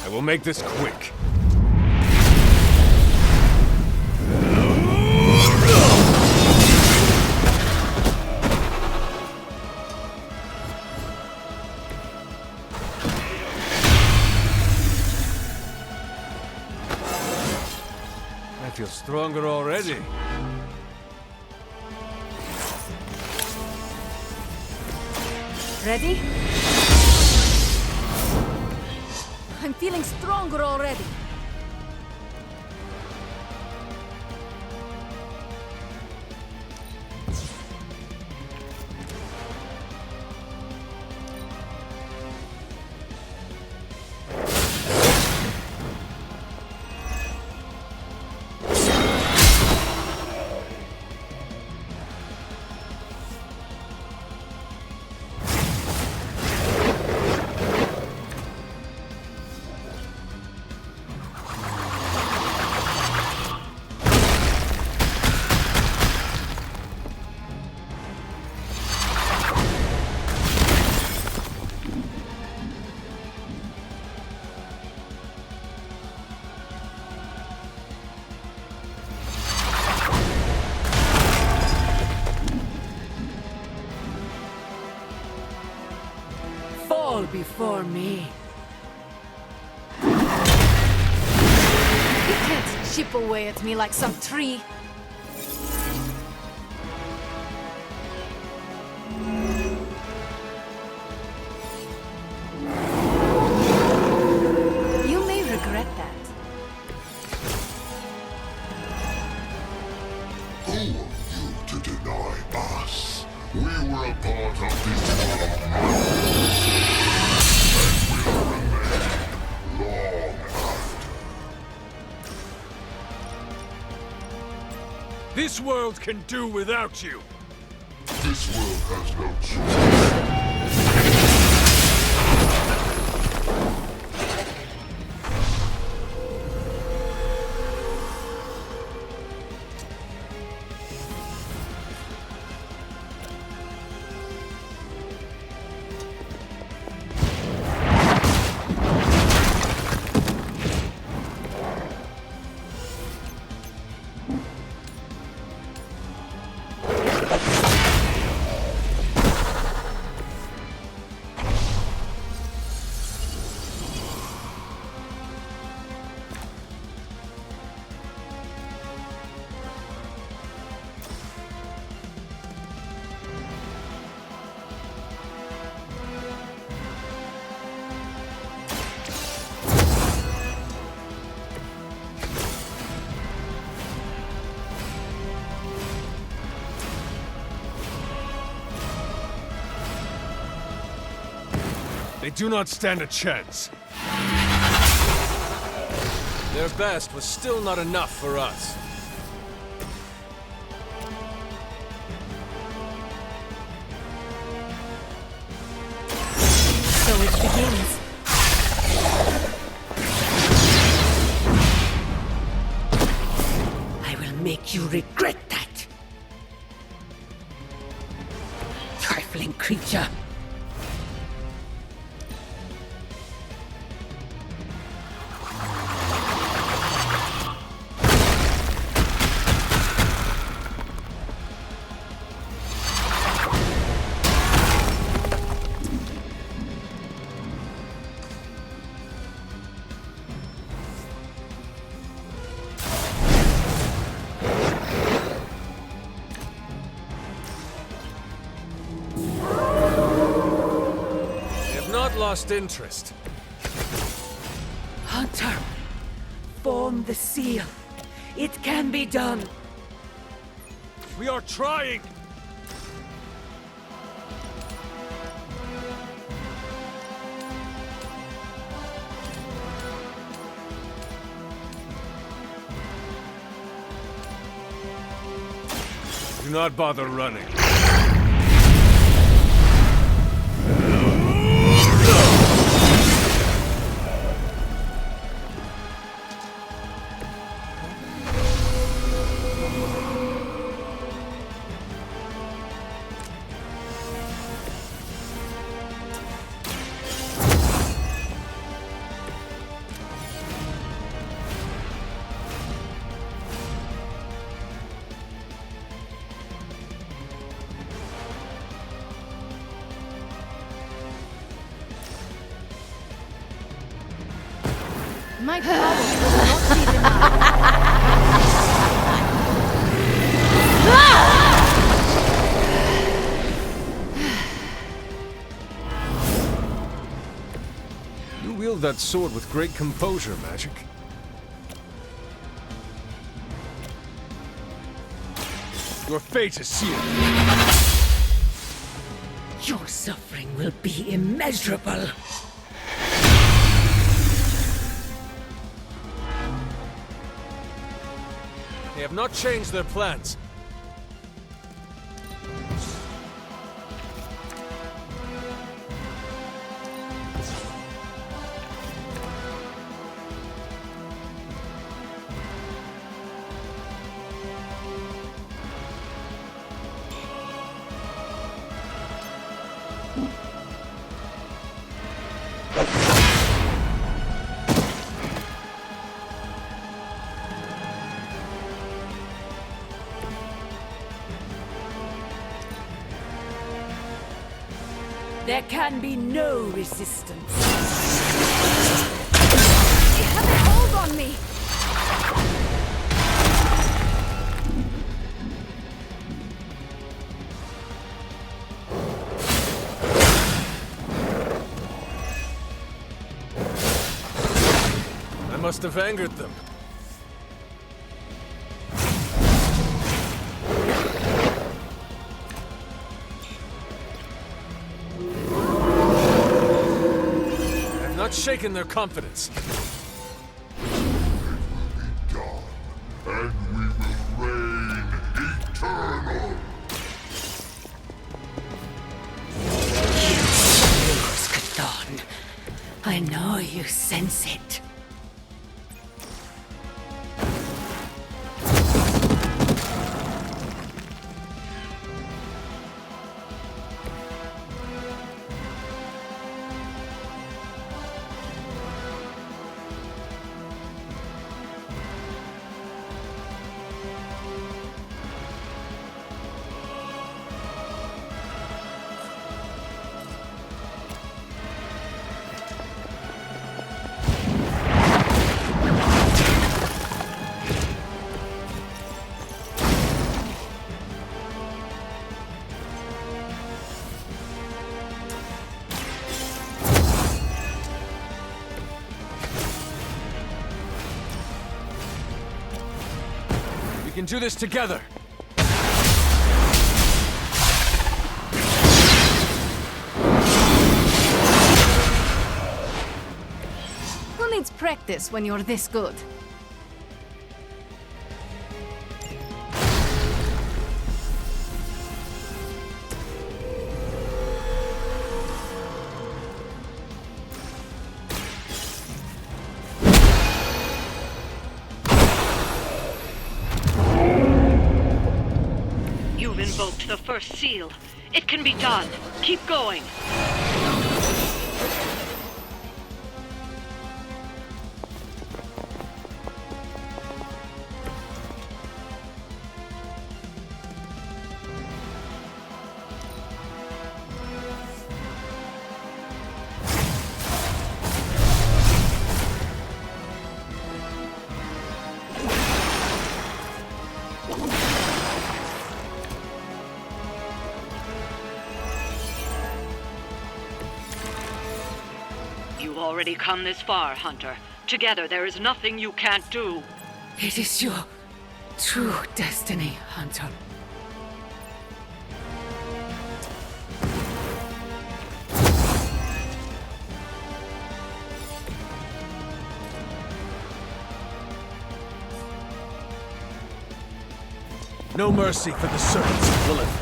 I will make this quick. I feel stronger already. Ready? I'm feeling stronger already. Fall before me. You can't chip away at me like some tree. You may regret that. Who are you to deny us? We were a part of this world now, and will remain long after. This world can do without you. This world has no choice. They do not stand a chance. Their best was still not enough for us. So it begins. I will make you regret that. Trifling creature. Lost interest. Hunter, form the seal. It can be done. We are trying! Do not bother running. My problem will not be denied. You wield that sword with great composure, Magic. Your fate is sealed. Your suffering will be immeasurable. They have not changed their plans. There can be no resistance. You have a hold on me! I must have angered them. Shaken their confidence. And we will reign eternal. You lose, Chthon. I know you sense it. We can do this together. counts practice when you're this good. You've invoked the first seal. It can be done. Keep going. You've already come this far, Hunter. Together, there is nothing you can't do. It is your true destiny, Hunter. No mercy for the servants of Lilith.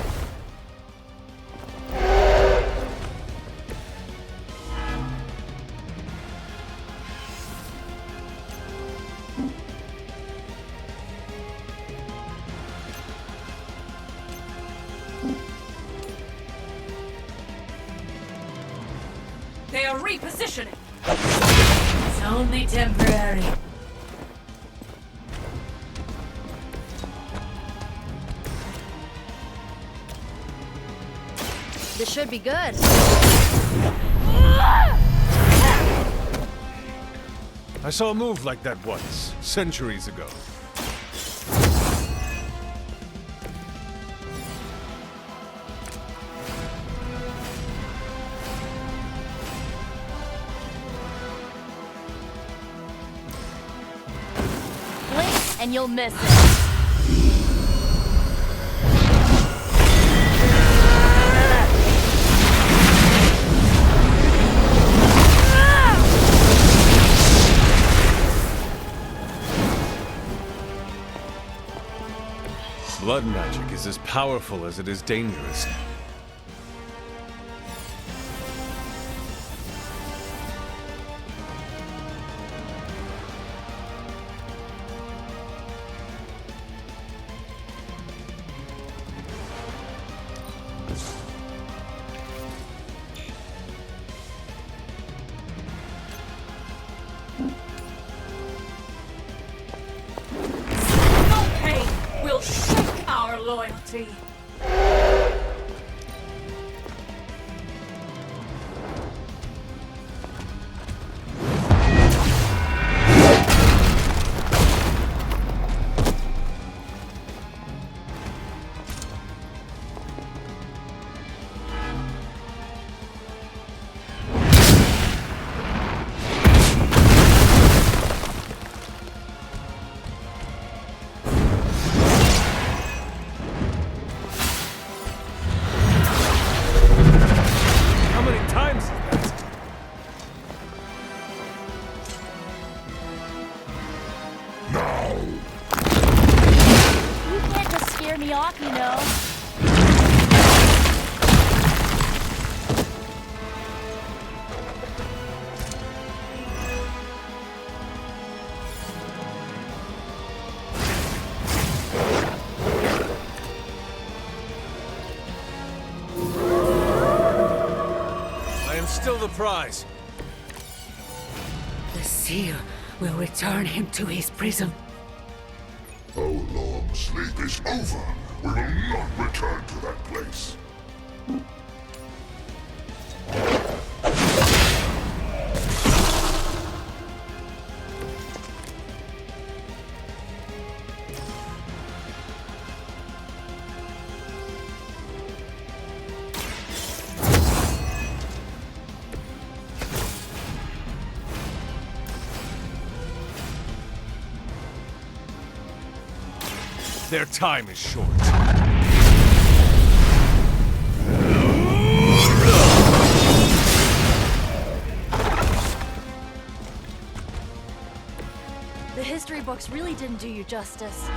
They are repositioning. It's only temporary. This should be good. I saw a move like that once, centuries ago. Blink and you'll miss it. Blood magic is as powerful as it is dangerous. No pain will shake our loyalty. How many times is that? You can't just scare me off, you know. I am still the prize. The seal will return him to his prison. Our long sleep is over. We will not return to that place. Their time is short. storybooks really didn't do you justice.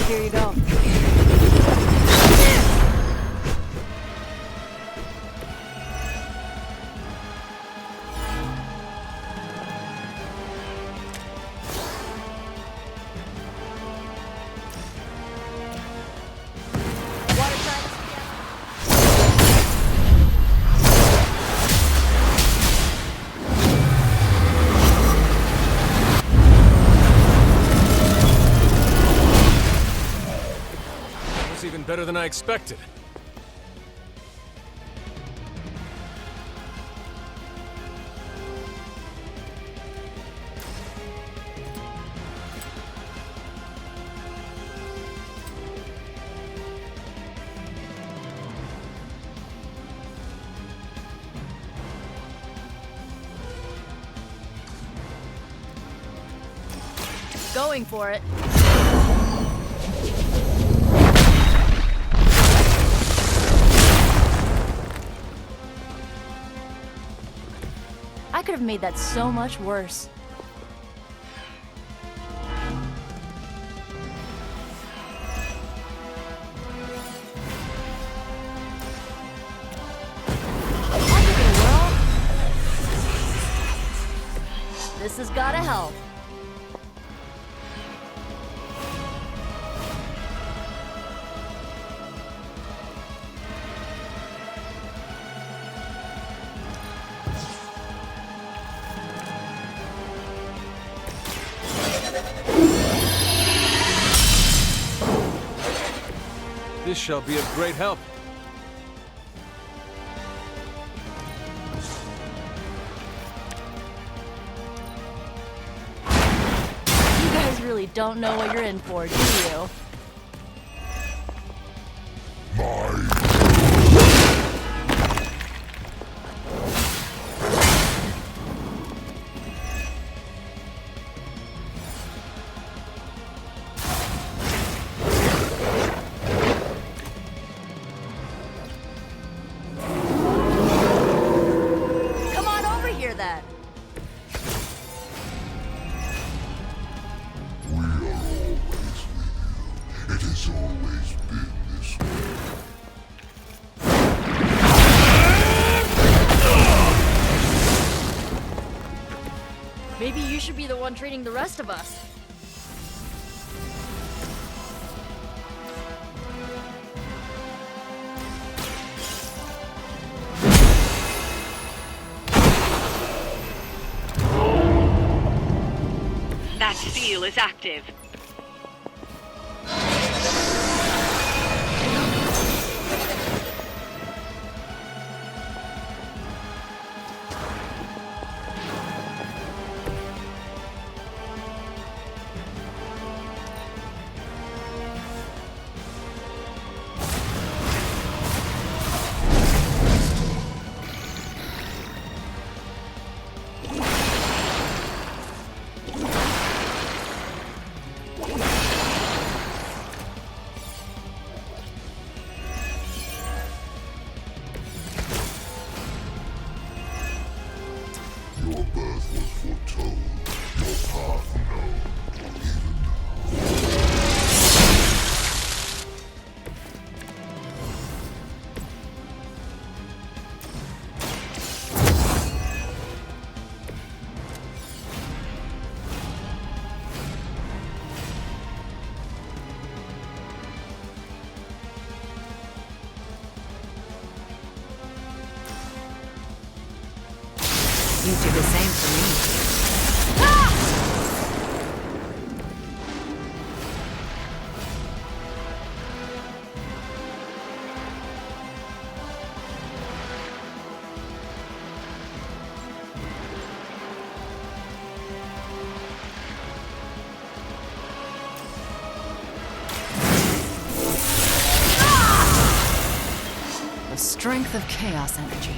Here you go. Even better than I expected. Going for it. I could have made that so much worse. I'll give it a whirl. This has gotta help. This shall be of great help. You guys really don't know what you're in for, do you? Maybe you should be the one training the rest of us. That seal is active. Your birth was foretold, your path known, even You do the same for me. The strength of chaos energy.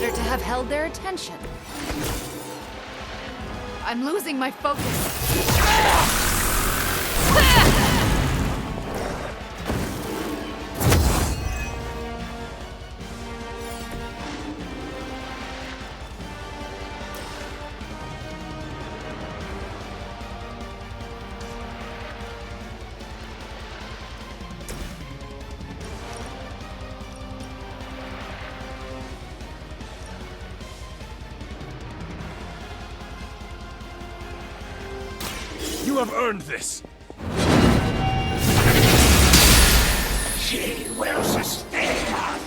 To have held their attention. I'm losing my focus. You have earned this! She will sustain us!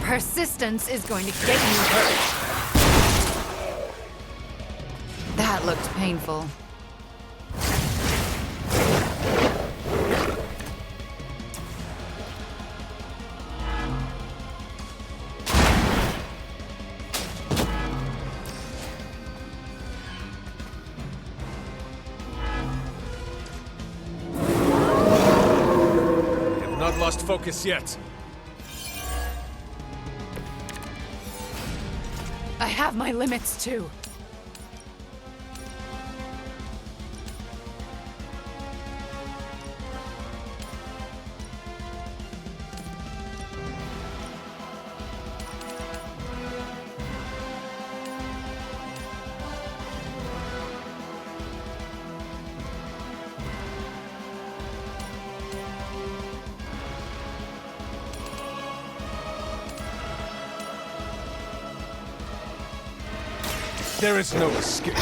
Persistence is going to get you hurt. That looked painful. I have not lost focus yet. I have my limits too. There is no escape.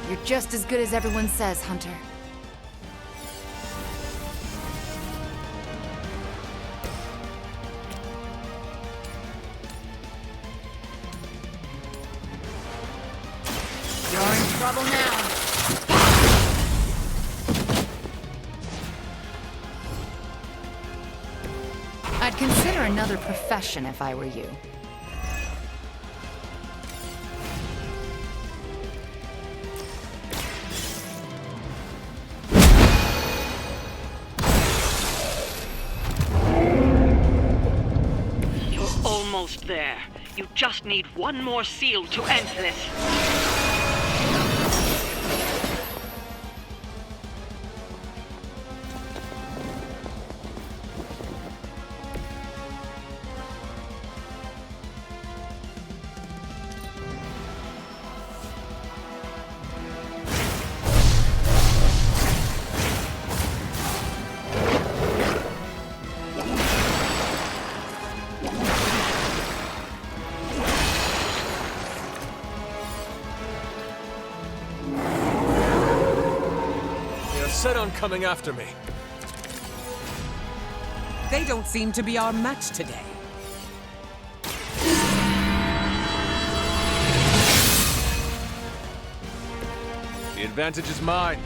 You're just as good as everyone says, Hunter. You're in trouble now. I'd consider another profession if I were you. You're almost there. You just need one more seal to end this. Set on coming after me. They don't seem to be our match today. The advantage is mine.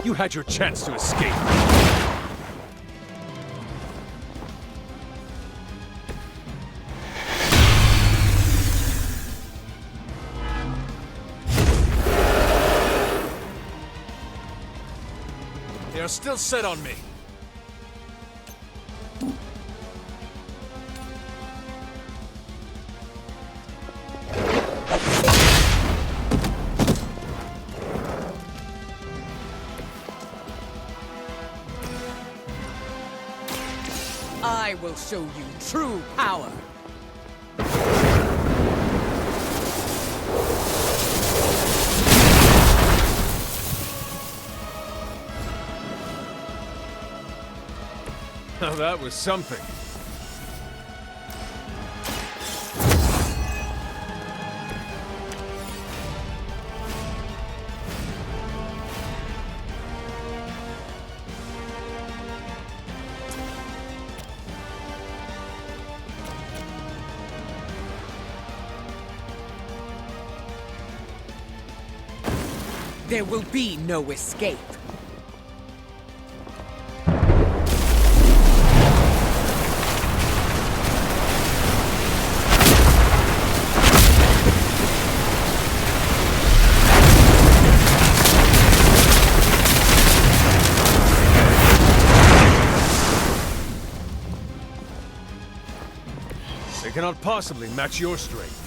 You had your chance to escape. They are still set on me. I will show you true power. Now that was something. There will be no escape. They cannot possibly match your strength.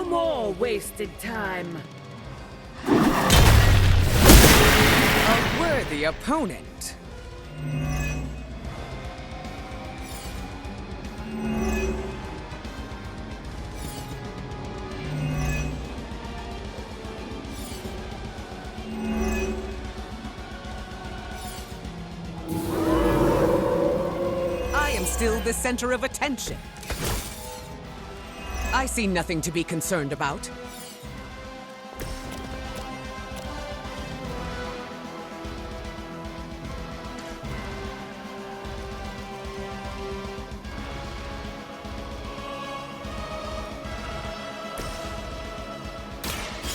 more wasted time. A worthy opponent. I am still the center of attention. I see nothing to be concerned about.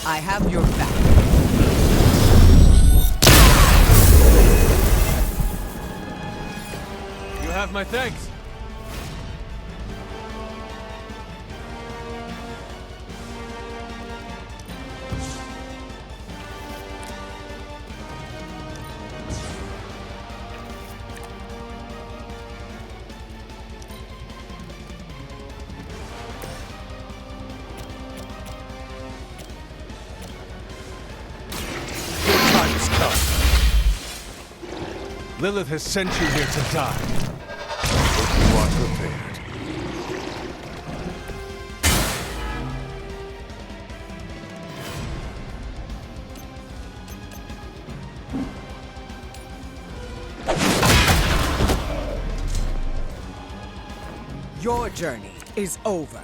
I have your back. You have my thanks. Lilith has sent you here to die. Hope you are prepared. Your journey is over.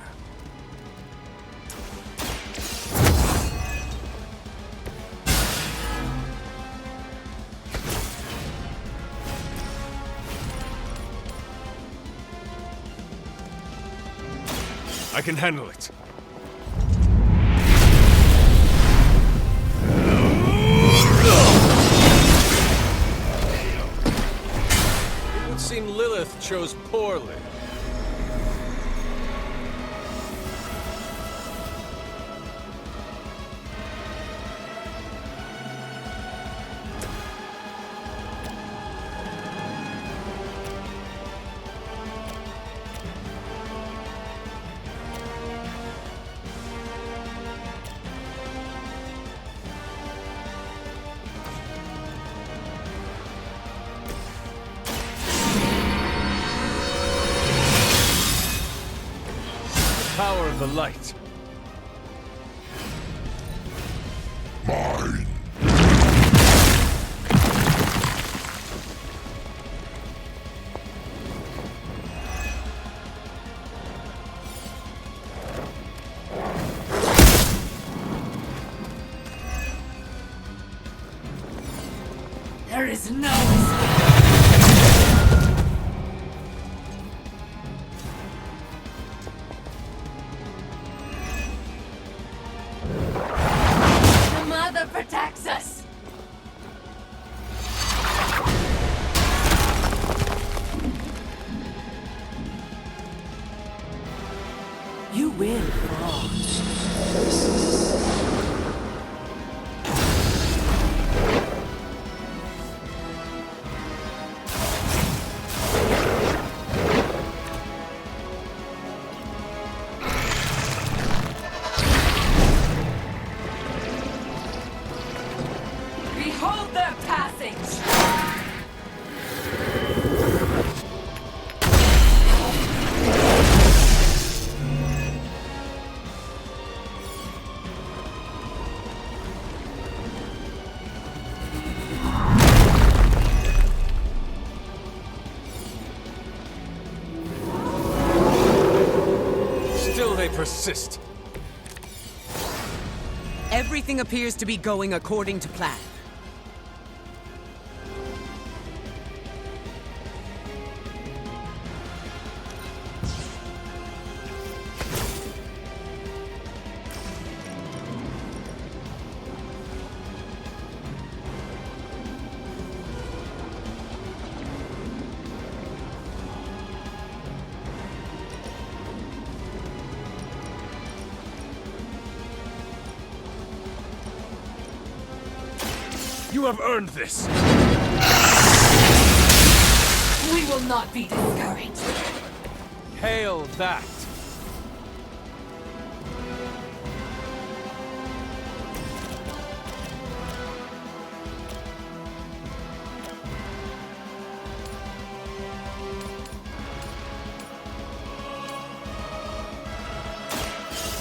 I can handle it. It would seem Lilith chose poorly. Power of the light. Mine. There is no escape. The mother protects us. You win, behold their passage. Still they persist. Everything appears to be going according to plan. You have earned this. We will not be discouraged. Hail that.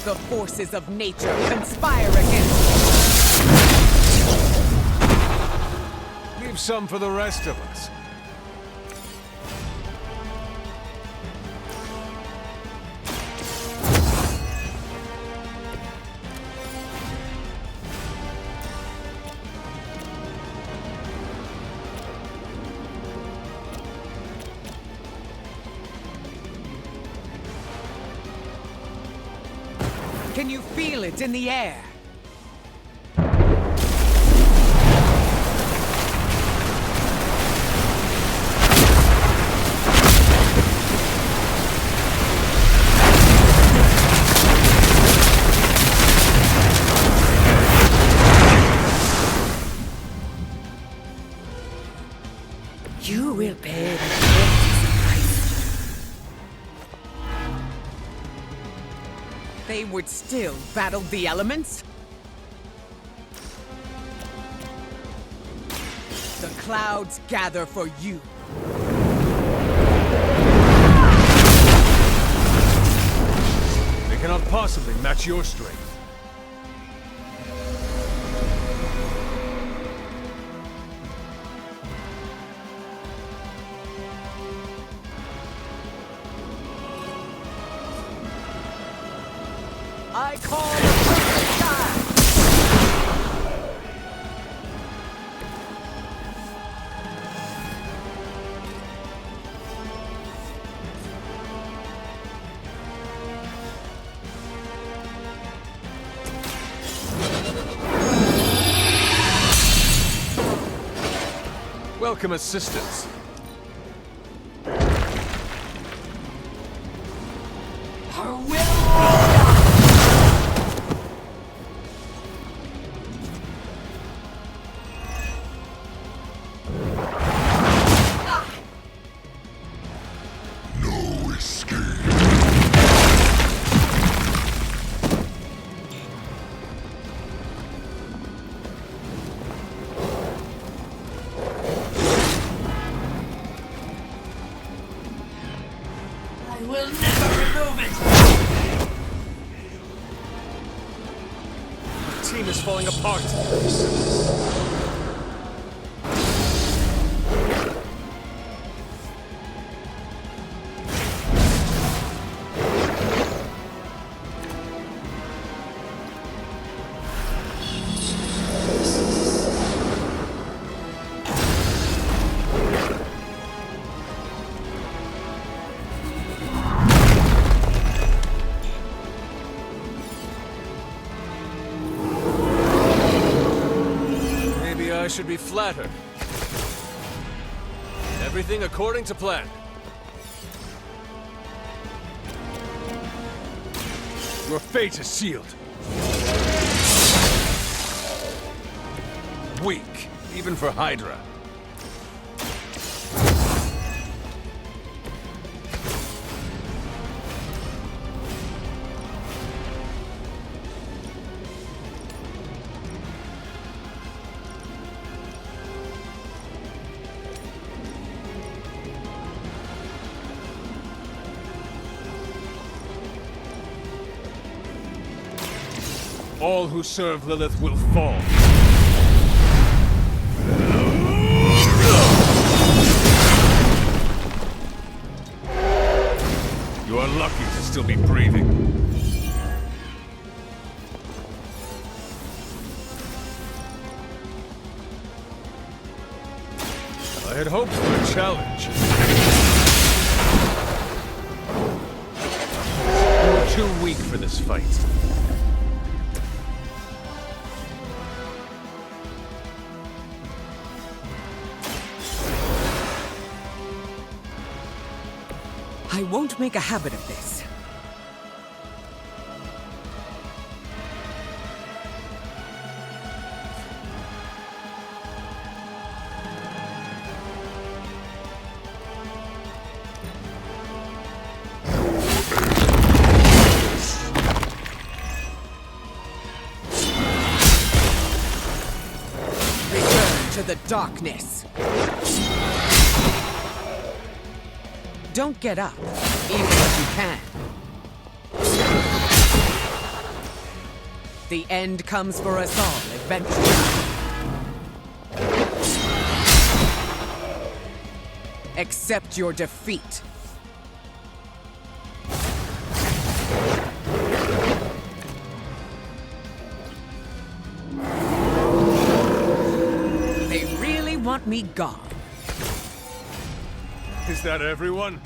the forces of nature conspire against you. Leave some for the rest of us. Can you feel it in the air? You will pay the price. They would still battle the elements? The clouds gather for you. They cannot possibly match your strength. I call the perfect time! Welcome assistance. No escape. I will never remove it! The team is falling apart. Maybe I should be flattered. Everything according to plan. Your fate is sealed. Weak, even for Hydra. All who serve Lilith will fall. You are lucky to still be breathing. I had hoped for a challenge. You're too weak for this fight. I won't make a habit of this. Return to the darkness. Don't get up, even if you can. The end comes for us all eventually. Accept your defeat. They really want me gone. Is that everyone?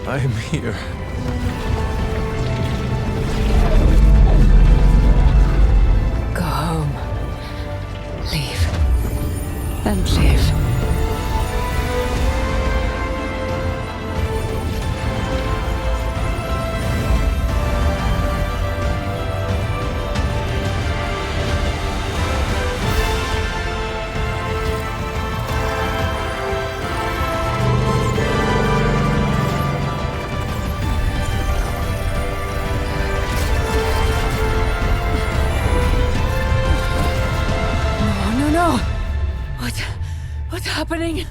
I am here. Go home. Leave. And live. What's happening?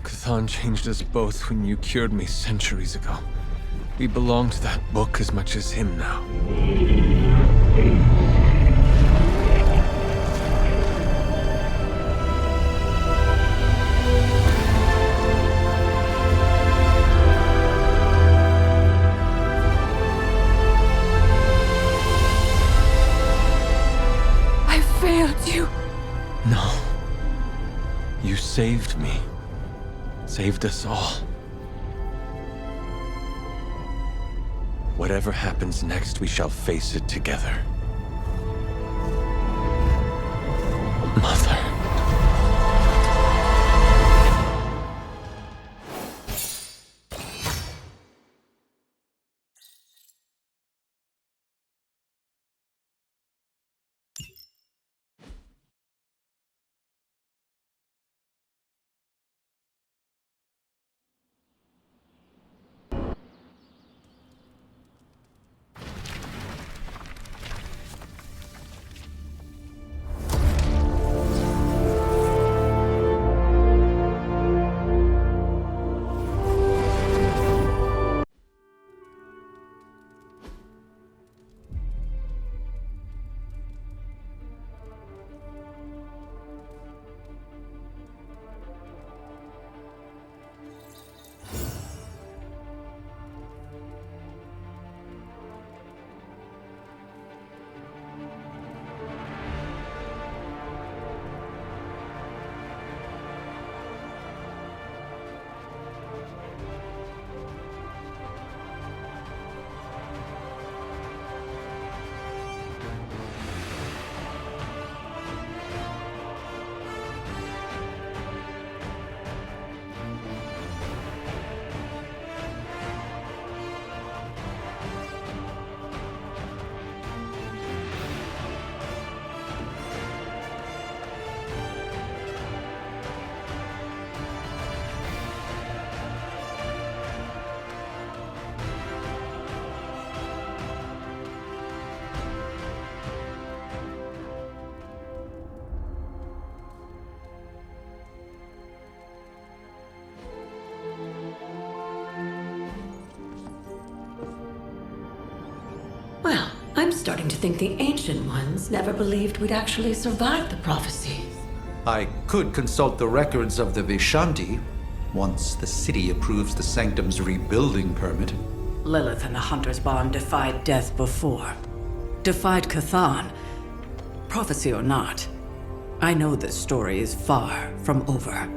Chthon changed us both when you cured me centuries ago. We belong to that book as much as him now. I failed you. No. You saved me. Saved us all. Whatever happens next, we shall face it together. Mother. starting to think the Ancient Ones never believed we'd actually survive the prophecy. I could consult the records of the Vishanti once the city approves the Sanctum's rebuilding permit. Lilith and the Hunter's Bond defied death before. Defied Cathan. Prophecy or not, I know this story is far from over.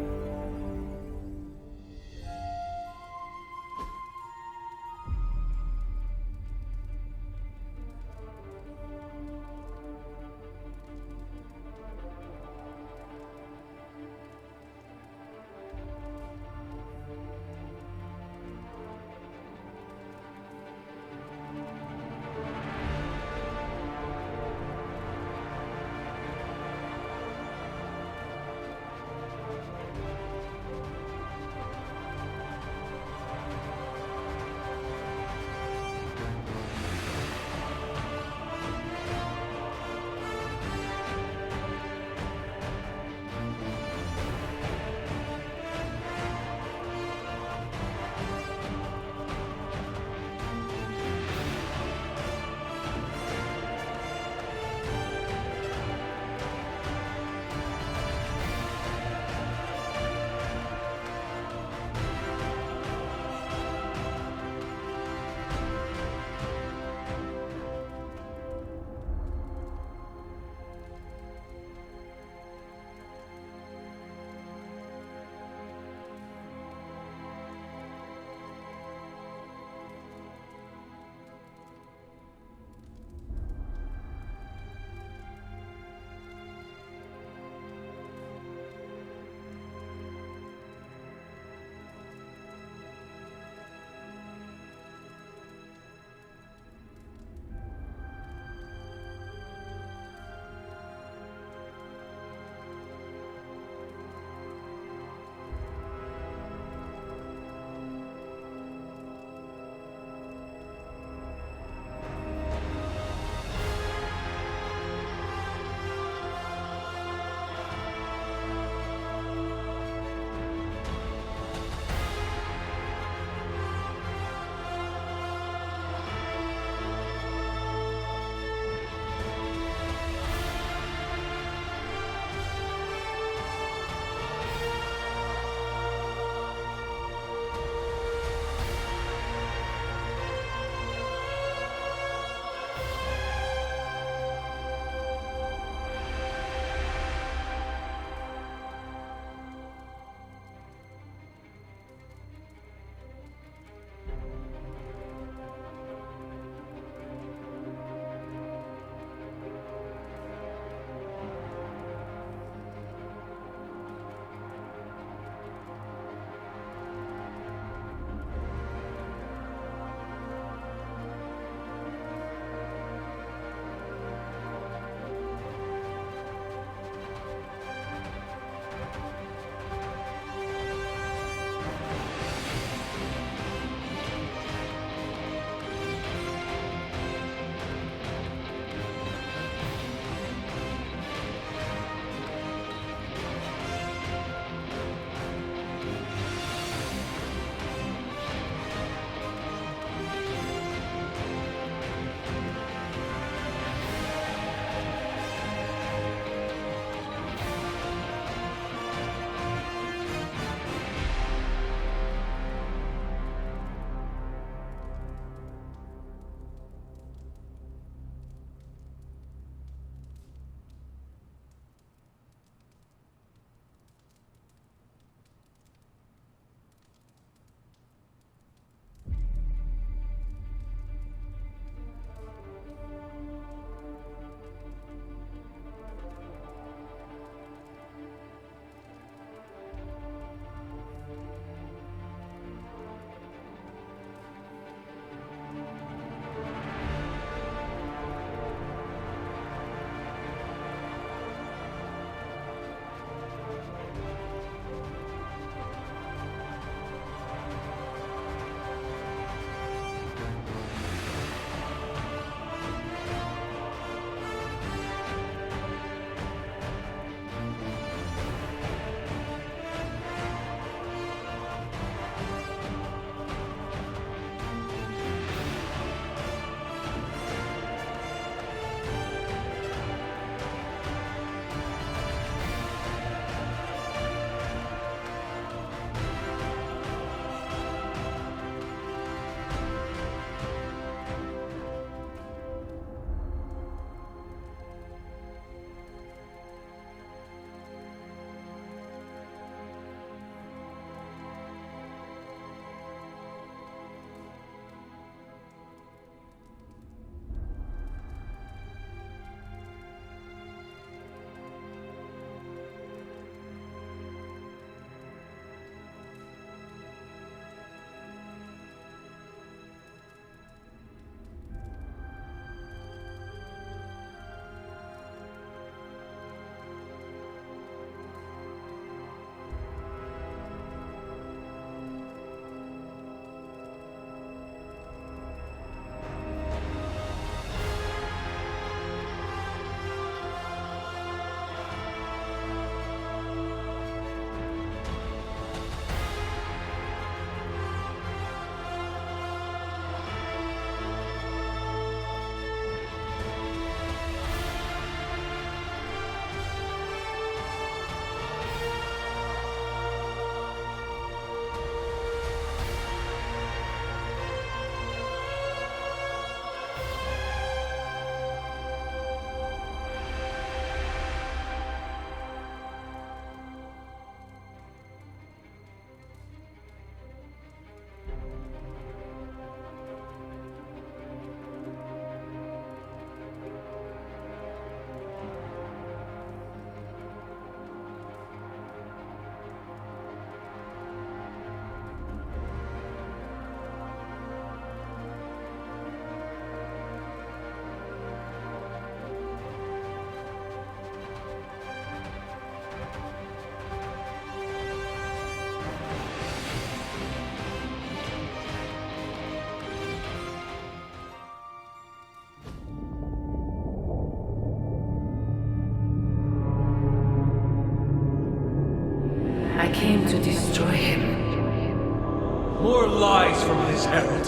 lies from his herald.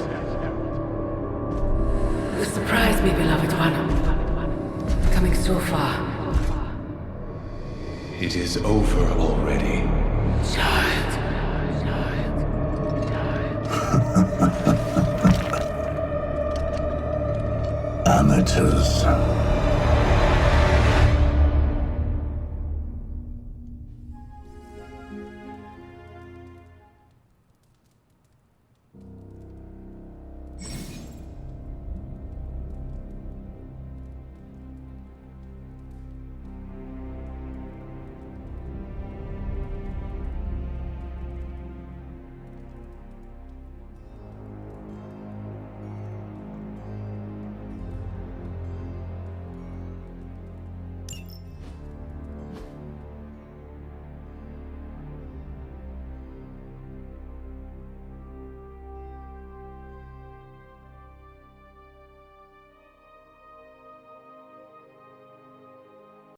You surprise me, beloved one. Coming so far. It is over already. Child. Amateurs.